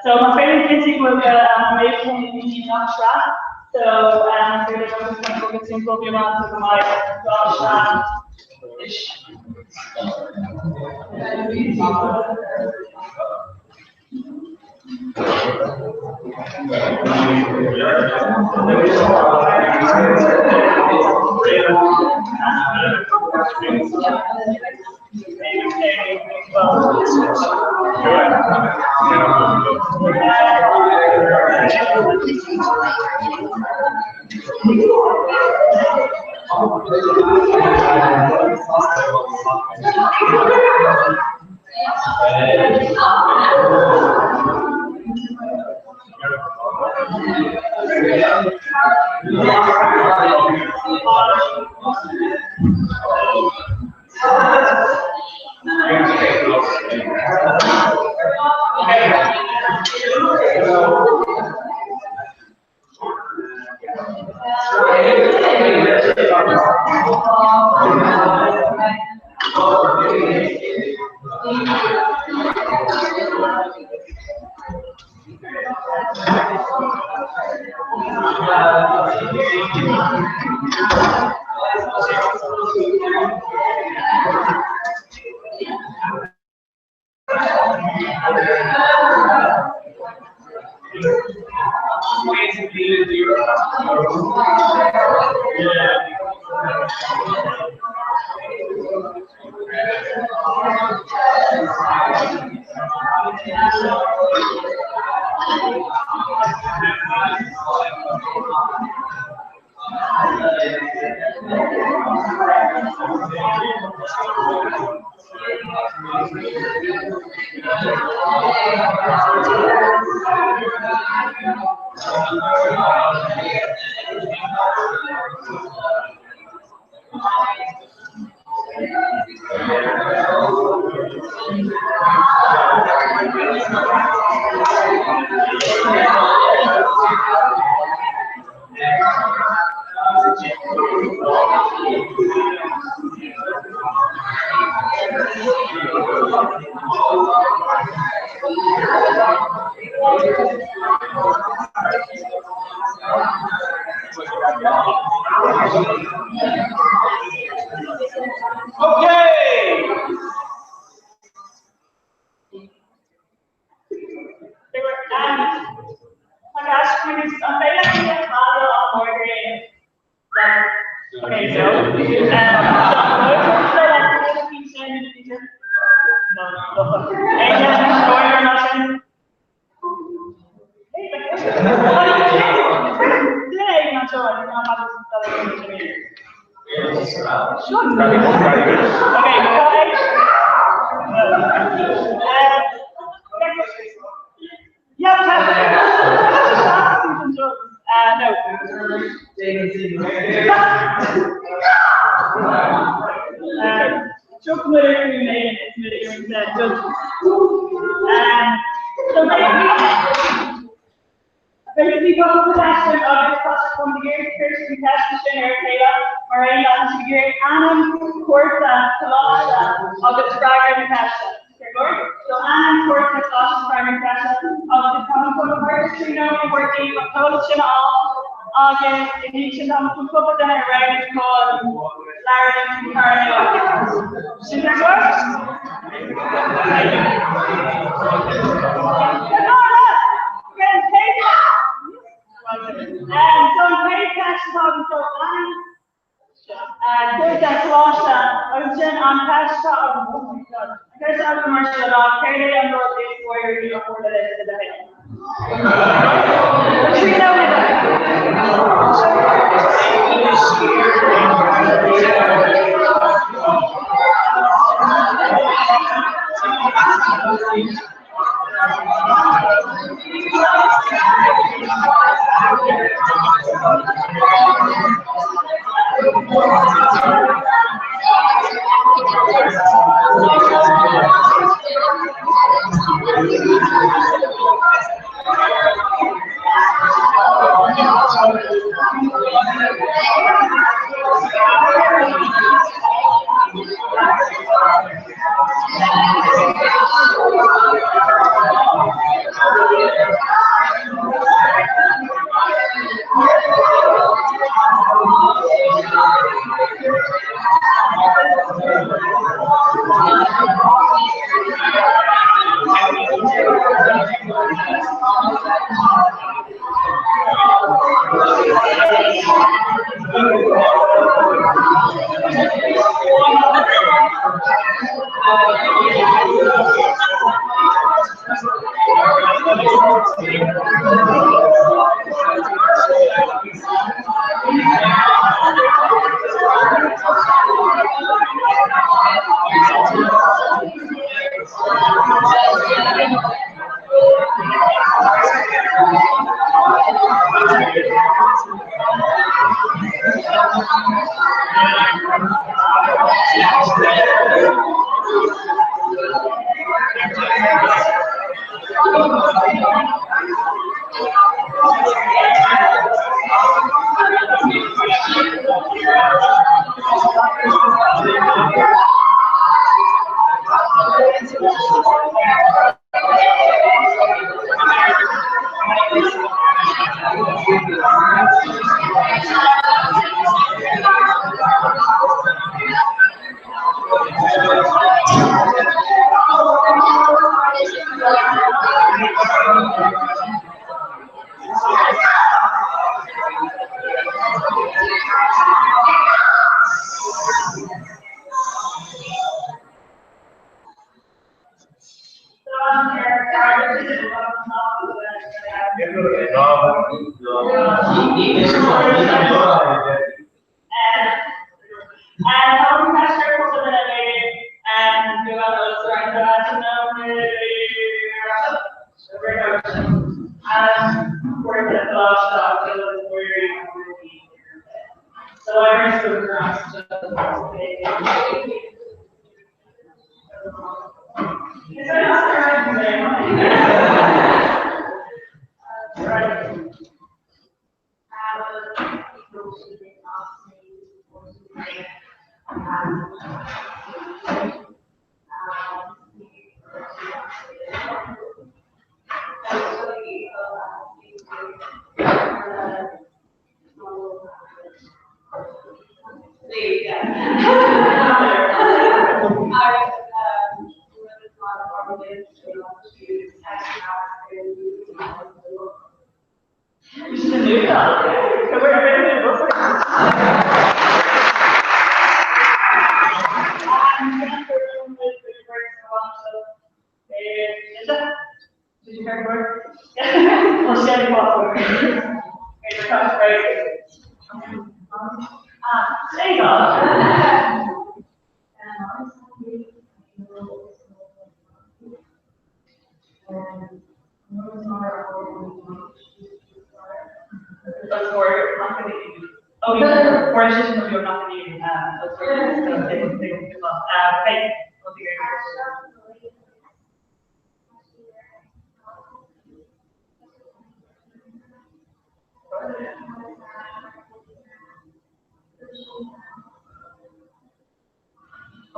so my favorite music was amazing in Comhrá. So my favorite was going to focus in Pokemon to my gosh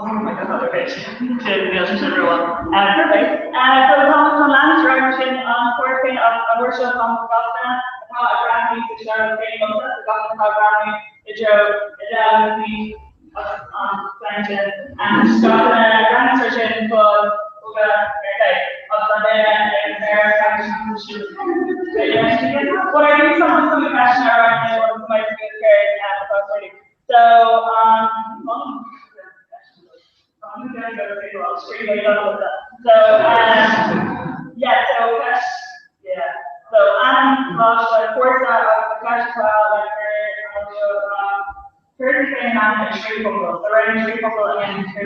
Oh my god, okay. Just everyone. Perfect. So Thomas on Land's direction on working of worship on Gosna, how a brand new to show training of the Gosna how brand new the Joe me on Clanton and Scott brand new searching for okay of Sunday and there what are you some question around what might be occurring so I'm gonna go pretty well, straight away up with that. So, yeah, so Cash, yeah. So, Gosh, Forza, Cash Cloud, like her training on the street football. So, right in street football and her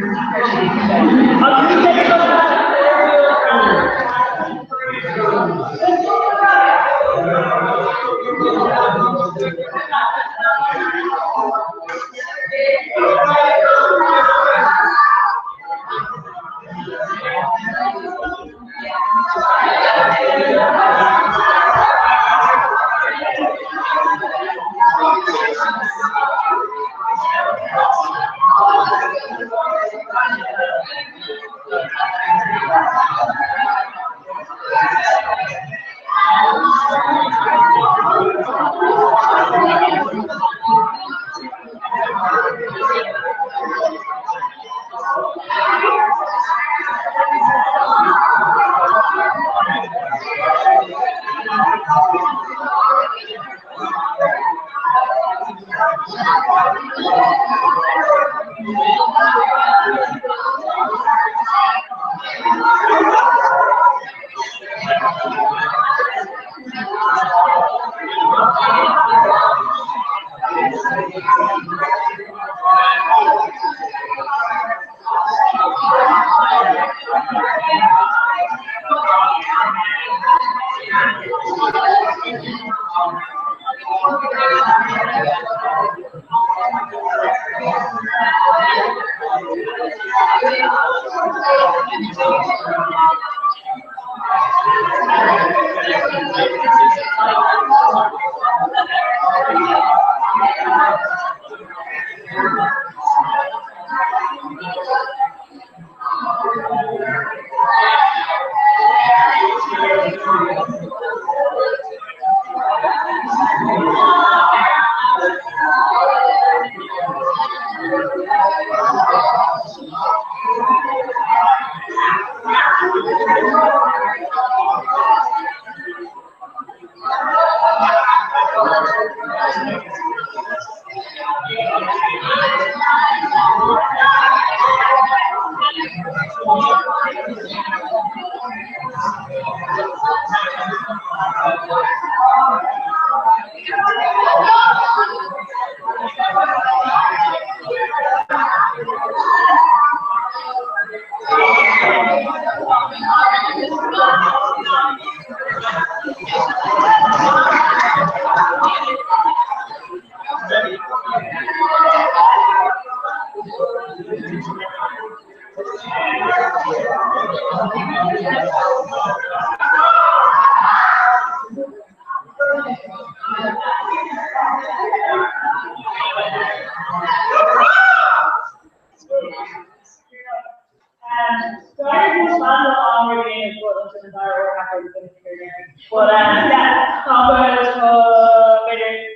But yeah, Congress for better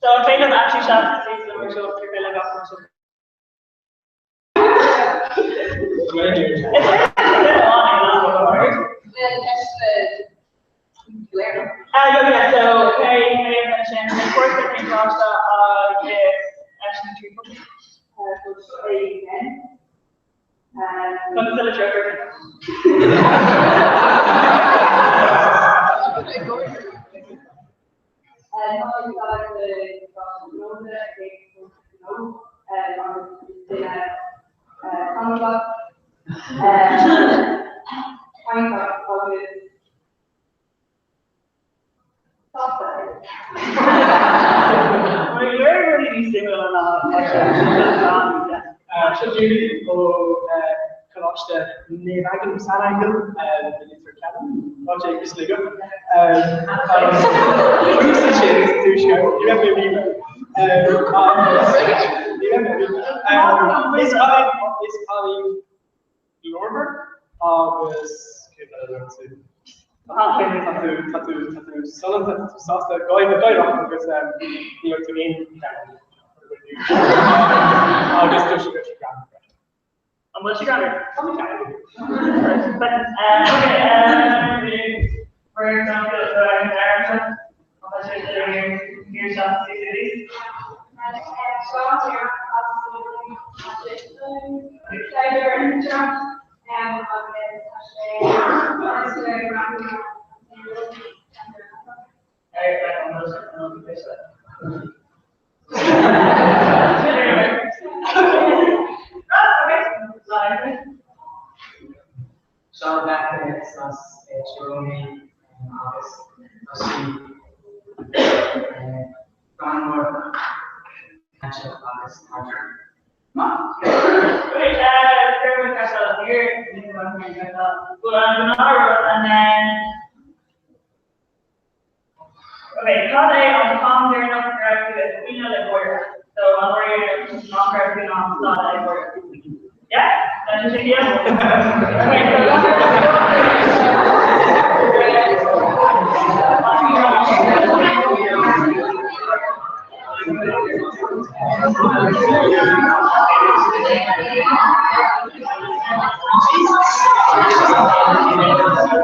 so kind of actually shots to see some show up to feel like awesome. Yeah, so Carrie mentioned, of course, I think also action treatment. Consider trigger. You're really similar now. Actually, Colossus, Nevagum Sanangum, the different cabin, Logic is legal. Is Ali Lorber was Tatu Solomon Sasta going the guy off because you know to me I'll just do it. Unless you got it. Okay, we're going to go to our direction. Unless you're doing your shots cities. So back then it's us, Jerome, August, Conmore, August, Hunter. Okay, everyone got out here, and then okay, Kade on Tom there not correct with Queen of the Warrior. So on Warrior not correct on Slot Warrior. Yeah, that's just yeah. Okay,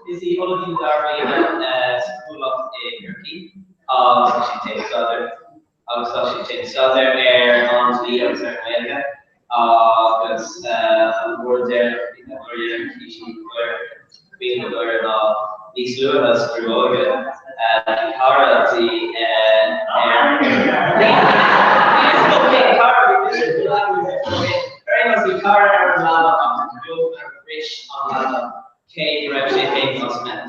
Is he only Darby school of Turkey? She takes other. Also, she takes other air on the other America. Because we're there in the area, she being aware of these Lunas Droga, Cara, the very much the Cara fish on K direction takes us men.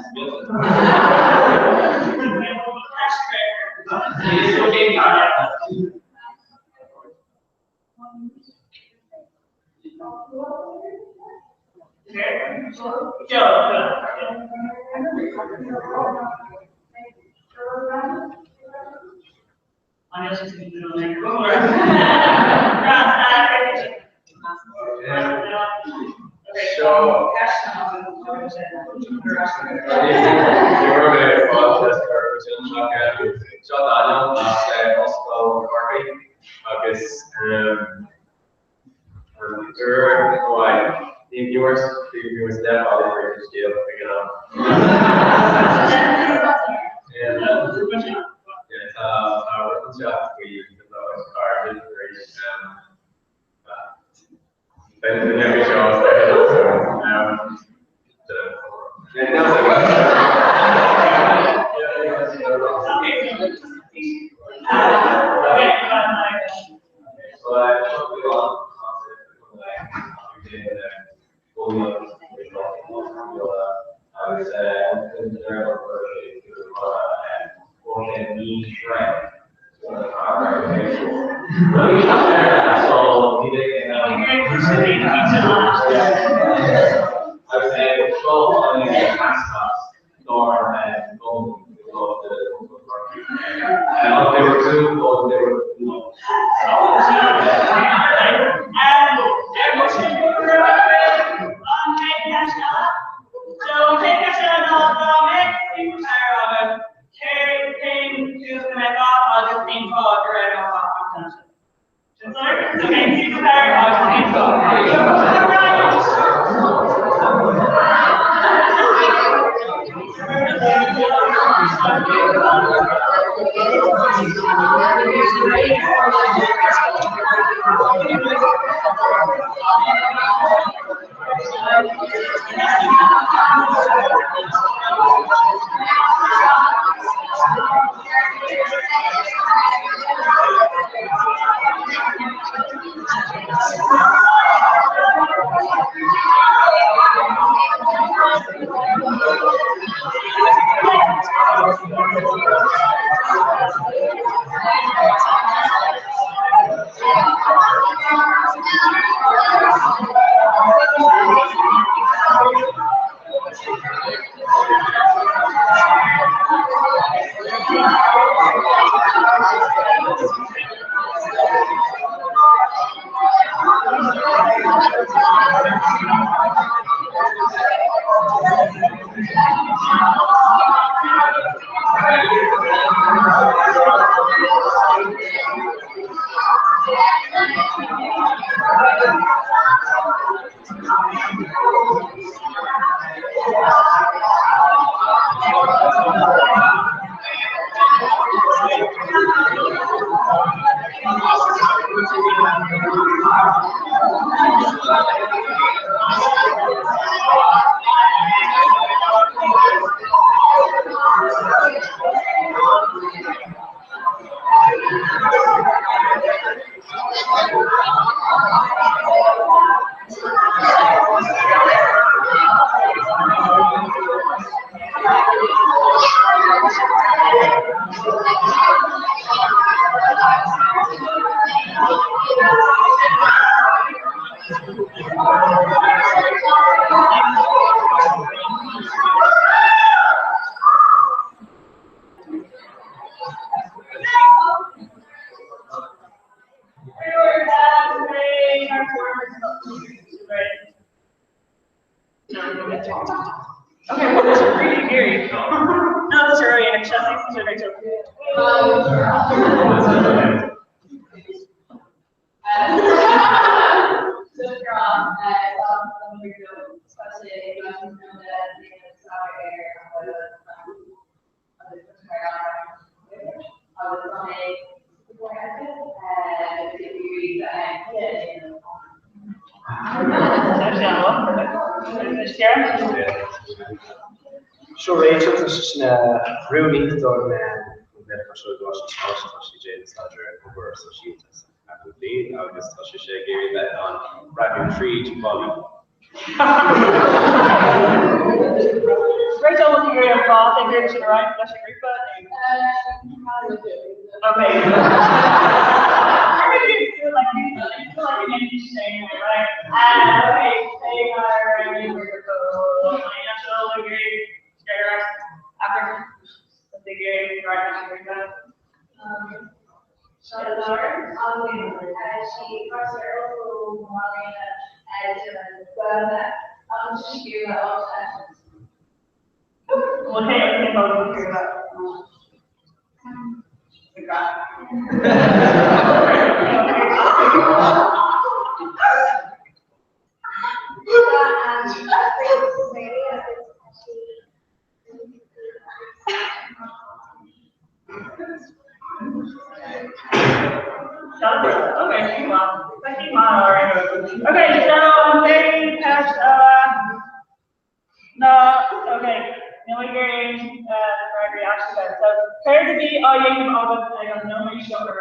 They were good, or they were no. Okay, well, this is really scary. No, this is really interesting. This is Rachel. So Rachel is really neat on that for was she James Dodger over so she is absolutely August she gave that on Rapid Tree to Molly. Rachel, looking great on call. Thank you, Richard. Right? That's your group. Okay. Okay. Financial degree, after the degree, right? She first also wanted Okay, so they passed okay. Milligram primary oxide. So paired to be all you all the I don't know you go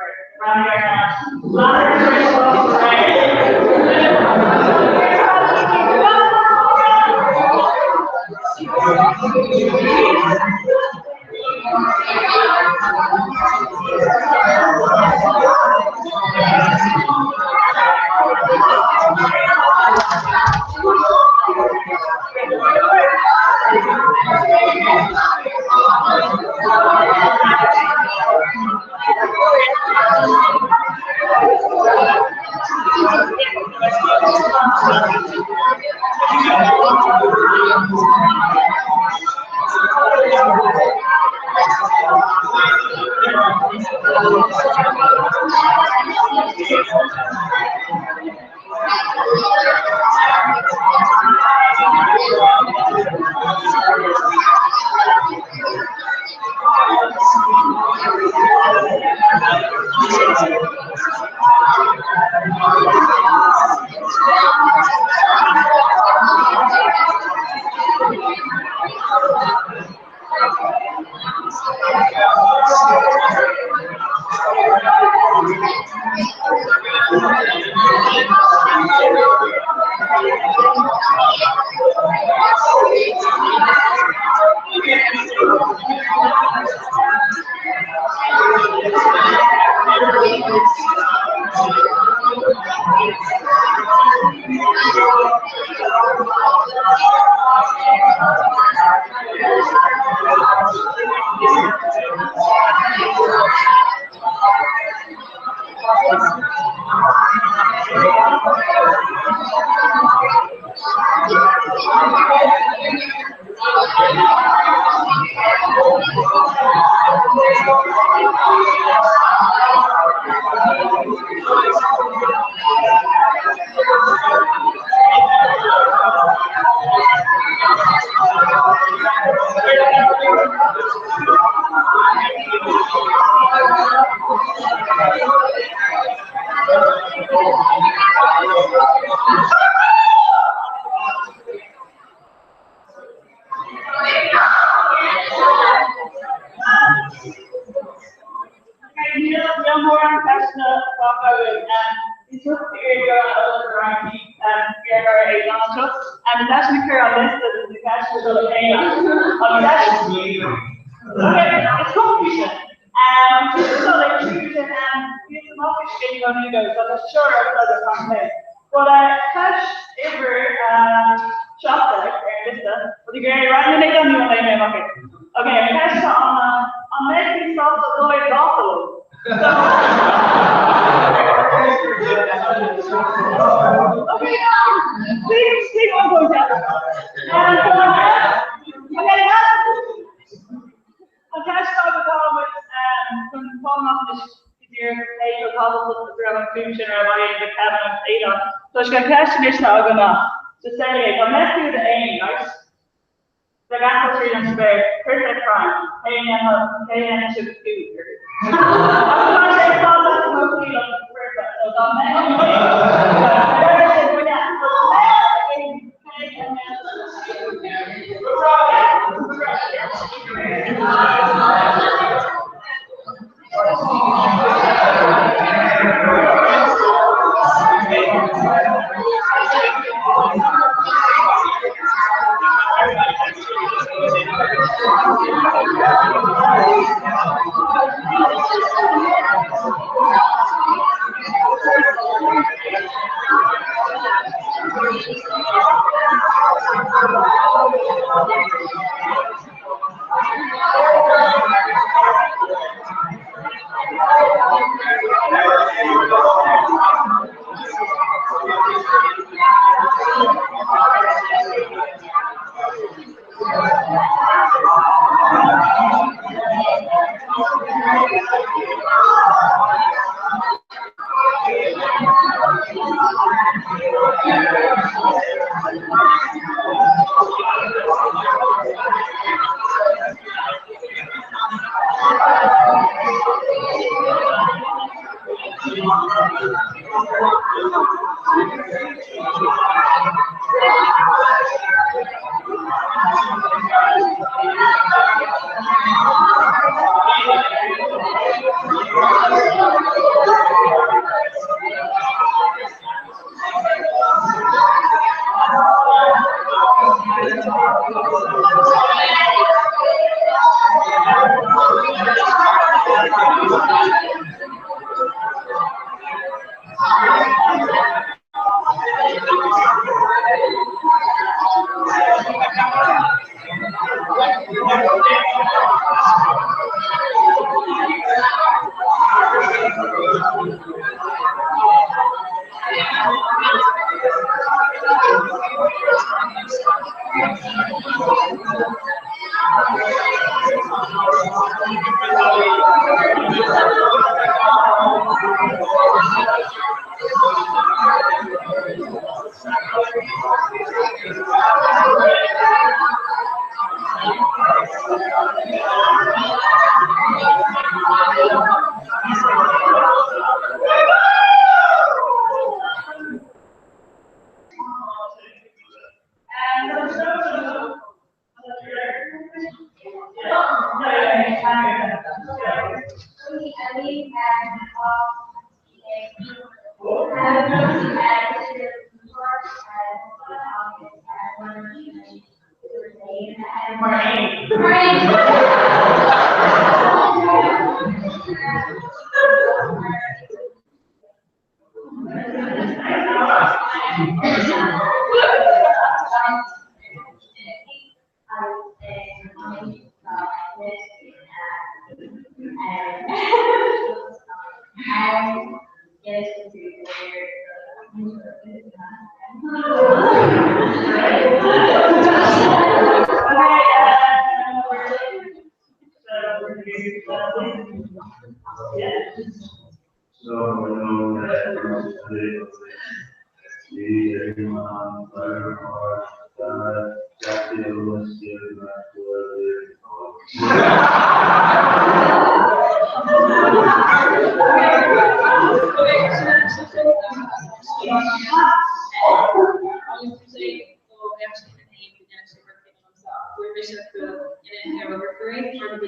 And it's actually clear on this that the cash is going to pay us. Okay, it's competition. So like choosing and using market shading on you guys, I'm sure I'm not a company. But cash ever shop there, this but the guy right now don't even name okay. Okay, cash on making stuff that Lloyd Buffalo. Okay, Steve one goes down. And okay, cash started with from falling off this year, eight cobbles of the ground function or by the cabin of eight on. So she got cash to this now gonna to say, I'm not through the aim, right? The gas was reading spare, perfect crime, paying and to food. I'm not saying it's all that mostly perfect, so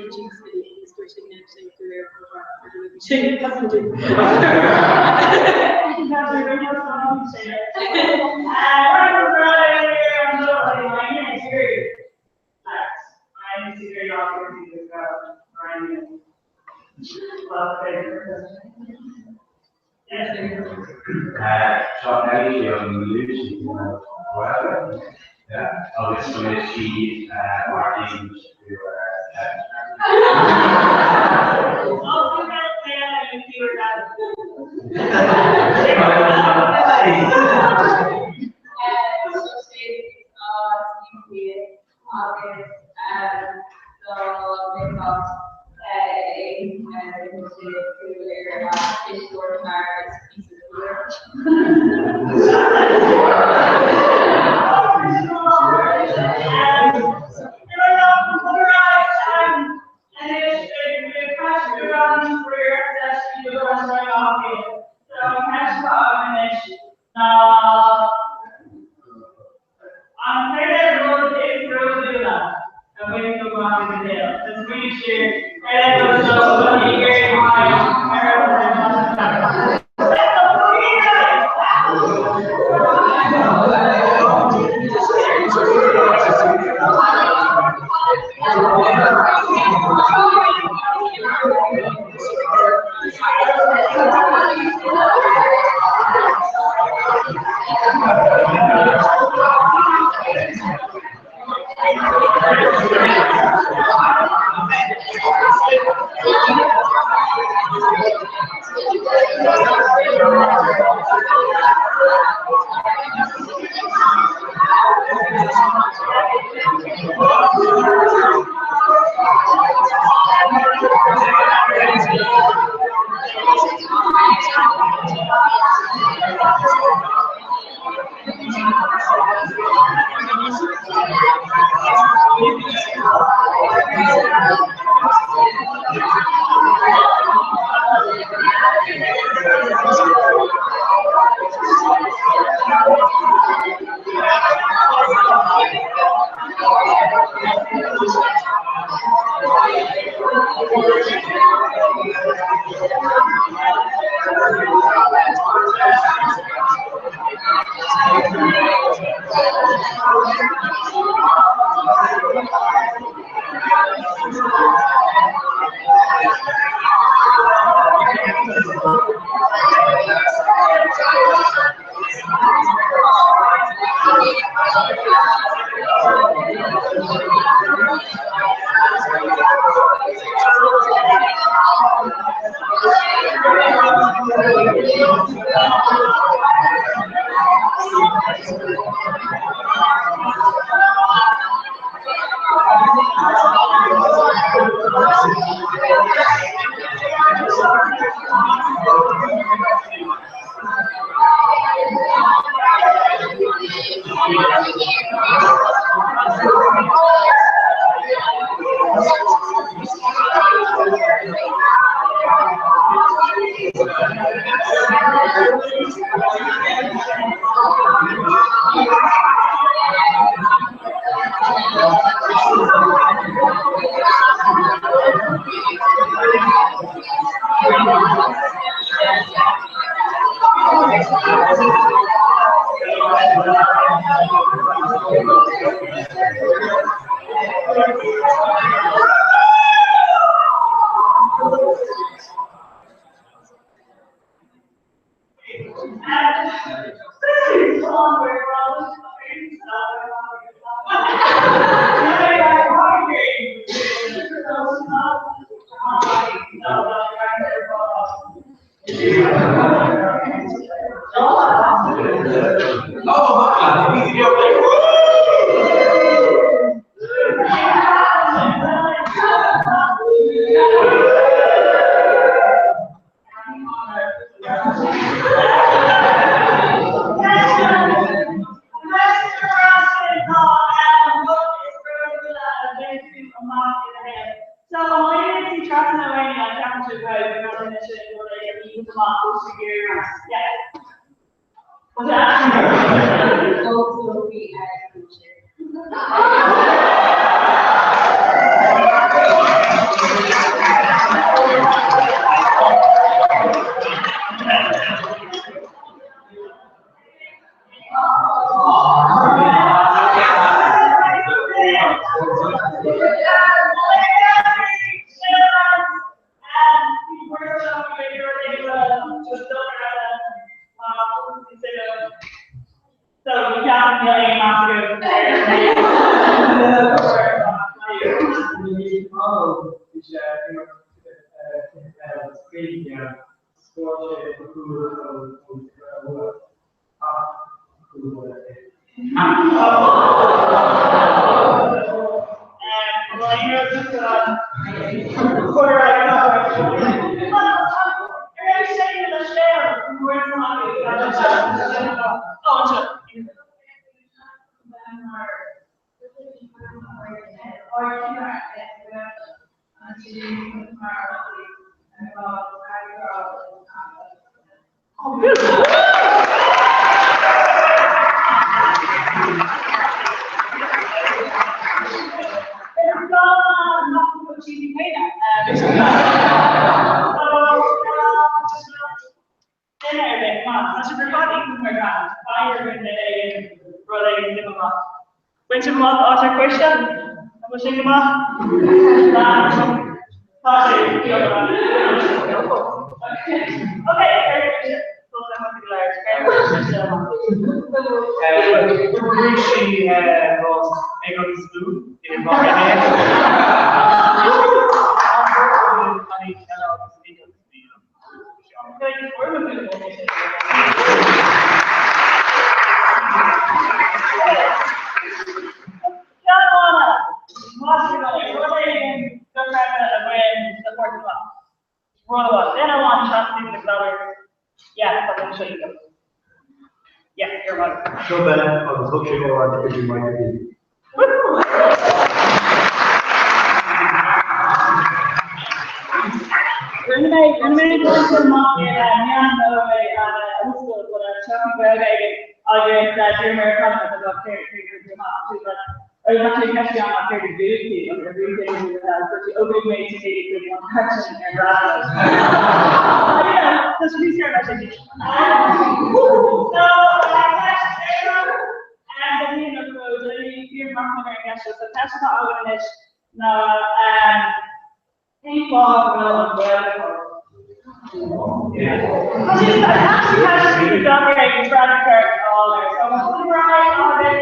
jinx me is switching next in career for doesn't do. So Ellie lives well. Yeah, obviously she Martin When you want to ask a question, I'm going to Then I want to trust in the color. Yeah, I'm going to show you. Yeah, you're right. So then, I was looking around to you might be. When I go to the market, I'm talking about I'll get that American about I was actually catching on after the beauty of the retail such the opening way to take it with one person and rather. Yeah, that's really scary message. So I catch and then you know you're not going to catch us. So that's how I'm going to now people will actually has to be dominating traffic all there. So right all day.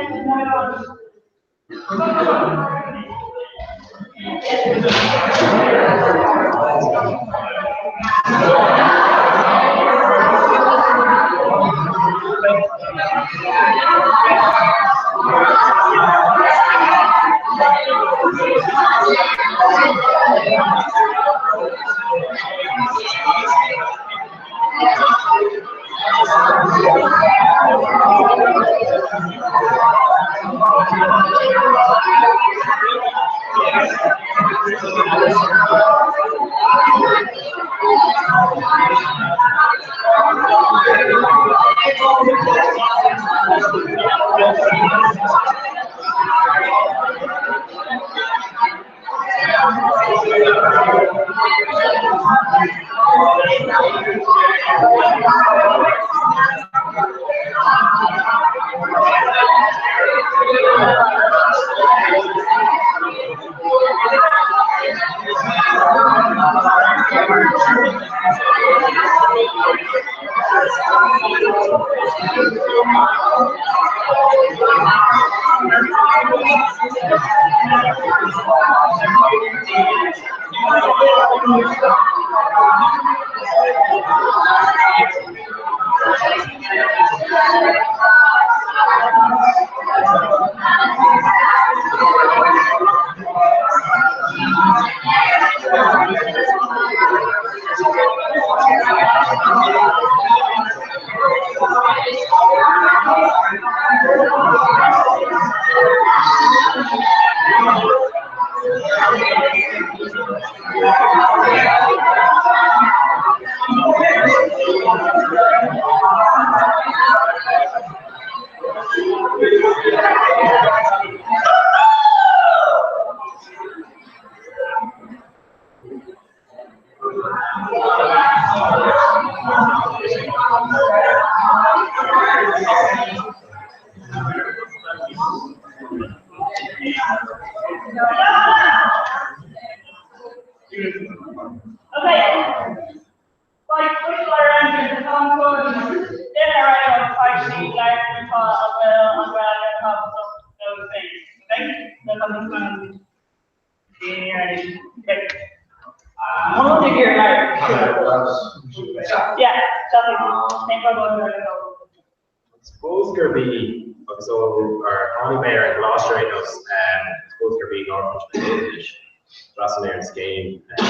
One of your like. Yeah, definitely. Same for one of Suppose there be so our county mayor in last year knows suppose there be North English Russell and scheme and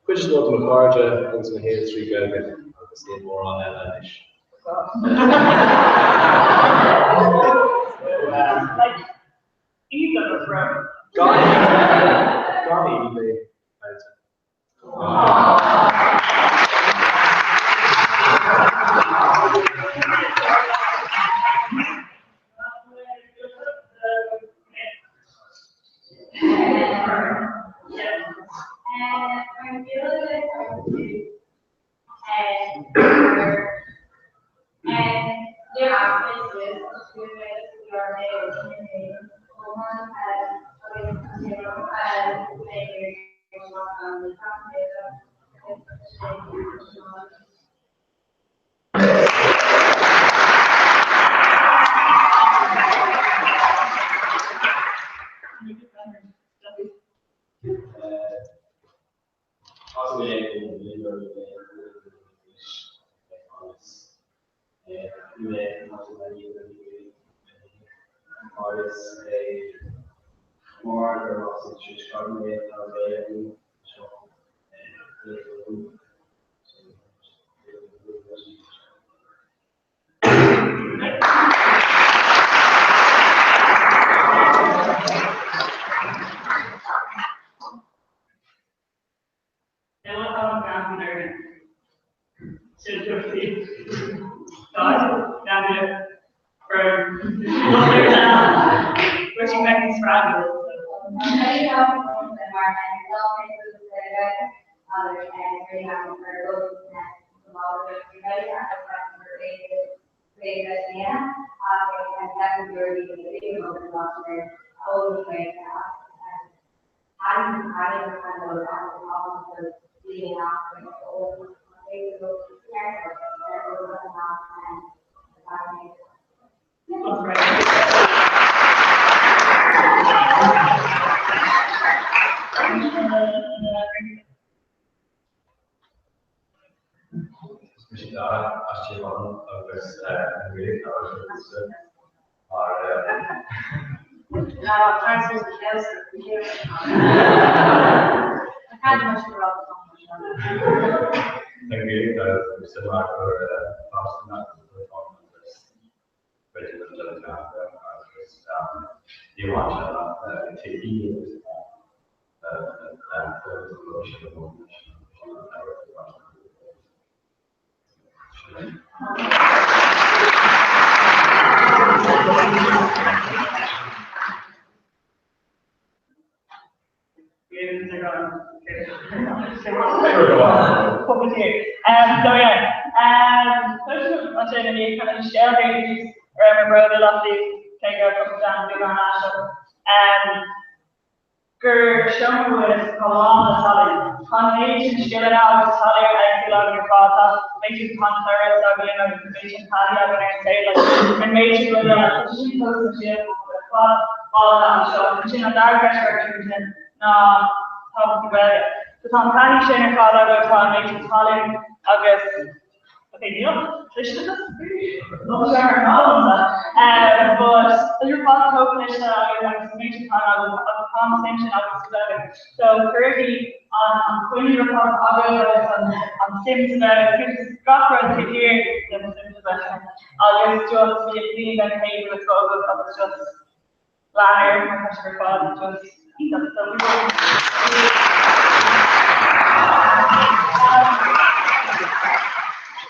which is what the Marja things my head 3 good I'll say more on that like either from God eBay. So currently on Queen report on Sims about Scotland here, I'll just see if we can pay for the photos of it's just liar, my customer file, just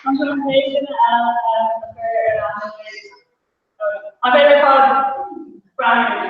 implementation I better call Brian.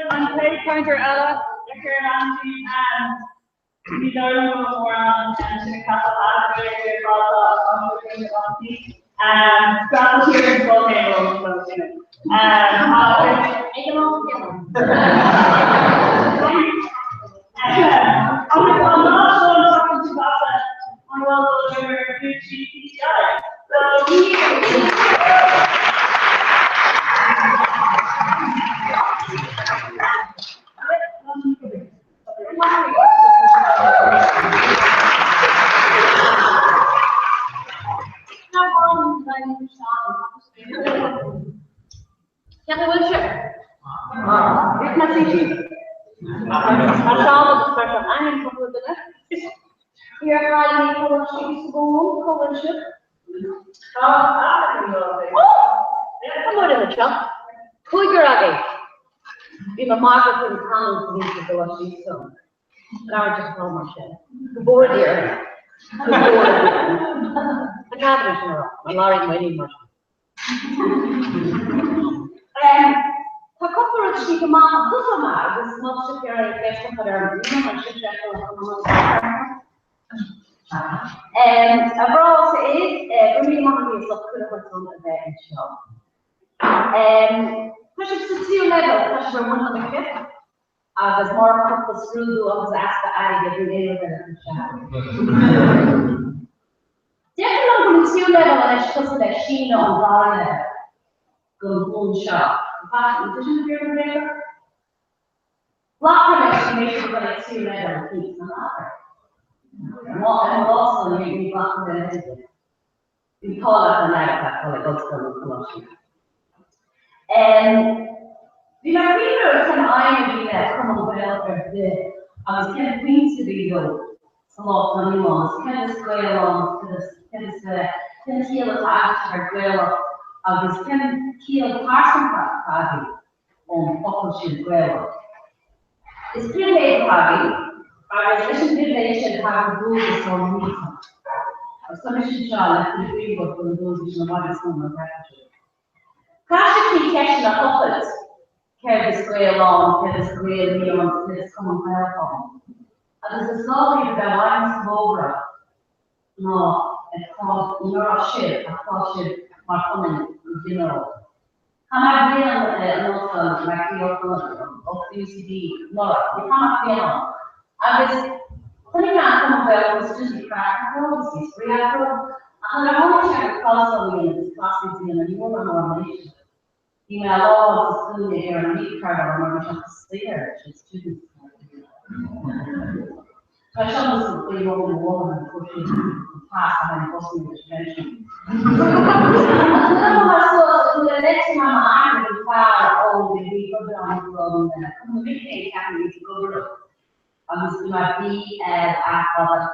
And play counter Ella, Dicker and Angie, and we don't know more on the castle and Scrabble here in Skull Table. There's more couples through of the ask the every day than Definitely two level and it's just that she knows all go home shop. Block connection makes you going to two level keeps them out. And also make me block the we call it the night that call it goes and the Marino can I be that come on well for the I was kind of queens to be though. It's a lot of nuance, kind of square along to this kind of heal the after well of this kind of heal parson party on opposite well. It's pretty late party, our mission should have rules on meeting. So mission shall let the people for those who know what is going on. Classic protection of couples. Care square along, care square beyond this common platform. And there's a story about one smaller, no, across Europe, across my common, you know. And I feel also like the of UCD, no, you can't feel. I was putting out some of the student practical, this is free and I only check across the classes in a new normalization. You know, all of the school here and meet card on which I'm there, it's students. I shall listen to you over the wall and push it past and possibly education. So the next time I'm going to file all the people down from the community academy to go to I was going to be after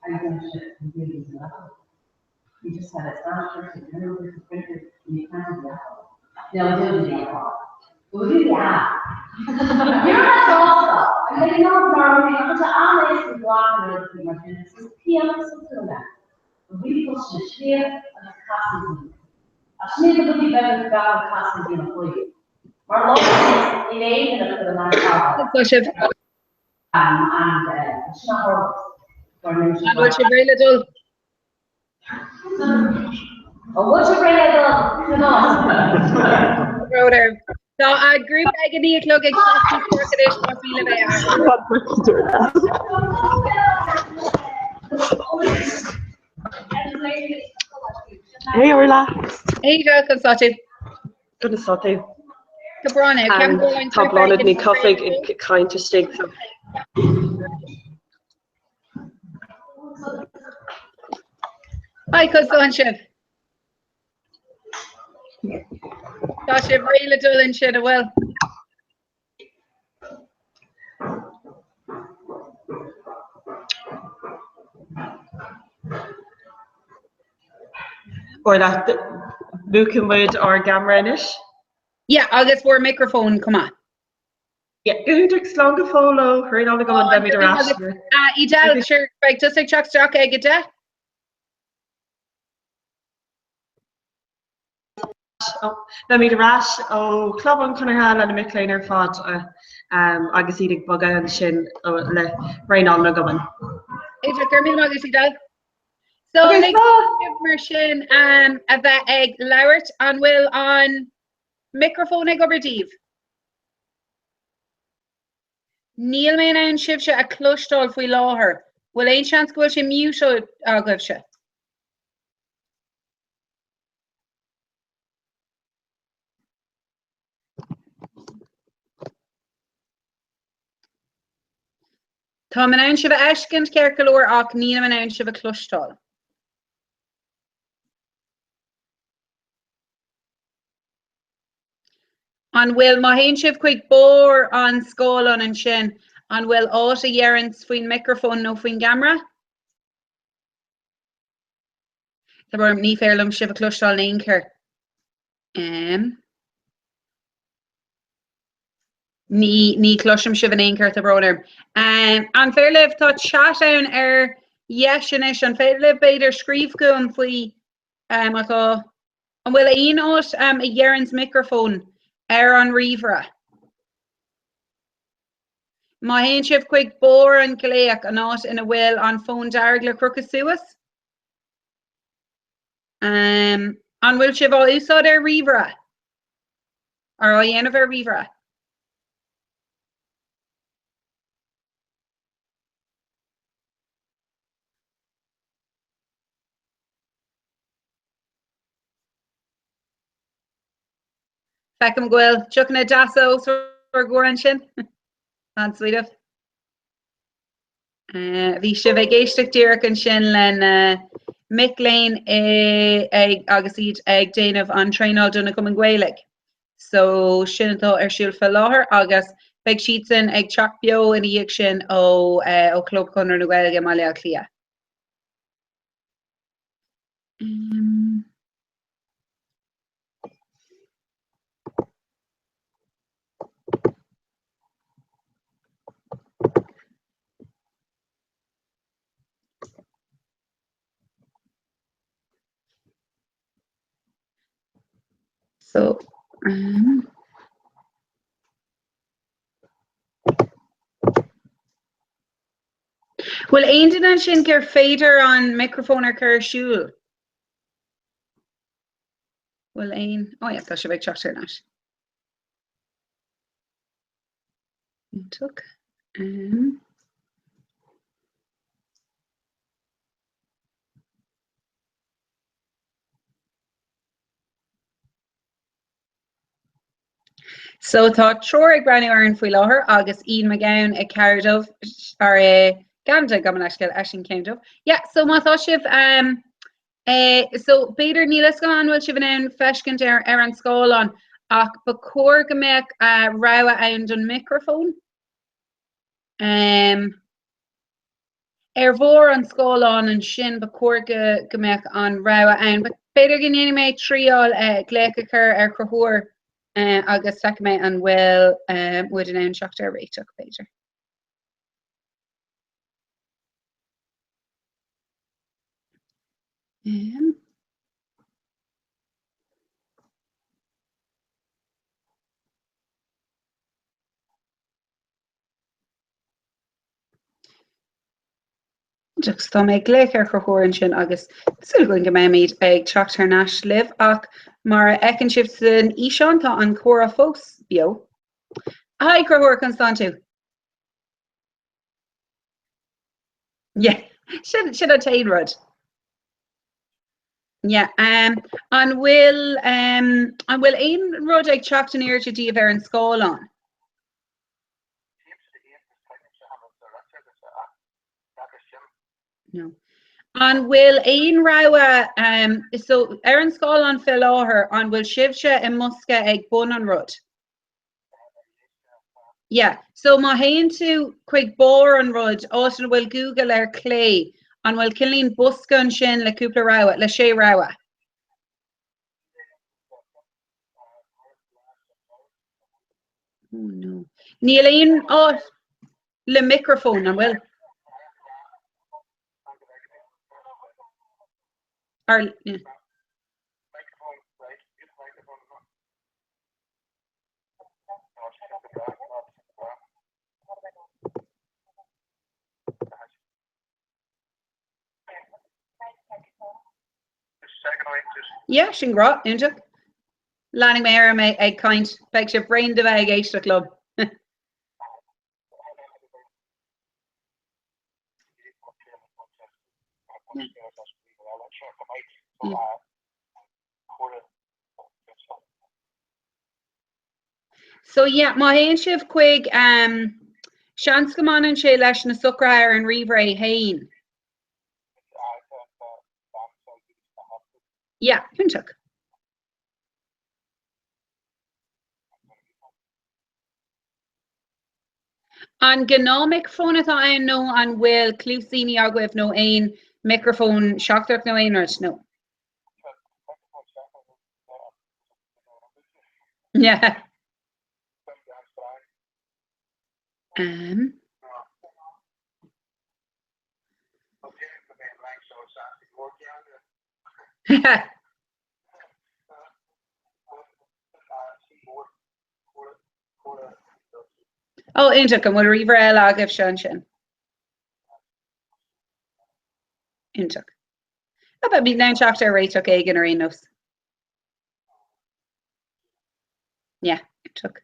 I'm going to really we just had a transfer to the printer and you can't do that. No, we don't do that. We'll do that. You're not also. I think no problem. I'm just honest with block and my business. It's PM to that. We push the share and the classes. I should never be better about classes in a play. Our law is in the last and it's not What's your very little? Oh, what's your very little? Brother. So I group agony clog exactly for condition of feeling Hey, relax. Hey, welcome, Sati. Good Sati. Cabrone, can go on top blonde me coffee it kind to stinks. Hi, Constantia. Tá sé réile dulinn sin a bhfuil. Or that booking with our camera in it. Yeah, agus bhór microphone cumá. Yeah, good long to follow. Hurry on to go and let me the rest. Idel, sure, right, just like Chuck's Jock egg it there. Let me the rash club on Comhrá and a McLeaner fought agus idig bugga and shin le rain on the goman. It's a Gurmil Magus Idel. So like mar sin a bheith ag lauert an bhfuil on microphone ag oberdív. Níl mé an sibse a clúistáil faoi láthair. Bhfuil éon seans go bhfuil sé mute agah se. Tá man ann sibh eiscint ceir go leor ach níl man ann sibh a clúistáil. An bhfuil má haon sibh chuig bór an scólan an sin an bhfuil áit a dhearans faoin microphone nó faoin camera. Tá bhfuil ní féarlam sibh a clúistáil naon cur. Ní cloisiom sibh an aon cur a brónarm. An féirlibh tá chat ann yeisianis an féirlibh beidir scríomh go an faoi an bhfuil aon áit a dhearans microphone an riomhra. Má haon sibh chuig bór an gléach an áit ina bhfuil an phone dearg le cruchas suas. An bhfuil sibh á úsáid riomhra ar á dhéanamh riomhra. Fecum Gwyl, Chuckna Dasso for Goran sin. An sweet of. Bhí sibh ag éisteach díreach an sin len Mick Lane ag agus iad ag déanamh an tréáil duna go an Gaeilge. So sin atá siúil fel láthair agus beag siad sin ag teach beo in íag sin ó Club Conor na Gaeilge má le clia. So, well, aon duine sin gur féidir an microphone ar cur siúil. Well, aon, yeah, tá sé bheith teach ar nás. Took. So tá tror ag breú ar an faoi láthair agus Ian McGowan ag ceirdmh ar ganda gaman eisceil sin céimdmh. Yeah, so mátá sibh so beidir nílas go an bhfuil sibh an feiscint ar an scáilán ach ba cuar go mbeadh rogha ann don microphone. Ar bhór an scáilán an sin ba cuar go mbeadh an rogha ann, but beidir go ndéana méid tríáil gléice chur ar cruthúr agus fe mé an bhfuil bud an ann seachtar réiteach beidir. Just tá mé gléic ar chruthúir sin agus sul goin go méid ag teachtar náis libh ach mar ecin sibh san íseán tá an chóra fós bio. Hi chruthúir Constantu. Yeah, should I tell Rod? Yeah, an bhfuil aon rud ag teacht an airte díobh ar an scáilán. No. An bhfuil aon raibh so ar an scáil an fill láthair an bhfuil sibse I musca ag bun an rud. Yeah, so má haon tú chuig bór an rud áit an bhfuil Google ar clé an bhfuil cilín busca an sin le cúpla raibh le sé raibh. Oh no. Níl aon áit le microphone an bhfuil. Or, yeah. Yeah, sin grá, intak. Lanning mé ar mé ag kaint beag sé brain de bheith éiste club. So yeah, má haon sibh chuig seans go manan sé leis na sucra ar an rihra hain. Yeah, intak. An gnomic phone atá ein nó an bhfuil clúsíní agwibh nó ein microphone seachtarach nó einart no. Yeah. Oh, intak an bhfuil rihra eile agah sin. Intak. But bí ná seachtar réiteach éigen ar aonos. Yeah, intak.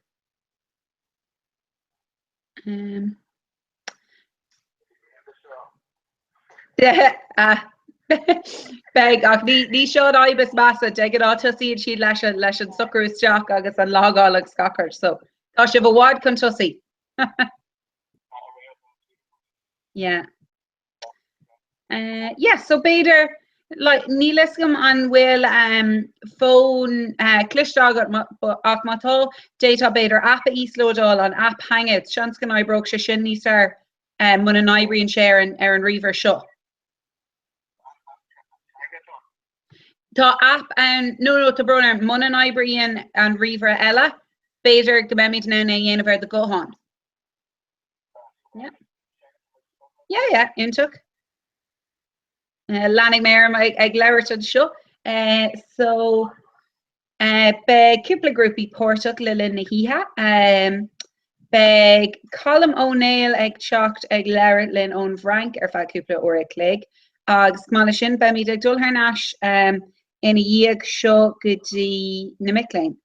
Beg ach ní seo aibas massa de go átosíonn siad leis an sucrú isteach agus an lágálaach scachar, so tá sibh bhád chun tosaí. Yeah. Yeah, so beidir like nílascom an bhfuil phone clisteagat ach mátá data beidir app íslódáil an app Hangout seans gan aibbrog sé sin níos ar mun an aibríonn sé ar an rihar seo. Tá app nó tá brona mun an aibríonn an rihar eile beidir go méid ná na dhéanamh ar de gohan. Yeah, intuk. Lanning mé ag leirtad seo. So be cúpla grúpi pórtach le lin na hithe. Be column O'Neill ag teacht ag leirt lin ón Frank ar fa cúpla ó cléig. Agus mála sin be míid ag dul náis ina dhéag seo gotí na Micklein.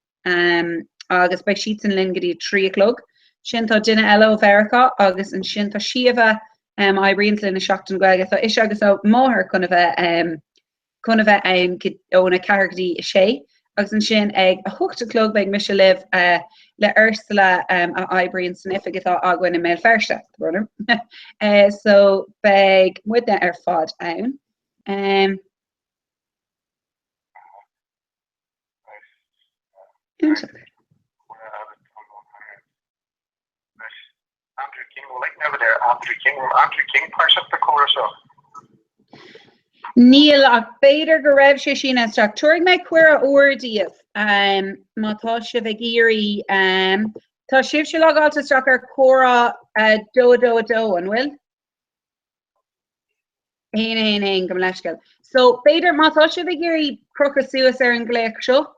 Agus be siit an lin gotí 3 o'clock. Sin tá duine eile ó Verica agus an sin tá siomh aibríonn lin na seachtain goige tá is agus ó máthir chuna bheith óna ceirgadí sé agus an sin ag a thuchttalog beag mis libh le ursula a aibríonn snifigatá aghain na mé ferste brother. So beag muide ar fád ann. Níl ach beidir go raibh sé sin isteach tuaigh méid cuiar a uairdíobh mátá sibh ag iarraí tá sibh se leáilta isteach ar córa dó an bhfuil? Éon go leiscail. So beidir mátá sibh ag iarraí crocra suas ar an gléic seo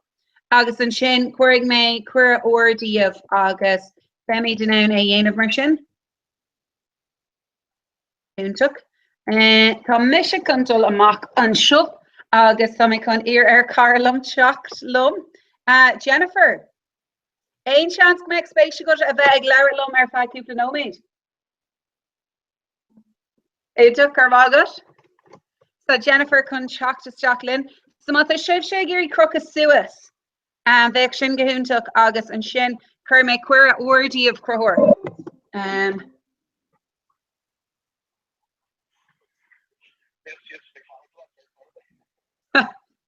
agus an sin cuaigh méid cuiar a uairdíobh agus féimi den ann é dhéanamh mar sin. Intuk. Tá mis control amach an seo agus tá mé chun ar carlam teacht lom. Jennifer, ein seans go méid spéisi go a bheith ag leir lom ar feid cúpla nóméid. Éidir carvágat? So Jennifer chun teacht isteach linn. So má sibh sé gurí crocas suas bheith sin gohúntaach agus an sin chur méid cuiir a uairdíobh crothóir.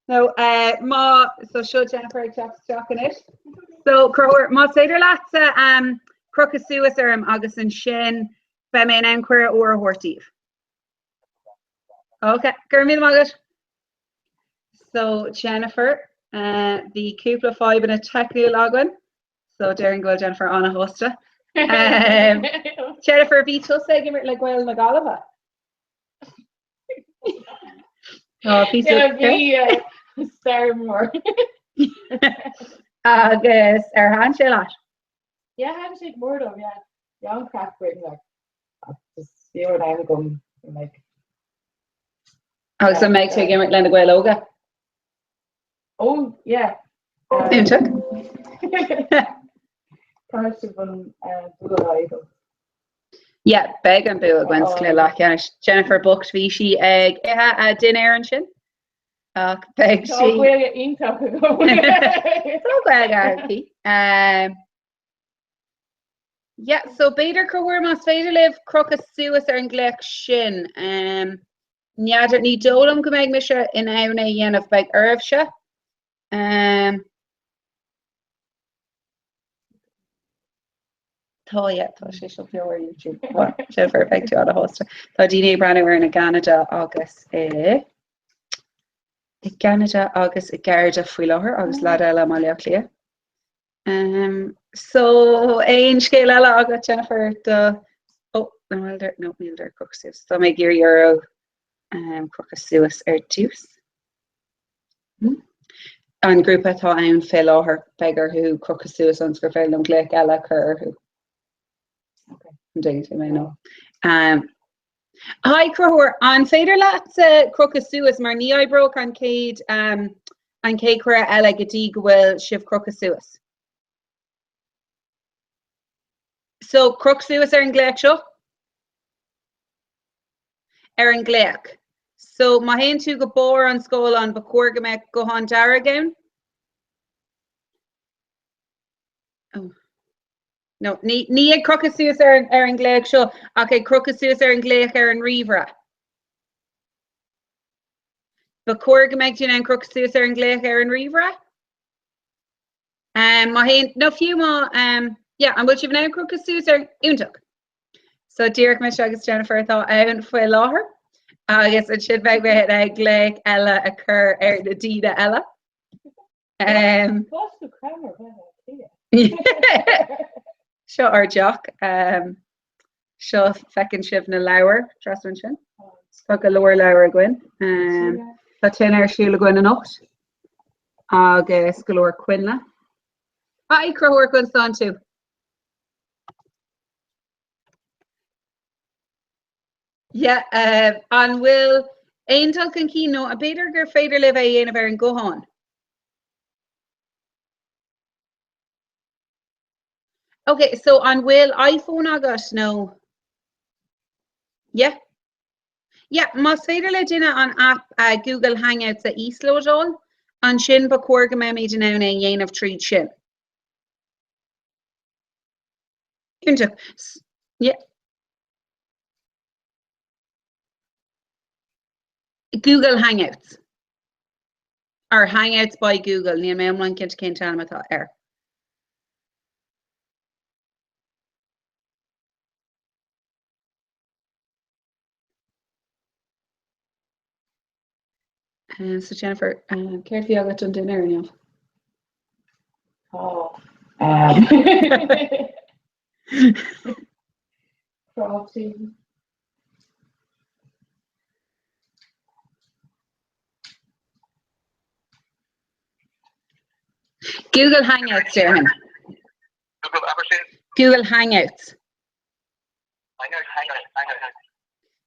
No, so show Jennifer shocking it. So crower má féidir leat crocus suas agus an sin be mé an cuir ó hortíh. Okay, gur mí agus. So Jennifer, the cúpla 5 in a technical agan. So daring go Jennifer on a hosta. Jennifer Beetle say give it like well na galava. Oh, Beetle. Star more. Agus hand she lot. Yeah, handshake more though, yeah. Young craft Britain like just see what I'm going like. Oh, so make sure you give it Lena Gueloga. Oh, yeah. Yeah, beg and boo Gwen's clear Jennifer booked Vichy egg. Din Aaron shin. Beg she. Yeah, so Bader Cower mas Vader live crocus suas an glech shin. Niader ni dolum go meg misha in auna yen of beg Irvsha. Tá sé seo fear YouTube sé perfect á a hosta. Tá Dine Branner in Canada agus Canada agus Garda fuiláthir agus lá eile má leach lia. So ein scéile eile agat Jennifer de no milder crocus. Tá mé gur euro crocus suas dús. An grúpa tá ann fé láthair begur who crocus suas ans gur féil an gléic eile chur who. Hi crower an féidir leat crocus suas mar ní broke an céad cra eile gotí go bhfuil sibh crocus suas. So crocus suas an gléic seo? An gléic. So má haon tú go bór an scóil an ba cuairga me go hán dara again? Oh. No, ní ag crocus suas an gléic seo, ach ag crocus suas an gléic an rívra. Ba cuairga meid dún an crocus suas an gléic an rívra? Má haon, no fiú má, yeah, an bhfuil si bhna crocus suas úntaach. So díreach me agus Jennifer tá ann foioi láthair, agus an siad bheith bheith ag gléic eile a chur na dína eile. Seo ar Jock, seo fecinn sibh na leabhar trasúin sin. Tá go leabhar leabhar Gwyn. Tá tin ar siúla Gwyn an ocht. Agus go leabhar cuinla. I crohor Gwyn san tú. Yeah, an bhfuil aontal can cí nó a beidir gur féidir libh é dhéanamh ar an goháin. Okay, so on will iPhone agat no. Yeah. Yeah, mas féidir le dinne an app Google Hangouts a Íslódal an sin ba cuairga me méid an anna dhéanamh tríd sin. Yeah. Google Hangouts. Or Hangouts by Google. Ní mé amlan cinnt cén tan atá ar. So Jennifer, care if you got done dinner now. Oh. Protein. Google Hangouts, Jeremy. Google Hangouts.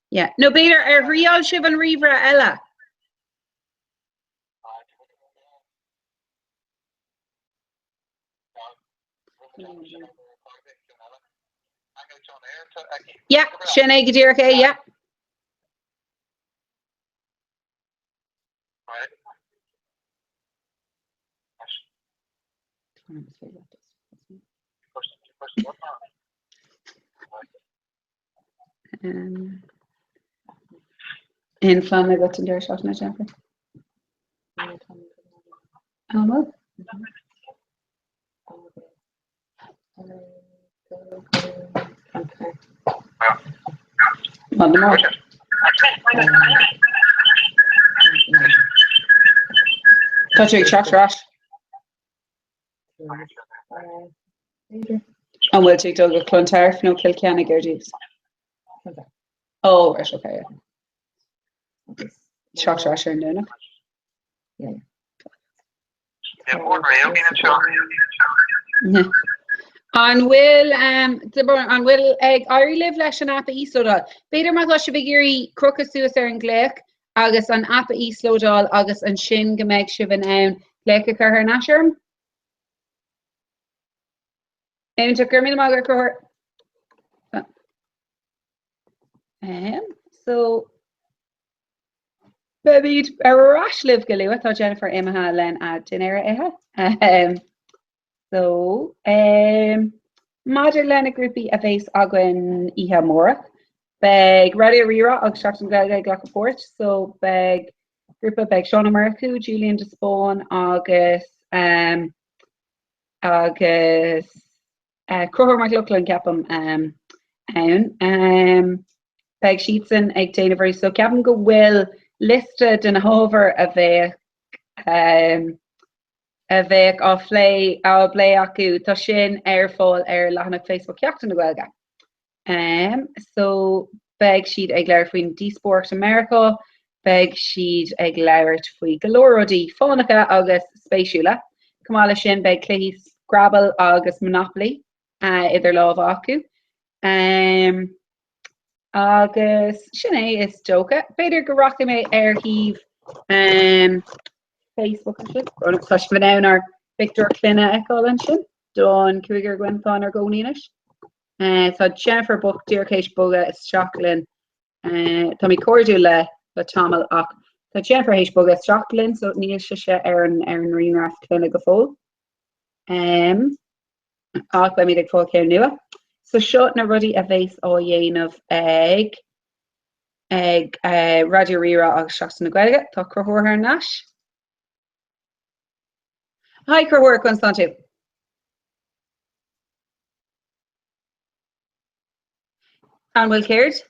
Yeah. No better real shiv and rivra ella. Yeah, Shane Gadir, okay, yeah. In fun, I got to do a shot in a jumper. Alma. Monday morning. Touch your trash rash. And we'll take Doug a Clontarf, no Kilkenny Gerdies. Oh, right, okay. Trash rash in there, no? Yeah. An will an will ag airí live leis an apa íslódal. Beidir mar se bigéirí crocas suas ar an gléic agus an apa íslódal agus an sin go méid sibh an ann gléic a chur nasirm. Éimte gur mí mágur chuir. So Bebid arás live go lewa tá Jennifer imaha len a dinera ihe. So Maidir lena grúpi a bhés agan ihe mórach. Beg Radio Rira agus Shachtan Gaga Glacaport. So beg grúpa beg Sean Americu, Julian Despon agus Croher McLaughlin Capam beg Sheetson ag Danavery. So Capam go will listed in hover a bheith á flé á blé acu tá sin ar fáil ar lehanach Facebook ceachtain na Gaeilge. So beg siad ag leir faoin D-Sport America, beg siad ag leirt faoi golórodí fánacha agus spéisiúla. Cumála sin beg cluichí Scrabble agus Monopoly idir lámh acu. Agus sinné is tóca. Beidir go racha mé ar híomh Facebook an sin. Ron cluis bhná ar Victor Clina eáil sin. Don cuigar gwenfán ar gcóníis. Tá Jennifer Buck Dearcéis Boga is Jacqueline. Tá mí cordú le tamil ach. Tá Jennifer H Boga is Jacqueline, so níl se ar an rinar Clina go fóg. Ach ba mí ag fáil céir nua. So seo na rudí a bhés á dhéanamh ag Radio Rira agus Shachtan na Gaeilge. Tá Crothóir ar náis. Hi Crothóir Constantine. An bhfuil céirt?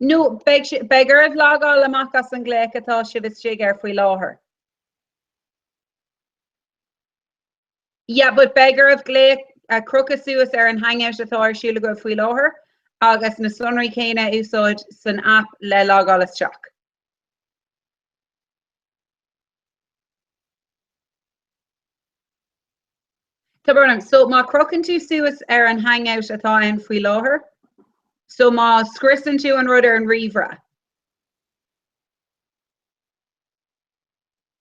No, begar a bhlágáil amachchas an gléic atá sibh stig ar faoi láthair. Yeah, but begar of gléic a crocas suas ar an hangout atá ar siúla go faoi láthair agus na slunraí céine úsáid san app le lágáil isteach. Tá burnam, so má crocan tú suas ar an hangout atá an faoi láthair, so má scrisan tú an rud ar an rihra.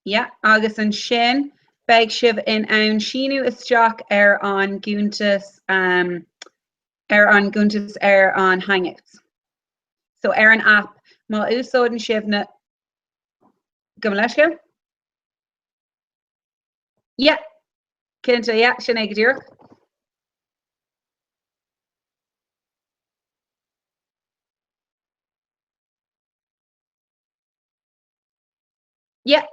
Yeah, agus an sin beg sibh in ann sinú isteach ar an gúntas ar an hangouts. So ar an app má úsáid an sibh na go leisce? Yeah. Cinnte, yeah, sin ag dtíreach. Yeah.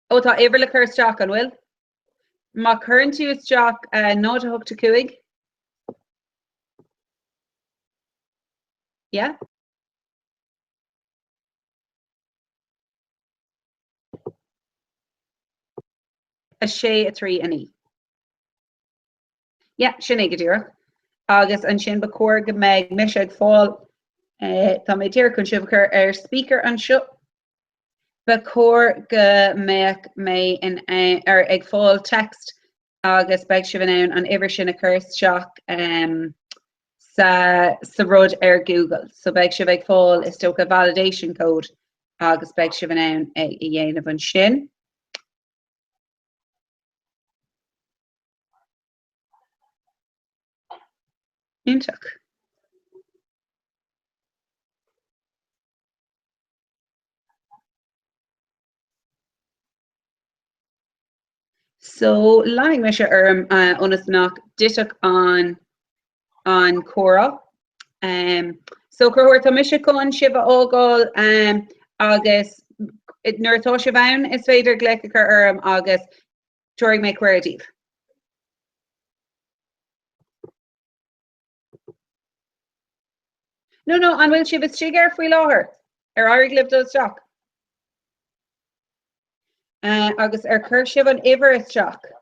Ó tá éibre le chur isteach an bhfuil? Má chuann tú isteach 9-8 Yeah. A sé a 3 an í. Yeah, sin ag dtíreach. Agus an sin ba cuair go méid mis ag fáil tá mé tíir chun sibh chur ar speaker an seo. Ba cuair go méid mé ar ag fáil text agus beg sibh an ibre sin a chur isteach sa rud ar Google. So beg sibh ag fáil is tóca validation code agus beg sibh an ag dhéanamh an sin. Intach. So lying me onas nach ditach an Comhrá. So chuir tá mis con sibh ógáil agus nuairtá se bhain is féidir gleice chu orm agus tuairig mé cuairdíh. No, an bhfuil sibh is sigar faoi láthair ar áirigh libh isteach. Agus ar chur sibh an ibar isteach.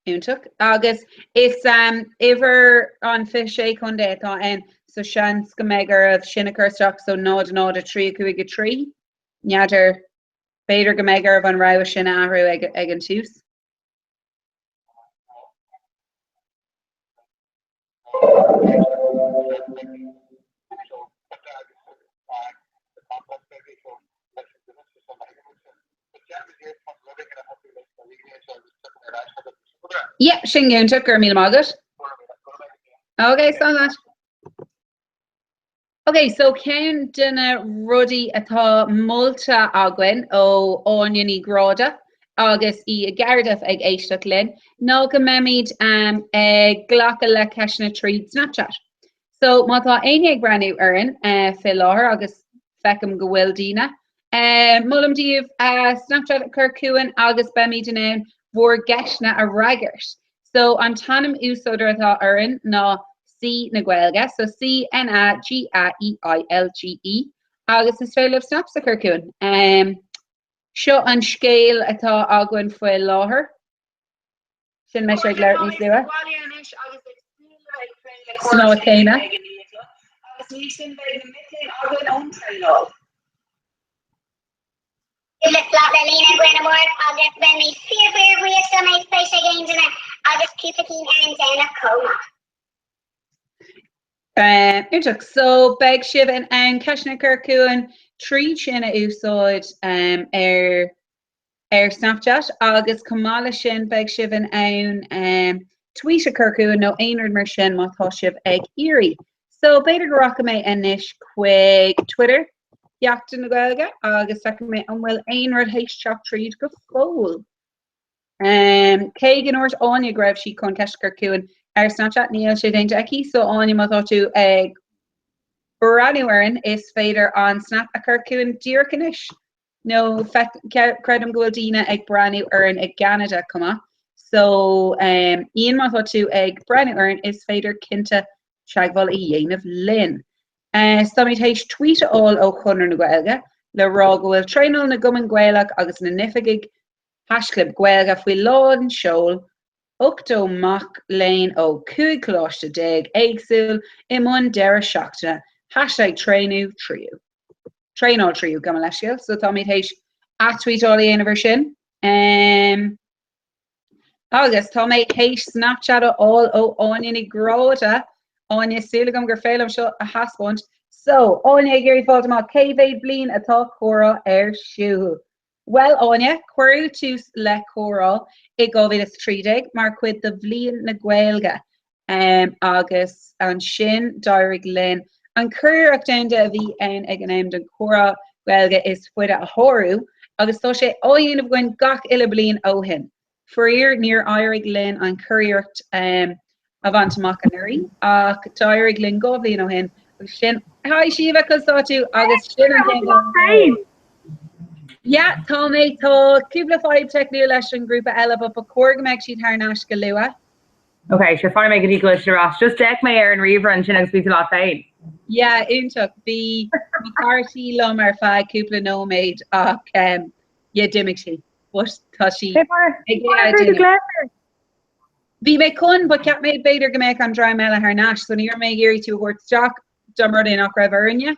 Úntaach agus is ibar an fi sé chun dé tá an so sean go méid ar sinna chuteach so nád a trí chuig go trí neadidir féidir go méid ar an rah sin ahrú ag an túús. Yeah, sin gúnta gur míle mágad. Okay, so that. Okay, so ceann duna rudaí atá molta aghain ó áineaní gráda agus í a gardamh ag éisteach linn ná go mbeimid ag ghlacha le ceisna tríd Snapchat. So má tá aine ag breanú airn fi láthair agus fecham go bhfuil dína. Mullamdíobh Snapchat a chur cuain agus beimid in ann bhór geisna a raigart. So an tanam úsóidir atá airn ná C na Gaeilge, so CNAGAEILGE agus is féidir snaps a chur cuain. Seo an scéal atá aghain foiil láthair. Sin me sé leir níos lua. Sná a chéine. Let's love the Lena Grenamore, August when we fear we have some special games in August keep it in and down a coma. So beg sibh an ceisna chur cuain trí sinna úsáid ar Snapchat agus cumála sin beg sibh an tweet a chur cuain nó aonard mar sin má tá sibh ag irí. So beidir go racha mé inis chuig Twitter. Yaachta na Gaeilge agus fecha mé an bhfuil aonrad héisteach tríd go fóil. Cé gan ort áine greibh sí chun ceist gur cuain ar Snapchat níl sé déinte aici, so áine má tá tú ag braúin is féidir an snap a chur cuain díorcanis. No credum go bhfuil dína ag breanú airn ag Canada cuma. So íon má tá tú ag breanú airn is féidir cinnte seagháil i dhéanamh linn. Stomid hééis tweet all ó chunar na Gaeilge le rá go bhfuil tréinil na gumann Gaelach agus na nifigig hasclub Gaeilge faoi lád an seol Octo Mach Lane ó Cúigláiste déag éagsúil I mún deire seachtaine #tréinú tríú. Tréinál tríú go leisciil, so tá míid hééis atweetáil dhéanamh sin. Agus tá méid hééis Snapchat all ó áineaní gráda Áine súlagam gur félam seo a haspont. So, Áine géirí fáilte má céhhéad bliain atá chóra ar siúil. Well, Áine, cuireadh tús le chóra I 2013 mar chuid de bbliain na Gaeilge agus an sin dairg linn. An cuireach deanta a bhí ann ag an aim den chóra Gaeilge is fuide a thorú agus tá sé áionmh gin gach ile bliain ó hin. Fuair níor airig linn an cuireacht Avantamach an Uri, ach dairg linn go bliain ó hin sin hai siomh cosá tú agus sin an yeah, tá méid tá cúpla fáid teicniú leis an grúpa eile ba cuairg meid siad th náis go lua. Okay, sure fáin méid go dtí ras. Just deck mé ar an riomhar an sin agus bí lá féin. Yeah, úntaach bhí McCarthy lom ar feadh cúpla nóméid ach dimig si. Tá si Bhí mé chun ba ceap méid beidir go méid an dra meile ar náis, so níor mé géirí tú bhirteach dumrad in nach raibh airne.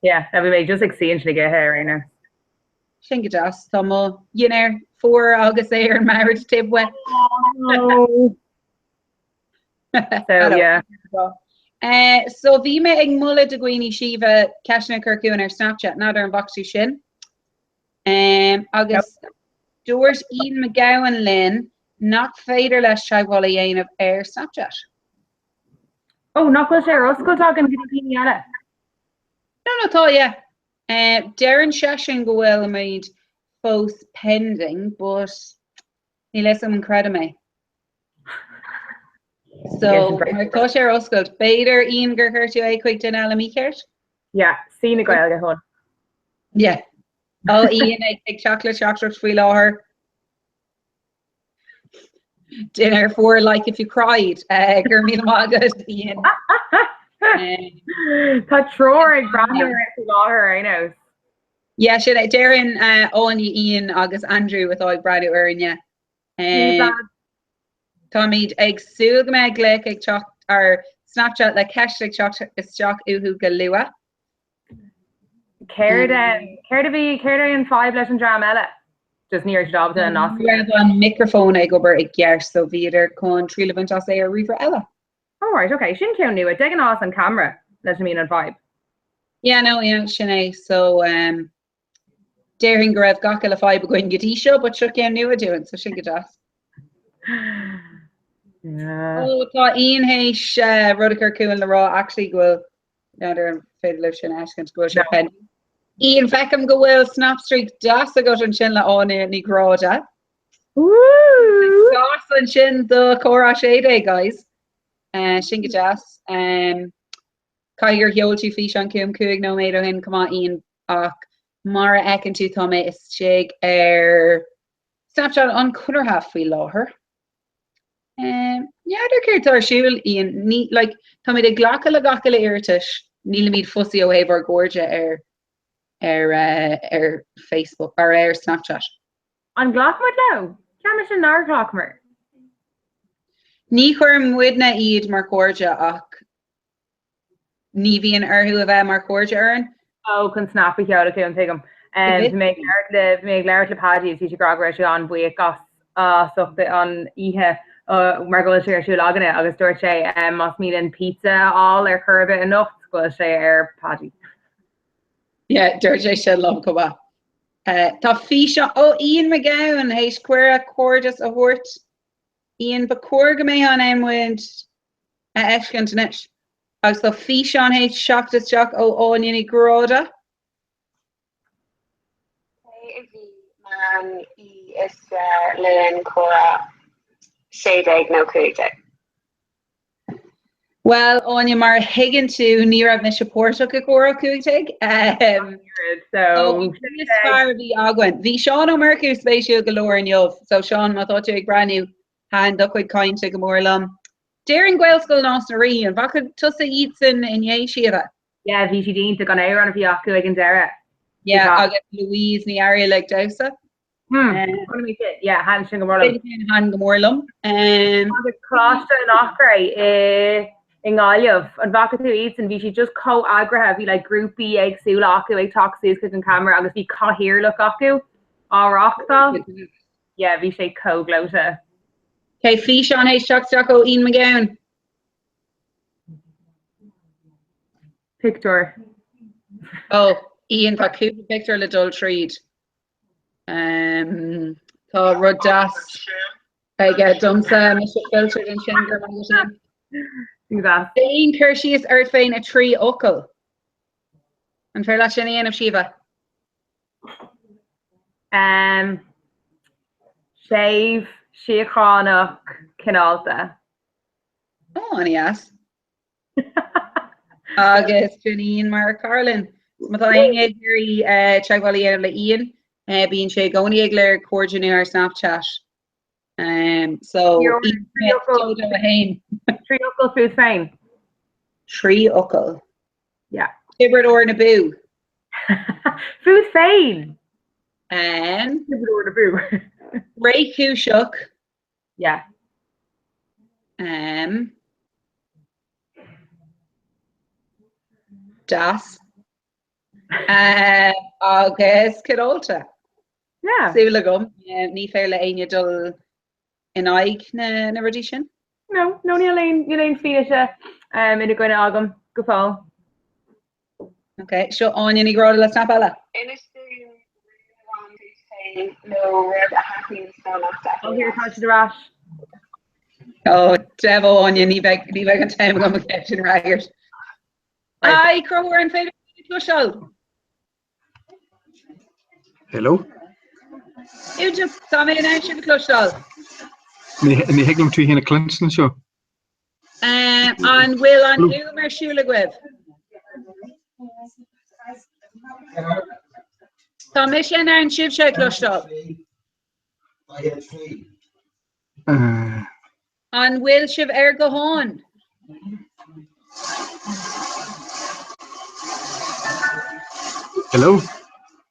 Yeah, that we may just exchange to get here right now. Sin go deas tá mo dhéanaar fuair agus é ar marriage tibwe. So yeah. So bhí mé ag mulla de gcuoine sibh ceisna curciúin ar Snapchat ná ar an boxú sin. Agus dúirt Ian McGowan linn nach féidir leis seagháil a dhéanamh ar Snapchat. Oh, nach bhfuil sé oscailtá an gcíine eile. No, tá, yeah. Darren Shashin go bhfuil made post pending, but ní leis an creida mé. So mar tá sé ar oscailt beidir Ian gur chuirtú é chuig den eile mí ceirt? Yeah, sína gailge chun. Yeah. Oh, Ian ag chocolate chocolate faoi láthair. Dinner for like if you cried. Gur míle mágad Ian. Tá tror ag brandú faoi láthair I know. Yeah, should I Darren Owen Ian agus Andrew with all bradu urnia. Tommy ag suag me glick ag choc or Snapchat like hashtag choc is choc uhu galua. Care to be in 5 leis an drama ella. Just near job to not. Grab on microphone ag over ag ger so vider con trilevant as a river ella. All right, okay. Shin count new it. Digging us on camera. Let me in on 5. Yeah, no, yeah, Sinead. So Daring Grev Gakala 5 going get show, but shook him new doing so she get us. Yeah. Oh, tá Ian Heish Rudiker Cool and the Raw actually go down there and fade Lucian Ashkin to go shop pen. Ian Feckham go well Snapstreak das a got on Chinla on ni Groja. Woo! Das and Chin the Comhrá Shade guys. Shinga Jas. Kaiger Hyolchi Fish on Kim Coog no made hin come on Ian Ach Mara Ekin to Tommy is shake Snapchat on Comhrá we law her. Yeah, they're care shoe Ian neat like Tommy de Glockala irritish Neelamid Fussy o Haver Gorgia Facebook or Snapchat. On Glockmer now. Camish and our Glockmer. Ní chum widna iad mar Gorgia ach ní bhíon arthú a bheith mar Gorgia earn. Oh, can snap a chiaad and take him. To make Larry Paddy, if you grog on buick us so on ihe Margot share shoe login it August Dorche must meet in pizza all or curve it enough to share Paddy. Yeah, Dorche said love go back. Tá Fisha Ian McGowan hey square gorgeous award. Ian Bacorga me on went Eshkantanish. I was the Fisha on hey shocked as shock on any groda. Man is Lynn Cora Shade no Kuig. Well, Anya Mar Higgin to near of Mishaport a Gora Kuig. So far the Agwen. The Sean O'Mercury spatial galore in Yov. So Sean I thought you brand new hand up with kind to Gamorlum. Daring Gwale School Nostari and Baka Tussa eats in Yeshiva. Yeah, Vishi Dean took on air on a Fiaku like in Dara. Yeah, I'll get Louise in the area like Dosa. Yeah, hand Shingamorlum. Hand Gamorlum. The Costa and Ochray in Galyov and Vakatu eats and Vishi just co agra have like group B egg sul aku like toxis cooking camera and we ca here look aku or rock yeah Vishi co glota. Okay, Fish on H Chuck Jocko Ian McGowan. Picture. Oh, Ian Pacu picture le dul treat. Tá Rodas. I get Dumsa, Mr. Filtered and Shinger magazine. Dane Kershey is Earthfane a tree uckle. And for that Shani of Shiva. Shave Sheikhanuk Kinalta. Oh, and yes. August Janine Mark Carlin. Mathaing Edgery Chagwali Ian being Shagoni Egler Cordian Snapchat. So Tree Uckle Food Fine. Tree Uckle. Yeah. Hibbert or Naboo. Food Fine. Hibbert or Naboo. Ray Kushuk. Yeah. Das. August Kidolta. Yeah. Sulagum. Ní fair le aine dul in aig na radition. No, Elaine Finisha in a going agam go fall. Okay, so on any grow let's not bella. No red happiness no not that. Oh here touch the rash. Oh devil on you ní beg an time go catching raggers. Ai crow and favorite crucial. Hello. You just saw me and I should crucial. Ni hegum tu hina Clinton show. An Will an Umer Shulagwib. Tá mis sin ar an siúb sé clostal. An Will sib ar go hán. Hello?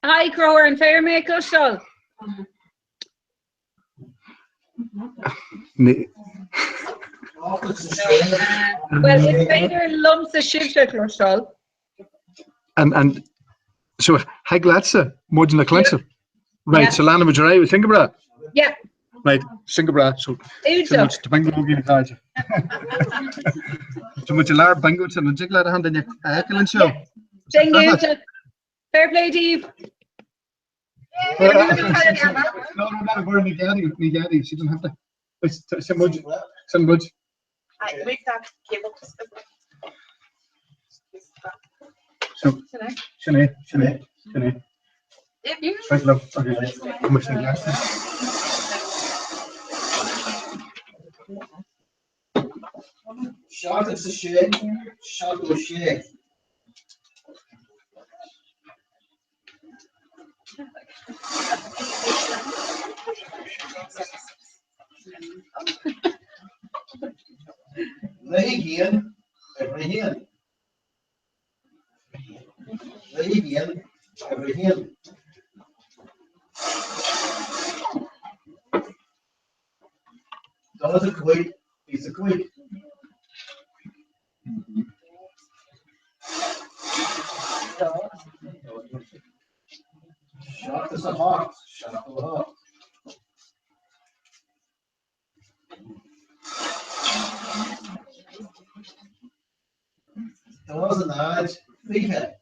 Hi, Crower and fair me clostal. Well, it's better lumps of shifter clostal. And so Haglatsa, more than a cleanser. Right, Yeah. so Lana Majorai with Singapore. Yeah. Right, Singapore. So much to Bango in the card. So much a large Bango and a jiggle hand in your Ackland show. Thank you. Fair play, Steve. No, not a me daddy. She doesn't have to. It's some mudge. Some mudge. So, Sinead. Right, love. Okay. How much in glasses? Shot is a shake. Shot was shake. Lay again. Every hand. Lay again. Every hand. That was a quick. It's a quick. Shot is a hawk. Shot to a hawk. That was a nudge. Big head.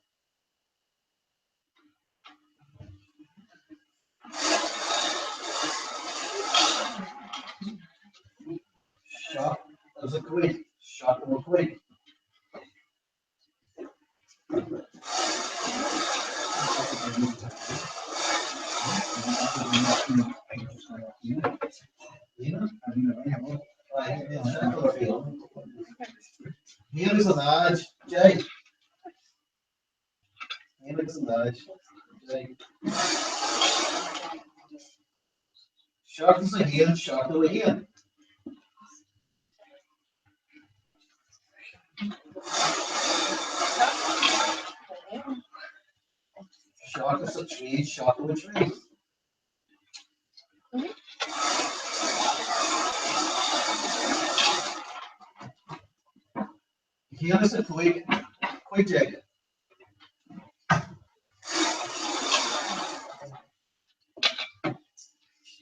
Shot as a quick. Shot to a quick. Here is a nudge, Jay. Here is a nudge, Jay. Shot is a heel, shot to a heel. Shot is a tree, shot to a tree. Here is a quick jig.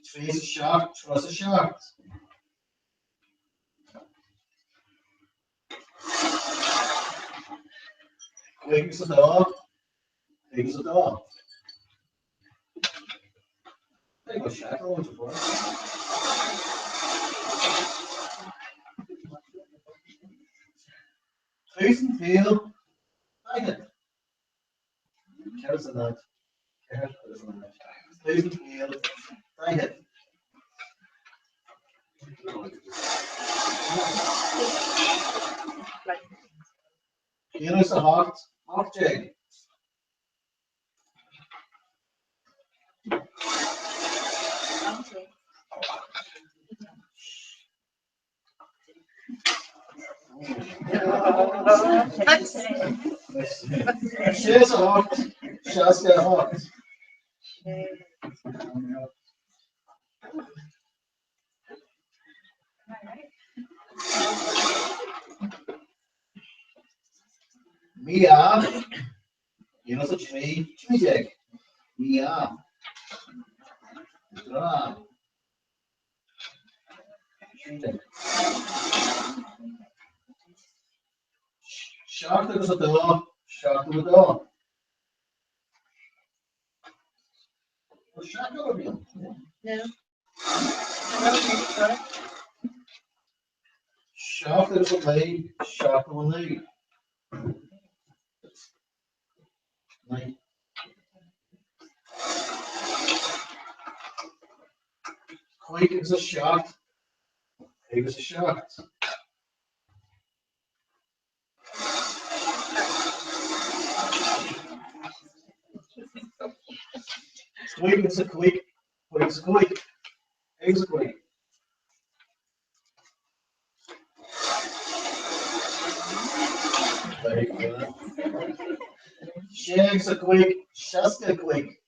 Tree is a shot, trust a shot. Quick is a dog, big is a dog. There you go, shot. Trees and field, I get. Carrots and nut. Carrot is a nut. Trees and field, I get. Here is a hot jig. She's hot. She's got hot. Mia, you know the tree jig. Mia. Dra. Shot to the door. Shot to the door. Shot to the door. No. Shot to the leg. Shot to the leg. Right. Quick is a shot. Big is a shot. Squeak is a quick. Quick's a quick. Eggs a quick. Very good. Shag's a quick. Shaska a quick.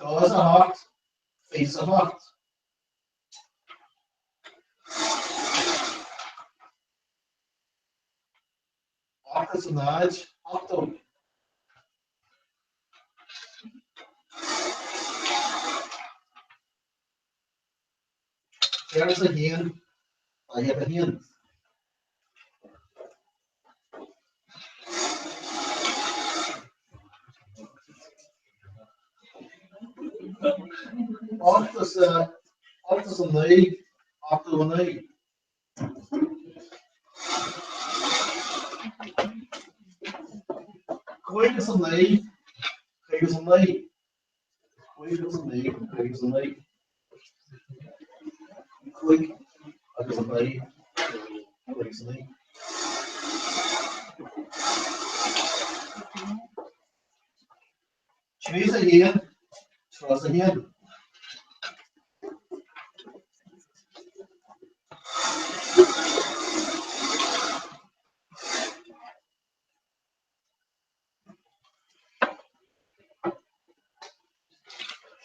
Toes a hot. Face a hot. Octa's a nudge. Octo. There's a hen. I have a hen. Octa's a knee. Octo a knee. Quick is a knee. Quick is a knee. Quick is a knee. Quick is a knee. Quick is a knee. Quick is a knee. Trees a hen. Trust a hen.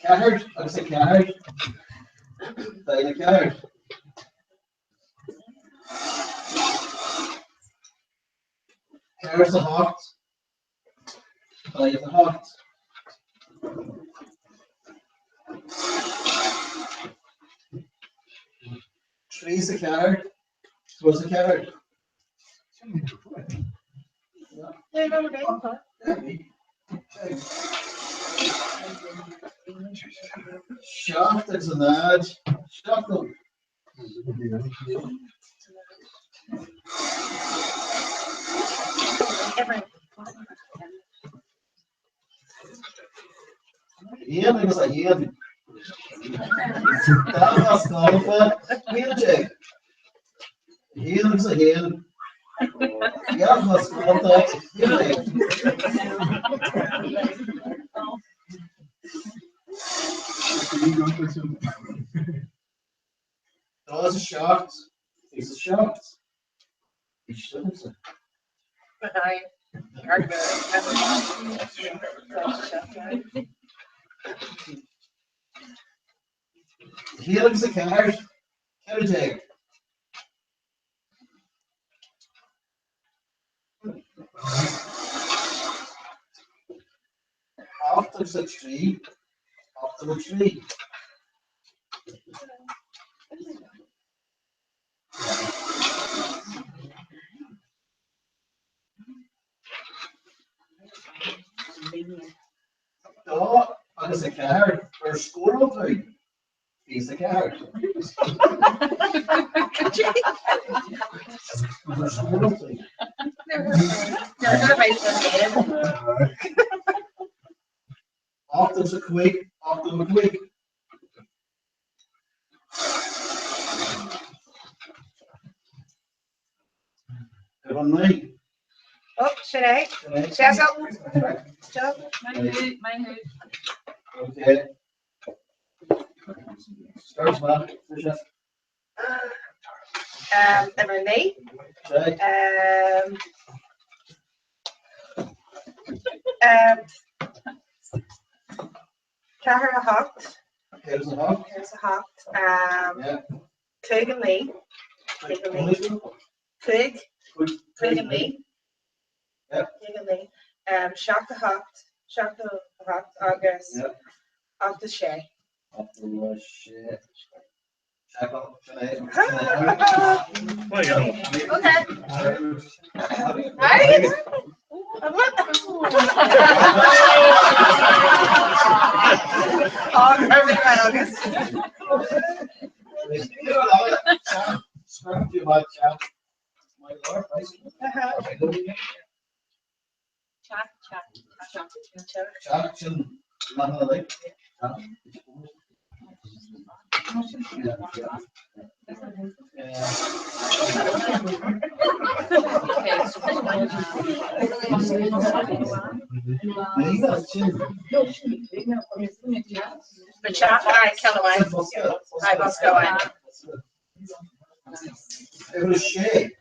Carrot, I say carrot. Say the carrot. Carrot's a hot. Say the hot. Tree's a carrot. What's a carrot? Shaft is an edge. Shaft them. Ian, ik was like Ian. Dat was knallen. Ian, check. Ian is a Ian. Ja, dat was contact. Dat was een shaft. Is een shaft. Is shaft. Hier is een kaart. Carrot. After the tree. After the tree. Daar is een kaart. Er is squirrel tree. Is een kaart. Squirrel tree. After the quick. After the quick. One night. Oh, Sinead. Check up. Mijn hoed. Okay. Starts man. Emma Lee. Cahara Hawk. Here's a hawk. Here's a hawk. Craig and Lee. Craig and Lee. Craig. Craig and Lee. Yeah. Craig and Lee. Shock the Hawk. Shock the Hawk. August. Yeah. Off the Shay. After the shit. Check up. Okay. Oh, perfect, right, August. Scrap you about chat. My lord, chat. Not like. The chat I kill away. I must go in. It was shade.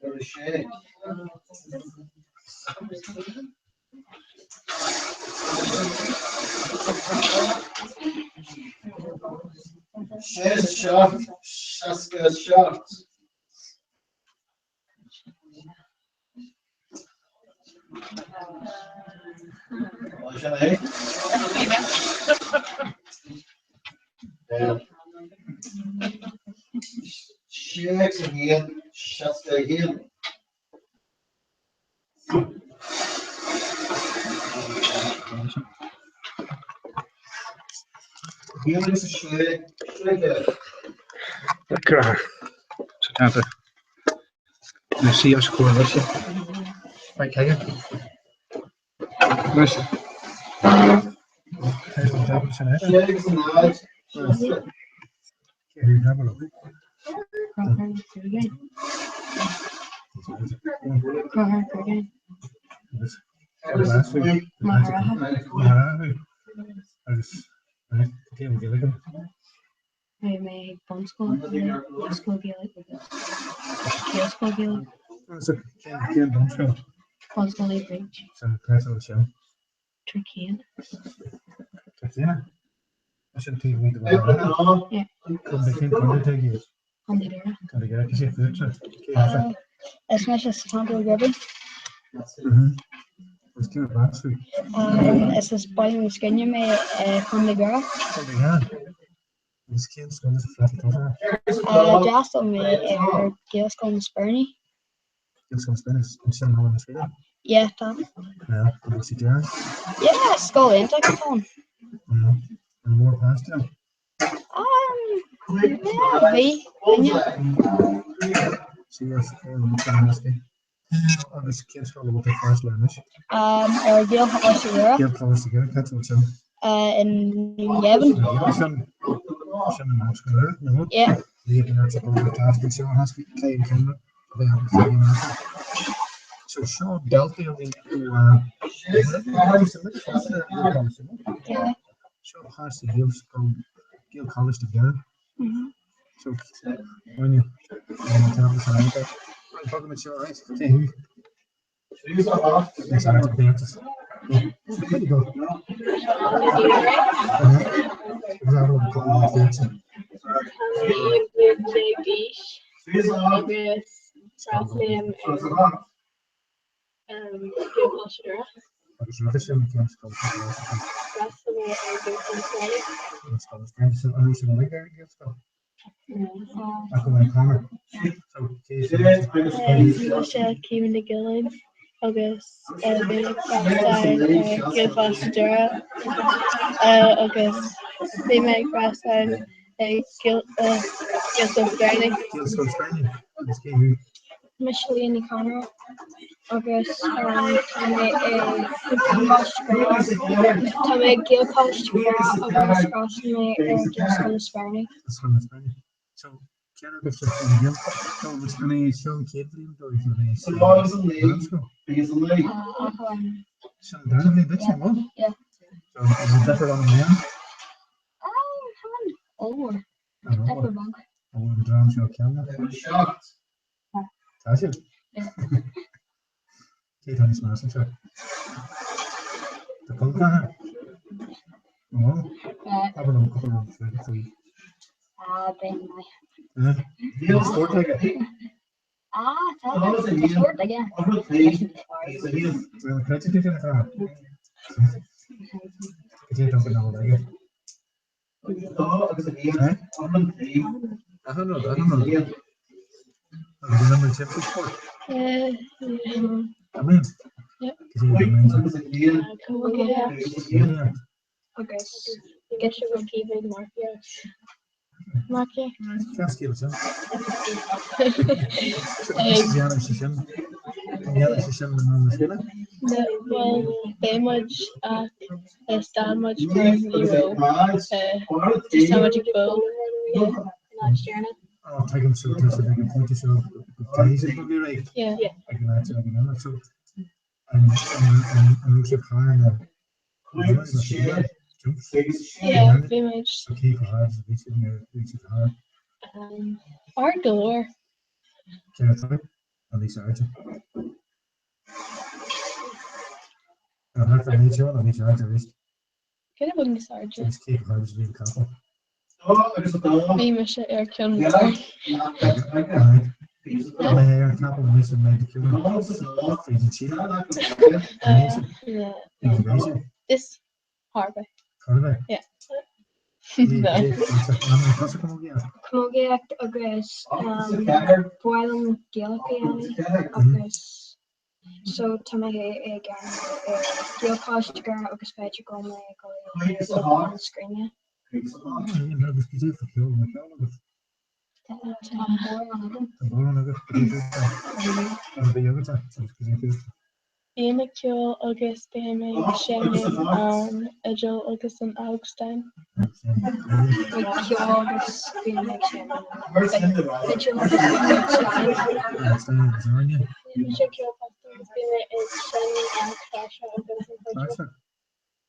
It was shade. Shade's short. Shaska's short. What's your name? Shakes again, Shaska again. Here is a shake. Comhrá. Santa. Merci, als coalitie. Vai kijken. Dus. Shakes and odds. Hier hebben we last week. Comhrá. Dus. Oké, we gaan May Bondschool Gaelic. School Gaelic. Geen Bondschool. Bondschool Bridge. Zijn prijs van de show. Turkey. Turkey. Als je een team niet wil. Ja. Kom begin van de tegen. Kan die er? Kan ik eigenlijk zeggen vuurtje. Is met je Sandro Gubby. Dat is geen last week. Is this boy misschien je mee van de girl? Van de girl. Misschien is het flat over. Just om mee Gaels komen Spurny. Gaels komen Spurny is misschien nog een spelen. Ja, dan. Ja, dat is het ja. Ja, school in telefoon. En more past ja. Ja, wie? Zie je als moet gaan misschien. Dus kind school wat ik vast learn is. Geel gaan we weer. Geel gaan we weer. Dat wordt zo. In Yemen. Zijn de naams gebeurd? Ja. Die hebben net op de tafel zo haast gekeken kunnen. Ja, zo zo Delta in zo haast de deals kan heel college together. Zo when you tell us about it. I'm talking met jou right. Okay. Yes, I have to be honest. There you go. We hebben een klein beetje. Dus wat is er met jou? Kevin de Gillen, August, Grasstein, Gil Foster, August, Female Grasstein, Gil Sofrani, Micheline Connor, August, Tommy Gil Post, August Crossing, Gil Sparny. So, Canada is just so it's going to show kids or some definitely bits of one. Yeah. So, is it different on the man? Over. I wouldn't drown your camera. Shocked. That's it. Yeah. Kate on his master check. The Comhrá. No. Have a look at the Ben yeah. Sport like it. It's sport again. Well, catch it in the car. Kate on the now like it. I don't know. The number of chips sport. I mean. Yep. Yeah. Okay. Get your keeping Markia. Can't steal it, huh? Well, they much it's that much for euro. Just how much you go. Yeah, last year. I'll take him so close to the point so guys it will be right. Yeah. I can actually I can know so and looks at higher now. Yeah, very much. So keep hard to reach in there, reach it hard. Our door. Can I try? At least I do. I'm not for nature, I'll be trying to reach. Can I bring the sergeant? Just keep hard to be the couple. Be much air killing. My hair couple of weeks and made the killing. Freezing cheap. Yeah. Amazing. This Harvey. Harvey? Yeah. Cloggeacht agus bhfuil gealaí agus so tá mé ag gealcáistegar agus féidir go mé go an scríne. Éana ceol agus béime sin an Agile agus an Augstein. Ceol agus béime sin. Agile agus béime sin. Ceol agus béime is sin an Clasher agus an Agile.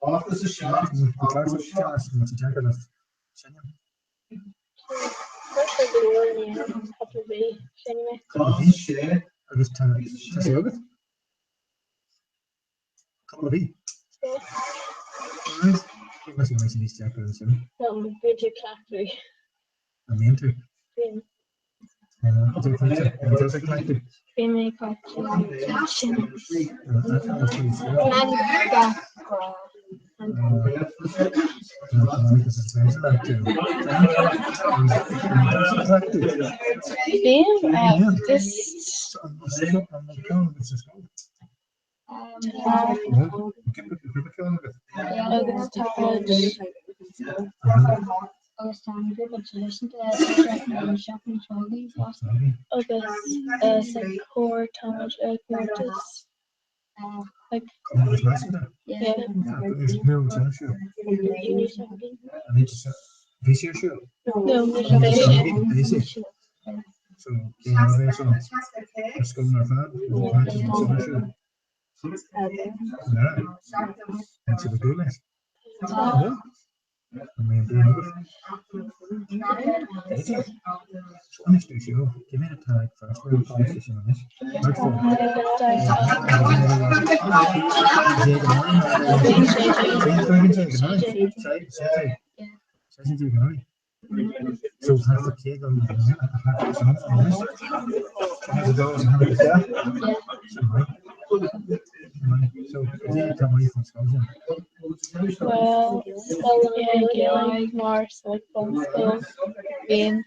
Office is shot. The class is shot. What's the jacket of? What's the door in here? Couple of days. Anyway. Couple of share. I just tell you. Couple of weeks. Alright. It must be nice in this jacket or something. No, bridge clackery. I'm into. Yeah. What's the future? It does like clackery. Béime clackery. Like, yeah. There's no show. I need to show. This year show? No, basic. So, let's go in our fan. That's the good list. I mean, honest issue. Give me the tag first. We're on PlayStation on this. So have the cake on so come away from Scotland. Well, yeah, like more like fun school being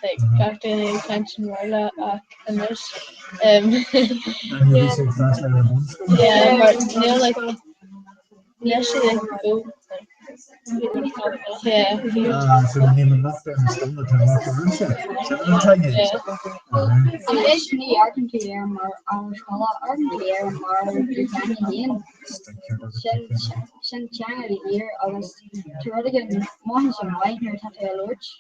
like after the attention while and this yeah, but you know like yesterday go yeah. So nemen nog een stunde te maken russen. Ik weet niet Argentinië, maar anders alle Argentinië, maar die zijn niet in. Zijn China hier, alles terwijl ik morgen zo'n wijn naar het heel loods.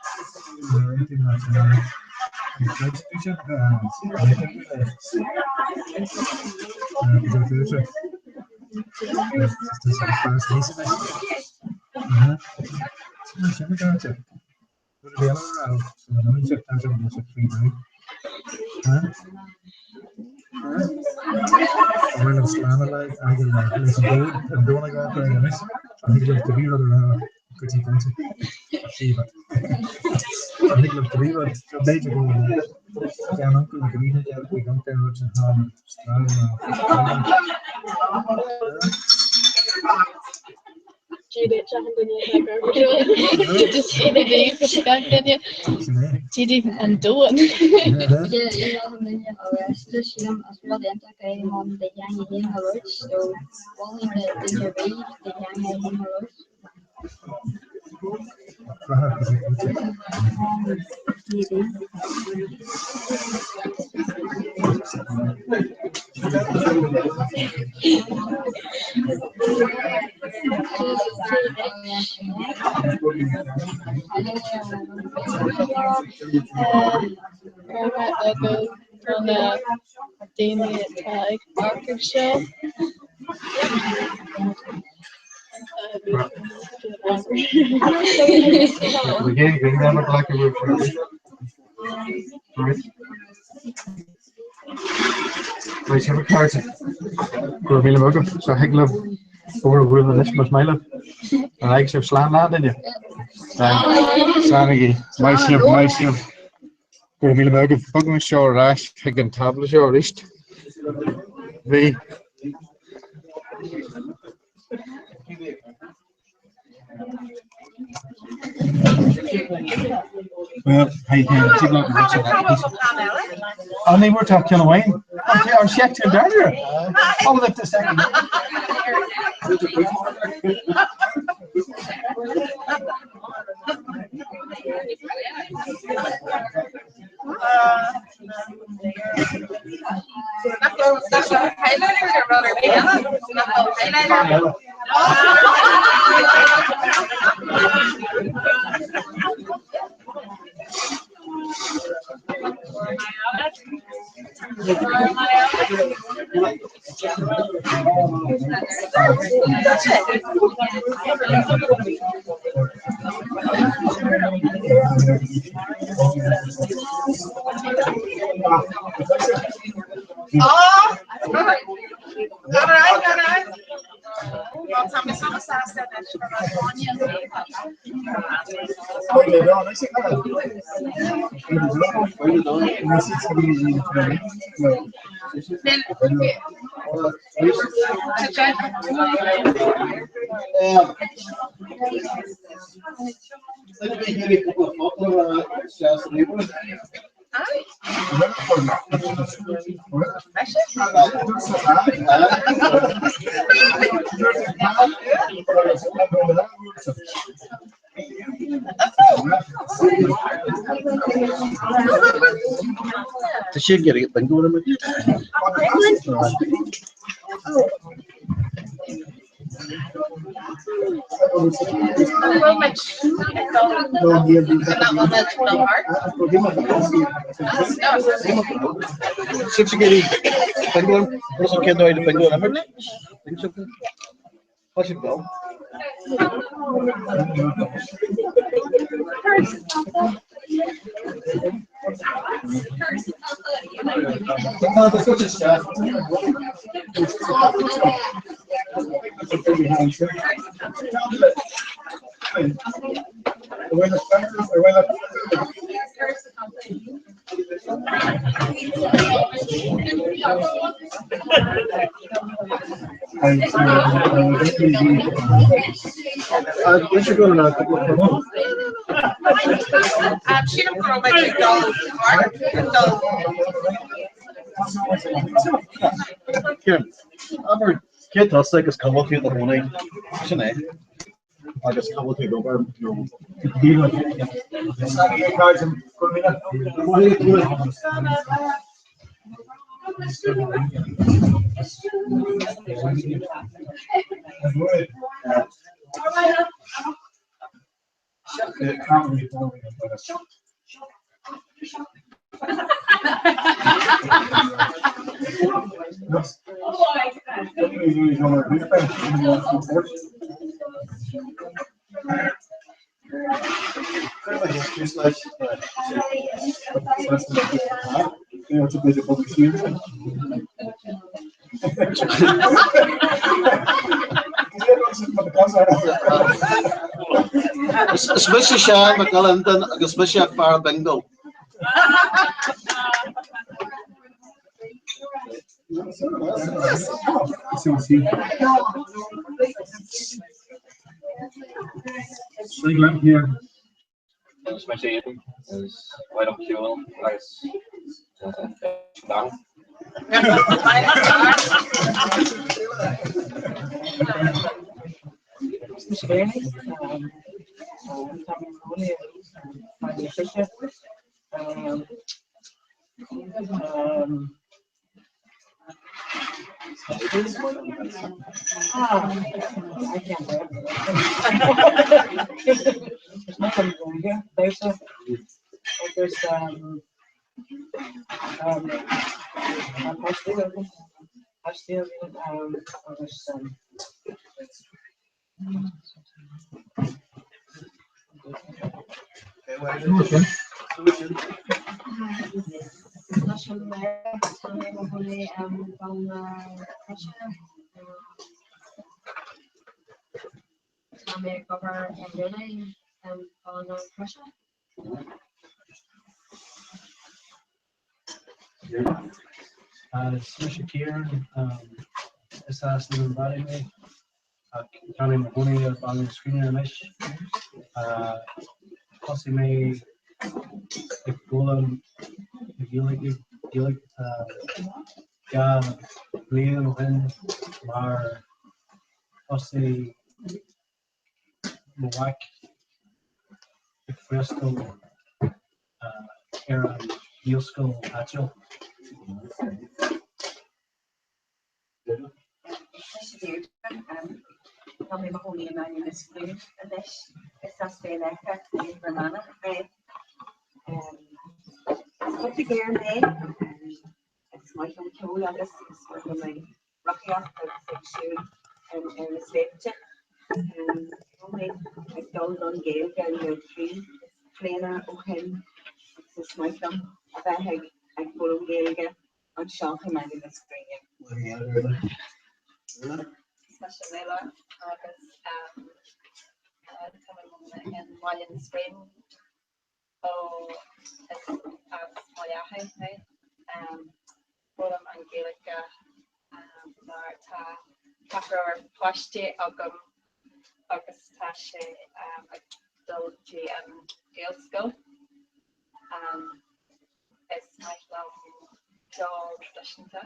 Bueno, slamen like I can like listen to and don't like that very nice. I think like to be rather good to go see but I think like to be what they do yeah uncle like we need to go there roots and harm Judy and Dawn. Right, have a card. Go mille mugger, så hæk lov. For at rulle næsten med smile. Og der ikke så slan lad den ja. Sanigi, my slip. Go mille mugger, fucking short rash, hæk en table short list. V. Well, hey, take a look at and they were talking away. I'm checking down here. I'll lift a second. The shit getting it been going with Where's she going now? She don't grow by the dog. Aber kid has like is come up here the morning. Isn't it? I just come up here over. Especially Sean McGillen agus mis far bingo. Here. Especially is white up fuel, nice down. I can't bear there's nothing going here. There's cover and really on pressure. Swisher Kieran, assassin and body me. Counting the money on the screen and mesh. Posse me, the golem, the Gillick, Liam, Lynn, Mar, Posse, Mawak, the Fresco, Aaron, Yusco, Hatchel. Probably my whole name on this food a dish. It's a stay like that for mana. What the gear made? It's my own tool on this is one of my rocky off and the safety. Only I've done Gale and the tree cleaner him. It's my thumb. I pull him Gale and shock him out in the screen. Special Miller, coming in while in the spring. Oh, it's Moyahe, right? Bolam Angelica, Marta, Kakar, Poshte, Ogum, August Tashe, Dolce, and Gaelsko. It's my love, Joel Dushinta.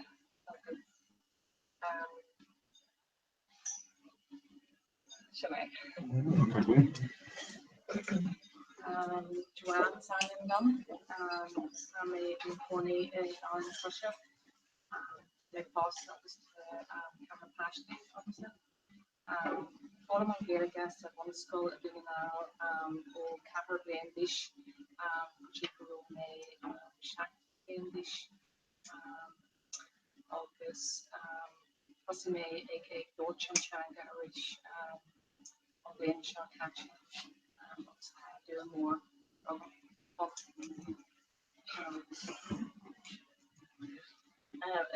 Joanne Simon Gum, I'm a pony in Orange Russia. My boss was Comhrá passionate officer. All of my very guests at one school at doing now, Capper English, Chico May, Shack English, August, Possime, aka Deutsch and Changa, which I'll shot action. Do more of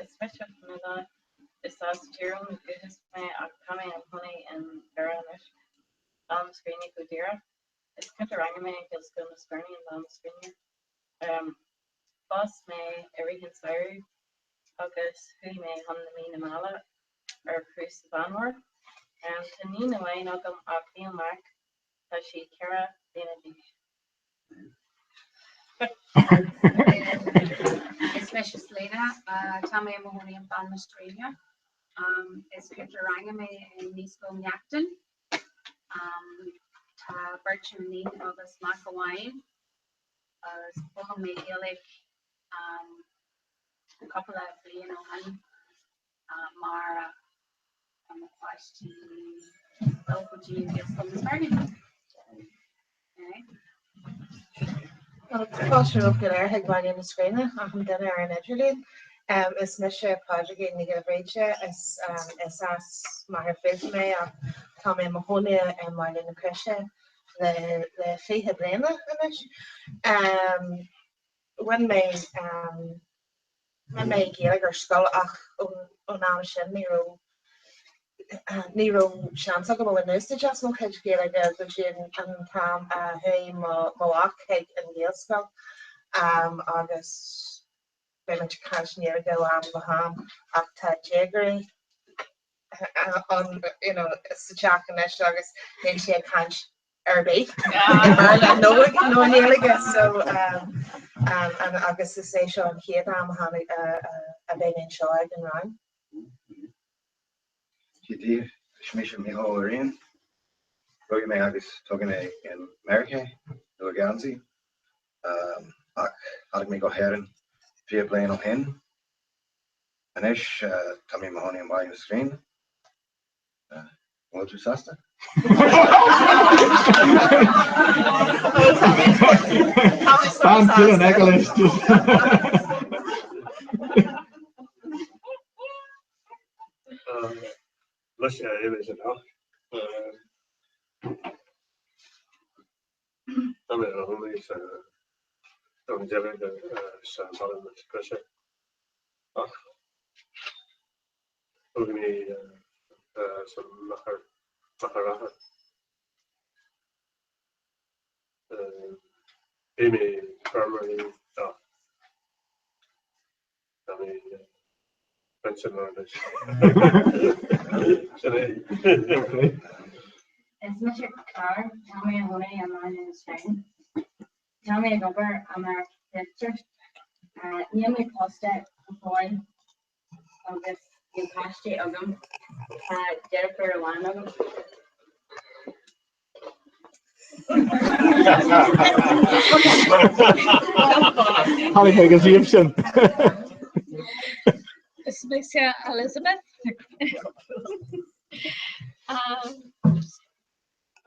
especially from the testosterone is my coming and honey and baronet on the screen Kudira. It's kind of random and feels good on the screen and on the screen. Boss may everything sorry. August who may hum the mean amala or cruise the vanwar. And Tanina Wayne Ogum Akneil Mark Tashi Kara Especially Sleda, Tommy Mahoney and Ban Australia. Is Peter Rangame and Nisco Nyakton. Birch and Neat August Makawine. Spoham Medialic. A couple of Leon O'Han. Mara. And the question. LPG gets from the starting. Culture of Galar Hagwani in the screen, I'm dinner and Edgerlin. Is Misha Project in the Gilbrecha, as Mahar Filme, Tommy Mahoney and Marlene Christian, the Fee Hebrena, when my Gallagher skull on our shin, Nero chance go bhfuil nuiste just mo chuid géala go sin an tam hu moach and Gaelscoil agus be caisnéar go am baham ach tá Jaggery on sa Jack and agus then she had canch Irby no nearly so and agus is say Sean Kate am a bit in short and run. Dave, Schmish and Miho are in. Roy may have talking in America, no Ganzi. Had me go heron, via playing on him. Anish, Tommy Mahoney and Brian Screen. Walter Sasta. Fan killing Nicholas. Lusha image enough. I mean, only don't tell me the solid pressure. Look me some Maharaha. Amy Carmody. I mean, pension on this. It's Mr. Carr, tell me honey, and mine is Shane. Tell me a gubber, I'm our picture. Near me post it before of this in pasty of them. Jennifer one of them. How many times Egyptian? It's Miss Elizabeth.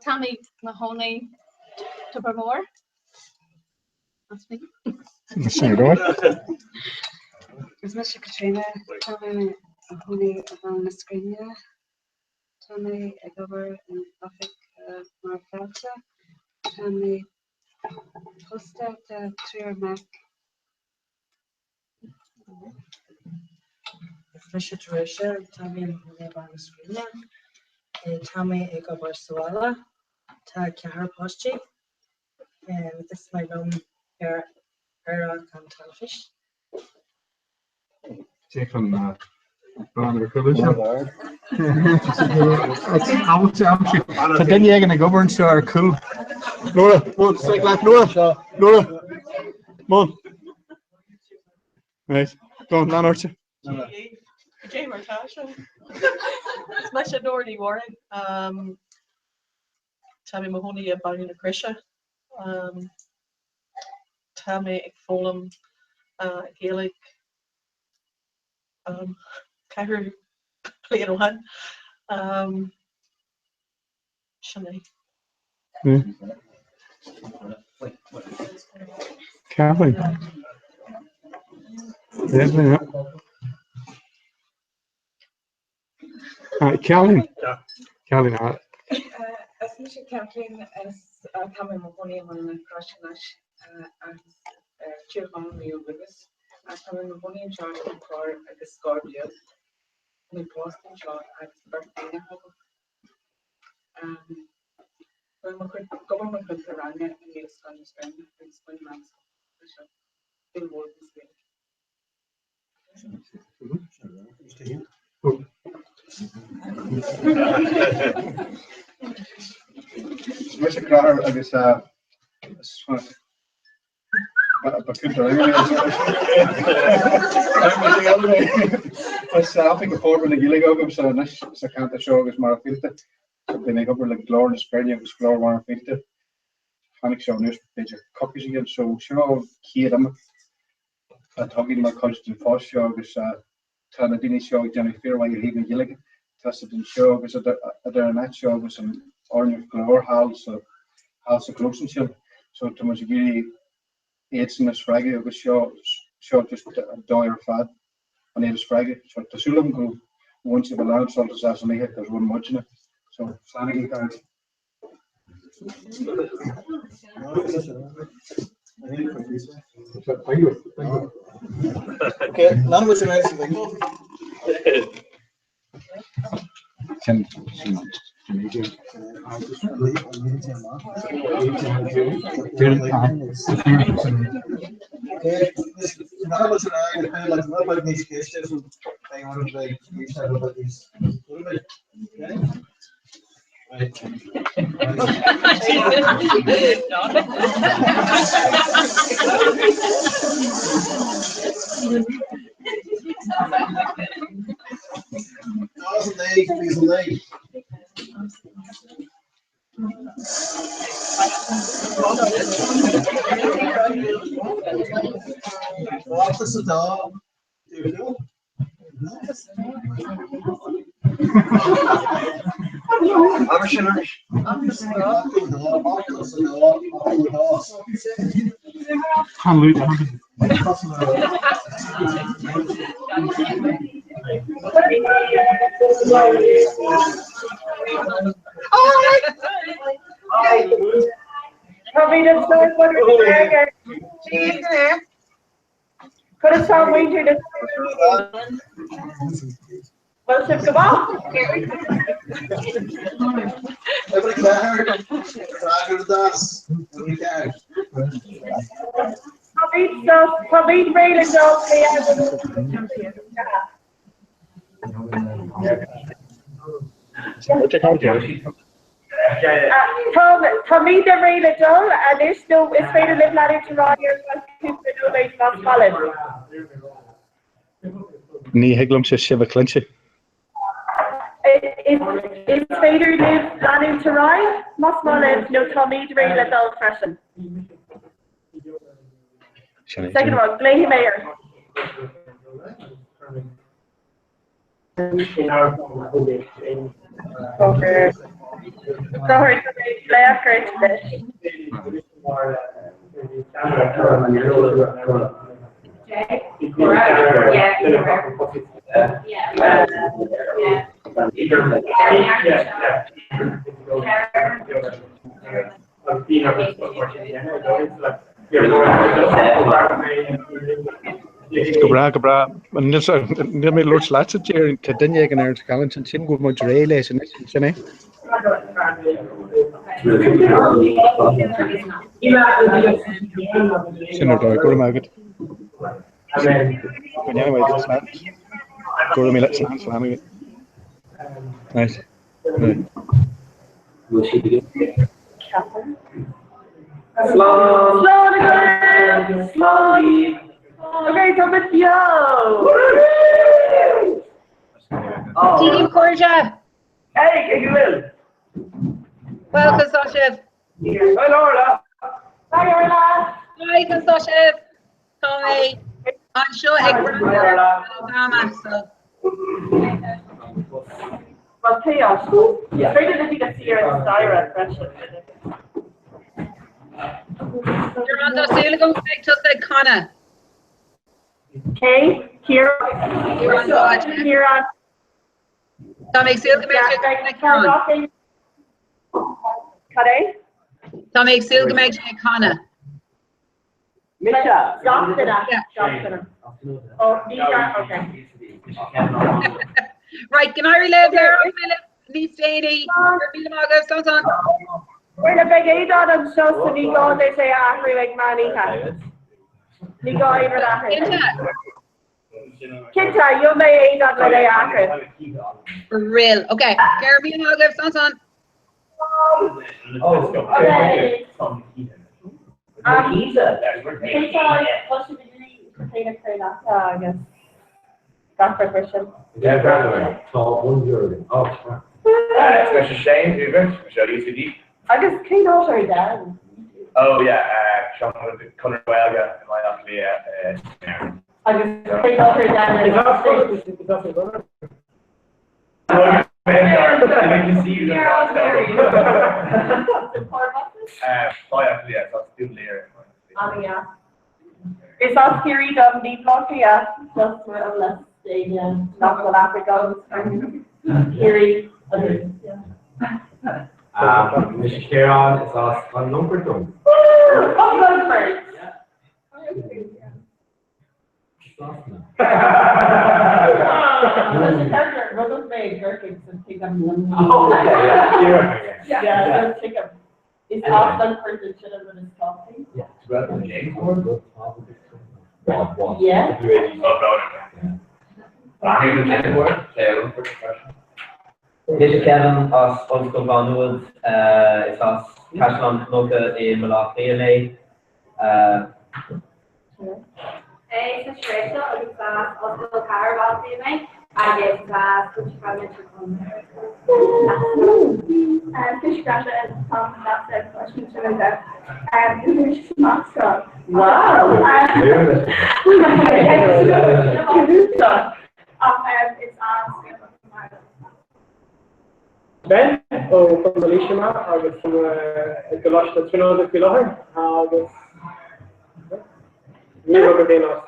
Tammy Mahoney to Vermore. That's me. That's you doing. It's Mr. Katrina. Tammy Mahoney on the screen. Tammy Egover in Buffett Marfelta. Tammy Posta Trier Mac. Mr. Teresa, Tammy Mahoney on the screen. Tammy Egover Suala. Cahar Posti. And this is my own hair Cantalfish. Take from Brandon Coolidge. So then you're going to govern so are cool. Nora, come on, strike left, Nora. Nora, come on. Right, go on, down Archie. Jay Martasha. It's Masha Doherty Warren. Tammy Mahoney and Barney Krisha. Tammy Fulham, Gaelic. Kahar playing one. Shanae. Kathleen. Yeah. Kathleen. Yeah. Kathleen. As Mr. Kathleen as Tammy Mahoney on the Crush as Children Leo Willis. As Tammy Mahoney in charge of car at the Scorpio. We post in charge at birthday. Government of Piranga and the Scottish Band and Spring Max. In work this week. Mr. Carr, I guess, I think a forward in the Gilligo, so nice, so can't the show is more filtered. They make up like Lord and Spreading was Lord more filtered. Panic show news page copies again, so sure, key them. Talking about college and first show is Tanadini show, Jenny Fear, while you're leaving Gilligan. Tested in show is there an show with some orange glower house of closing show. So to much really aids in the fraggy of a show just a doyer fad on the fraggy. So to Sulam go once you've allowed salt as assassinate, there's one much in it. So Flanagan cards. Thank you. Okay, none of us are nice. Probably the third one with the burger. Could have some winter this well, Chip, come on. Probably rail and dog Tommy the rail and dog and there's no it's made a little out of Toronto Ní heglum se sibh clinse. Is Fader live planning to ride? Must not live no Tommy the rail and dog fashion. Second one, Glahey Mayor. Okay. Sorry, Blair great today. Gobra. Ní mé Lord Slatsa tíir te duine an air galint sin go muid ré leis sin sinné. Sin go magad. Go mé let slam. Nice. Slowly. Okay, come with yo. Team Corja. Hey, you will. Welcome, Sasha. Hi, Laura. Hi, Laura. Hi, Sasha. Hi. I'm sure I'm so. Well, chaos. Yeah. Straight in the fear and Syra pressure. You're on the ceiling going back to the Connor. Okay, here. You're on watch. Here on. Tommy, seal the magic. Sorry? Tommy, seal the magic Connor. Misha. Johnson. Oh, these are okay. Right, can I relive there? Please stay. We're the big aid on them, so Nico, they say, angry like Manny has. Nico, even after. Kinta, you may aid on the day after. For real. Okay, Gary, and I'll give Sanson. Okay. I guess. That's for question. Yeah, graduate. Top 1 euro. Oh, Special Shane, Michelle UCD. I guess Kate also down. Oh, yeah, Sean with the Conor Welga in my actually, I guess Kate also down. I can see you. Oh, actually, yeah, so still there. Yeah. It's not scary, doesn't need block, yeah. Just more or less, not what Africa is. Scary. Mr. Kieran, it's us on number 2. It's often for the children when it's talking. Yeah, it's rather than James Ward, but yeah. This is Kevin, us Old School Bonwood, it's us Cashlon Knoka in Malafia. Hey, it's Rachel, it's also Caravan TV. I get Fish Graduate from Fish Graduate from that's their question to that. English mascot. Wow. I It's on. Ben, ó fan Malíisiama agus go láiste tróda fi láthir agus ní go dé as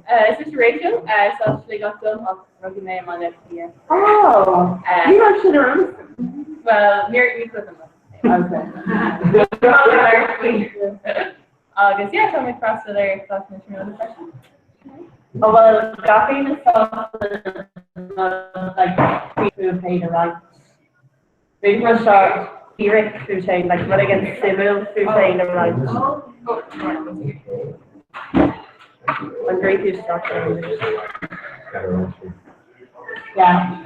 This is Rachel. So she got done on rugby name on it here. Oh, you actually around? Well, near you with them. Okay. August, yeah, tell me across the there class another question. Oh, well, caffeine is like people pay the right. Big rush shot, Eric through chain, like what against civil through chain the right. I'm great to start. Yeah.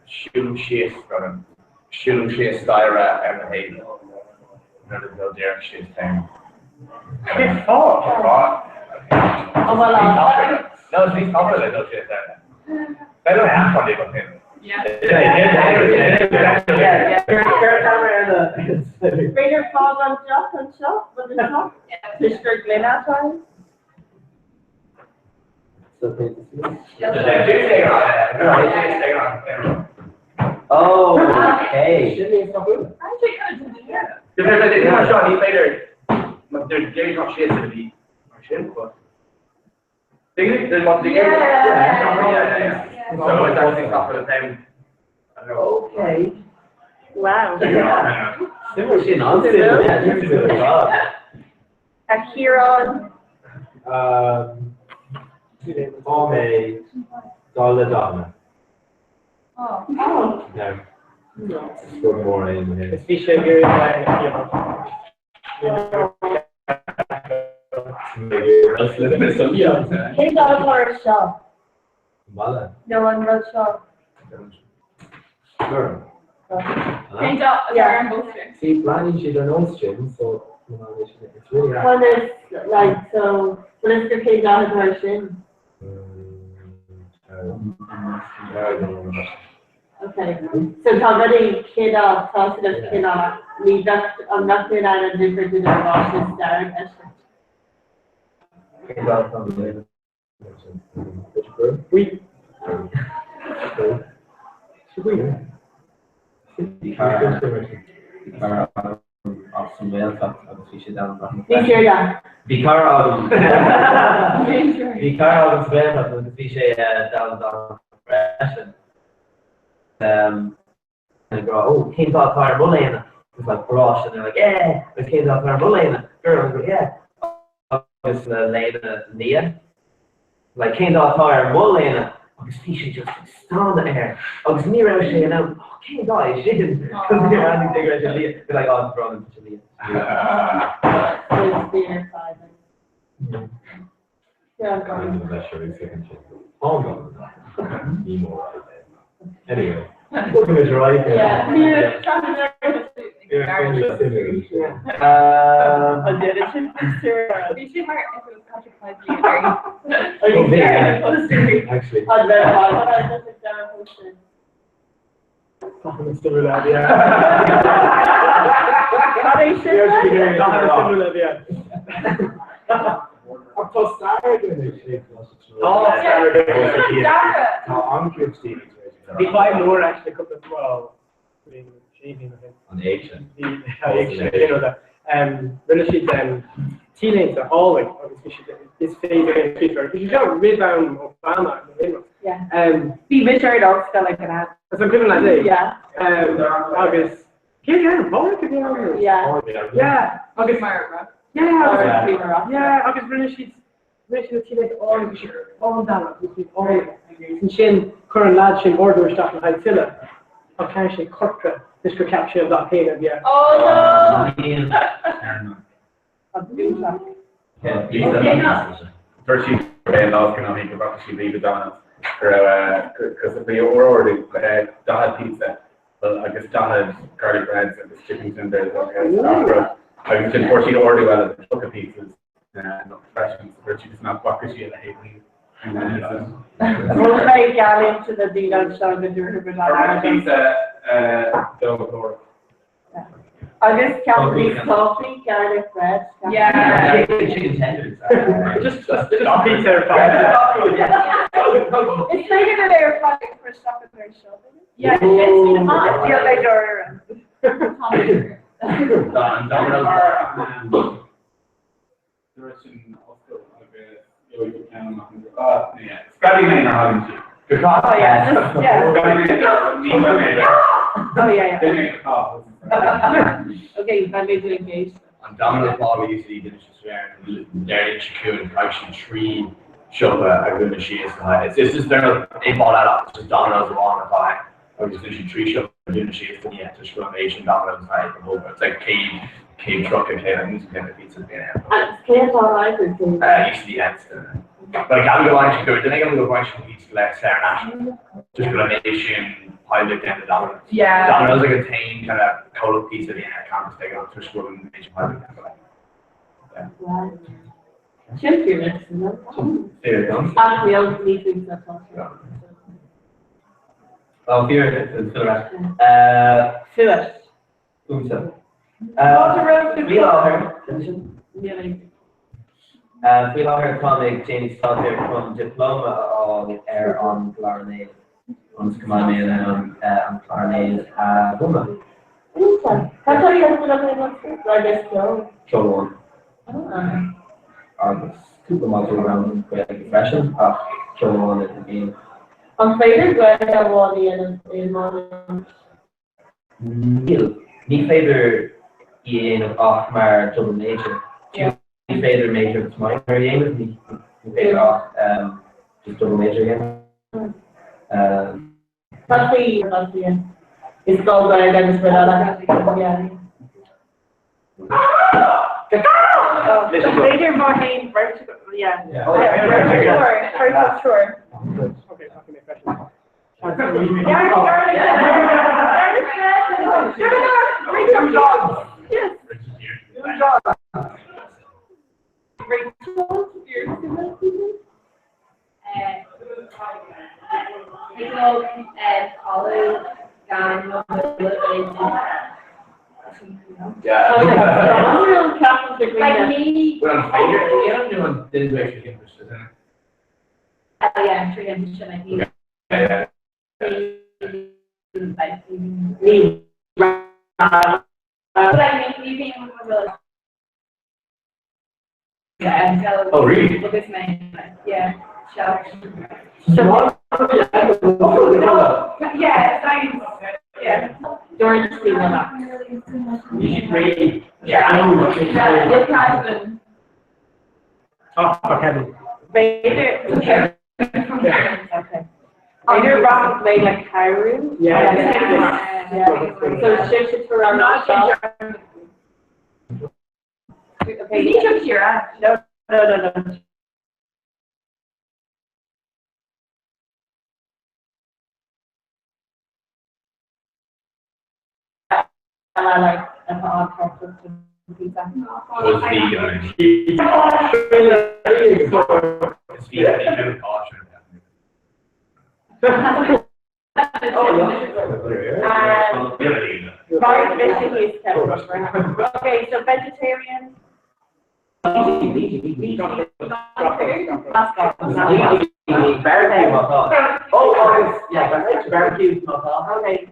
Shilum Shees Styra and Hayden. Another build there, Shees Town. Oh, well, no, it's least popular, no Shees Town. They don't have one, they don't have. Yeah. Bigger fall on shop and shop, but it's not. Mr. Glen outside. Oh, okay. There's Jerry's not shit to be. Yeah. So it's actually top of the time. Okay. Wow. Similar shit on Akiron. Ome Daladana. Oh. No. Good morning. It's Fisher very Hey, dog or shop. Mala. No one wrote shop. Sure. Yeah. See, planning she don't know stream, so you know it's really hard. One is like so. Mr. K. Dog version. Okay. So somebody kid off, positive kid off. We just I'm not doing that and different to the Russian star. Oui. And go, oh, came out fire Mulana. It's like brush, and they're like, yeah, it came out fire Mulana. Girl, go, yeah. It's Lena Nia. Like, came out fire Mulana. Agus fi just stand there. Agus ní ra sé and oh, came out shit. Because they're running bigger than Nia. They're like, oh, it's running to Nia. Anyway, looking is right. Yeah. The five more actually come as well. On the action. You know that. Really she's teenager always this phase against Twitter. Because you don't read down Obama. Yeah. Be measured off still like that. That's what I'm giving that day. Yeah. August. Yeah, Paul could be on. Yeah. Yeah. August. Yeah. August really she's the teenager all down. And Shin current lad Shin order stuff in Hytilla. Of actually corporate Mr. Capture of that pain of yeah. Oh Yeah, first you love can only give up to leave it on because if they already Dahad pizza, well I guess Dahad garlic breads and the chicken tenders I guess unfortunately order well at the chocolate pizzas no professionals where she's not quite she and I hate We'll try Gallon to the deal on Sean and do her pizza, Dover. Agus Calgary coffee, garlic bread. Yeah, chicken tenders. Just pizza or It's taken an air fryer for stuff in their shopping. Yeah, it's been hot. Yeah, they are. There are some also yeah, Scotty Main are having tea. Because Oh yeah, Oh yeah. Okay, that made it engaged. On Domino's Ball, we used to eat dinner there in Chicoon and actually three shop a good machine. It's just there they bought that up. It's just Domino's one or five. Or just literally three shop a good machine and yeah, just run Asian Domino's night from over. It's like cave truck and cave and music and pizza being out. And it's alright. Used to be ends. But I can't go on to do it. Then I can go on to eat like Sarah National. Just for an Asian pilot down the Domino's. Yeah. Domino's like a tame kind of cold pizza at the end. I can't just take it on to school and Asian pilot. Yeah. Wow. Chip your next, isn't it? There you go. And the old meetings that talk about. Oh, here it is. Phyllis. Who's that? Real Lauher. Yeah. Real Lauher comic James Salter from Diploma on Clarnay. On Command and Clarnay woman. That's how you have to look at I guess so. Show one. Super model around fashion. Show one at the game. On favorite where I want in morning. My favorite off my double major. My favorite major is my game with me. My favorite off just double major again. That's the end. It's called where I got this Major Martin, vertical, yeah. Sure. Okay, Like me. But on favorite, you don't do one didn't actually get this, isn't it? Oh yeah, transition. I think. Yeah. Me. But I mean, you can really. Yeah. So Oh really? look at my yeah. So. Yeah. Science. Yeah. George You should read. Yeah. Oh, okay. Vader. Okay. Vader Rock made like Kyrie. Yeah. So shift it around yourself. Okay. You took your ass. No. I like a hot pizza. Was vegan. It's vegan. Mark is okay, so vegetarian. Barbecue, yeah, barbecue. Okay.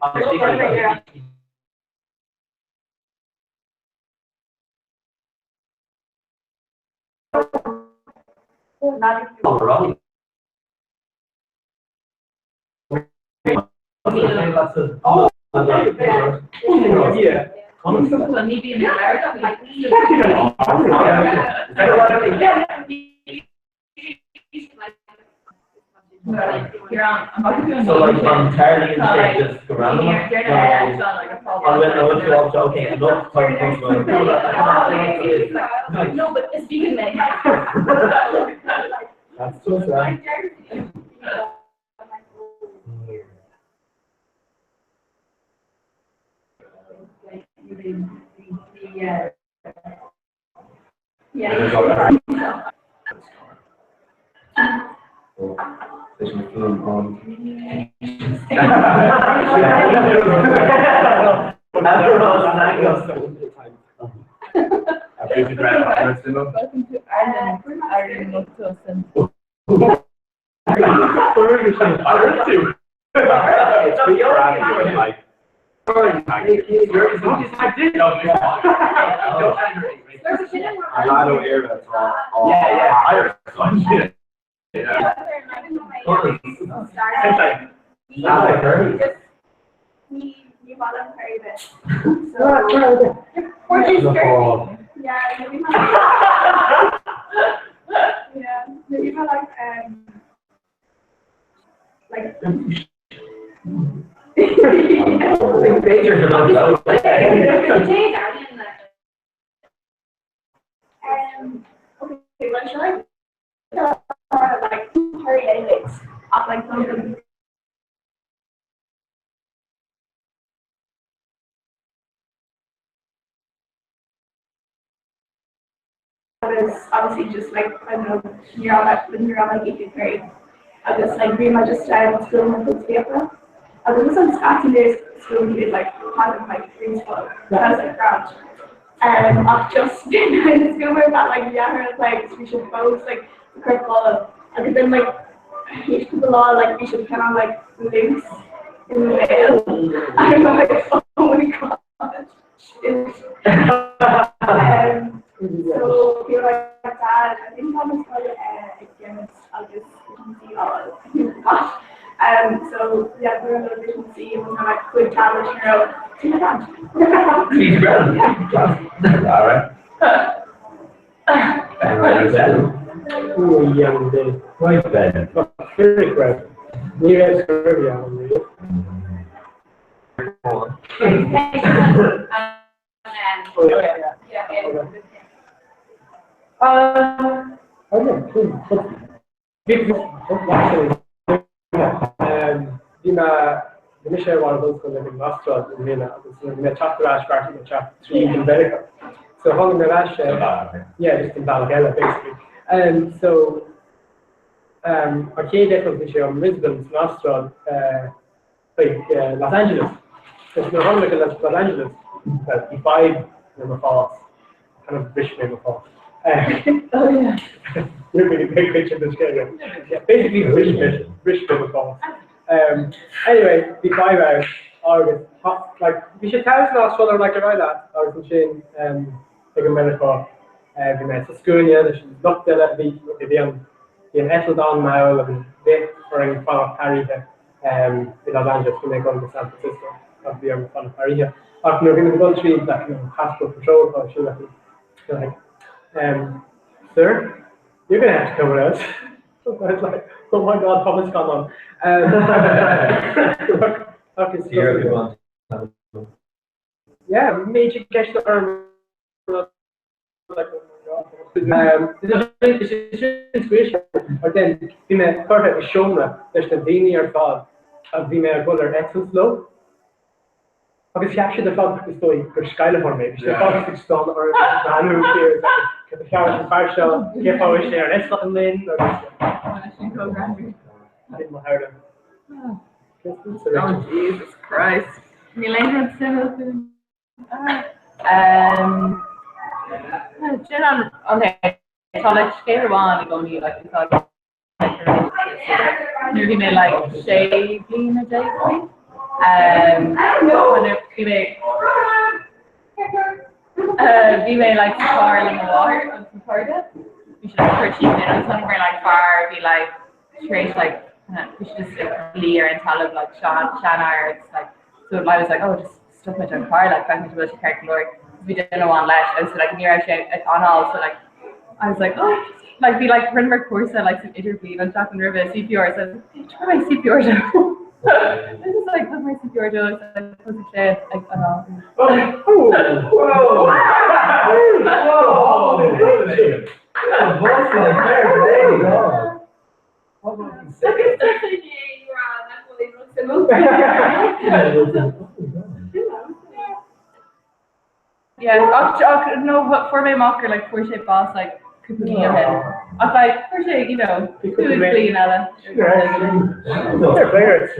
Overall. Oh, yeah. So like entirely just go random. Okay, look, No, but it's vegan man. that's so sad. Who's the grandfather? Welcome to Ireland. Ireland loves us and Where are you saying pirate to? It's big crap, like. I don't hear that all. Yeah, Irish. Yeah. You voluntary bit. So, Portuguese turkey. Yeah, maybe not. Yeah, maybe not like okay, well, should I like hurry anyways? Of like something. Was obviously just like I don't know when you're on like 8th grade. I was like really much just school in the paper. I was on starting days school we did like kind of like preschool. I was like grand. I've just been in school where that like yeah like we should post like the curriculum. And then like people all like we should kind of like links in the mail. I'm like oh my god. So feel like that. I think I was again. I'll just see all. So yeah, we're going to see and have a quick challenge here. All right. Oh, young day. Right then. Very great. You guys are very young, really. Michelle was also living in Australia in Mina. We met chapter last party, we chat 3 in America. So hung in the last yeah, just in Balagella basically. So our key difference is your residents in Australia, like Los Angeles. There's no hundred in Los Angeles. E5 number 4, kind of rich number 4. Oh yeah. You're really big picture this game. Yeah, basically rich number 4. Anyway, the 5 hours, August, like, we should tell us last one, like, around that, August and Shane, like a minute for, we met to school, yeah, they should look at it, be on, settled on now, and wait for a follow Harry to, Los Angeles, when they go to San Francisco, of the follow Harry here. After we're going to go through, like, passport control, so she'll like, sir, you're going to have to come with us. I was like, oh my god, Thomas, come on. Yeah, major guest or like, oh my god. This is inspiration. Or then, we may perfect shown that there's the linear thought of we may go there excellent slow. Because actually the thought is going for Skyler for me. The thought is done or man who cares. Get the flowers and fire shell, get always there, let's not in or oh Jesus Christ. Okay, so like scale 1 go need like nearly made like shaving a day for me. We may like sparling water on Florida. We should have 13 minutes somewhere like far be like straight like we should just like clear and tell of like Shannar. It's like so I was like, oh just stuff my own car like 5 minutes to car glory. We didn't want less. I was like near out on all so like I was like, oh like be like run my course at like some interview on Jack and River CPR so try my CPR show. This is like with my CPR jokes and I was a kid, like, I don't know. Yeah, no, but for my mocker, like, for shape boss, like, could be in head. I was like, for shape, you know, food clean, Ella. They're players.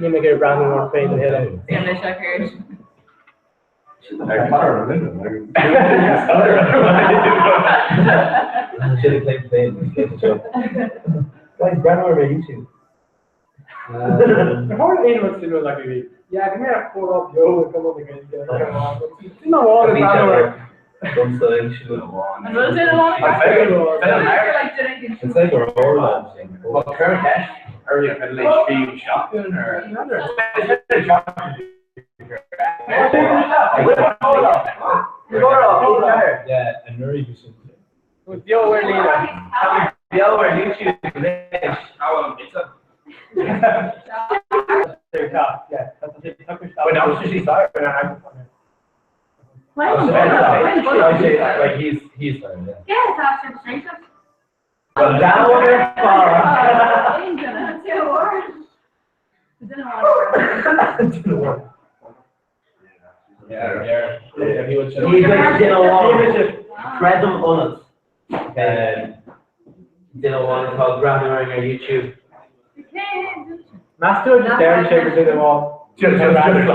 You make a brand new one playing the head. Yeah, they should hear. Should have claimed fame. Guys, Brad, where are you two? The whole animals still like a yeah, come here, pull up, yo, come on again. You know all the time. Don't say she would want. And we'll do a lot of It's like we're all on. Well, current cash, or you can like be shotgun or. Yeah, and Murray was something. Yo, we're leader. Yo, we're YouTube. How pizza? Yeah, that's the thing. But now she's sorry. Like he's sorry. Yeah, it's after the strength. Well, down there, far. Yeah, he was just incredible bullets. Didn't want to talk grammar on YouTube. Master just there and shakers in the wall. Just the random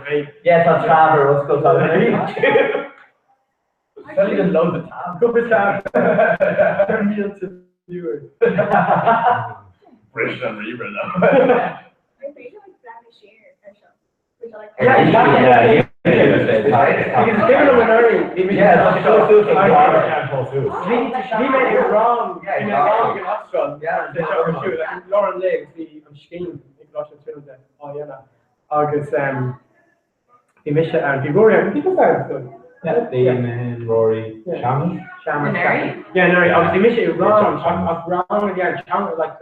fake. Yeah, it's on Traver. Let's go talk about YouTube. Don't even load the tab. Go for Traver. Real to viewers. British and Reaver now. Yeah, he's giving him an earning. He made it wrong. He made it wrong in Oxford. Yeah, like Lauren Legs, I'm scheme. Ik was het film that. Oh yeah, August he missed it and Gregoria. People started good. Yeah, Damon, Rory, Shaman. Yeah, no, obviously missed it wrong. Wrong again. Shaman like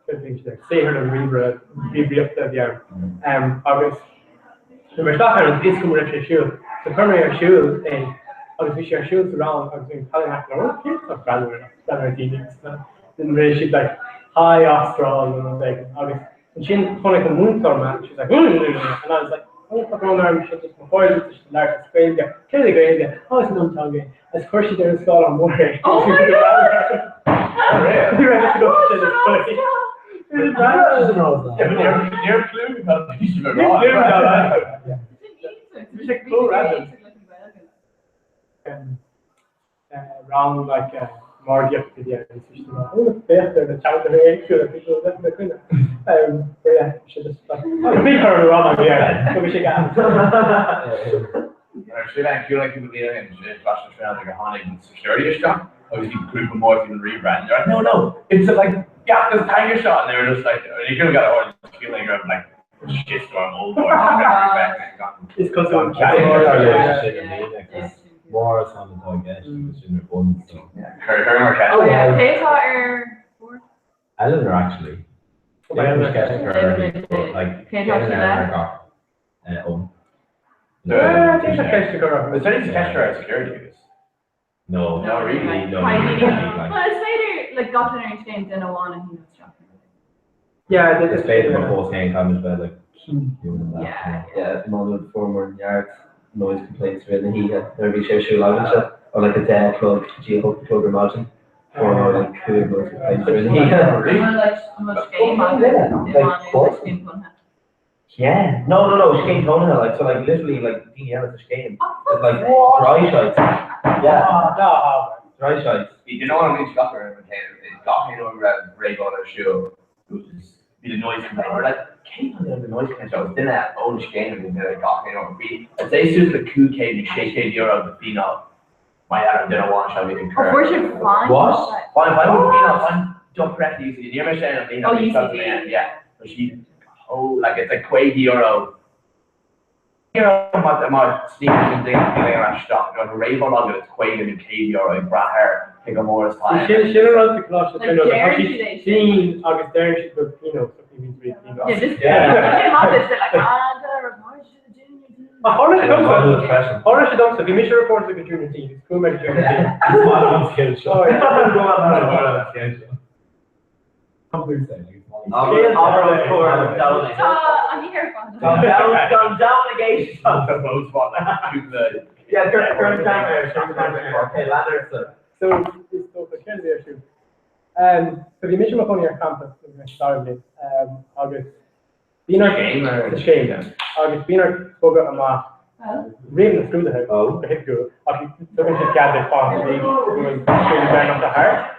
good things there. Say her and Reaver up there. August. So we're starting with this coming into shoes. So currently our shoes and obviously our shoes around obviously telling us no kids are brand new. Then really she's like hi Austral and like obviously and she didn't like a moon man. She's like and I was like oh fuck on arm shit just before it's just large crazy crazy oh it's not talking as of course she didn't start on more. Oh my god. Oh really? You're ready to go to this place. You're clue about the piece of it. It's like cool random. Round like more gift to the end. Oh, better the child of the actual people that the queen. But yeah, should just be her around here. So we should get. Actually, like you like people there in fashion trend like a hunting security shop. Obviously, group of more people rebrand. They're like, no, it's like yeah, this tiger shot, and they were just like, you could have got a horse feeling like shitstorm old boy. It's because of War is on the dog, guys. It's in the bun. Oh yeah, Tata or Eleanor actually. Eleanor catching her, like Eleanor got yeah, there's a catch to go. Is there any catch her at security? No, not really. No. Well, it's later like got in her exchange in a one and he was shopping. Yeah, they just played them before staying comments about like yeah, modern former yards noise complaints really he maybe share shoe lounge or like a dead club geo club imagine or like cool noise complaints really yeah no she came toning it like so like literally like DL at the game it's like dry shots dry shots you know what I mean got her it got me over Ray on her shoe be the noise complaint or like came on the noise complaint so then that old game and then got me over beat I'd say soon the coup came and shake euro the phenol my Adam didn't want to be incurred what? Fine fine don't correct you see near my channel yeah but she like it's a quaid euro my sneakers and things feeling around stock going to rave on it's quaid and K euro in brat hair take a more time she knows the class she's seen August there she goes Pino so means read Pino Honestly, don't. If you miss your reports like a junior team, it's cool, make a junior team. I'm scared. Oh, yeah. Yeah, current time. Okay, ladder. So, it's the kids there too. So the mission of on your campus, we're going to start with August. Bínar Shame or- the shame then. Agus bínar fóga am really through the head. Oh. The hip go. After looking to gather font, we going down on the heart.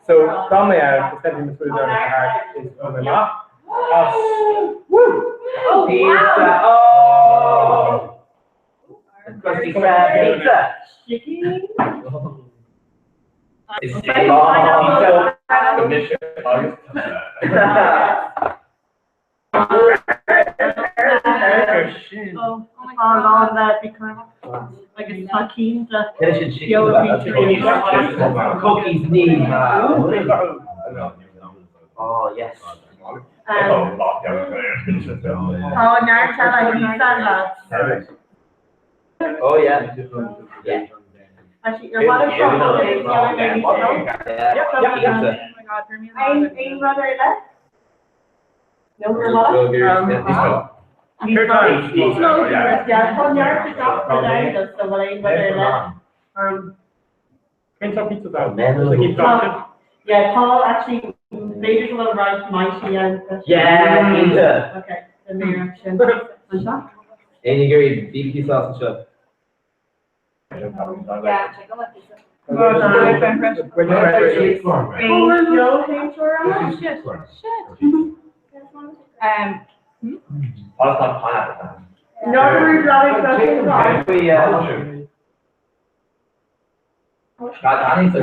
So down there, to send him through down on the heart is on the map. Woo! Oh, pizza! Oh! Crusty crab pizza! It's pizza. Commission. Oh my god, that'd be kind of like a sucking Cookies need. Oh, yes. Oh, Oh, yeah. Yeah. actually, your water trouble is the other day. I'm brother left. No, your mother. He's no, yeah, on your pick up the day, so when I brother left. Kentucky pizza down. Yeah, Paul actually, they just a little right, mighty and. Yeah, pizza. Okay, the mayor action. And you get BBQ sauce and stuff. Yeah, check out what pizza. What's not pineapple? I think the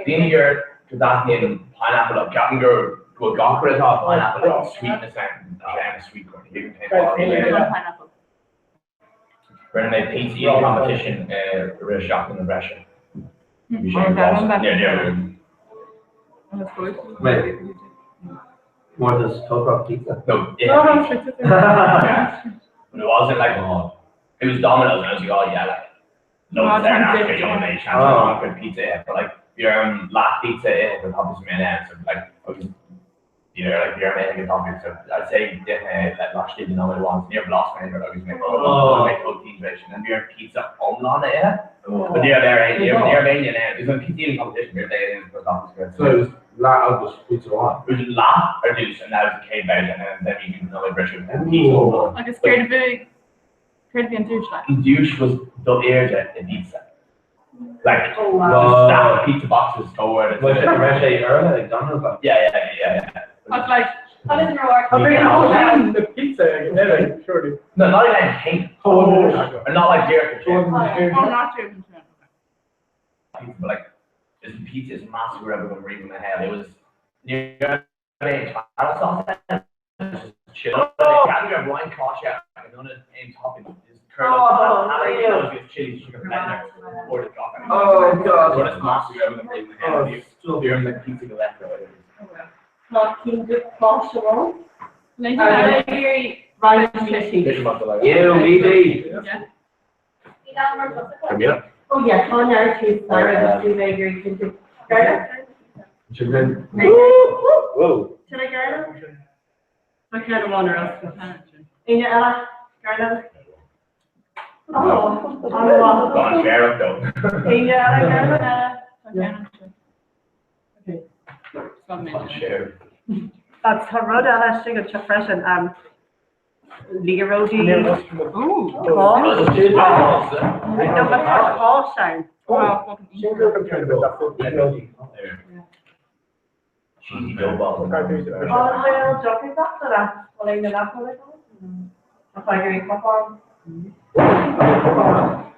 vinegar is asking pineapple of Gattinger go gawker it off pineapple of sweetness and sweet corn. Pineapple. We're in a pizza eating competition, a real shock in the Russia. Yeah. Wait. More this Tokrock pizza? No, yeah. But it wasn't like, it was Domino's and I was like, oh yeah, like, no, there after you only chance of good pizza, but like, your last pizza, it would have some mayonnaise, so like, you're making a topic, so I'd say, that last year, you know what it was, near Bloss Main, or I was making protein ration, and your pizza on it, but near there, near Main, there's a pizza eating competition, near there, it was So it was La was pizza on. It was La or Deuce, and that was a K version, and then you can know the British pizza. Like it's great and douche like. Douche was the air jet in pizza. Like, wow. Stack pizza boxes forward. Was it Reche Earl, like Donald? Yeah. That's like, how does it work? The pizza, surely. No, not even cake. Or not like jerk. not jerk. But like, this pizza is massive wherever we're reading my head. It was near tomato sauce. Chill. I got wine caught out. I don't know any topping. Chili sugar blender or the chocolate. Oh god. What is massive wherever we're reading my head. Still beer and like pizza left. Not King of Possible. Like, right, You, BD. Yeah. Oh yeah, on our two sides, two very good. Chicken. Whoa. Should I go? I can't wander else. Ella, Garland. Oh, Don't share it though. Share. That's her road Ella sugar to fresh and Liga Roadie. Ooh, Paul sound. Cheesy dough balls.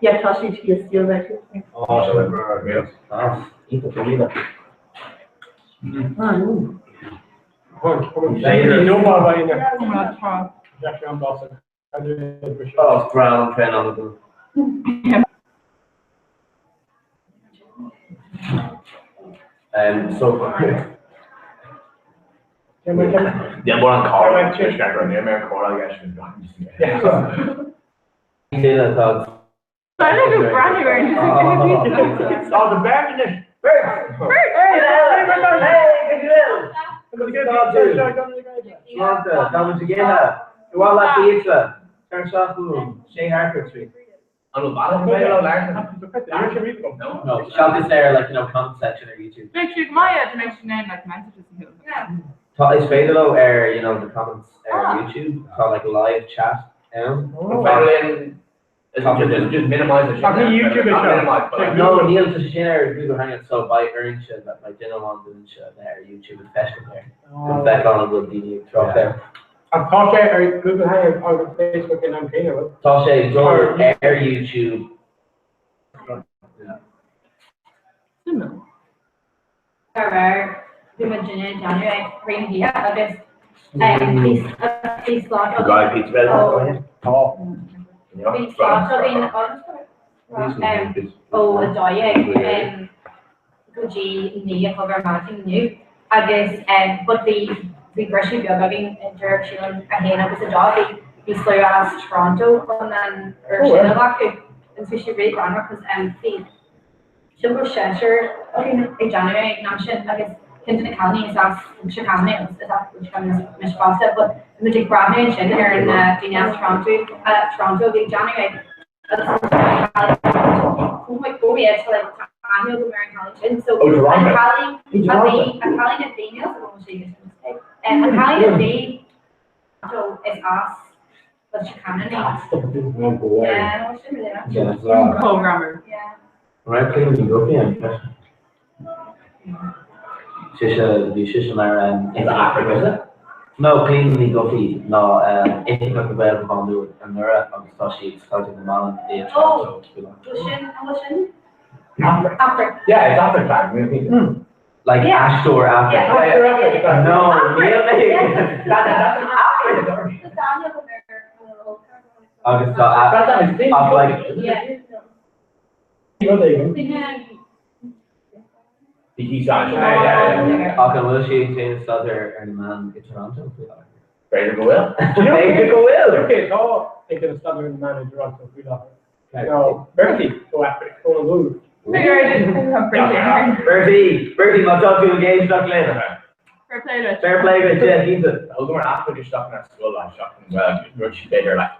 Yeah, Toshi to get still there too. Oh, so yes. Eat the comida. Oh, brown train on the so Yeah, more on car. Just got around the American car, I guess. I think it's brand new. It's all the bad in it. Come together. You want that pizza? Turn off room. Shane Harker Street. No. Shop is there, like, comment section of YouTube. Make sure my dimension name like messages and It's available the comments YouTube, called like live chat. Just minimize the YouTube No, Neil to share Google Hangouts, so by earning shit that like dinner on doing shit there, YouTube is best there. Back on will be drop there. And Tasha or Google Hangouts on Facebook and I'm Kenya with. Tasha, go air YouTube. January, bring here, I guess. Please slot. Pizza bread. Please slot in Gucci Nia cover matching new. I guess but the Russian building interaction again of the job the slow as Toronto and then and so she really on because the Sugar Cheshire in January nation I guess Hinton County is as Chicago is that which comes Miss Foster but the big Bradley and Shinner in Toronto in January. Oh my god, yeah, it's like annual American College. So Italian and females are almost and Italian and so is us, but Chicago Programmer. Yeah. Right, clean you go in. Shisha in Africa, is it? No, clean the coffee. No, if you look about the Bondu and Nura, I'm especially starting the man in Toronto to be like. Ocean. Africa. Yeah, it's Africa. Like Ashore Africa. No, really? That's will she change Southern and man in Toronto? Ready to go well? Okay, so I can start with the man in Toronto. No, Bertie, go after it. Go and move. Bertie, my talk to engage Doc later. Fair play with Jeff. He's a. Hold on, after you're stuck in that school, I'm shocking. Well, you're better like.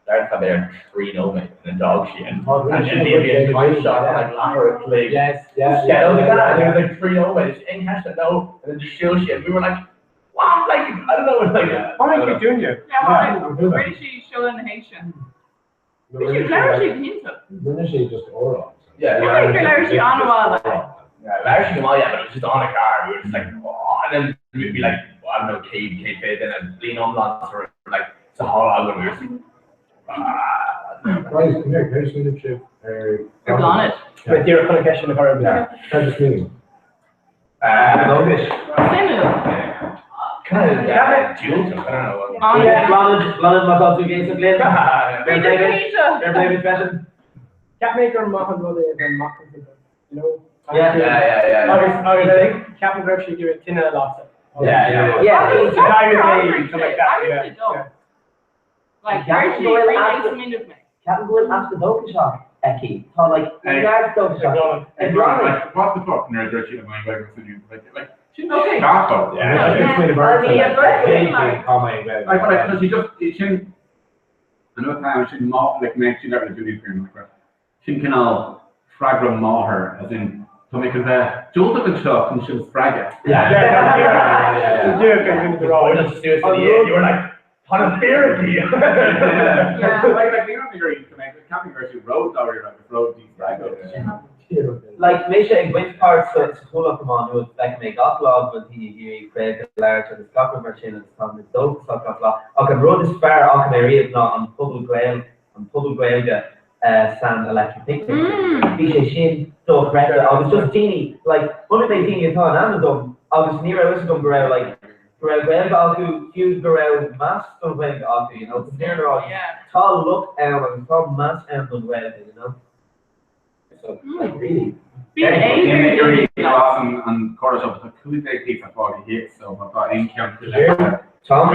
There's a better 3-0 mate and a dog shit. And she'll be a twice shot like Lamar play. Yes. Yeah, there was like 3-0 mate. She ain't catch that no, and then just show shit. We were like, wow, like I don't know, like what are you doing here? Where did she show in the Haitian? She's Larry She just oral. Yeah, Larry on a while. Yeah, Larry came on, but it was just on a car. We were just like, oh, and then we'd be like, well, I don't know, Kate, then a lean on lots or like it's a whole album. We were just Right, communication leadership. On it. But you're kind of catching the curve. Yeah, just meeting. Longish. Kind of, yeah, dual, I don't know. London, my thoughts against the blade. Fair play with fashion. Catmaker and Mohan brother and Mohan, you know? Yeah. I think Captain Greg should give it 10 lots. Yeah. It's a diamond something like that. Yeah. Like, where she relates me with me. Captain Will ask the Doka shot, Eki. So, like, large Doka shot. What the fuck, nerd, she don't mind whether it's you. Like, she's okay. Sharp up. Yeah, So she shouldn't. Another time, she shouldn't mock, like, make, she never do these things, but she can all fragra maw her, as in, to make it Jules up and stuff, and she'll frag it. Yeah. You were like, on a therapy. Like the only way you can make it, Captain Mercy roads over here, like the road these fragos. Like, Misha, in which parts of the school of Command would like make up log when he created the large and the stock machine and the dog stock of law. I can road this far, I can read not on public rail, San electric picture. Misha, she so correct. I was just teeny, like, one of my teeny thought, I was near, I was going to go like, I'll use the mass on web, you know, they're all tall look and tall mass and on web, you know. So, like, really. You're awesome and quarters of the cool day piece I thought he hit, so I thought in camp to that. Tom,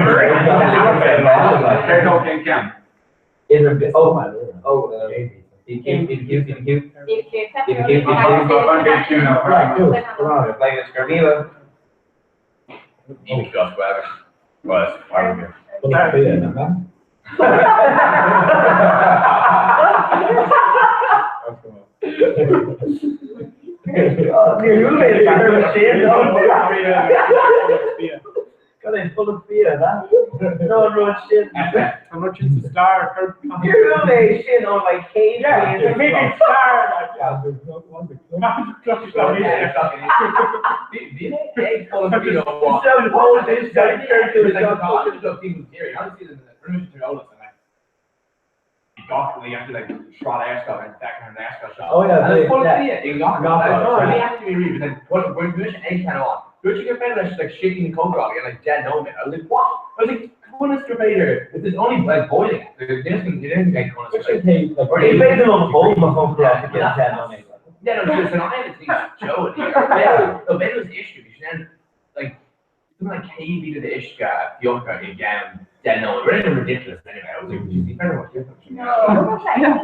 God, I'm full of fear, that. No road shit. I'm not just a star. You're really shit on my cage. Yeah, it's a big star. Like, yeah. You have to like trot aircraft and back on an aircraft shot. Oh yeah, and it's full of yeah. fear. Exactly. Really have to be real. Then when you egg can on, don't you get better like shaking the coke and like dead no man. I was like, what? I was like, Conistra Vader. It's only like boiling. It didn't make Conistra. Or they made them on home of to get dead no man. Yeah, no, it's an island. It's Joe here. Yeah. So Vader's issue. You should then like something like KB to the Ishka, Fioka again. Yeah, no, we're ridiculous anyway. I was like, you very much different. No.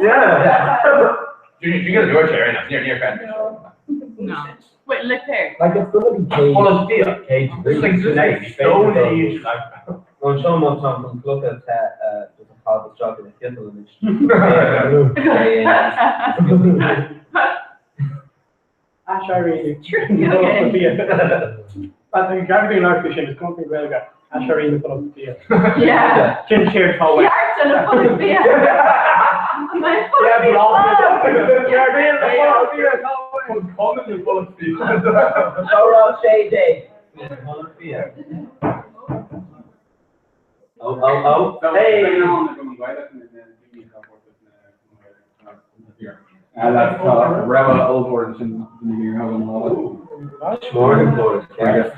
Yeah. You get a door chair right now, near Fenton. No. Wait, look there. Like it's gonna be cage. Full of steel. Cage. It's like stone age. Well, show them from look at there's a part of the chocolate kettle in Ash Irene. Okay. But the gravity and artificial is company well got Ash Irene full of fear. Yeah. Chin chair tall. Yards and a full of beer. My full of beer. Full of fear. Overall shade day. Full of fear. Oh. Hey. That's Rebel Overboard in the having all that. Morning, boys. I guess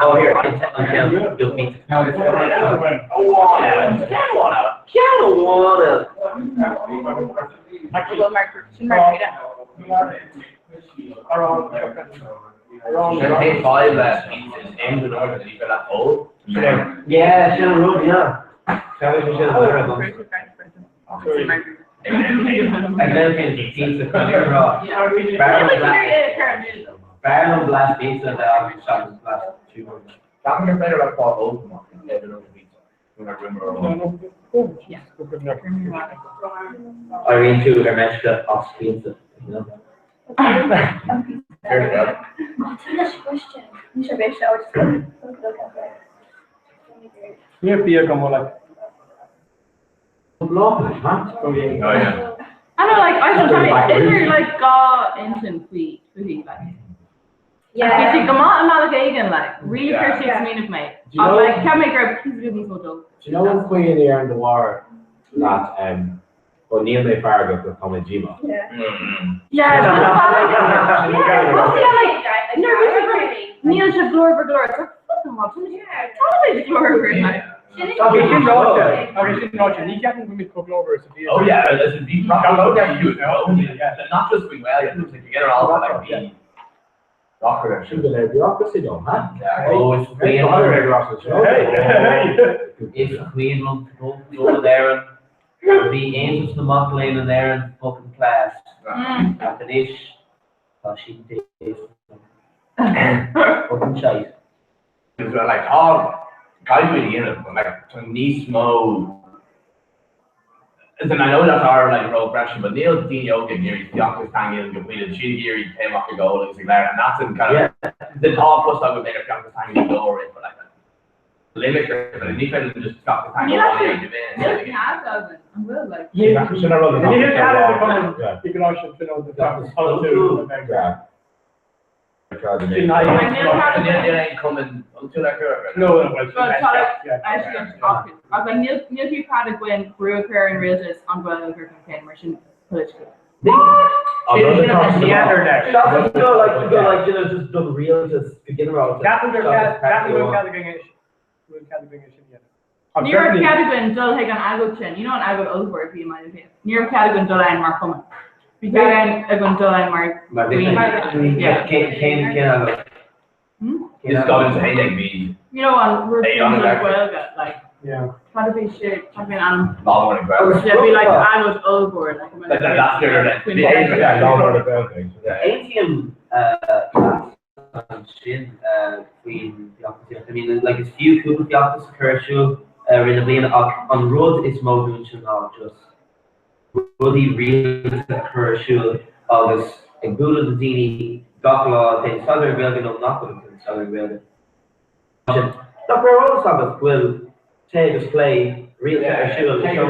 Oh, here, until you'll meet. Take 5 last pieces, aim the north and leave it at hole. Yeah, Shannon Road, yeah. And then can pizza Comhrá. Barrel blast pizza and the chocolate blast 200. That one better like bought old one and get it over pizza. When I remember. Yeah. Irene to Hermeshka off pizza, you know. Very good. Martina's question. You should be sure. Look at that. Here, Pia, come on, like. Oh yeah. I know, like, I was trying to, is there like instant food, like? Yeah. If you come on Malagagan, like, really Yeah. 36 minutes, mate. Do you I'm know- like, can't make her, please give me so dope. Do you know when Queen here in the war that O'Neill May Fargo could come in Gmo? Yeah. Yeah, Neil should glory for glory. It's like, fucking what? Totally glory for like. He can't be cooked over. Oh yeah, that's a deep rock. Not just being well, you get it all like the rocker. Should be like bureaucracy, though, huh? Yeah. Oh, it's Queen. It's Queen wants to go over there and be angels to the mock lane in there and fucking class. After this, she takes fucking shite. It's like all guys really in it, but like to Nismo. And I know that's our like road pressure, but Neil Dino get near the Octus Tangy and completed Shigiri came off the goal and things like that, and that's in kind of the top plus I would make a Octus Tangy go over it, but like the limiter, but if I just stop the tangy all the Neil has Alvin. I will like. You can add it you can also fill out the how to Neil ain't coming until that curve. No, I've got Neil P. Paddock when Brooker and Realtors on Guadalupe campaign, Russian politically. Just done real, just beginner out. Near Cadigan, Dull Hagan Agotchen. You know an Agot Ulver, if you mind it. Near Cadigan, Dull and Mark Common. Began Agon Dull and Mark Green. Yeah. This guy's hating me. You know, on we're Hey, on the back. like, yeah. how to be shit, I've been on. Long one and It'd be like Agot Ulver, like. That's good. Shin, Queen, the opposite. I mean, like it's few cool with the opposite Kershaw, rinne bliana an rud is mó dúin ná just rudí rialta chuirsúil agus ag búla na daoine gach lá den salar bhéilge nó nach an salar bhéilge. Tá bhrólas agus bhfuil té agus play rialta arsúil is go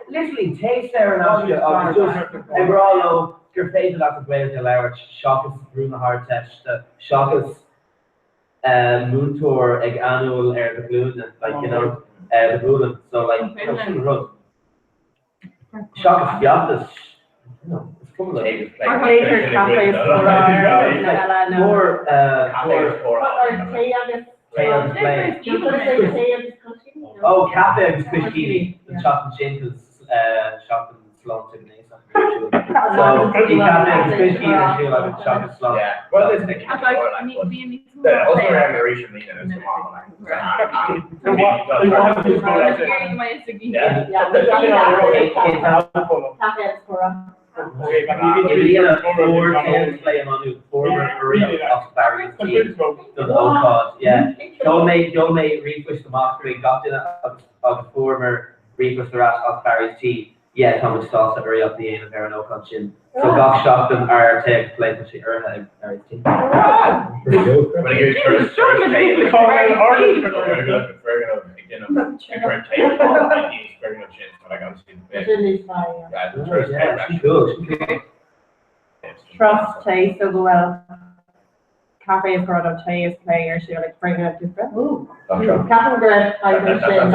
literally taste there and agus just agráló gur féidir leat a bhfuil leabhart seachas brúna hard test seachas múntóir ag anúil ar the glúna like you know the glúna so like sin rud seachas beantas it's coming oh cafe agus cuistíní an chocolate gin cos shopping slán to so the cafe agus cuistíní an siúil agus chocolate slán. Yeah, well, there's the cafe also admiration meaning is Don't make refresh the master got in a former refresh the rest of Barry's tea. Yeah, Thomas sauce that very up the end of there no chin. So got shot them are take play to she earn Barry's tea. Trust taste so well. Cafe is product taste player, she like bring it different. Ooh. Cafe bread, I can say yeah,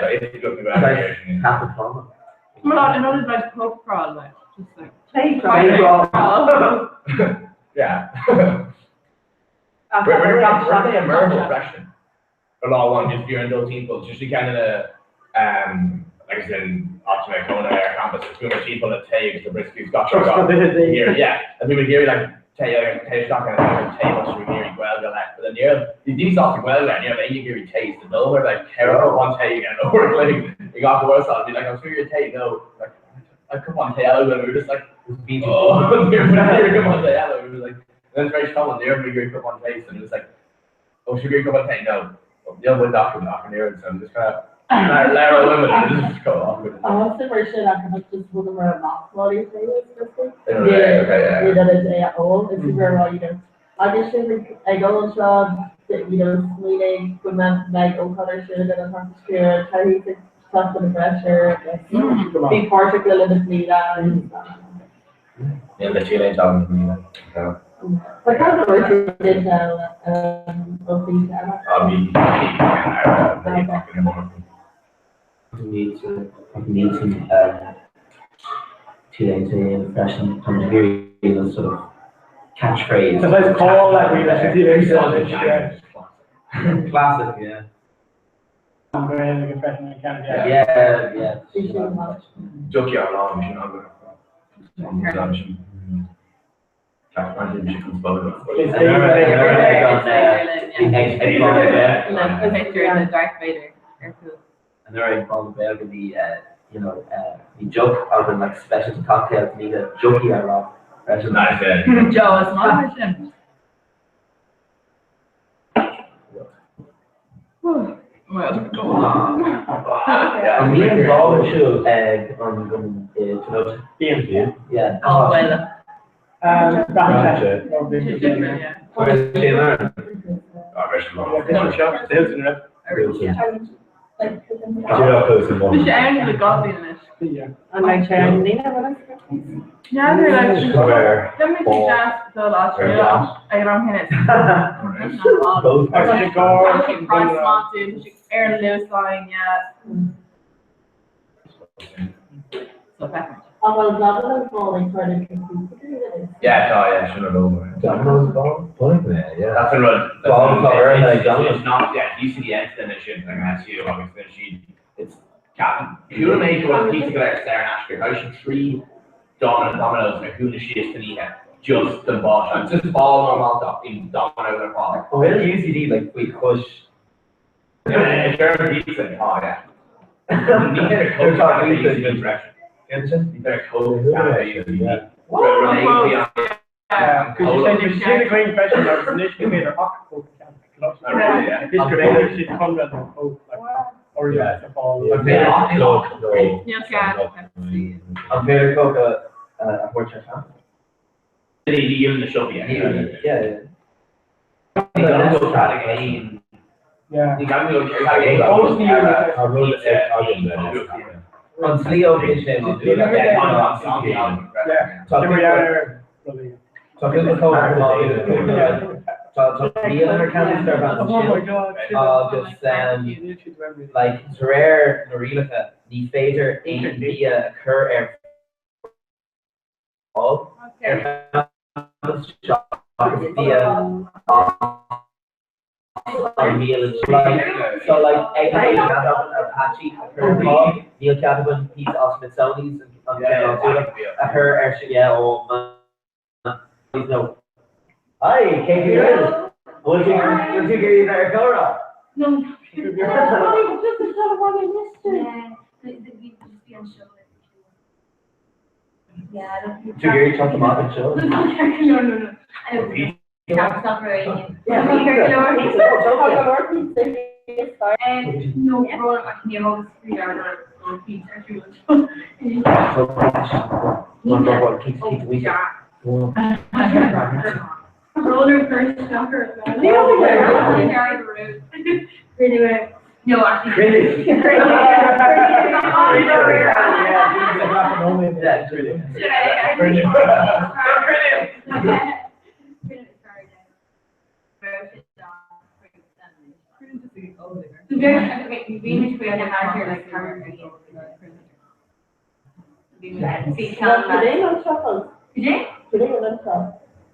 that is good. Cafe Oh my god, I noticed like pub crawl, like just like taste crawl. Yeah. We're the emergent freshman. A lot of one just during those people, just kind of like I said, Optima Kona Air Campus, it's too much people that take the Brisky Scotch here, yeah. And we would hear like taste stock and taste us we hear well go like, but then these off well then you hear taste and over like careful one take and over like you got the worst I'll be like I'm sure your take no like I come on tail and we were just like oh come on tail we were like then it's very strong there we hear come on taste and it was like oh should we come on take no with doctor there so I'm just kind of Lara limited just go off with it. I want to version I can just put them around box body things. Yeah, that is a old. It's very well, you know. I just think I go on job, you know, sweeting, good man, like old color shit, and I'm talking to how you can stop the pressure, be particular in the bleed out and stuff. Yeah, the Chile talking to me. But kind of the work did of these. I'll be talking in the morning. Need some Chile fashion come here in a sort of catchphrase. So let's call that we classic, yeah. I'm very like a freshman in Canada. Yeah. Jockey are long, you know. Chicken's boat. Darth Vader. And they're called the bell the you know the joke out of like specialty cocktails need a jokey I love. Nice, Joe is not version. Well, go on. I'm being involved in show on tonight. DMC. Yeah. Oh well. And like sharing Nina, what yeah, they're like, let me just the last year. I don't minutes. Price Martin, Aaron Lewis line, yeah. So back. I was not falling for the Yeah, should have over. Domino's ball? Yeah. That's a run. It's not, yeah, you see the end then it should, like, that's you, obviously, it's Captain. If you were made to a pizza guy there in Ashford, how should 3 Domino's like who the shit is to eat just the ball? It's just ball normal in Domino's and ball. Oh, really? UCD, like, we push. Yeah, it's very decent. Oh, yeah. You need a coach on the UCD direction. You better coach on the UCD. Because you said you see the green question, I was initially made a hot coat. His career, she's Conrad and Pope, or yeah, Paul. I'm very coca. What's your time? You in the shop, yeah. Yeah. You gotta go try the game. Yeah. You gotta go try the game. On Leo Vision, on just like it's rare Norilaka, the fader in via occur all so like Apache, Neil Catavan, Pete Smithsonian's and her actually no. Hi, Katie Rose. Would you get you there, Comhrá? No. Yeah, I don't think. Did you hear you talk about the show? No. That's not very. Yeah, no, bro, I can give all this 3 hours or pizza too. Roller first number. Anyway, no, actually.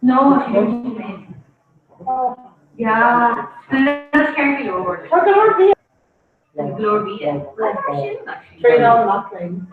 No, she didn't. Yeah, let's carry over. Glory. Straight on nothing.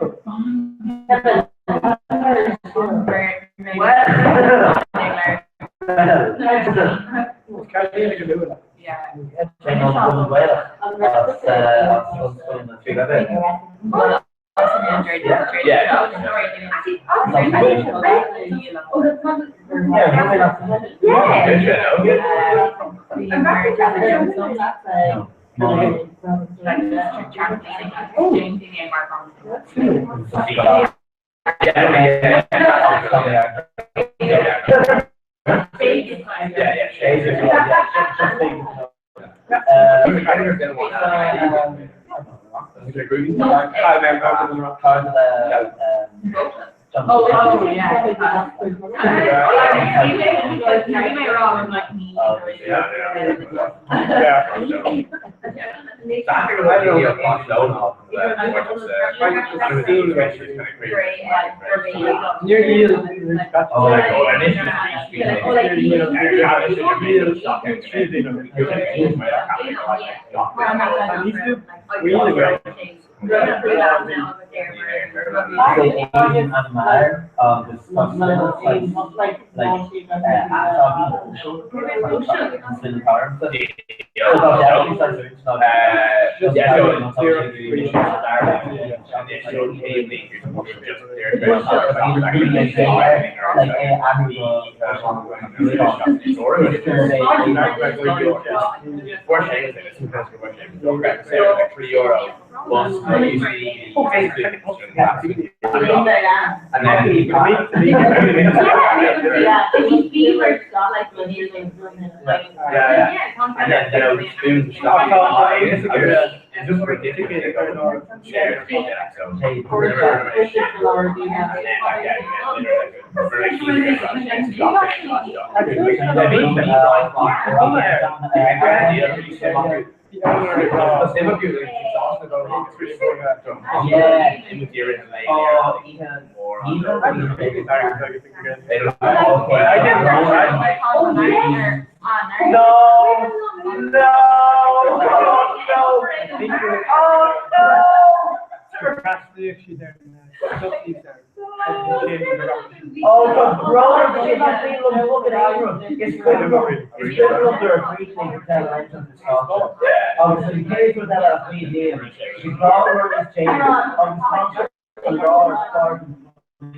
Like they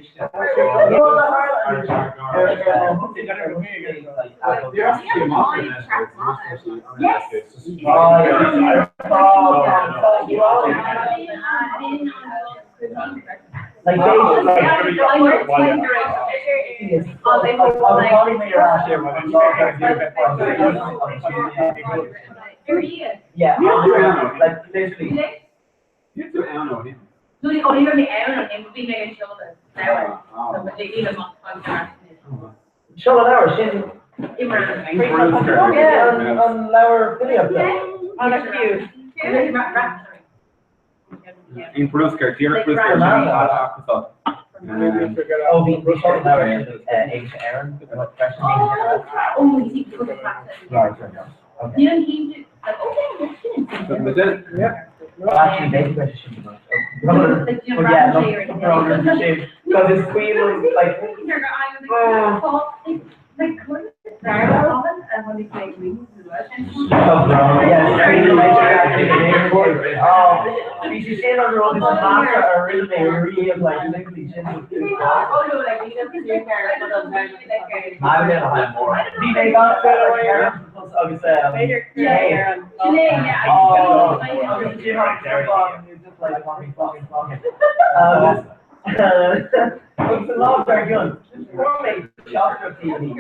just like every year. Yeah, like literally. You do know him. No, the only one the hour and we make a show that now. So but they need a month on Show an hour, Shin. Yeah, on our video. Oh, that's cute. In Brusker, here, Oh, we saw an hour in H. Aaron. Oh, you see, you don't need to, like, okay, yeah. Actually, maybe I should be because it's queen was like, she's saying on her own, this master are really like literally they got it's a lot very good. Chocolate TV.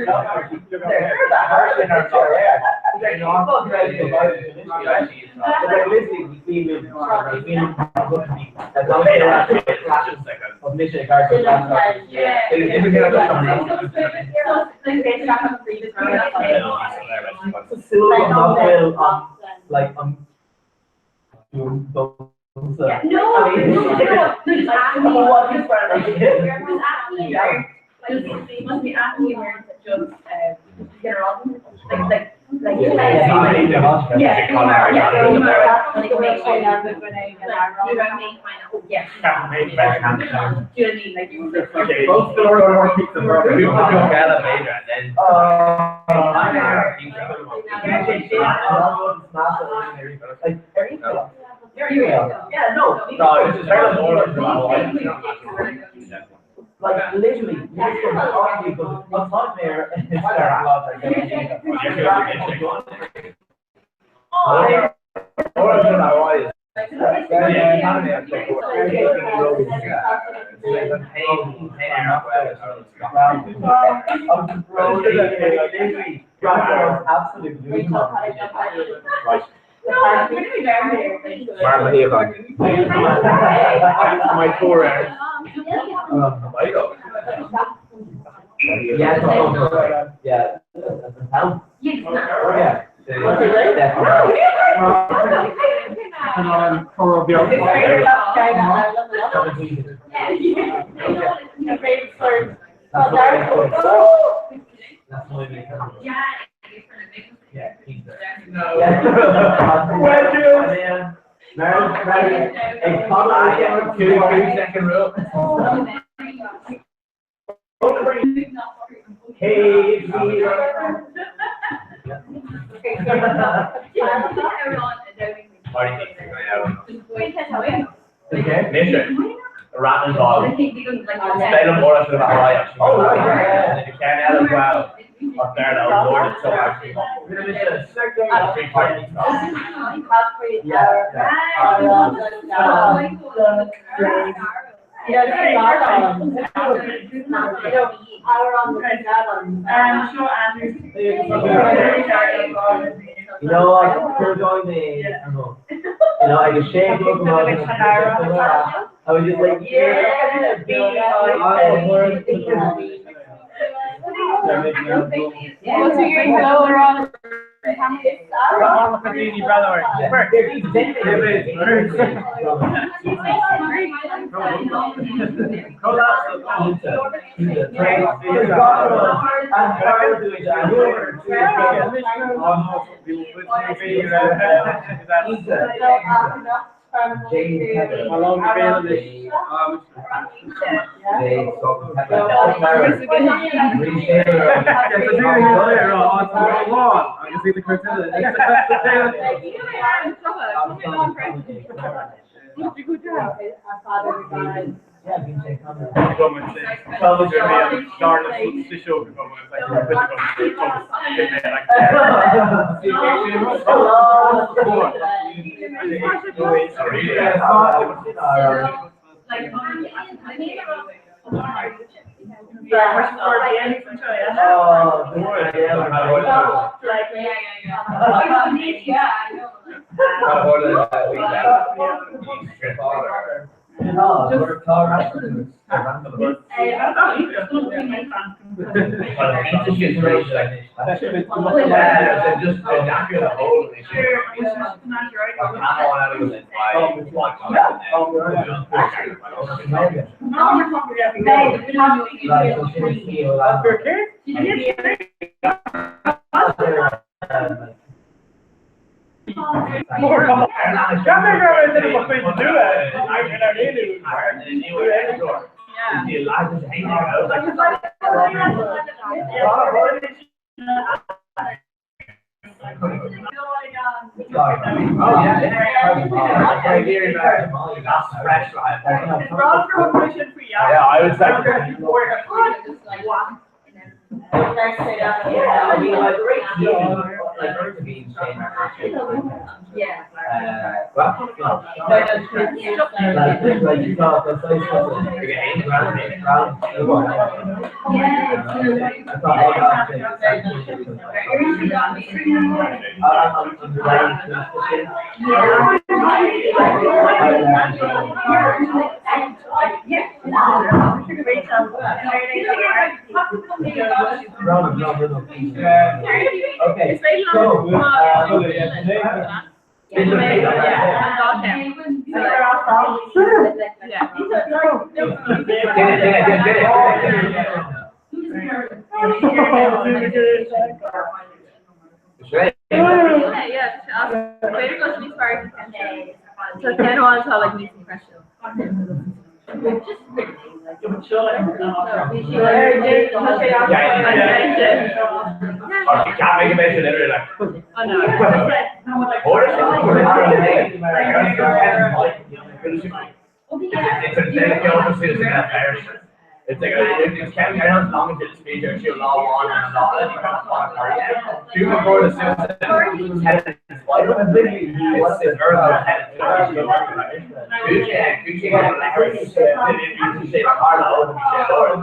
They must be asking you where to just get around, like like literally, this was hard because I'm not there and it's a lot like My tour. Yeah. Hey, Mission. Rattle ball. Stay on board after the Hawaii. Oh, right. And you can as well. Up there, that was Lord, so actually. You know, we're going to, I just shake looking out in the I was just like, yeah, what's your color on? It's like it's can't carry on as long as it's speed or she'll law one and law and you can't talk her yet. Two before the system headed it's early headed Gucci got Larry said didn't say Carlo or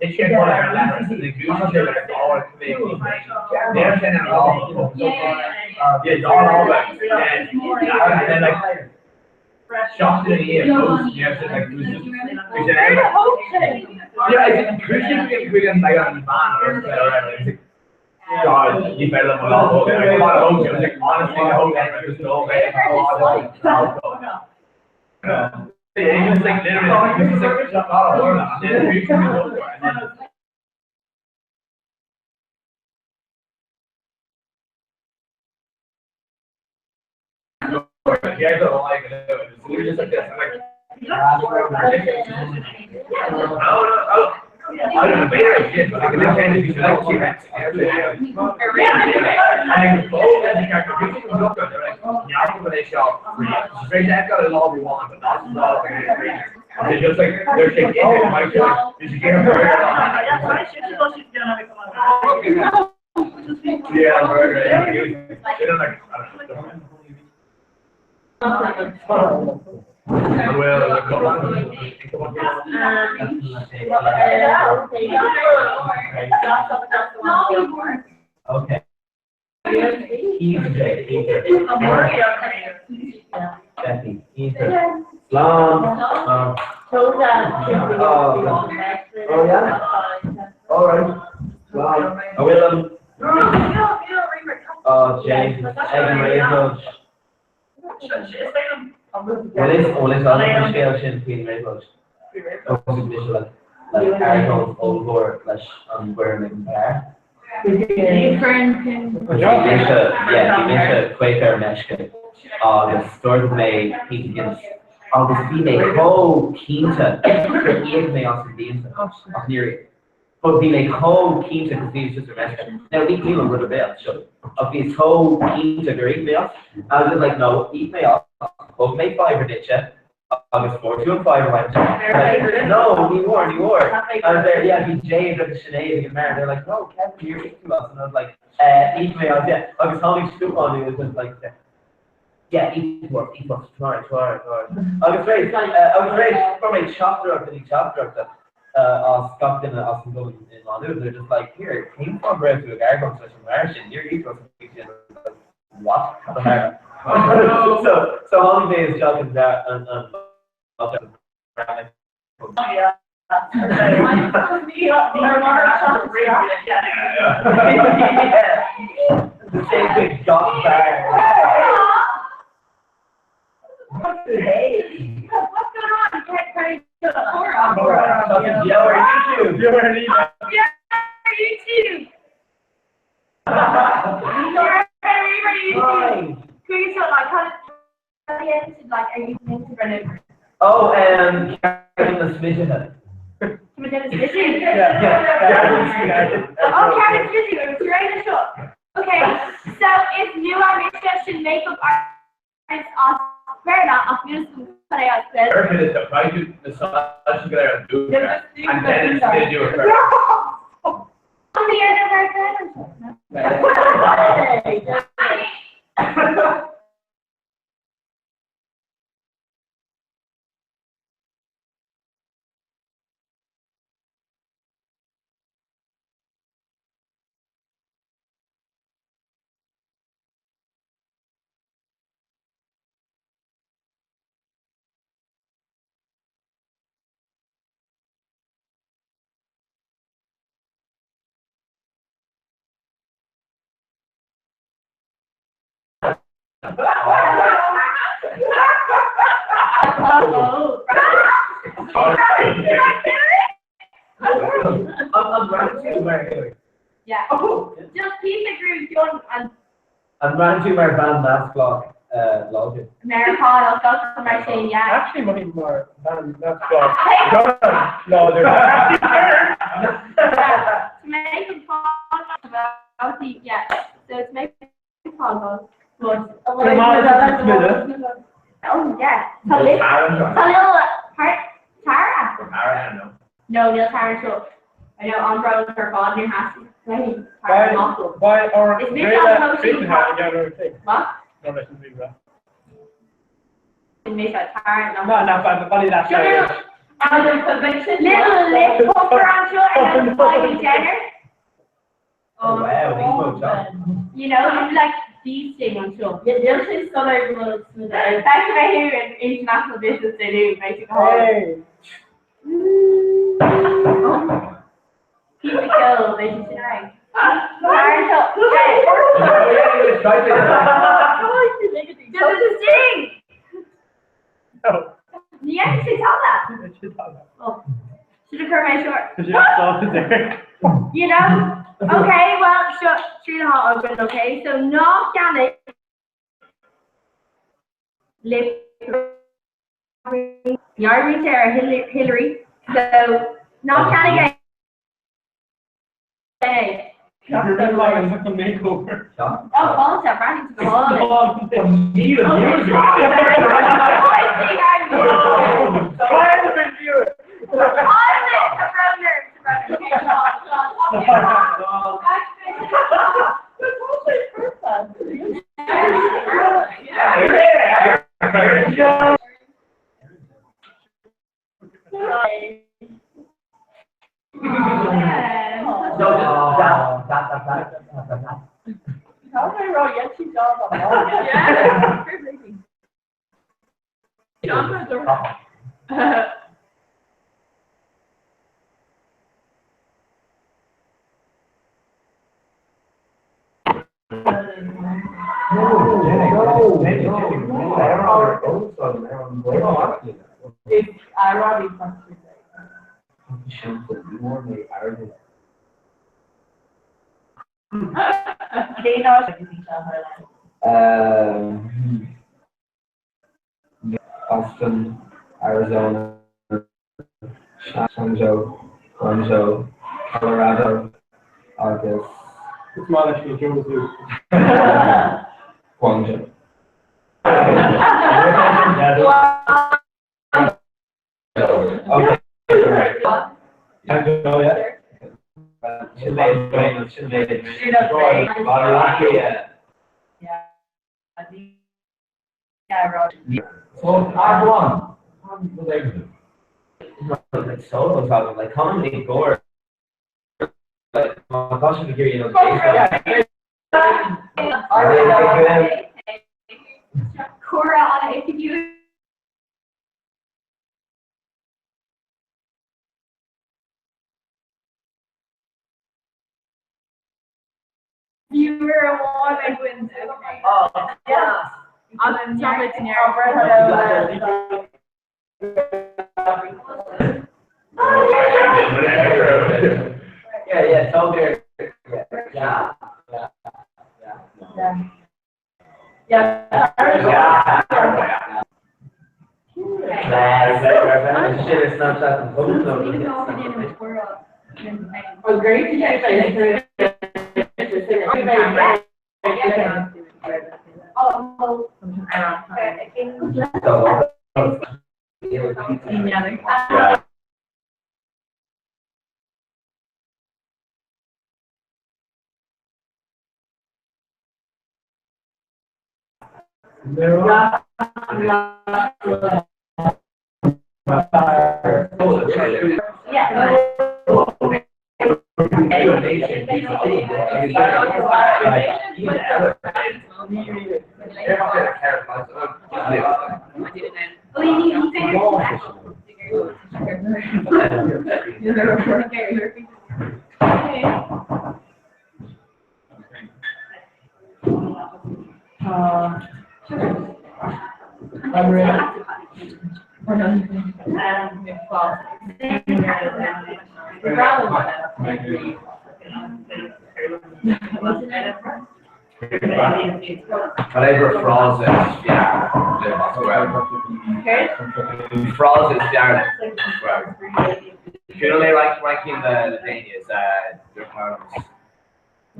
it's just one of her letters and the Gucci said like all they're saying it all yeah it's all over and then like shocked in the ear. Yeah, it's like it's Christian like on the van or whatever. God, you better let me know. I come out of home, like honestly, I hope that just go away. It's like literally, it's like shut out of order. Yeah, I don't know why I can do it. It's literally just like this. I'm like, I don't know, better shit, but I can understand if you should like T-Rex. And I go, and the character, people come up and they're like, yeah, I'm going to shop free. She's very I've got it all we want, but not all free. And they're just like, they're shaking it, and my shit, you should get a burger. Yeah, burger, yeah. They don't like, I don't know. Okay. Oh yeah. All right. Wow. I will. Oh, James. What is all this other scale should be labeled? Like articles over slash where they compare. Yeah, Quaker Meshka. The store made Peter Guinness. The female co quinta for me on the of near But bhí le có cínte go bhí just a restaurant. Now we clean on rud a so of bhí có cínte gur eat me off. I was just like, no, eat me off. Hug me five ditcha. I was 4-2 and 5 right. Like, no, you were. I was there, yeah, be Jade and Sinead and Mary. They're like, no, Kevin, you're eating us. And I was like, eat me off, yeah. I was holding soup on it, it was just like, yeah, eat us, try. I was raised from a chapter up to the chapter up Scott in Austin Gold in London. They're just like, here, it came from Brad to a guy from such a Martian. You're eating us. What? So holiday is jumping that and Yeah. The same thing got Hey, what's going on? You can't carry the floor off. Yeah, we're YouTube. Yeah, YouTube. Curious what like kind of like are you into Brennan? Oh, Kevin the Smith. Dennis Fishing? Yeah. Oh, Kevin Fishing, it was great to show. Okay, so if you are interested in makeup artists, fair enough, I'll do some cut out this. Perfect is if I do the massage to get out and do it, and then it's going to do it first. On the end of our I'm running to my yeah. Just keep the group going and I'm running to my van last block, login. Americano, go to my saying, yeah. Actually, money more than that's what. No, they're not. To make them fall, obviously, yeah. So it's making fall, but oh yeah, a little part Tara. No, Neil Tara show. I know Andros are gone. Your house. Why or it's based on the motion. What? No, listen to that. It's based on Tara. No, but funny that. Little lip puffer on show and then Kylie Jenner. Oh wow, you know, like these things on show. You'll see some like back to my here in international business they do basically. Hey. Keep it cool, they should say. Does it sting? No. You actually tell that. Oh, should have made sure. You know? Okay, well, sure, 3.5 open, okay? So, not organic. Lip. Yardley Sarah Hillary. So, not organic. Hey. Makeover. Oh, concept, right? To go on. Austin, Arizona, Shenzhou, Guangzhou, Colorado, August. It's more actually Jones Zoo. Guangzhou. Okay. Like solos out like comedy gore. Like my gosh, you hear you know. Comhrá, if you were a one, I wouldn't. Oh, yeah. I'm Thomas near. Yeah, tell me. Oh, great to hear. Whatever froze is, yeah. Froze is yeah. If you don't like ranking the Danish, your parents.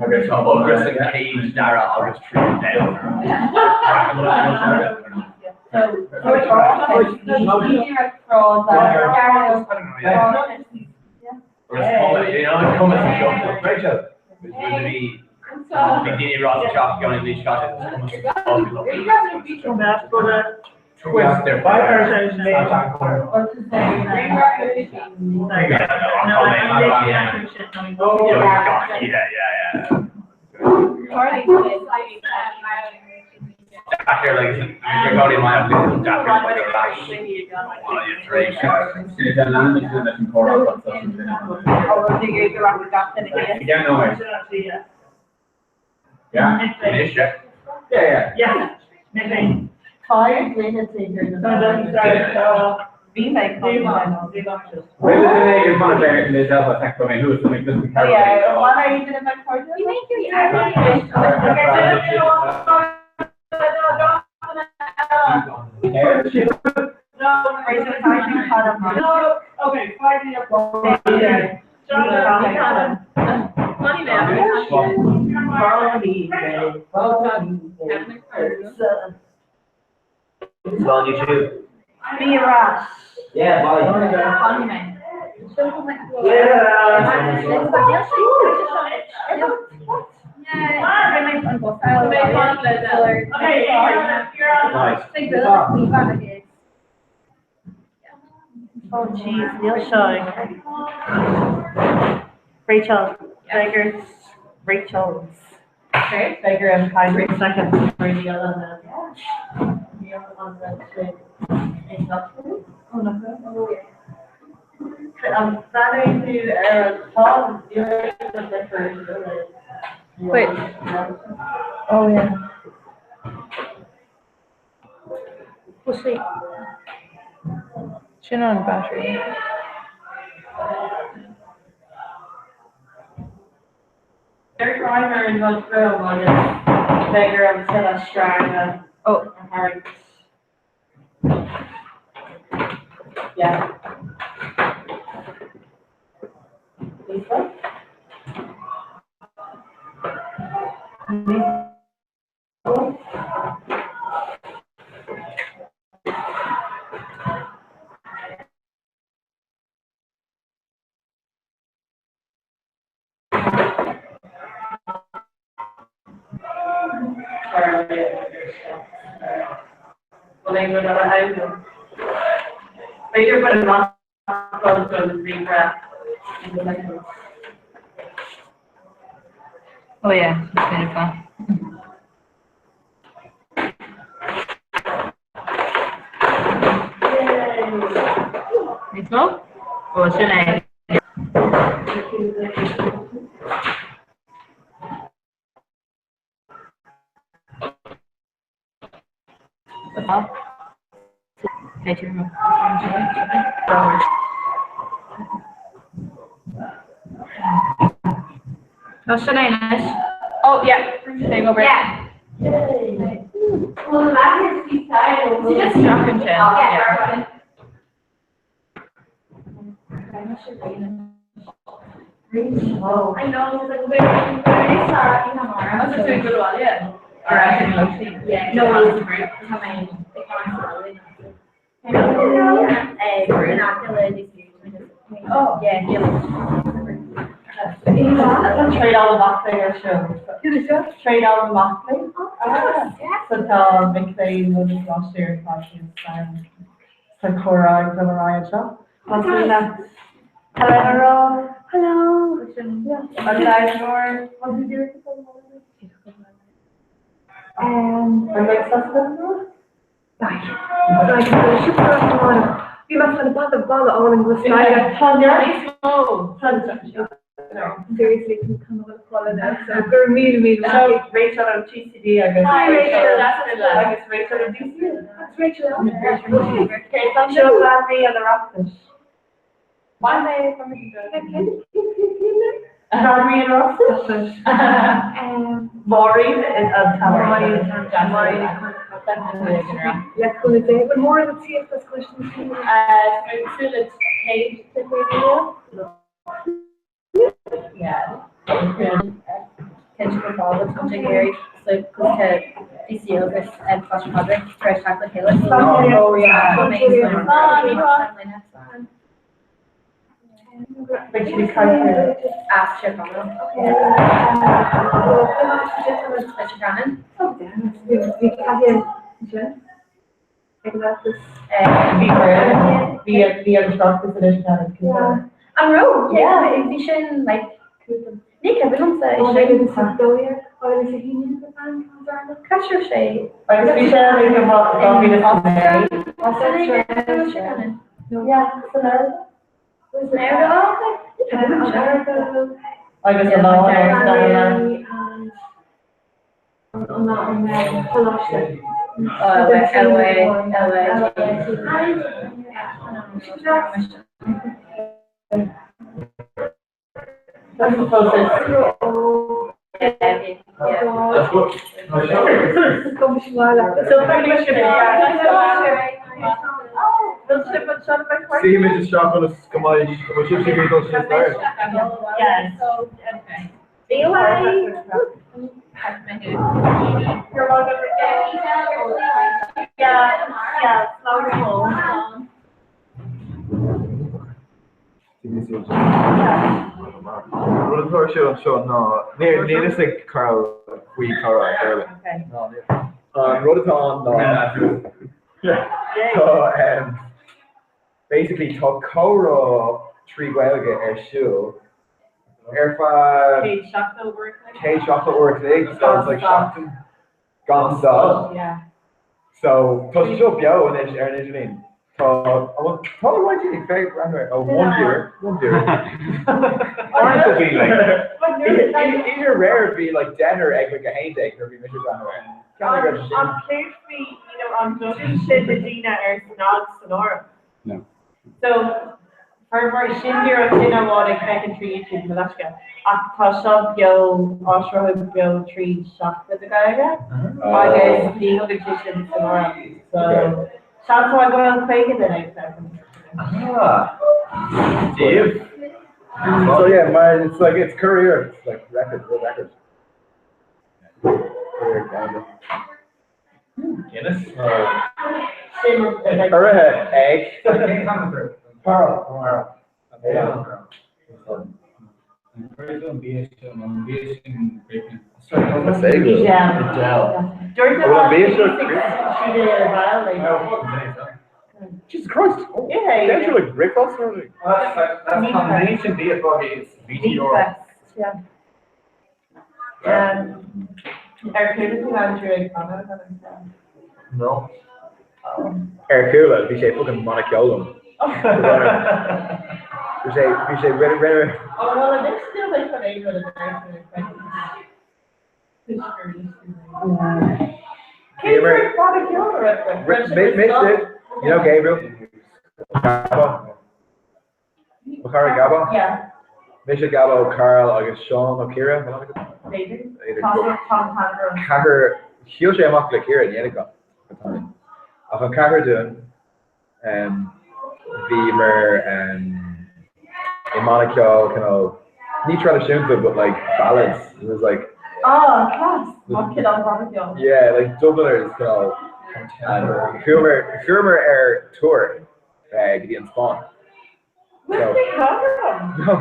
Okay, so August and Cage, Dara, August 3 down. It's coming to show. Rachel, it's going to be Bikini Ross Chop going to be shot. Twist their fire. After like you're going in my opinion, yeah, finish it. Yeah. Five minutes later, be like, Oh yeah, what are you doing about cardio? You make okay, 5 minutes. It's on YouTube. Be a rush. Yeah, bye. Oh jeez, Neil showing. Rachel, Tigers, Rachel's. Okay. Tiger and Tiger second. Rachel on the. Neil on the. Oh no. I'm planning to Tom. You're the first. Wait. Oh yeah. We'll see. Chin on battery. Their driver is on film on this beggar of Australia. Oh, hard. Yeah. Lisa? Later, but not close to the green grass. Oh yeah, it's kind of fun. You smoke? Or should I? Oh, should I? Oh yeah, take over. Yeah. Well, that is the side. Just talk and chill. Yeah. Oh, I know, it's like a bit sorry, Comhrá. That's a good one, yeah. Alright, yeah, no, it's great. Oh, yeah, Trade all the Moxley or show. Trade all the Moxley. So McLean was last year, so Comhrá and Comhrá shop. Hello. Hello. I'm guys more. What do you do? I'm like something. Vi var från bara ordning på Sverige. Seriously, can come over and follow that. So we're meeting. So Rachel on TCD, I guess. Hi, Rachel. I guess Rachel on TCD. That's Rachel. Okay, so she'll have me on the Rockfish. One day from Harvey and Rockfish. Maureen and Tamara. Let's go to day. But more of the TFS questions. So it's Kate to video. Yeah. Kenshi Football, something very so to DC Ogres and Flash Project, Fresh Chocolate Taylor. Oh, yeah. Ask Chip on them. I'm wrong. Yeah, vision like Nick, everyone's Catcher shade. Yeah, I guess the That's the closest. See images shot on us, come on, should see me those things there. Yes. You're welcome. Yeah, powerful. What is our show? No, near this like Carl, we Carl, Okay. no, Rototon, no. Yeah. So, basically, Tokoro Tree Gwelga shoe. Kate chocolate work. Kate chocolate work thing, so it's like chocolate. Gone dog. Yeah. So, to show Bio and then so, I want what do you think? Oh, 1 year. Orange would be like, either rare would be like dinner egg like a hand egg or be Mr. Granway. I'm clearly, I'm doing shit Medina or Sonora. No. So, for Shindir or Tina Water, Crack and Tree YouTube, Malashka, Akpashab, Yo, Ashra, Yo, Tree, Shop with the guy there. I guess legal petition Sonora. So, shout out to Gwen Craig and then I Ah. Dave. So yeah, it's like it's career. It's like record. Guinness? Same Or egg? Carl. Yeah. Say good. Georgia Well, has beer, 56 sure. she did a violation. Jesus Christ. Yeah, Don't you like breakfast or something? That's combination beer for it's VTR. Yeah. Our critical Andrew No. Hercule, vi say fucking Monacolum. Vi say red. Oh, well, it is still like an 8 with Missed it. You know Gabriel? Gabo. Makara Gabo? Yeah. Misha Gabo, Carl, August Sean, O'Kira. David. Tom Tanner. Caher, heel sé amach le Kira, Yenica. Ach an Caher doing, Beamer, in Monaco, kind of, neat tradition, but like ballads. It was like, Oh, class. What kid on barbecue? yeah, like Dubliners, kind of, and Humor tour, Gideon Spawn. Where's the camera? No.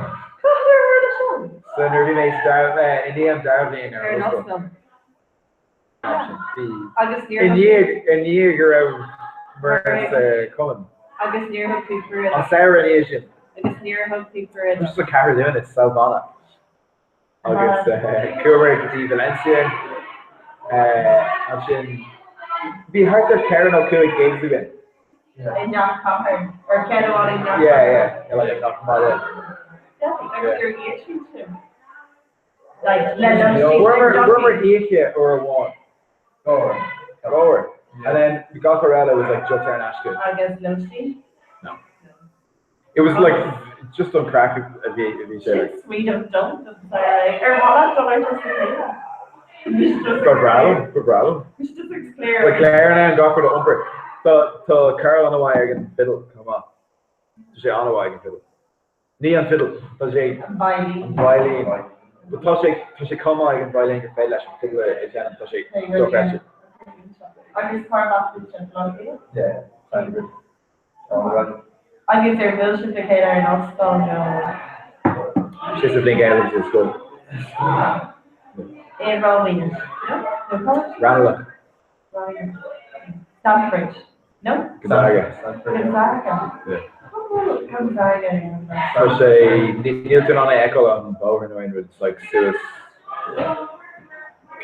So nervy may start Indian Darwin or Option B. August In year you're out versus Cullen. August near Hope Cooper. On Sarah Nation. August near Hope Cooper. Just a car doing it, Salvana. August Cooper to Valencia. Option be hard to Karen O'Cooley gigs again. In John Comhrá or Ken Wally. Yeah, like a couple more. Like, wherever he or one. Over. And then the Goccarella was like just there in Ashton. I guess Lucy. No. It was like just on crack if you say it. Sweet of don't or what don't I just say Good Bralon. We should just explain. Like Claire and Gocker the umber. So Carl on the wire can fiddle, come on. To say on the wire can fiddle. Neon fiddle, to say violin. But to say come on, I can violin can fail and fiddle a jam to say so pressure. I just carve off the chip. Yeah, sounds good. I guess they're bullshit to cater and not stone. She's a big element in school. Rolling. Ranelagh. Stanford. No? Gonzaga. Yeah. Gonzaga. So say Newton on the echo on Bower knowing it's like Suez.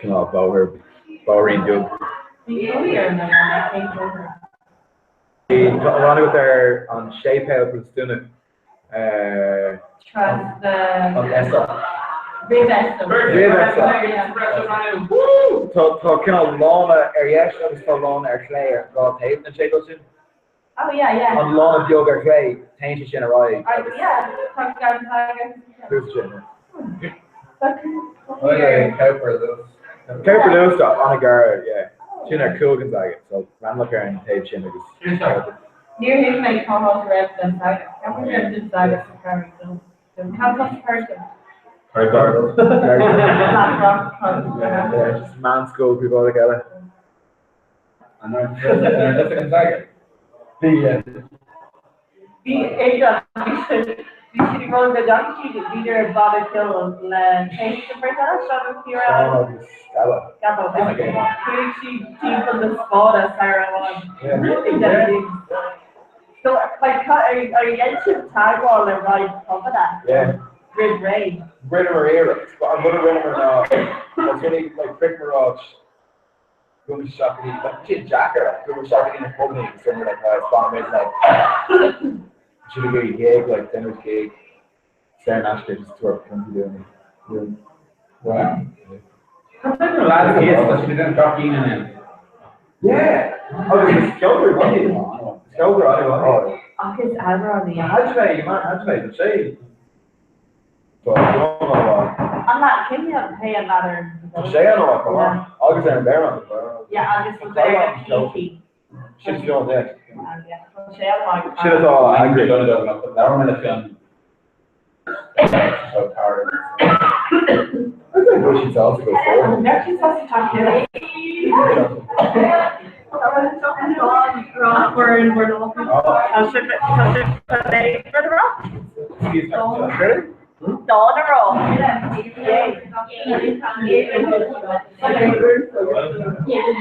Canal Bower and Dub. I want to go there on Shape House for student. Trust the. On Essa. Woo! So kind of Lana area, I was called Lana or Clay or God Haven and Shape House. Oh yeah. On Lana Yoga Clay, Tainted Generai. Yeah, talk Gonzaga. Who's Jenner? Cowper Lewis. Cowper Lewis on a guard, yeah. Jenner cool Gonzaga, so Ranelagh and Dave Jenner is. Near him, my co-host read Gonzaga. I'm going to Gonzaga for Carrie. Campus person. Yeah, just man school people together. And that's a Gonzaga. You should go to the doctor, leader of Bobby Kill and change the first shot of Kira. Gabo. She from the spot as Sarah one. So, like, are you into tag wall or right top of that? Yeah. Red Ray. Winner era. I'm going to win her now. I'm going to like Prick Mirage. Going to be shocking. Like, Kid Jacker. Going to be shocking in the company. Something like that. Spawn like. Should have a gig, like Denver's gig. Sarah Nash did just tour country doing. Wow. Sometimes the last case, but she didn't drop in and then. Yeah. Oh, there's a shoulder, wasn't it? Shoulder, Oh, his Alva on the How'd you make the shade? So, I don't know why. I'm not, can you pay another? Say I know, come on. August and Bear on the Yeah, August was there at PT. She's doing that. Yeah, She was all angry. Now I'm in the film. So tired. I think we should also go forward. Next is us talking. We're in Word of I'll ship it for the rock. Dawn a roll.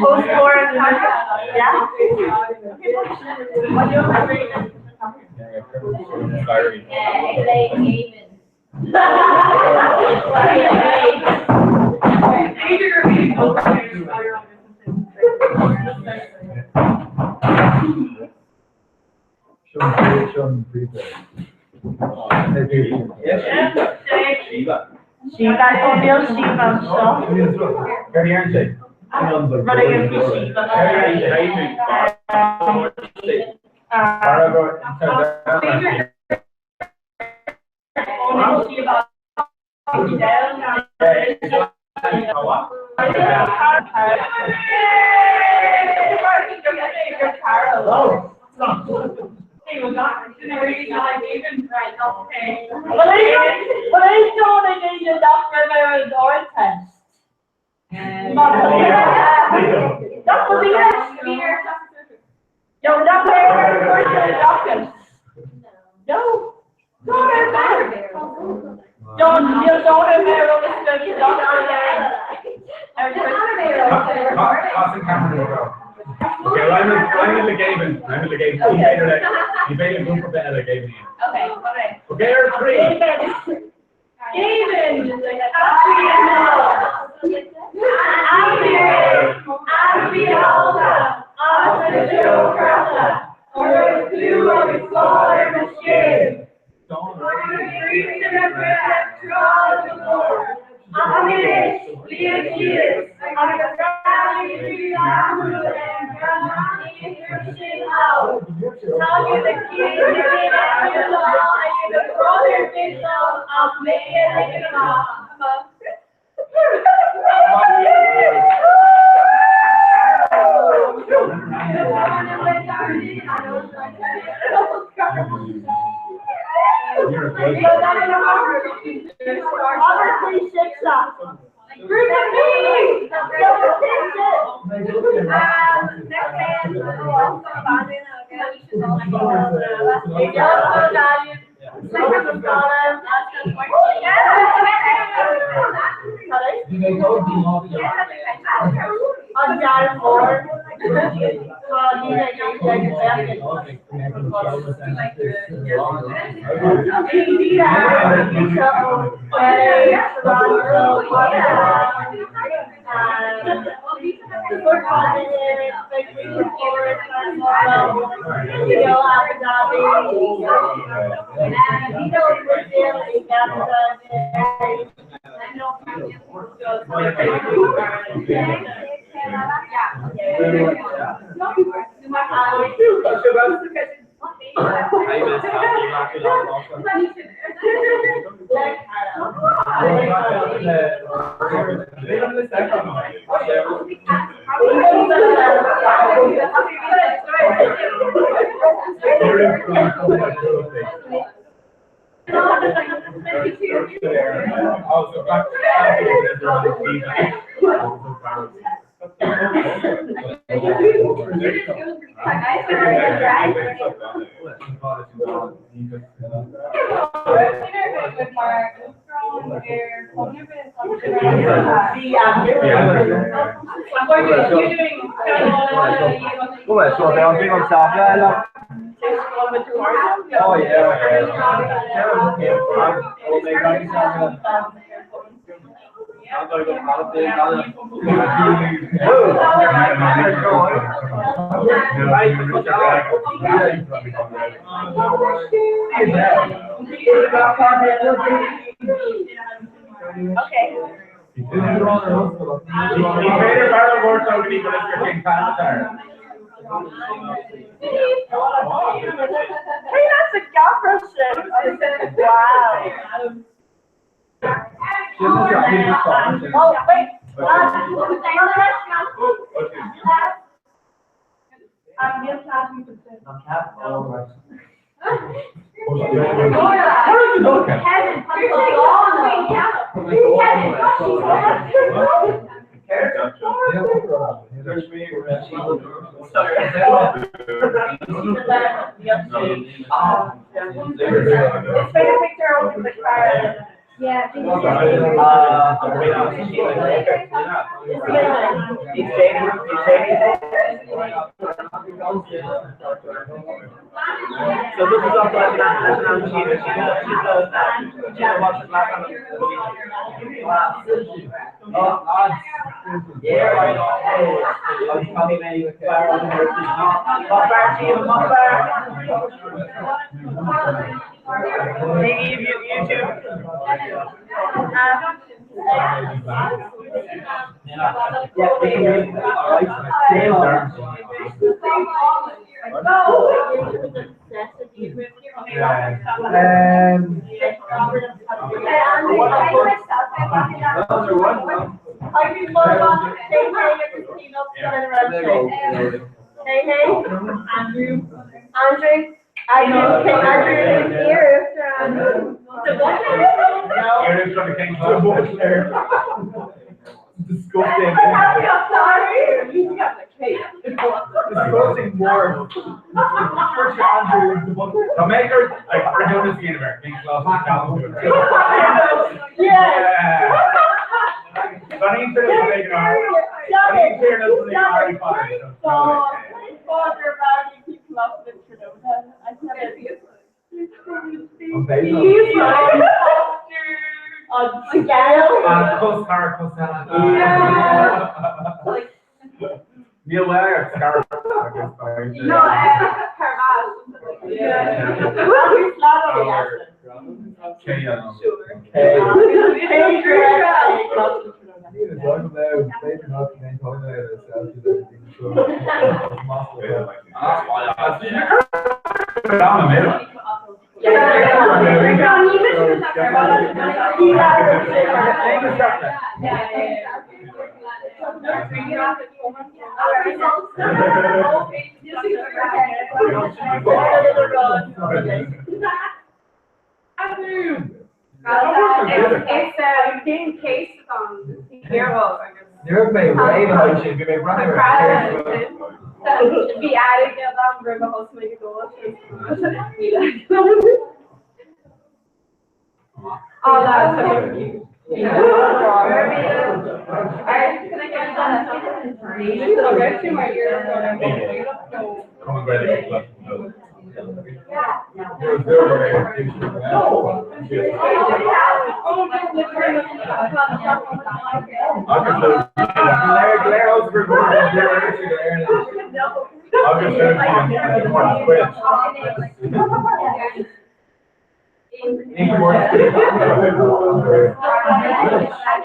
Post more and yeah. Shiva, O'Neill, Shiva, running into Shiva. But I told I need a doctor there is oral test. No, doctor. No. Okay, I'm in the game. I'm in the game. You made a group of better the game. Okay. Okay, there's three. Oh Hey, that's a Gaffer shit. Wow. Oh, wait. Kevin, Yeah. So this is up like national cheater. She does that. She watches last time. Yeah, right. I'm probably made with fire on the disgusting. Disgusting more. The maker, like, we're doing this universe. Being close to yeah. So I need to make it hard. I need to hear this thing already fine. Neil Ware, Scar. No, it's being cased on hero. You're very brave, how should be running around. Should be adding it on for the whole make it go. Oh, that's so cute.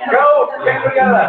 Go, get together.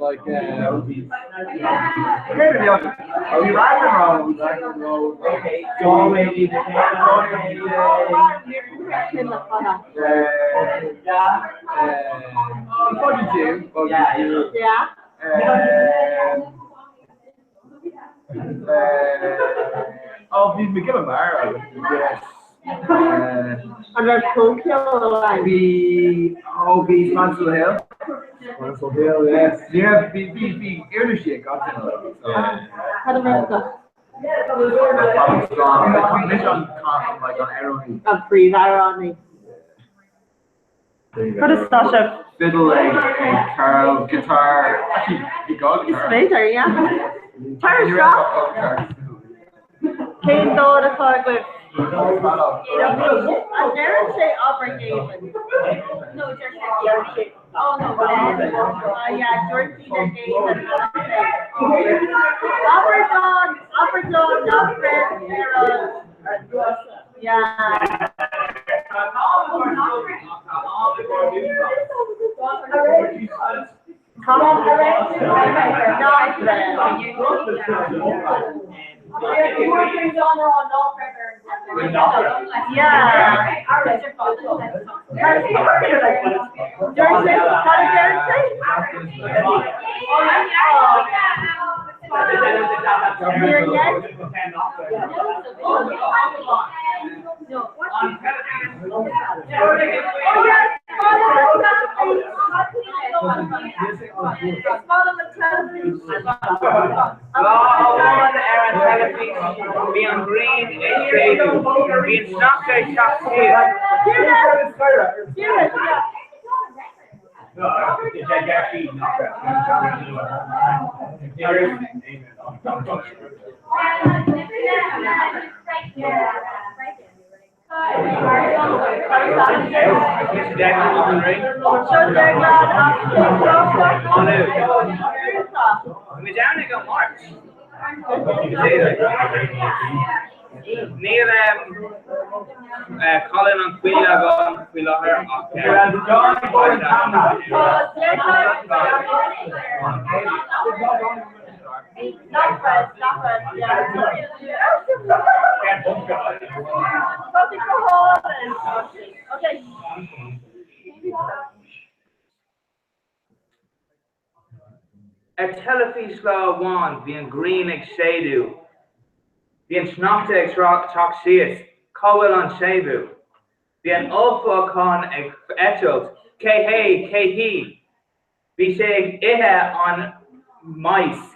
Like, are we rock and roll? Okay. So maybe the oh, these McGill Bar, yes. And there's Tokyo, like. The Mansell Hill. Mansell Hill, yes. Yeah, the Irishie got in a little bit. How do we go? Like on Arrowhead. And free irony. What is Sasha? Fiddle, Carl, guitar. Actually, you got guitar. Later, yeah. Tire strap. Kane Dodd, a card with. I dare say Auburn Gavin. No, George. Oh, no. Yeah, George Peter Gavin. Auburn John, Alfred, Sarah. Yeah. Come on, Being green, being shocked, shocked here. No, it's actually not we're down to go March. Neil Colin on Queen on Queen her a telefisla one being green exedu being snapta toxius cowell on shavu being alpha con etchos he be saying ihe on mice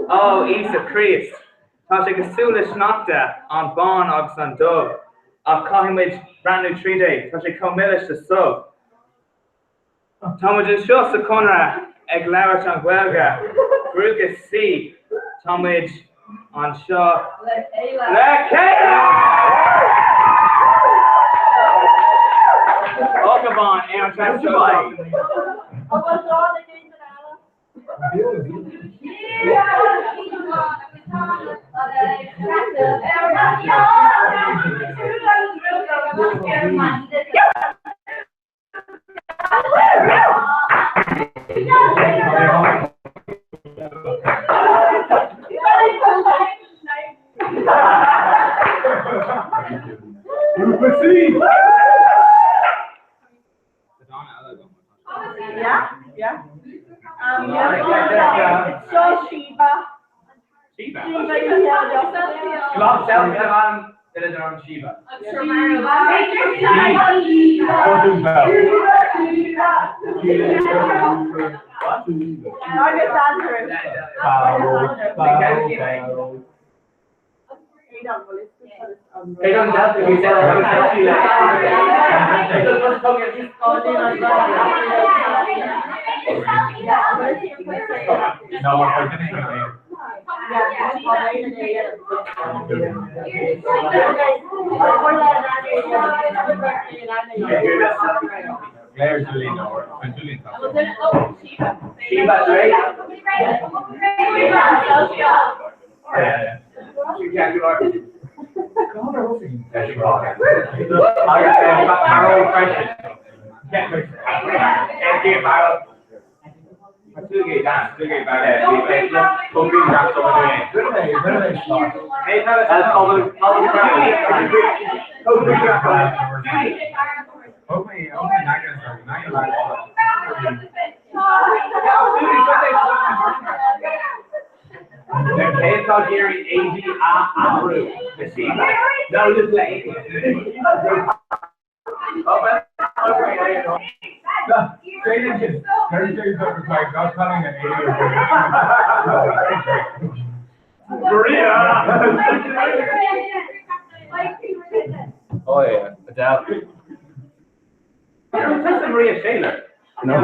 oh Isa Christ Tasha Gasula snapta on bon on dove of Kahimage brand new 3 day Tasha Comilish the sub Thomas just the Comhrá ag leabhart an ghilga Brúgus C Thomas on Shaw Le Kayla Okabon Aaron Transjuly Yeah. So Shiva. Shiva. Shiva. No, just like oh yeah, Adele. That's Maria Taylor. No.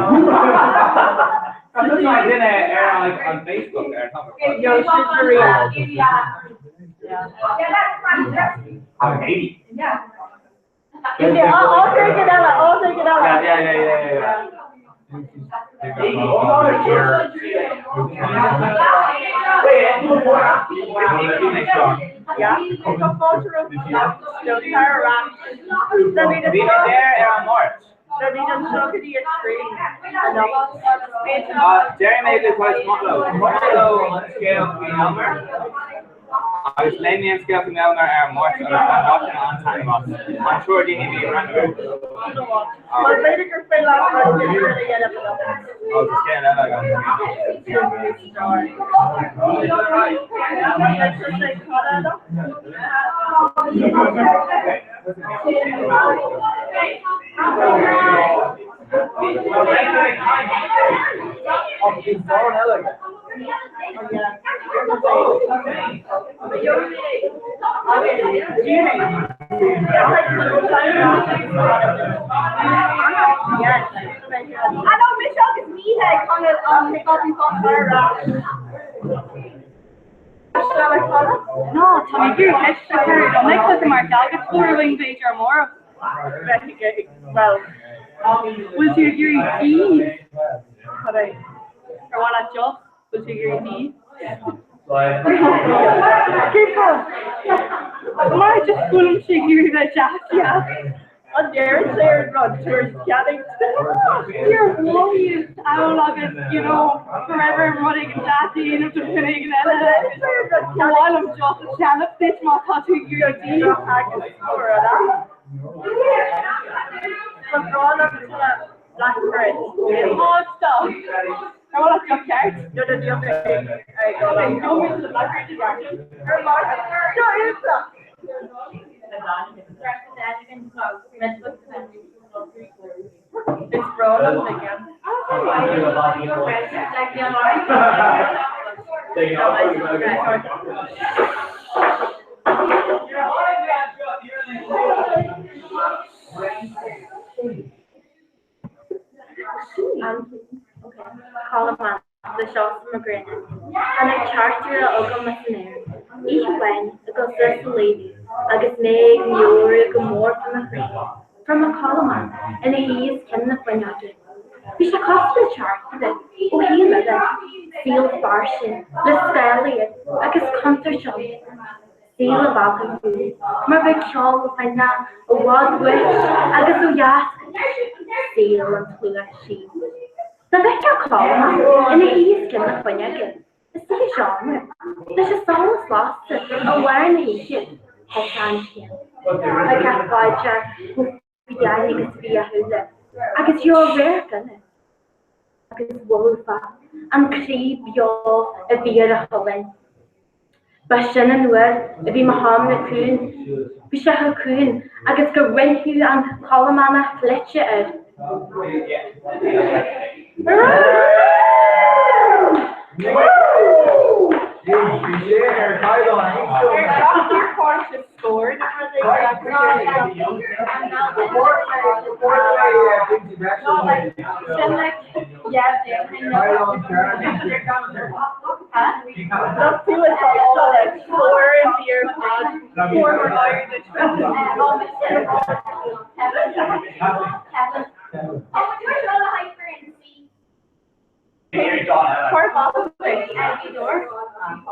That's why I did on Facebook there. Yo, she's Maria. I'm 80. Yeah. I'll take it out. Yeah. Jerry made this quite small on scale of Elmer. I was laying in scale from Elmer and March and I'm watching on time box. I'm sure they need to be around. Well, maybe you feel like I'm really get up and up. Oh, just getting that I know Michelle is me that kind of Comhrá. No, Tommy, you're extra carried on. Next to Marcel gets 4 wing page or more. Well, will you agree? But I want a job. Will you agree? Keep on. My just couldn't figure that out, yeah. On there, run towards getting you're worried. How long is, forever running and chatting and doing and while I'm just a channel, this my touching your deep. Blackbird. Oh, stop. I want to stop cards. No, the other thing. I go with the Blackbird direction. It's Roland again. Colin the shots from a grin, and I charged her a open missionary. Each one, because there's a lady, I guess make Yuri go more from a column, and he is kind of funny. We should cost the charge for this. Oh, he lives seal farshin, the stallion, I guess counter shot. Seal about him, my big shawl, find out a wild wish, I guess so yask, seal and flesh. The vector column, and he is kind of funny again. It's the genre. There's a song lost, a wearing a shit, head on him. I can't find Jack, who began to be a hood. I guess you're American. I guess Wolfa, and creep your a beer Holland. Bashan and Word, if you Muhammad Coon, Bishah Coon, I guess go rent you and Colomana, let you out. Scored.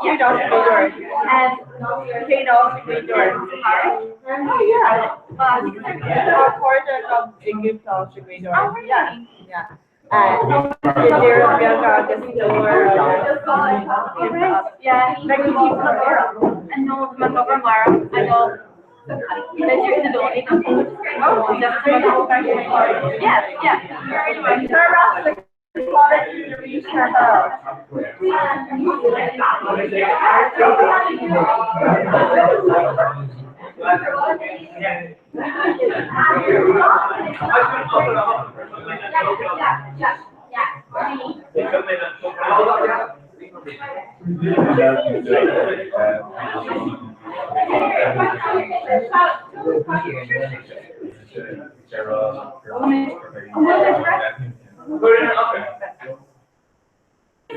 You don't go door. And they don't go door. Yeah. Our quarter of the gift of the door. Yeah. Yeah, like we keep Comhrá, and no, my Comhrá, I know. This year is the only. Oh, yeah, yeah.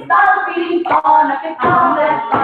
Stop being fun, I can come back,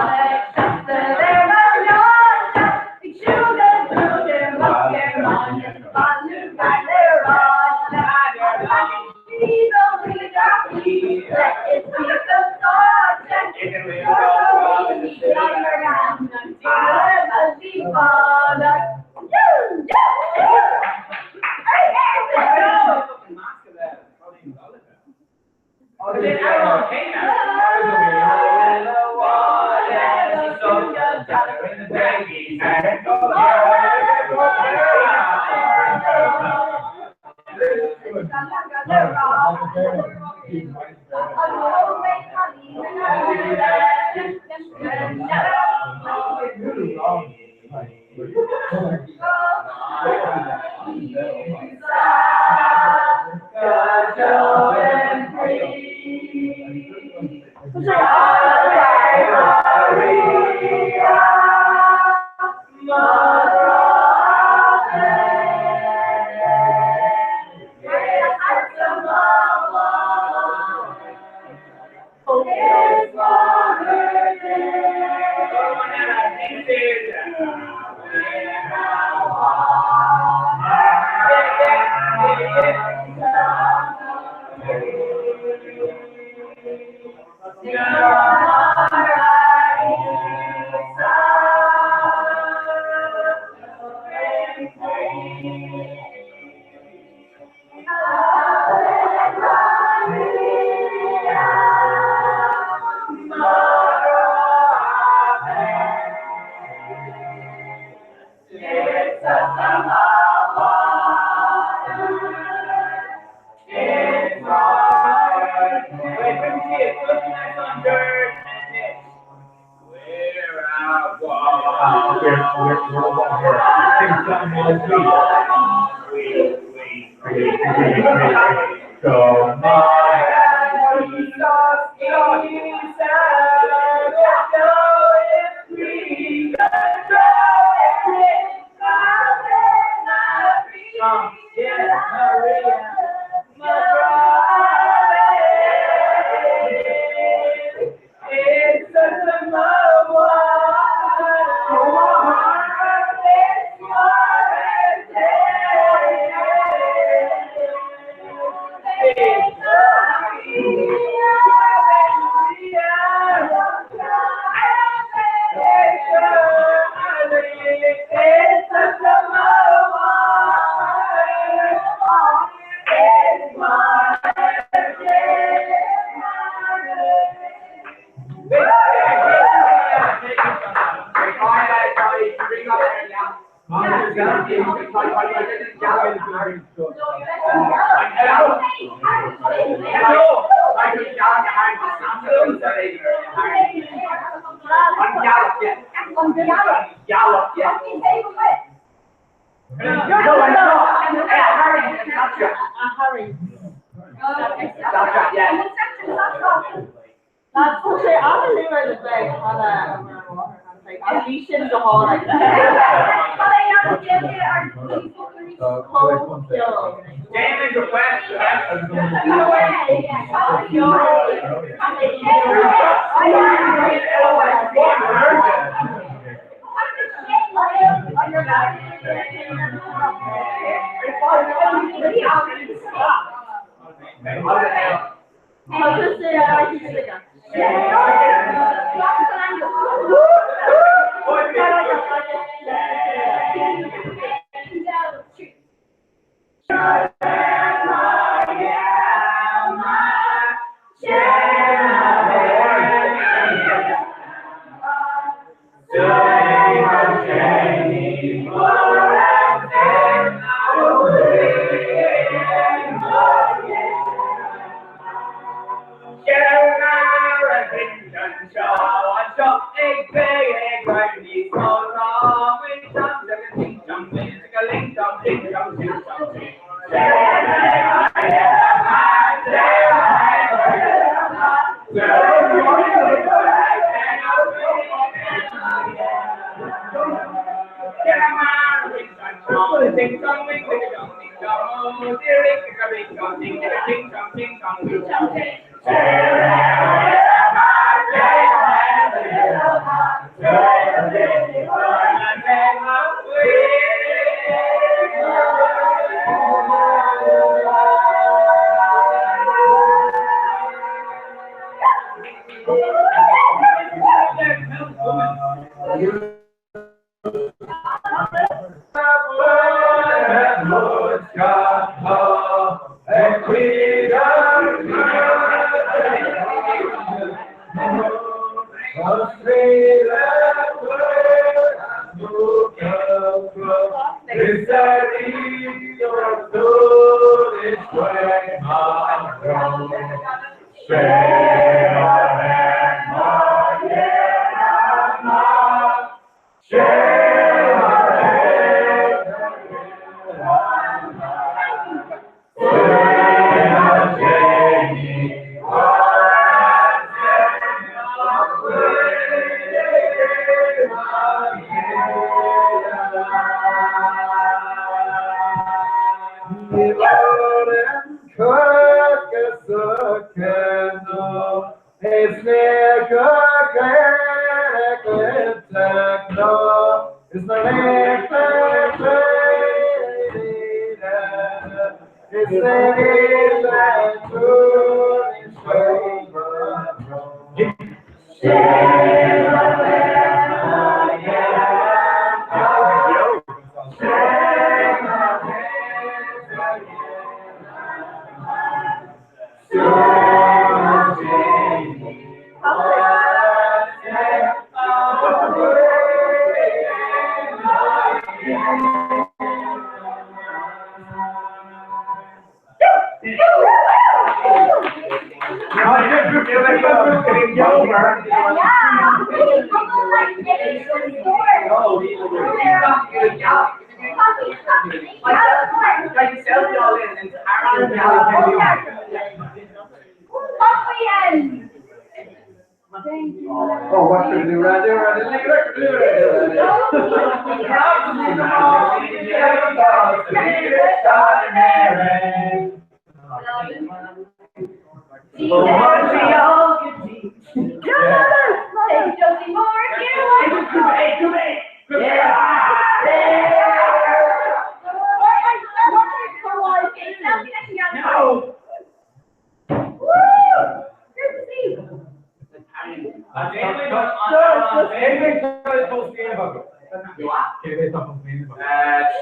Oh, what should we do right there?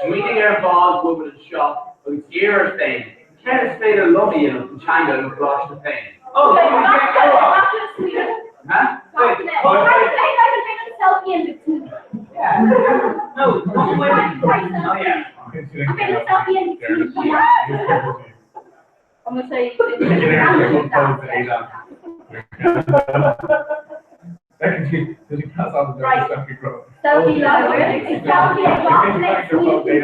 Sweeting your balls, woman in shop, with years thing. Can't stay there lovely in China and flush the thing. Oh, huh? No, oh yeah. I'm gonna say Right. selfie love. Selfie across next week.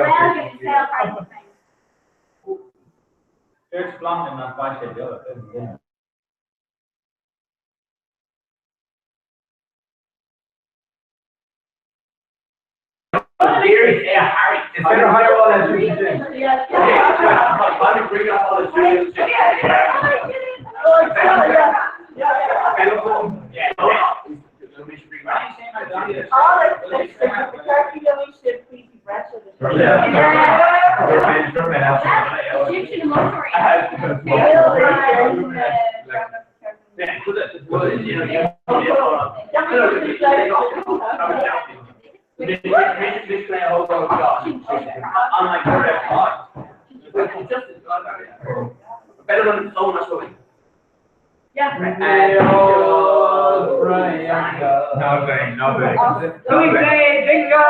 There's blonde and not white, the other thing. Harry. It's better hire all that shit. I'll bring up all the shit. Better than so much going. Nothing. We say jingle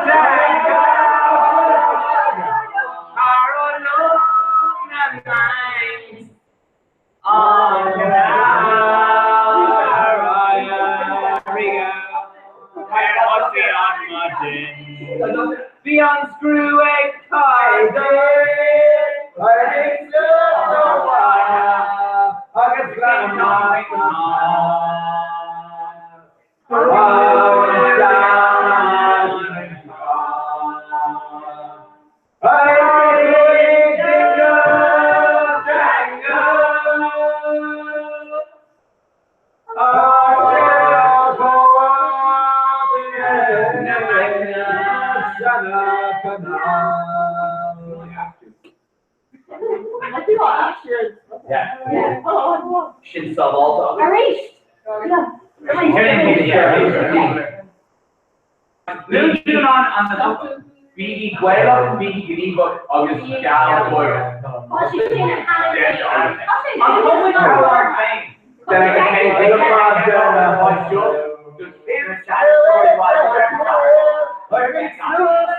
jangle, are alone and nice. On the the unscrew a card. Yeah. Oh, Should sub all I reached. Moving on the Biggie Guelo, Biggie Gnibo, August Gal Boyer. Oh, she didn't have it. I'm going to how I'm saying. Then I can take a part of my show. The favorite story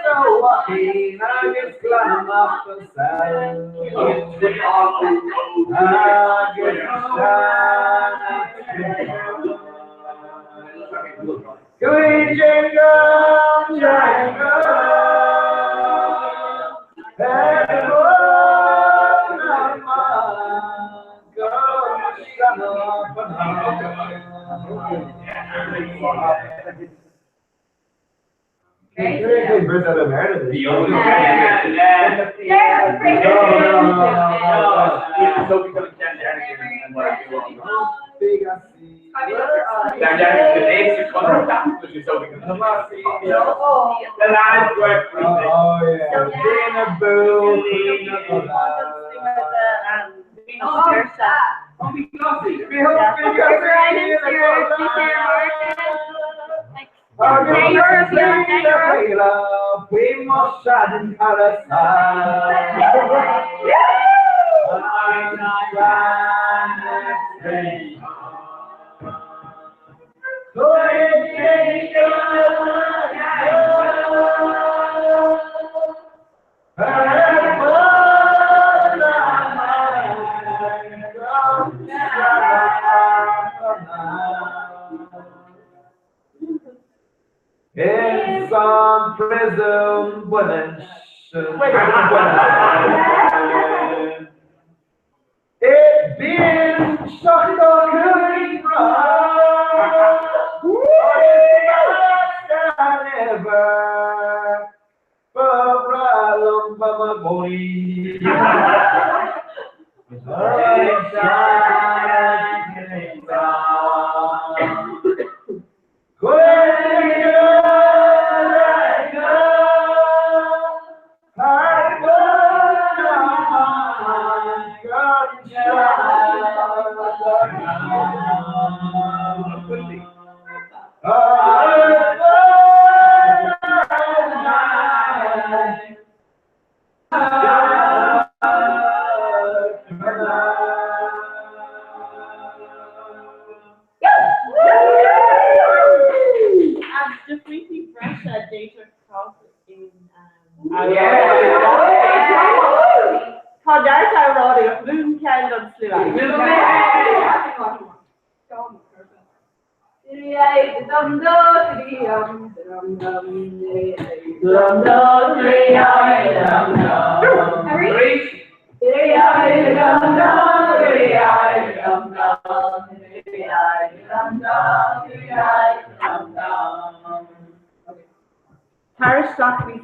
so lucky, I just climb up the side. Good jingle, we must shine in in some prison women. It been shocking or cooling never problem for my body. Parish stock me.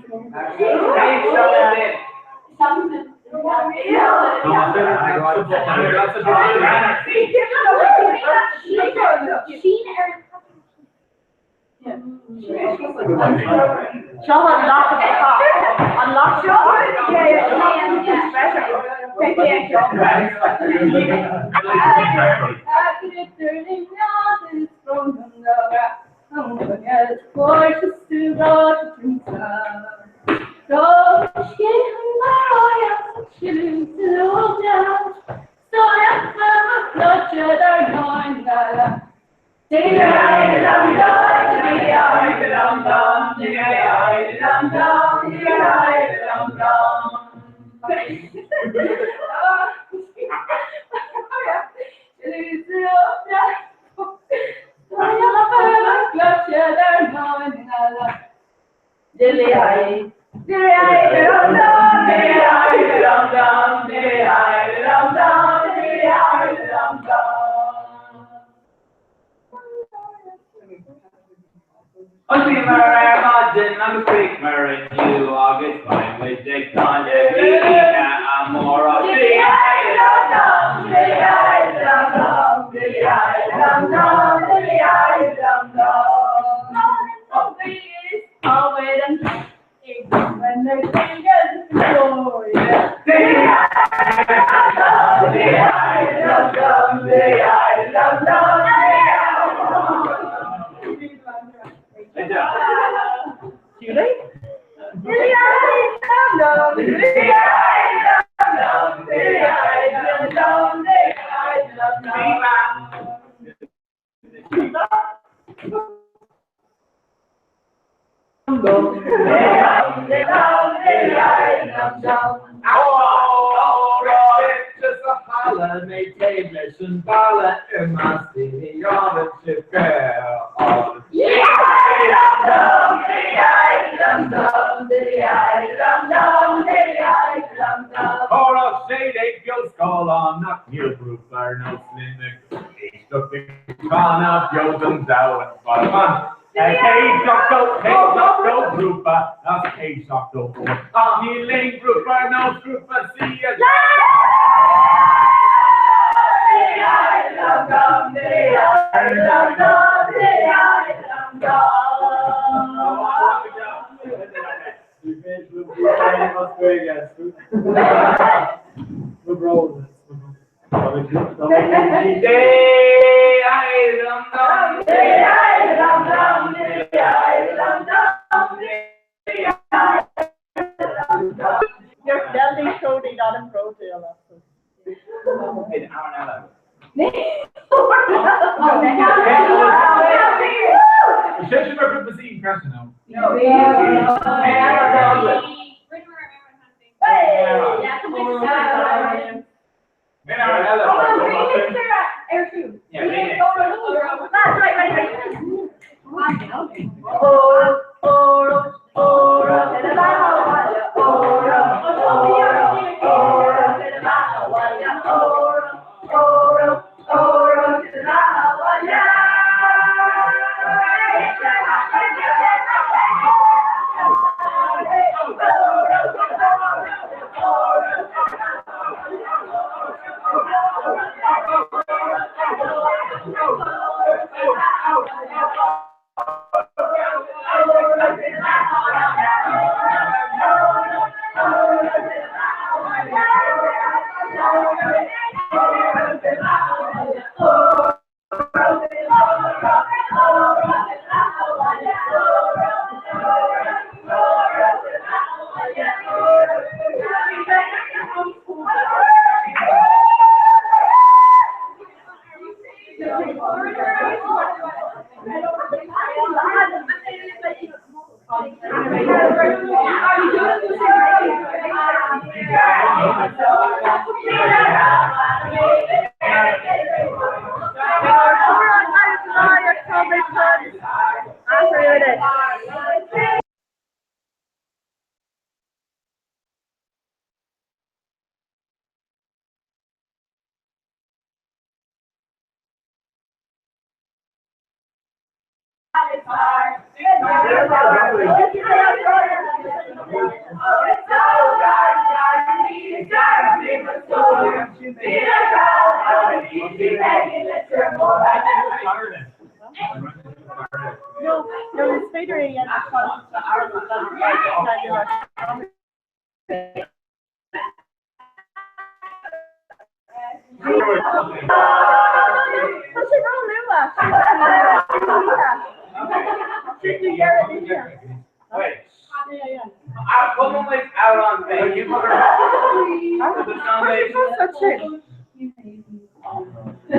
Your belly showing not in pro tail.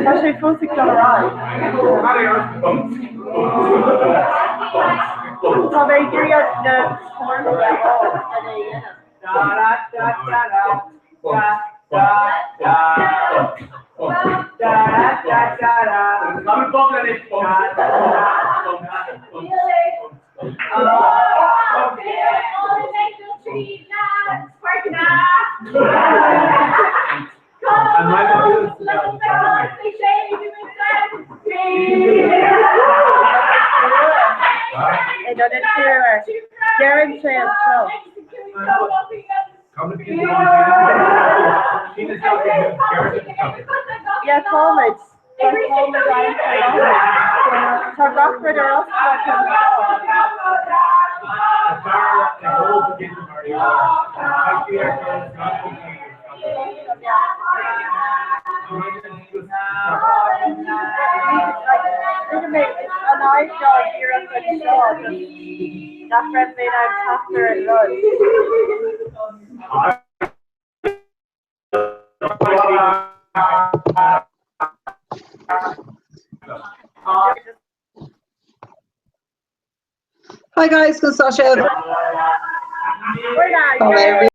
Achei que fosse Comhrá. Só daí queria Yeah, college. right, John, you're up with Sean. That friend made out after and run. Hi guys, good Sasha. We're not.